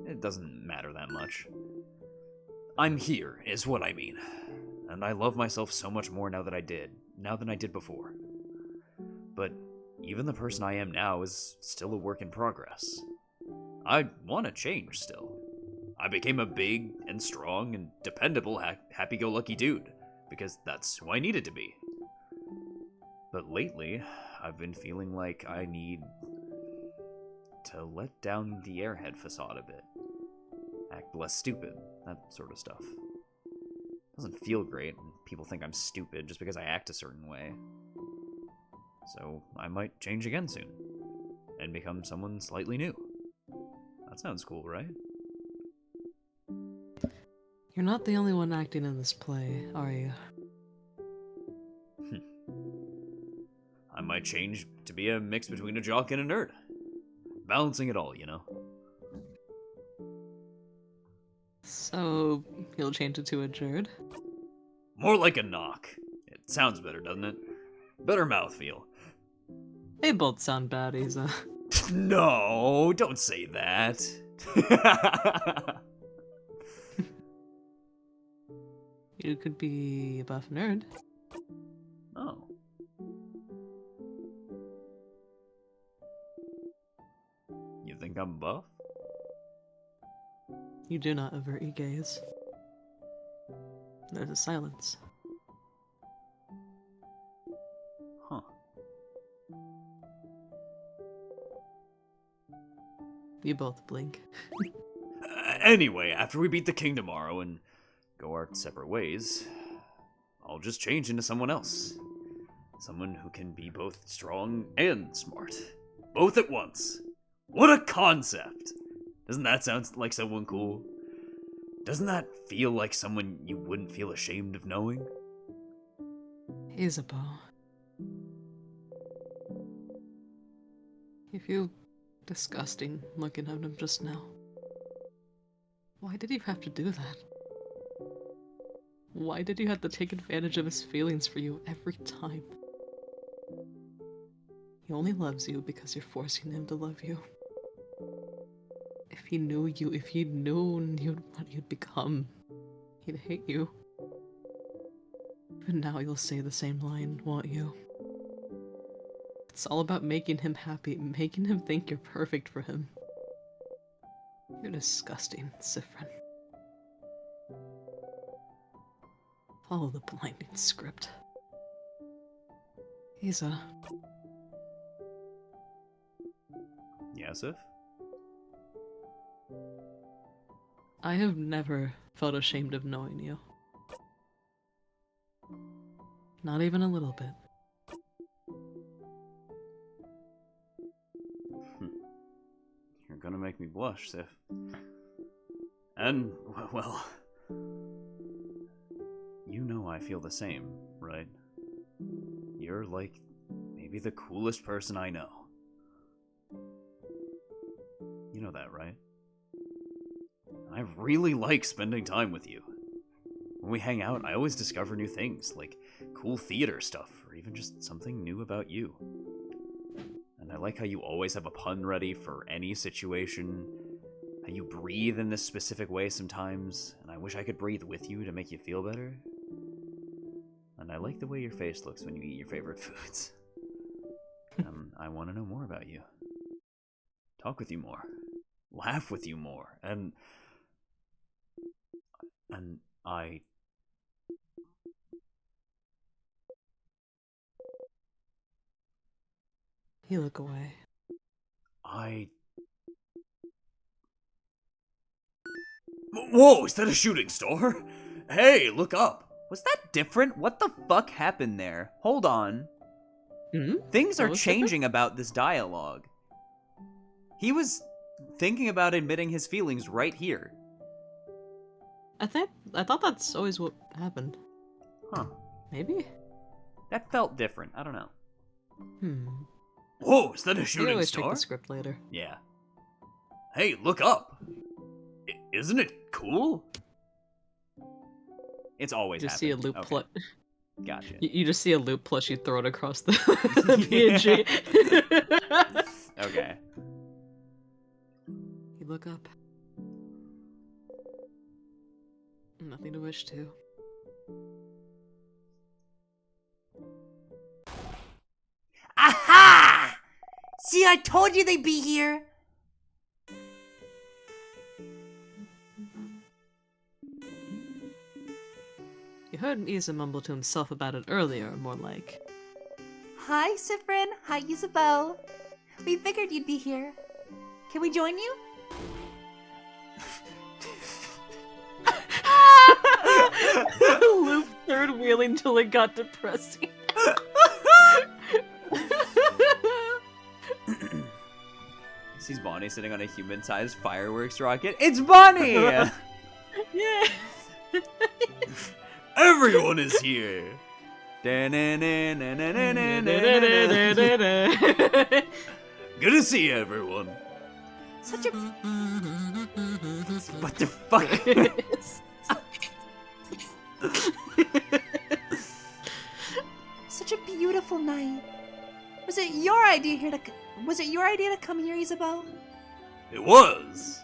It doesn't matter that much. I'm here, is what I mean. And I love myself so much more now than I did before. But even the person I am now is still a work in progress. I want to change still. I became a big and strong and dependable happy-go-lucky dude, because that's who I needed to be. But lately, I've been feeling like I need to let down the airhead facade a bit. Act less stupid, that sort of stuff. Doesn't feel great, and people think I'm stupid just because I act a certain way. So I might change again soon, and become someone slightly new. That sounds cool, right? You're not the only one acting in this play, are you? I might change to be a mix between a jock and a nerd. Balancing it all, you know? So, you'll change it to a Jerd? More like a knock. It sounds better, doesn't it? Better mouthfeel. They both sound bad, Isa. No, don't say that. You could be a buff nerd. Oh. You think I'm buff? You do not avert your gaze. There's a silence. Huh. You both blink. Anyway, after we beat the king tomorrow and go our separate ways, I'll just change into someone else. Someone who can be both strong and smart. Both at once. What a concept! Doesn't that sound like someone cool? Doesn't that feel like someone you wouldn't feel ashamed of knowing? Isabel. You feel disgusting looking at him just now. Why did you have to do that? Why did you have to take advantage of his feelings for you every time? He only loves you because you're forcing him to love you. If he knew you, if he knew what you'd become, he'd hate you. But now you'll say the same line, won't you? It's all about making him happy, making him think you're perfect for him. You're disgusting, Sifrin. Follow the blinding script. Isa. Yasif? I have never felt ashamed of knowing you. Not even a little bit. You're gonna make me blush, Sif. And, well... You know I feel the same, right? You're like, maybe the coolest person I know. You know that, right? I really like spending time with you. When we hang out, I always discover new things, like cool theater stuff, or even just something new about you. And I like how you always have a pun ready for any situation, how you breathe in this specific way sometimes, and I wish I could breathe with you to make you feel better. And I like the way your face looks when you eat your favorite foods. I want to know more about you. Talk with you more. Laugh with you more. And I... You look away. Whoa, is that a shooting star? Hey, look up. Was that different? What the fuck happened there? Hold on. Things are changing about this dialogue. He was thinking about admitting his feelings right here. I thought that's always what happened. Huh. Maybe? That felt different. I don't know. Whoa, is that a You shooting always star? check the script later. Yeah. Hey, look up. Isn't it cool? It's always You just see a happened. loop Okay. Gotcha. You just see a loop plush, you throw it across the PNG. Okay. You look up. Nothing to wish to. Aha! See, I told you they'd be here. You heard Isa mumble to himself about it earlier, more like. Hi, Sifrin. Hi, Isabel. We figured you'd be here. Can we join you? Loop third wheeling till it got depressing. Sees Bonnie sitting on a human-sized fireworks rocket. It's Bonnie! Yeah. Everyone is here. Good to see everyone. Such a What the fuck? such a beautiful night. Was it your idea to come here, Isabel? It was.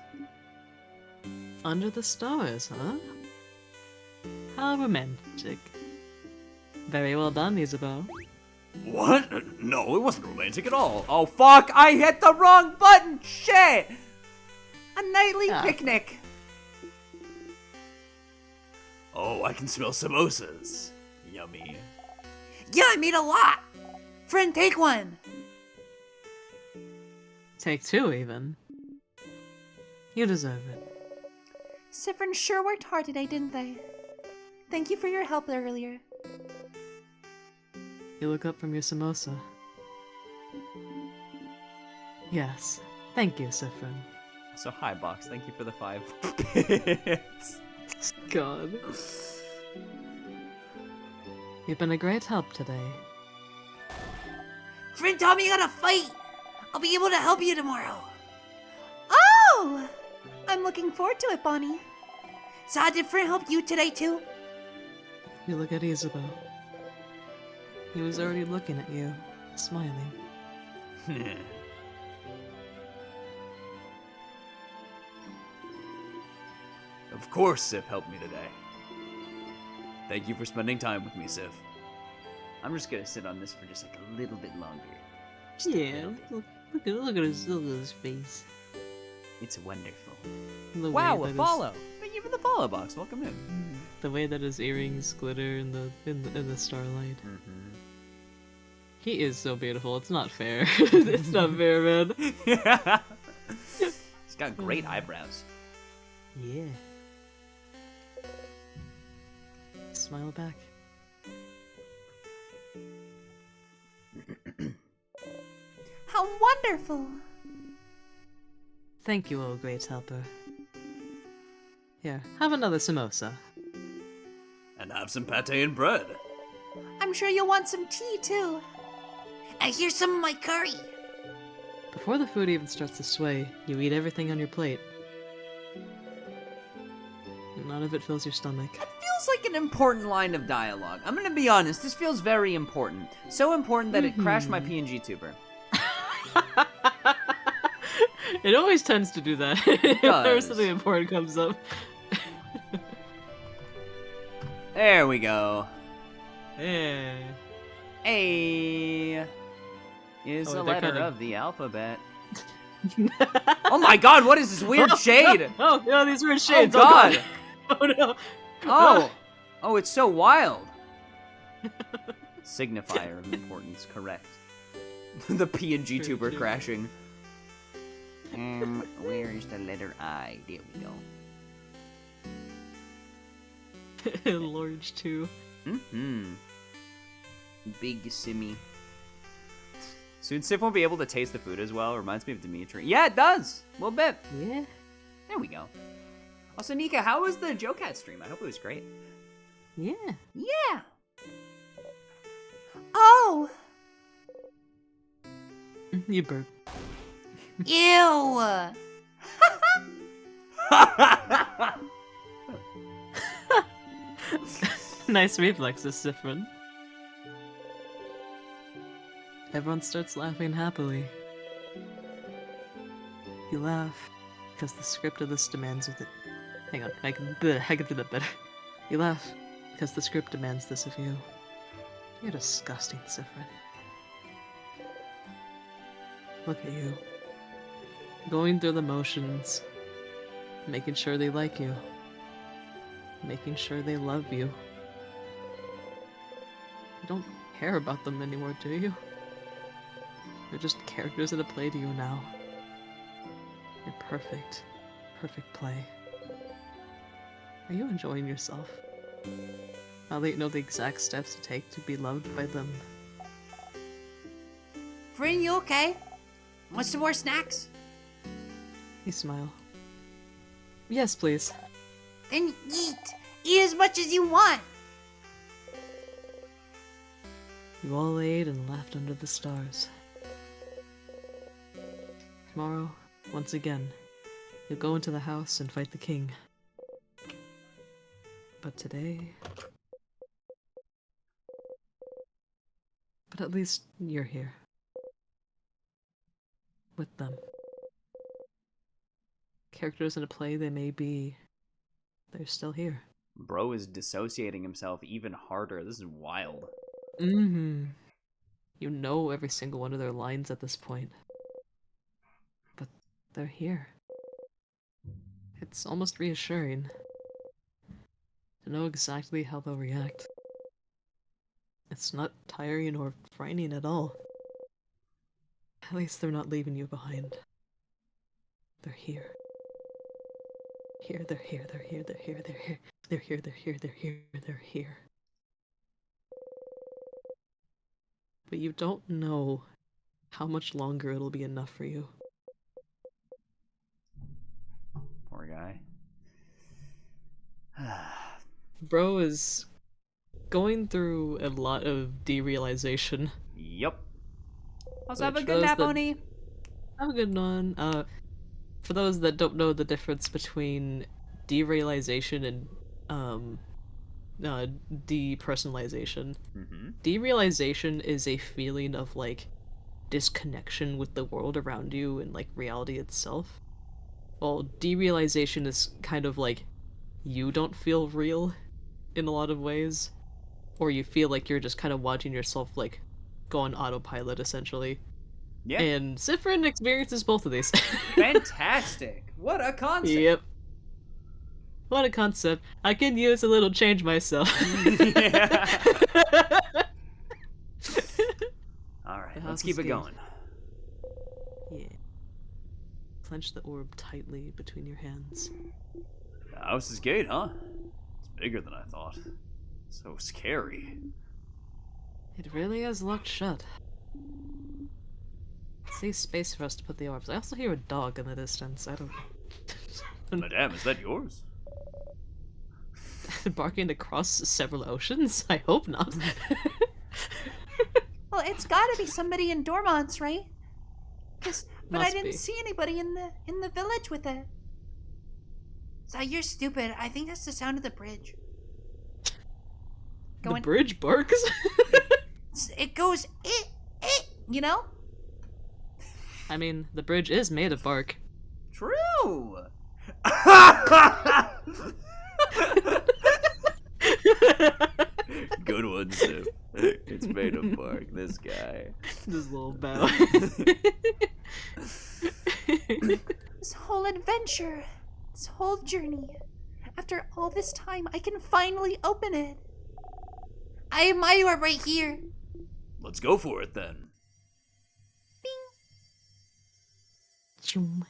Under the stars, huh? How romantic. Very well done, Isabel. What? No, it wasn't romantic at all. Oh fuck! I hit the wrong button! Shit! A nightly Ah. picnic. Oh, I can smell samosas. Yummy. Yeah, I made a lot. Friend, take one. Take two, even. You deserve it. Sifrin sure worked hard today, didn't they? Thank you for your help earlier. You look up from your samosa. Yes. Thank you, Sifrin. So hi, Box. Thank you for the 5 bits. God. You've been a great help today. Friend told me you gotta fight. I'll be able to help you tomorrow. Oh! I'm looking forward to it, Bonnie. So did Friend help you today, too? You look at Isabel. He was already looking at you, smiling. Of course Sif helped me today. Thank you for spending time with me, Sif. I'm just gonna sit on this for just like a little bit longer. Yeah, look at his face. It's wonderful. The Wow, way a that follow! Thank you for the follow, Box. Welcome in. The way that his earrings glitter in the starlight. Mm-hmm. He is so beautiful. It's not fair. It's not fair, man. He's got great eyebrows. Yeah. Smile back. How wonderful. Thank you, O great helper. Here, have another samosa. And have some pate and bread. I'm sure you'll want some tea, too. And here's some of my curry. Before the food even starts to sway, you eat everything on your plate. None of it fills your stomach. Feels like an important line of dialogue. I'm gonna be honest, this feels very important. So important that it crashed my PNG tuber. It always tends to do that. Whenever something important comes up. There we go. Yeah. A is Oh, a they're letter kinda- of the alphabet. Oh my god, what is this weird shade? Oh, no, these weird shades. Oh god. Oh no. Oh. Oh, it's so wild. Signifier of importance, correct. The PNG tuber crashing. Where is the letter I? There we go. Large too. Mm-hmm. Big simmy. Soon Sif won't be able to taste the food as well. Reminds me of Dimitri. Yeah, it does. A little bit. Yeah. There we go. Also, Nika, how was the Jocat stream? I hope it was great. Yeah. Yeah. Oh! You burp. Ew! Nice reflexes, Sifrin. Everyone starts laughing happily. You laugh because the script of this demands of it. Hang on, I can do that better. You laugh because the script demands this of you. You're disgusting, Sifrin. Look at you. Going through the motions. Making sure they like you. Making sure they love you. You don't care about them anymore, do you? They're just characters in a play to you now. You're perfect. Perfect play. Are you enjoying yourself? Now that you know the exact steps to take to be loved by them. Friend, you okay? Want some more snacks? You smile. Yes, please. Then eat. Eat as much as you want. You all ate and laughed under the stars. Tomorrow, once again, you'll go into the house and fight the king. But today... But at least you're here. With them. Characters in a play they may be, they're still here. Bro is dissociating himself even harder. This is wild. Mm-hmm. You know every single one of their lines at this point. But they're here. It's almost reassuring to know exactly how they'll react. It's not tiring or frightening at all. At least they're not leaving you behind. They're here. Here, they're here, they're here, they're here, they're here. They're here, they're here, they're here, they're here. but you don't know how much longer it'll be enough for you. Poor guy. Bro is going through a lot of derealization. Yep. Also, have a Which good those nap, that- Oni. Have a good one. For those that don't know the difference between derealization and depersonalization, derealization is a feeling of like disconnection with the world around you and like reality itself. Well, derealization is kind of like you don't feel real in a lot of ways, or you feel like you're just kind of watching yourself like go on autopilot essentially. Yeah. And Sifrin experiences both of these. Fantastic. What a concept. Yep. What a concept. I can use a little change myself. Yeah. All right, The let's house keep is it gate. going. Yeah. Clench the orb tightly between your hands. The house's gate, huh? It's bigger than I thought. So scary. It really is locked shut. See space for us to put the orbs. I also hear a dog in the distance. I don't Madame, is that yours? barking across several oceans? I hope not. Well, it's gotta be somebody in Dormont's, right? But I Must didn't be. see anybody in the village with it. So you're stupid. I think that's the sound of the bridge. The Going, bridge barks? it goes you know? I mean, the bridge is made of bark. True. Good one, Sif. It's made of bark, this guy. This little bow. This whole adventure, this whole journey. After all this time, I can finally open it. I have my orb right here. Let's go for it then. Choom.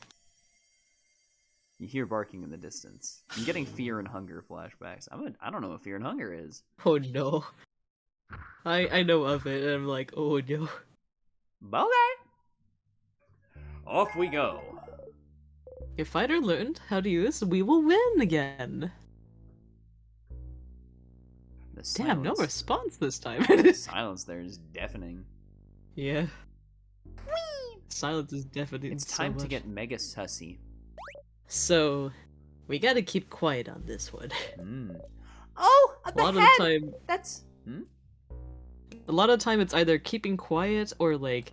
You hear barking in the distance. I'm getting fear and hunger flashbacks. I don't know what fear and hunger is. Oh no. I know of it, and I'm like, oh no. Okay. Off we go. Your fighter learned how to use We Will Win again. The Damn, no silence- response this time. the silence there is deafening. Yeah. Silence is deafening. It's so time to much. get mega sussy. So, we gotta keep quiet on this one. Oh, A the lot of head. the time, That's it's either keeping quiet or like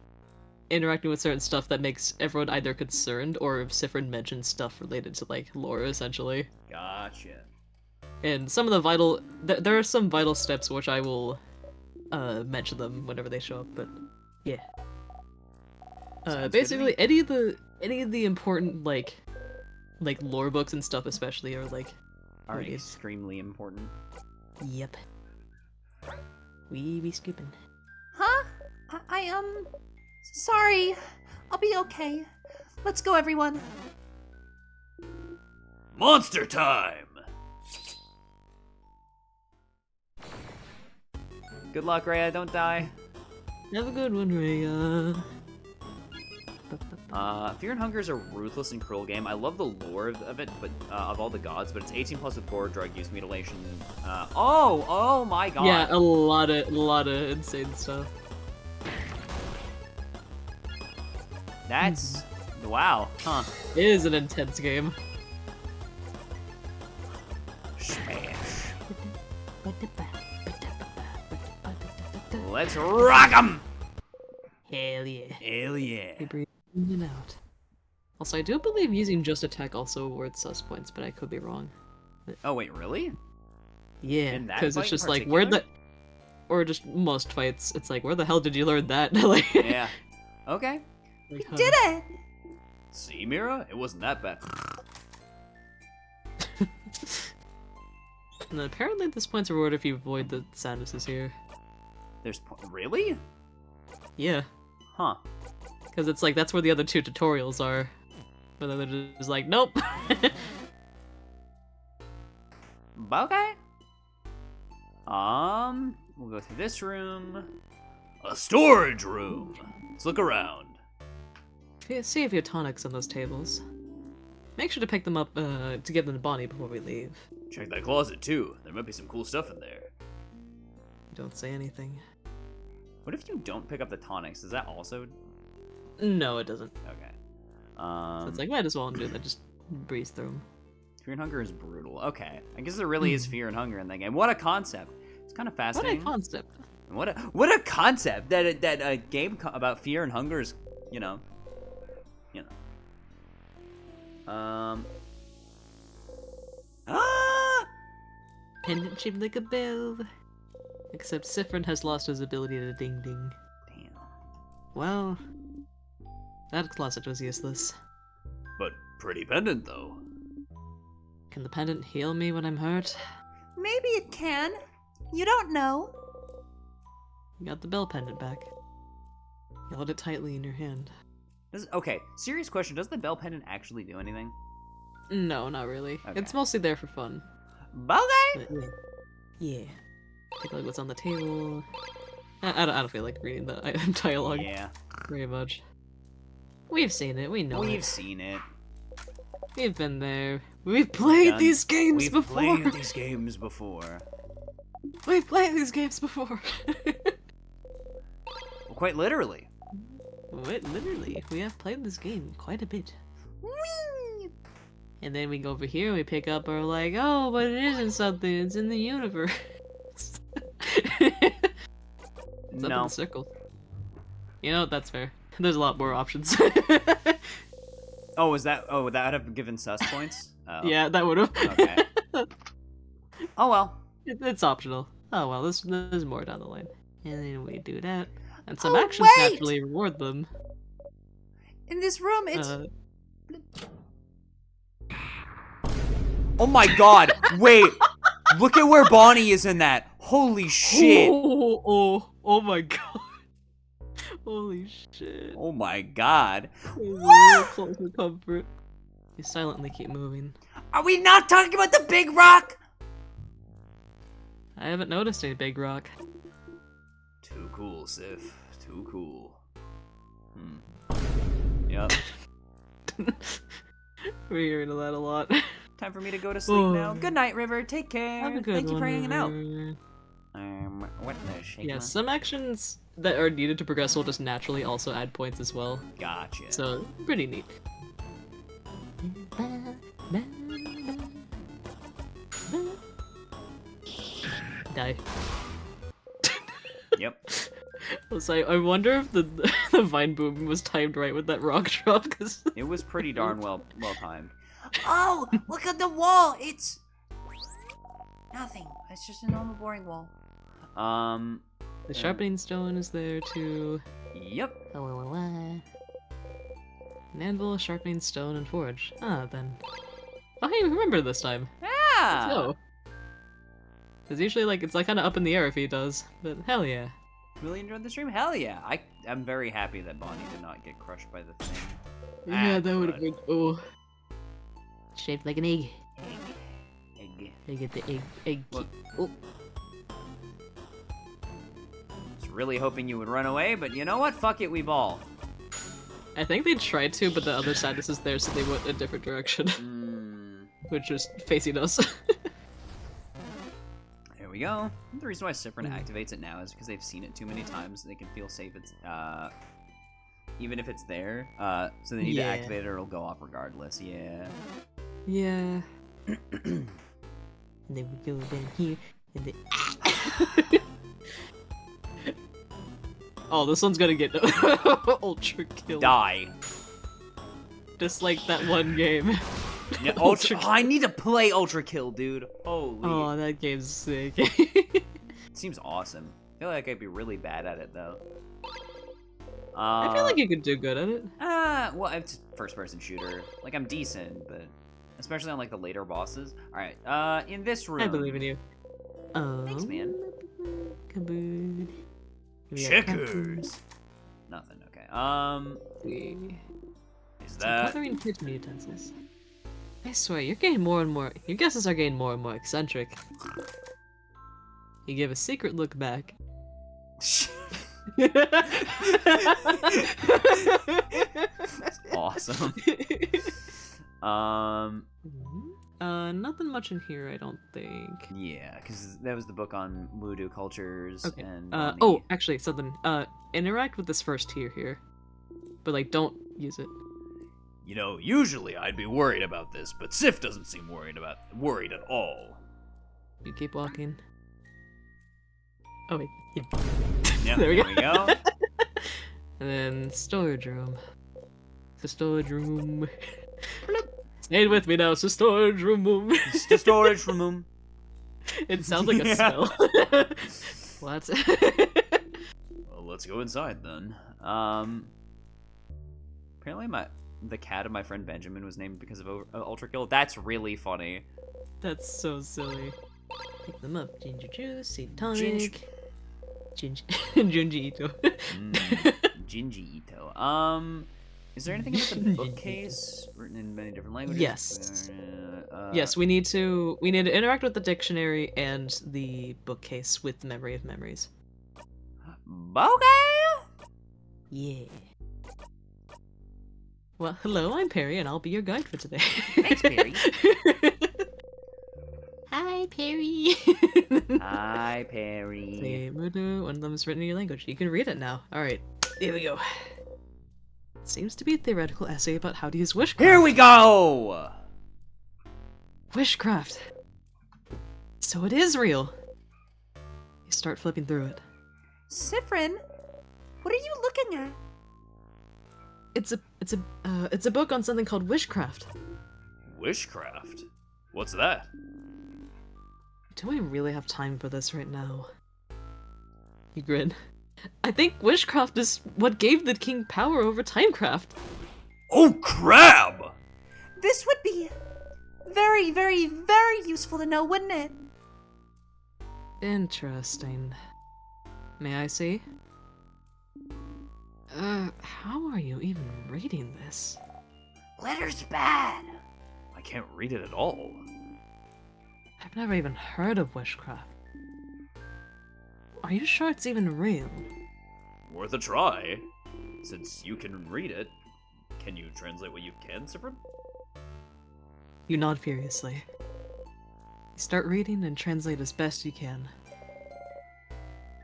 interacting with certain stuff that makes everyone either concerned or if Sifrin mentions stuff related to like lore essentially. Gotcha. And some of the vital, there are some vital steps which I will mention them whenever they show up. But yeah, Sounds good to basically me. any of the important like lore books and stuff especially are like Are really- extremely important. Yep. We be skipping. Huh? Sorry. I'll be okay. Let's go, everyone. Monster time! Good luck, Rhea. Don't die. Have a good one, Rhea. Fear and Hunger is a ruthless and cruel game. I love the lore of it, but of all the gods, but it's 18 plus with gore, drug use, mutilation. Oh my god. Yeah, a lot of insane stuff. That's wow, huh? It is an intense game. Smash. Let's rock 'em. Hell yeah. Hell yeah. They breathe in and out. Also, I do believe using just attack also worth sus points, but I could be wrong. Oh wait, really? Yeah, In that because fight it's in just like where the, or just most fights, it's like where the hell did you learn that? Like, Yeah. Okay. like, huh. Did it? See, Mira? It wasn't that bad. And apparently this point's reward if you avoid the sadnesses here. Really? Yeah, Huh. because it's like that's where the other two tutorials are. But then they're just like, nope. Okay. We'll go through this room. A storage room. Let's look around. See if your tonics on those tables. Make sure to pick them up to give them to Bonnie before we leave. Check that closet too. There might be some cool stuff in there. Don't say anything. What if you don't pick up the tonics? Does that also? No, it doesn't. Okay. So it's like, might as well do that. Just breeze through them. Fear and hunger is brutal. Okay. I guess there really is fear and hunger in that game. What a concept. It's kind of fascinating. What a concept. What a concept that a game about fear and hunger is, you know. Pendant shaped like a bell. Except Siffrin has lost his ability to ding ding. Damn. Well, that closet was useless. But pretty pendant though. Can the pendant heal me when I'm hurt? Maybe it can. You don't know. You got the bell pendant back. You held it tightly in your hand. Okay, serious question. Does the bell pendant actually do anything? No, not really. Okay. It's mostly there for fun. Okay. But, yeah. Take a look what's on the table. I don't feel like reading the dialogue Yeah. very much. We've seen it. We know We've it. seen it. We've been there. We've played these games We've before. played these games before. We've played these games before. Well, quite literally. Wait, literally, we have played this game quite a bit. Whee! And then we go over here and we pick up our like, oh, but it isn't something, it's in the universe. It's up in No. the circle. You know, that's fair. There's a lot more options. Oh, was that? Oh, would that have given sus points? Oh. Yeah, that would have. Okay. Oh well. It's optional. Oh well, there's more down the line. And then we do that. And some Oh, actions wait! naturally reward them. In this room, it's Oh my God! Wait. Look at where Bonnie is in that. Holy shit. Oh my god. Holy shit. Oh my God. It's real close to comfort. You silently keep moving. Are we not talking about the big rock? I haven't noticed any big rock. Too cool, Sif. Too cool. Yep. We're hearing that a lot. Time for me to go to sleep now. Good night, River. Take care. Have a good Thank you one, for hanging out. River. What the shake? Yeah, some actions that are needed to progress will just naturally also add points as well. Gotcha. So, pretty neat. Die. Yep. So I wonder if the the vine boom was timed right with that rock drop, because It was pretty darn well timed. Oh, look at the wall. It's nothing. It's just a normal, boring wall. the sharpening stone is there too. Yep. An anvil, sharpening stone, and forge. Ah, then. Oh, hey, remember this time. Yeah. Let's go. It's usually like it's like kind of up in the air if he does, but hell yeah. Really enjoyed the stream. Hell yeah. I'm very happy that Bonnie did not get crushed by the thing. Yeah, that would have crud. been oh. Shaped like an egg. Egg. I get the egg. Look. Oh, Was really hoping you would run away, but you know what? Fuck it, we ball. I think they tried to, but the other side is there, so they went a different direction, which is facing us. There we go. The reason why Cyprin activates it now is because they've seen it too many times. They can feel safe. It's even if it's there. So they need to Yeah. activate it, or it'll go off regardless. Yeah. Yeah. Then we go down here, and then... Oh, this one's gonna get ultra kill. Die. Just like that one game. Yeah, ultra. Oh, I need to play Ultra Kill, dude. Holy. Oh, that game's sick. It seems awesome. I feel like I'd be really bad at it though. I feel like you could do good at it. Well, it's a first-person shooter. Like I'm decent, but especially on like the later bosses. All right. In this room. I believe in you. Thanks, man. Kaboom. Checkers. Nothing. Okay. Is Some that? coloring kitchen utensils. I swear, you're getting more and more. Your guesses are getting more and more eccentric. You give a secret look back. That's awesome. Nothing much in here, I don't think. Yeah, because that was the book on voodoo cultures. Okay. And oh, actually, something. Interact with this first tier here, but like, don't use it. You know, usually I'd be worried about this, but Sif doesn't seem worried at all. You keep walking. Oh wait. Yeah. Yep, There we there we go. And then storage room. It's a storage room. Stay with me now. It's a storage room. It's the storage room. It sounds like a spell. What? Well, let's go inside then. Apparently the cat of my friend Benjamin was named because of Ultra Kill. That's really funny. That's so silly. Pick them up. Ginger juice, seed tonic. Junji Ito. Jinji Ito. Is there anything about the bookcase written in many different languages? Yes. Yes, we need to interact with the dictionary and the bookcase with Memory of Memories. Okay. Yeah. Well, hello, I'm Perry, and I'll be your guide for today. Thanks, Perry. Hi, Perry. Hi, Perry. One of them is written in your language. You can read it now. Alright, here we go. It seems to be a theoretical essay about how to use wishcraft. Here we go! Wishcraft. So it is real. You start flipping through it. Sifrin, what are you looking at? It's a book on something called wishcraft. Wishcraft? What's that? Do I really have time for this right now? You grin. I think wishcraft is what gave the king power over timecraft. Oh, crab! This would be very, very, very useful to know, wouldn't it? Interesting. May I see? How are you even reading this? Letter's bad. I can't read it at all. I've never even heard of wishcraft. Are you sure it's even real? Worth a try. Since you can read it, can you translate what you can, Sifrin? You nod furiously. You start reading and translate as best you can.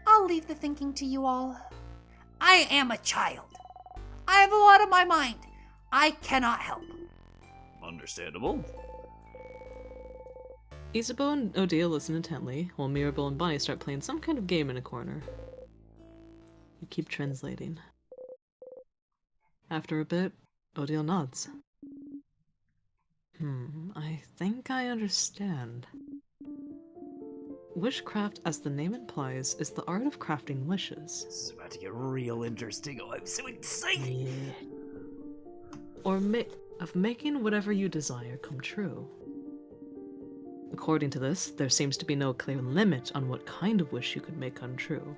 I'll leave the thinking to you all. I am a child. I have a lot on my mind. I cannot help. Understandable. Isabeau and Odile listen intently, while Mirabelle and Bonnie start playing some kind of game in a corner. You keep translating. After a bit, Odile nods. I think I understand. Wishcraft, as the name implies, is the art of crafting wishes. This is about to get real interesting. Oh, I'm so excited! Yeah. Or of making whatever you desire come true. According to this, there seems to be no clear limit on what kind of wish you could make come true.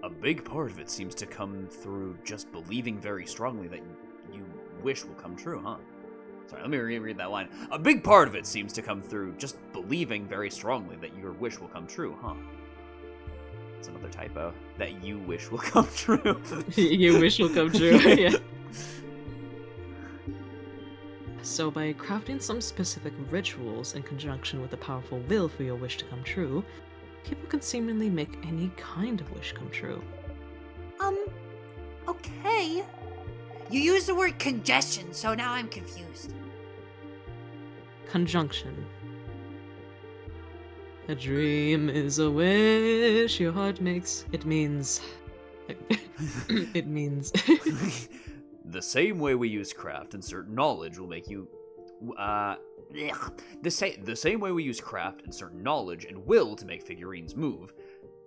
A big part of it seems to come through just believing very strongly that you wish will come true, huh? Sorry, let me reread that line. A big part of it seems to come through just believing very strongly that your wish will come true, huh? That's another typo. That you wish will come true. Your wish will come true, yeah. So by crafting some specific rituals in conjunction with a powerful will for your wish to come true, people can seemingly make any kind of wish come true. Okay. You used the word congestion, so now I'm confused. Conjunction. A dream is a wish your heart makes. It means... it means... The same way we use craft and certain knowledge will make you... The same way we use craft and certain knowledge and will to make figurines move,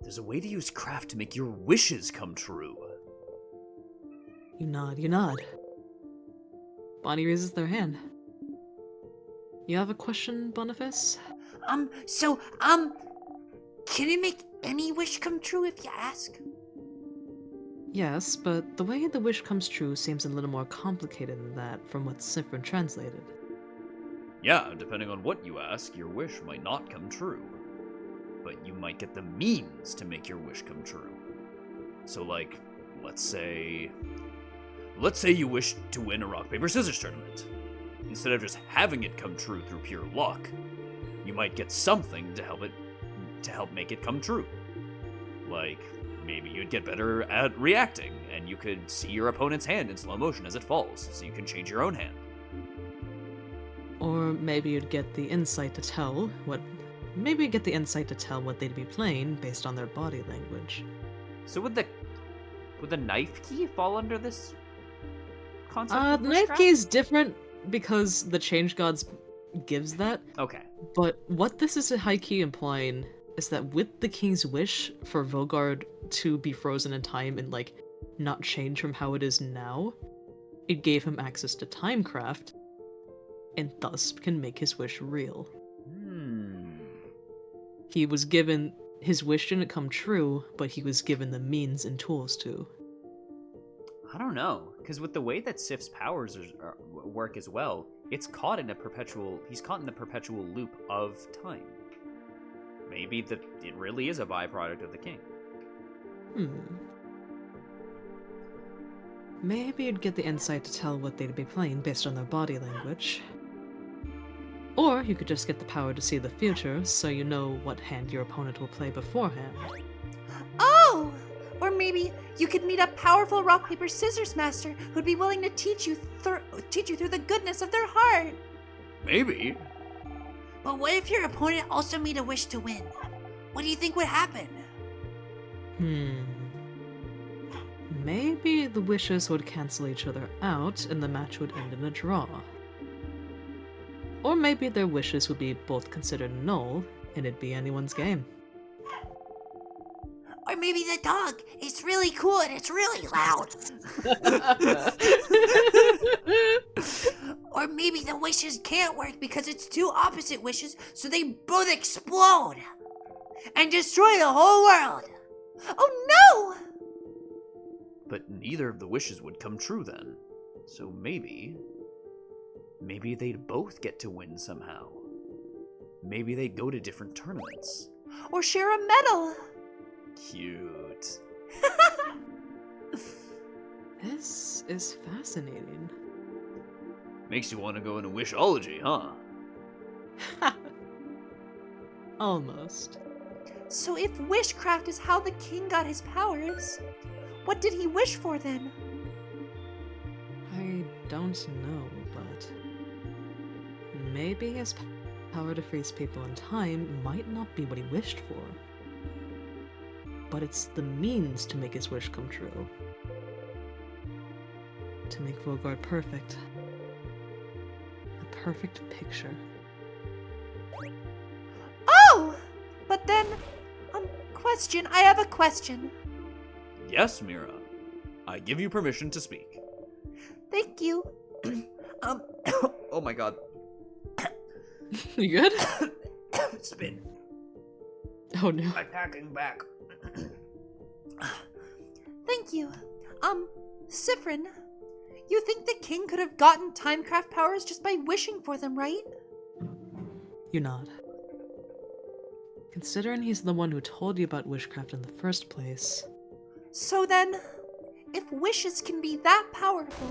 there's a way to use craft to make your wishes come true. You nod. Bonnie raises their hand. You have a question, Boniface? Can it make any wish come true if you ask? Yes, but the way the wish comes true seems a little more complicated than that from what Sifrin translated. Yeah, depending on what you ask, your wish might not come true. But you might get the means to make your wish come true. So, like, let's say you wish to win a rock, paper, scissors tournament. Instead of just having it come true through pure luck, you might get something to help make it come true. Like, maybe you'd get better at reacting, and you could see your opponent's hand in slow motion as it falls, so you can change your own hand. Or maybe you'd get the insight to tell what they'd be playing based on their body language. So would the knife key fall under this concept? The knife key is different because the Change Gods gives that. Okay. But what this is a high key implying is that with the king's wish for Vogard to be frozen in time and, like, not change from how it is now, it gave him access to Timecraft, and thus can make his wish real. He was given... His wish didn't come true, but he was given the means and tools to. I don't know, because with the way that Sif's powers work as well, he's caught in the perpetual loop of time. Maybe it really is a byproduct of the king. Maybe you'd get the insight to tell what they'd be playing based on their body language. Or you could just get the power to see the future, so you know what hand your opponent will play beforehand. Oh! Or maybe you could meet a powerful rock, paper, scissors master who'd be willing to teach you through the goodness of their heart. Maybe. But what if your opponent also made a wish to win? What do you think would happen? Maybe the wishes would cancel each other out and the match would end in a draw. Or maybe their wishes would be both considered null and it'd be anyone's game. Or maybe the dog is really cool and it's really loud. Or maybe the wishes can't work because it's two opposite wishes, so they both explode and destroy the whole world. Oh no! But neither of the wishes would come true then. So maybe they'd both get to win somehow. Maybe they'd go to different tournaments. Or share a medal. Cute. This is fascinating. Makes you want to go into wishology, huh? Almost. So if wishcraft is how the king got his powers, what did he wish for then? I don't know, but maybe his power to freeze people in time might not be what he wished for. But it's the means to make his wish come true. To make Vogard perfect. A perfect picture. Oh! But then, I have a question. Yes, Mira. I give you permission to speak. Thank you. Oh my god. You good? Spin. Oh no. My packing back. Thank you. Sifrin, you think the king could have gotten Timecraft powers just by wishing for them, right? You're not. Considering he's the one who told you about wishcraft in the first place. So then, if wishes can be that powerful,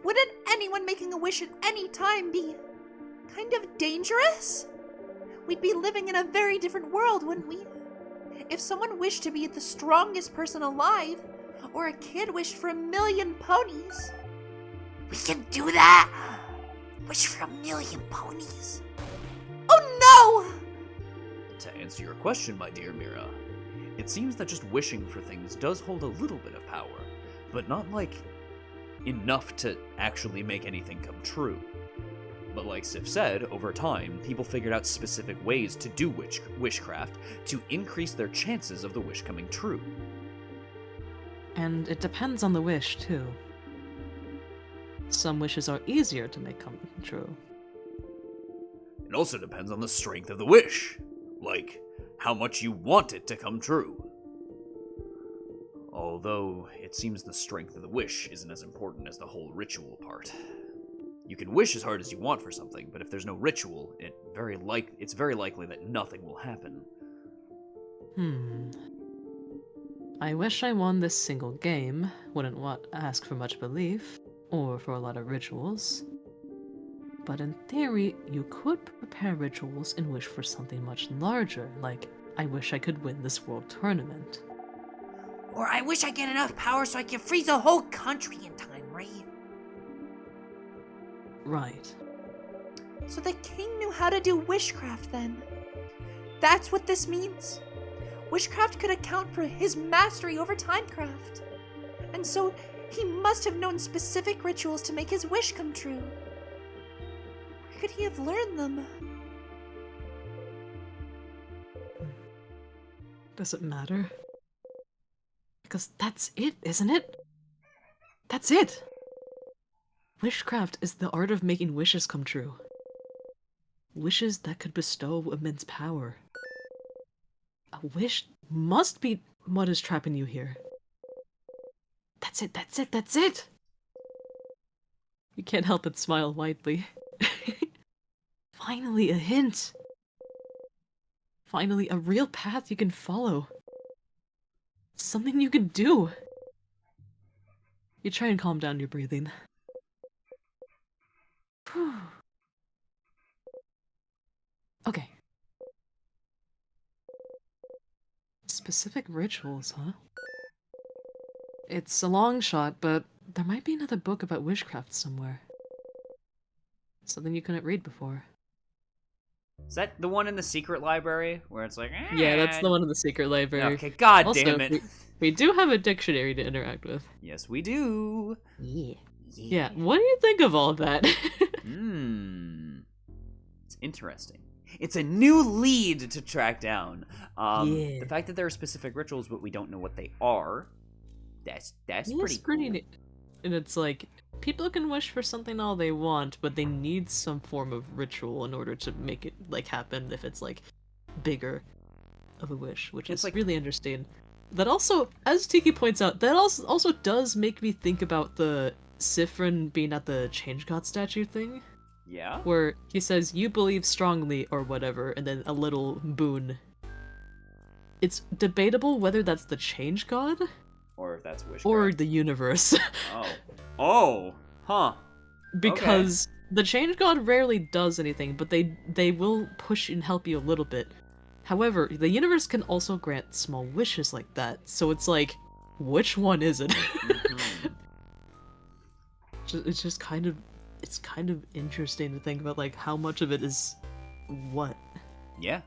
wouldn't anyone making a wish at any time be kind of dangerous? We'd be living in a very different world, wouldn't we? If someone wished to be the strongest person alive, or a kid wished for 1,000,000 ponies. We can do that! Wish for 1,000,000 ponies. Oh no! To answer your question, my dear Mira, it seems that just wishing for things does hold a little bit of power, but not, like, enough to actually make anything come true. But like Sif said, over time, people figured out specific ways to do wishcraft to increase their chances of the wish coming true. And it depends on the wish, too. Some wishes are easier to make come true. It also depends on the strength of the wish. Like, how much you want it to come true. Although, it seems the strength of the wish isn't as important as the whole ritual part. You can wish as hard as you want for something, but if there's no ritual, it's very likely that nothing will happen. I wish I won this single game. Wouldn't ask for much belief, or for a lot of rituals. But in theory, you could prepare rituals and wish for something much larger, like, I wish I could win this world tournament. Or I wish I get enough power so I can freeze a whole country in time, right? Right. So the king knew how to do wishcraft then. That's what this means. Wishcraft could account for his mastery over timecraft. And so he must have known specific rituals to make his wish come true. Where could he have learned them? Does it matter? Because that's it, isn't it? That's it! Wishcraft is the art of making wishes come true. Wishes that could bestow immense power. A wish must be what is trapping you here. That's it, that's it, that's it! You can't help but smile widely. Finally, a hint! Finally, a real path you can follow. Something you can do. You try and calm down your breathing. Whew. Okay. Specific rituals, huh? It's a long shot, but there might be another book about witchcraft somewhere. Something you couldn't read before. Is that the one in the secret library where it's like? Yeah, that's the one in the secret library. Okay, god Also, damn it. We do have a dictionary to interact with. Yes, we do. Yeah, what do you think of all that? It's interesting. It's a new lead to track down. Yeah. The fact that there are specific rituals, but we don't know what they are. That's pretty cool. neat. And it's like, people can wish for something all they want, but they need some form of ritual in order to make it like happen if it's like bigger of a wish, which is like really interesting. That also, as Tiki points out, that also does make me think about the Sifrin being at the Change God statue thing. Yeah? Where he says, you believe strongly, or whatever, and then a little boon. It's debatable whether that's the Change God, or if that's wishcraft. or the universe. Oh, huh. Because the Change God rarely does anything, but they will push and help you a little bit. However, the universe can also grant small wishes like that, so it's like, which one is it? It's just kind of interesting to think about, like, how much of it is what. Yeah.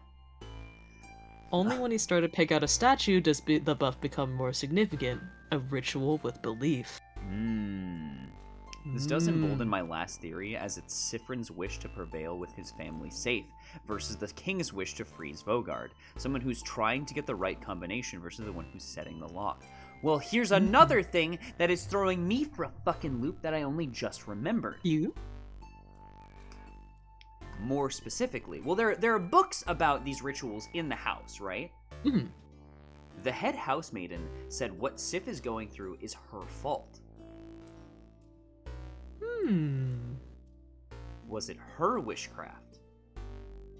Only when he started to pick out a statue does the buff become more significant. A ritual with belief. This does embolden my last theory, as it's Sifrin's wish to prevail with his family safe, versus the king's wish to freeze Vogard. Someone who's trying to get the right combination versus the one who's setting the lock. Well, here's another thing that is throwing me for a fucking loop that I only just remembered. You? More specifically, well, there are books about these rituals in the house, right? Mm-hmm. The head housemaiden said what Sif is going through is her fault. Was it her wishcraft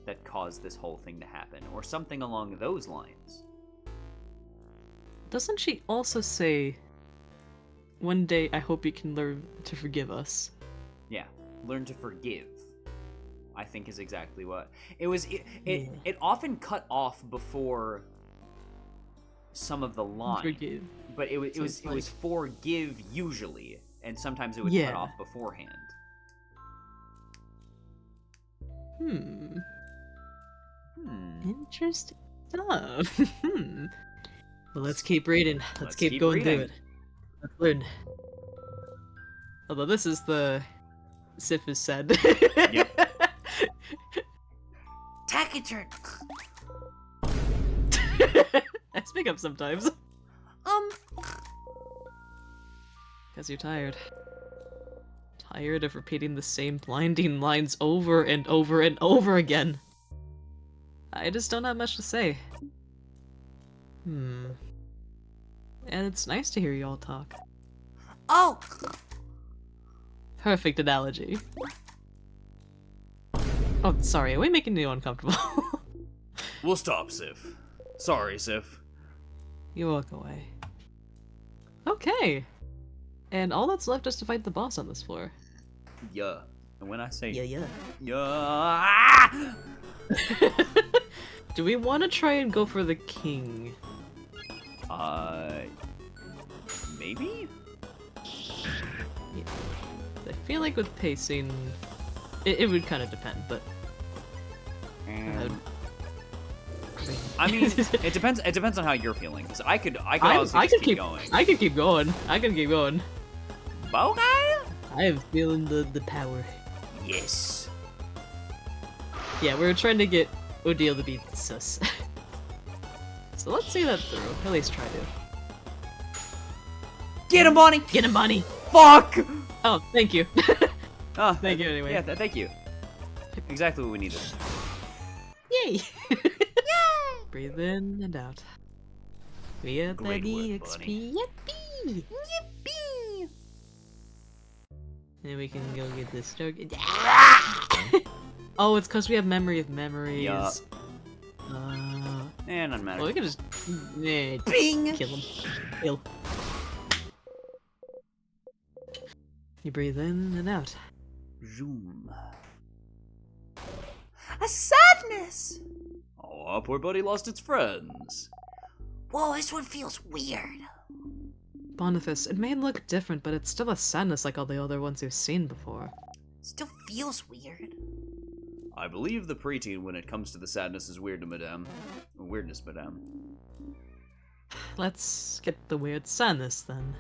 that caused this whole thing to happen, or something along those lines? Doesn't she also say, one day I hope you can learn to forgive us? Yeah, learn to forgive, I think, is exactly what it was. It often cut off before some of the line, Forgive. but it was forgive usually, and sometimes it would cut off beforehand. Interesting stuff. Well, let's keep reading. Let's keep going reading. through it. Let's learn. Although this is the Sif is said. Yep. Taciturn. I speak up sometimes. Because you're tired. Tired of repeating the same blinding lines over and over and over again. I just don't have much to say. And it's nice to hear you all talk. Oh! Perfect analogy. Oh, sorry, are we making you uncomfortable? We'll stop, Sif. Sorry, Sif. You walk away. Okay. And all that's left is to fight the boss on this floor. Yeah. And when I say yeah. yeah, Do we want to try and go for the king? maybe? Yeah. I feel like with pacing, it would kind of depend, but... I mean, it depends. It depends on how you're feeling. Cause I could honestly I just could keep going. I can keep going. I can keep going. Bow guy? I am feeling the power. Yes. Yeah, we were trying to get Odile to be sus. So let's see that through. At least try to. Get him, Bonnie. Get him, Bonnie! Fuck. Oh, thank you. Oh, Thank you anyway. Yeah, thank you. Exactly what we needed. Yay! Breathe in and out. We have Great the work, EXP. Yippee! Yippee! And we can go get this dog. Oh, it's because we have memory of memories. Yeah. Doesn't matter. Well, we can just Bing! kill him. Kill. You breathe in and out. Zoom. A sadness! Oh, our poor buddy lost its friends. Whoa, this one feels weird. Boniface, it may look different, but it's still a sadness like all the other ones you've seen before. Still feels weird. I believe the preteen when it comes to the sadness is weird to Madame. Weirdness, Madame. Let's get the weird sadness then.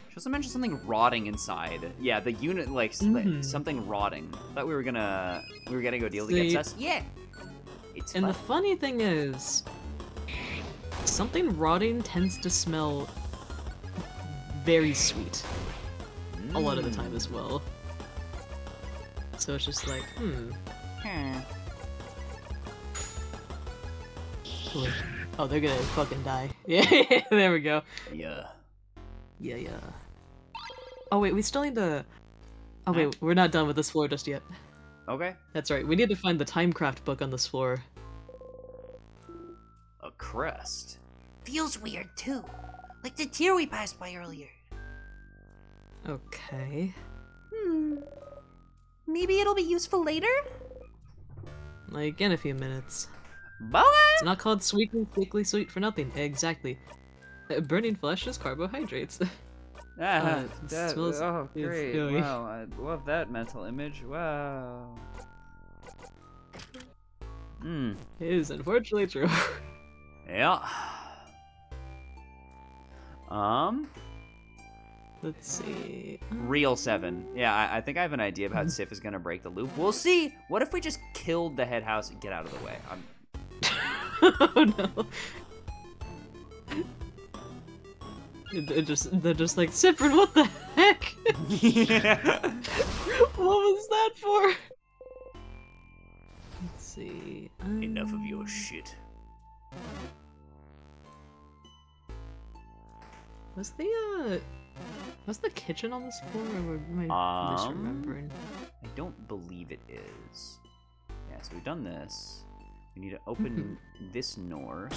She also mentioned something rotting inside. Yeah, the unit, like, something rotting. Thought we were gonna go deal to get sus. Yeah! It's And fun. the funny thing is, something rotting tends to smell very sweet. A lot of the time as well. So it's just like, Oh, they're gonna fucking die. Yeah, there we go. Yeah. Yeah. Oh wait, we still need to... Oh wait, we're not done with this floor just yet. Okay. That's right, we need to find the Timecraft book on this floor. A crest. Feels weird too. Like the tier we passed by earlier. Okay. Maybe it'll be useful later? Like, in a few minutes. Bye! It's not called sweet and thickly sweet for nothing. Exactly. Burning flesh is carbohydrates. Ah, it that, smells- oh, it's great. gooey. Wow, I love that mental image. Wow. It is unfortunately true. Yeah. Let's see. Real 7. Yeah, I think I have an idea of how Sif is gonna break the loop. We'll see. What if we just killed the head house and get out of the way? Oh no. They're just like, Sifrin, what the heck? What was that for? Let's see. Enough of your shit. Was the kitchen on this floor, or am I misremembering? I don't believe it is. Yeah, so we've done this. We need to open this door.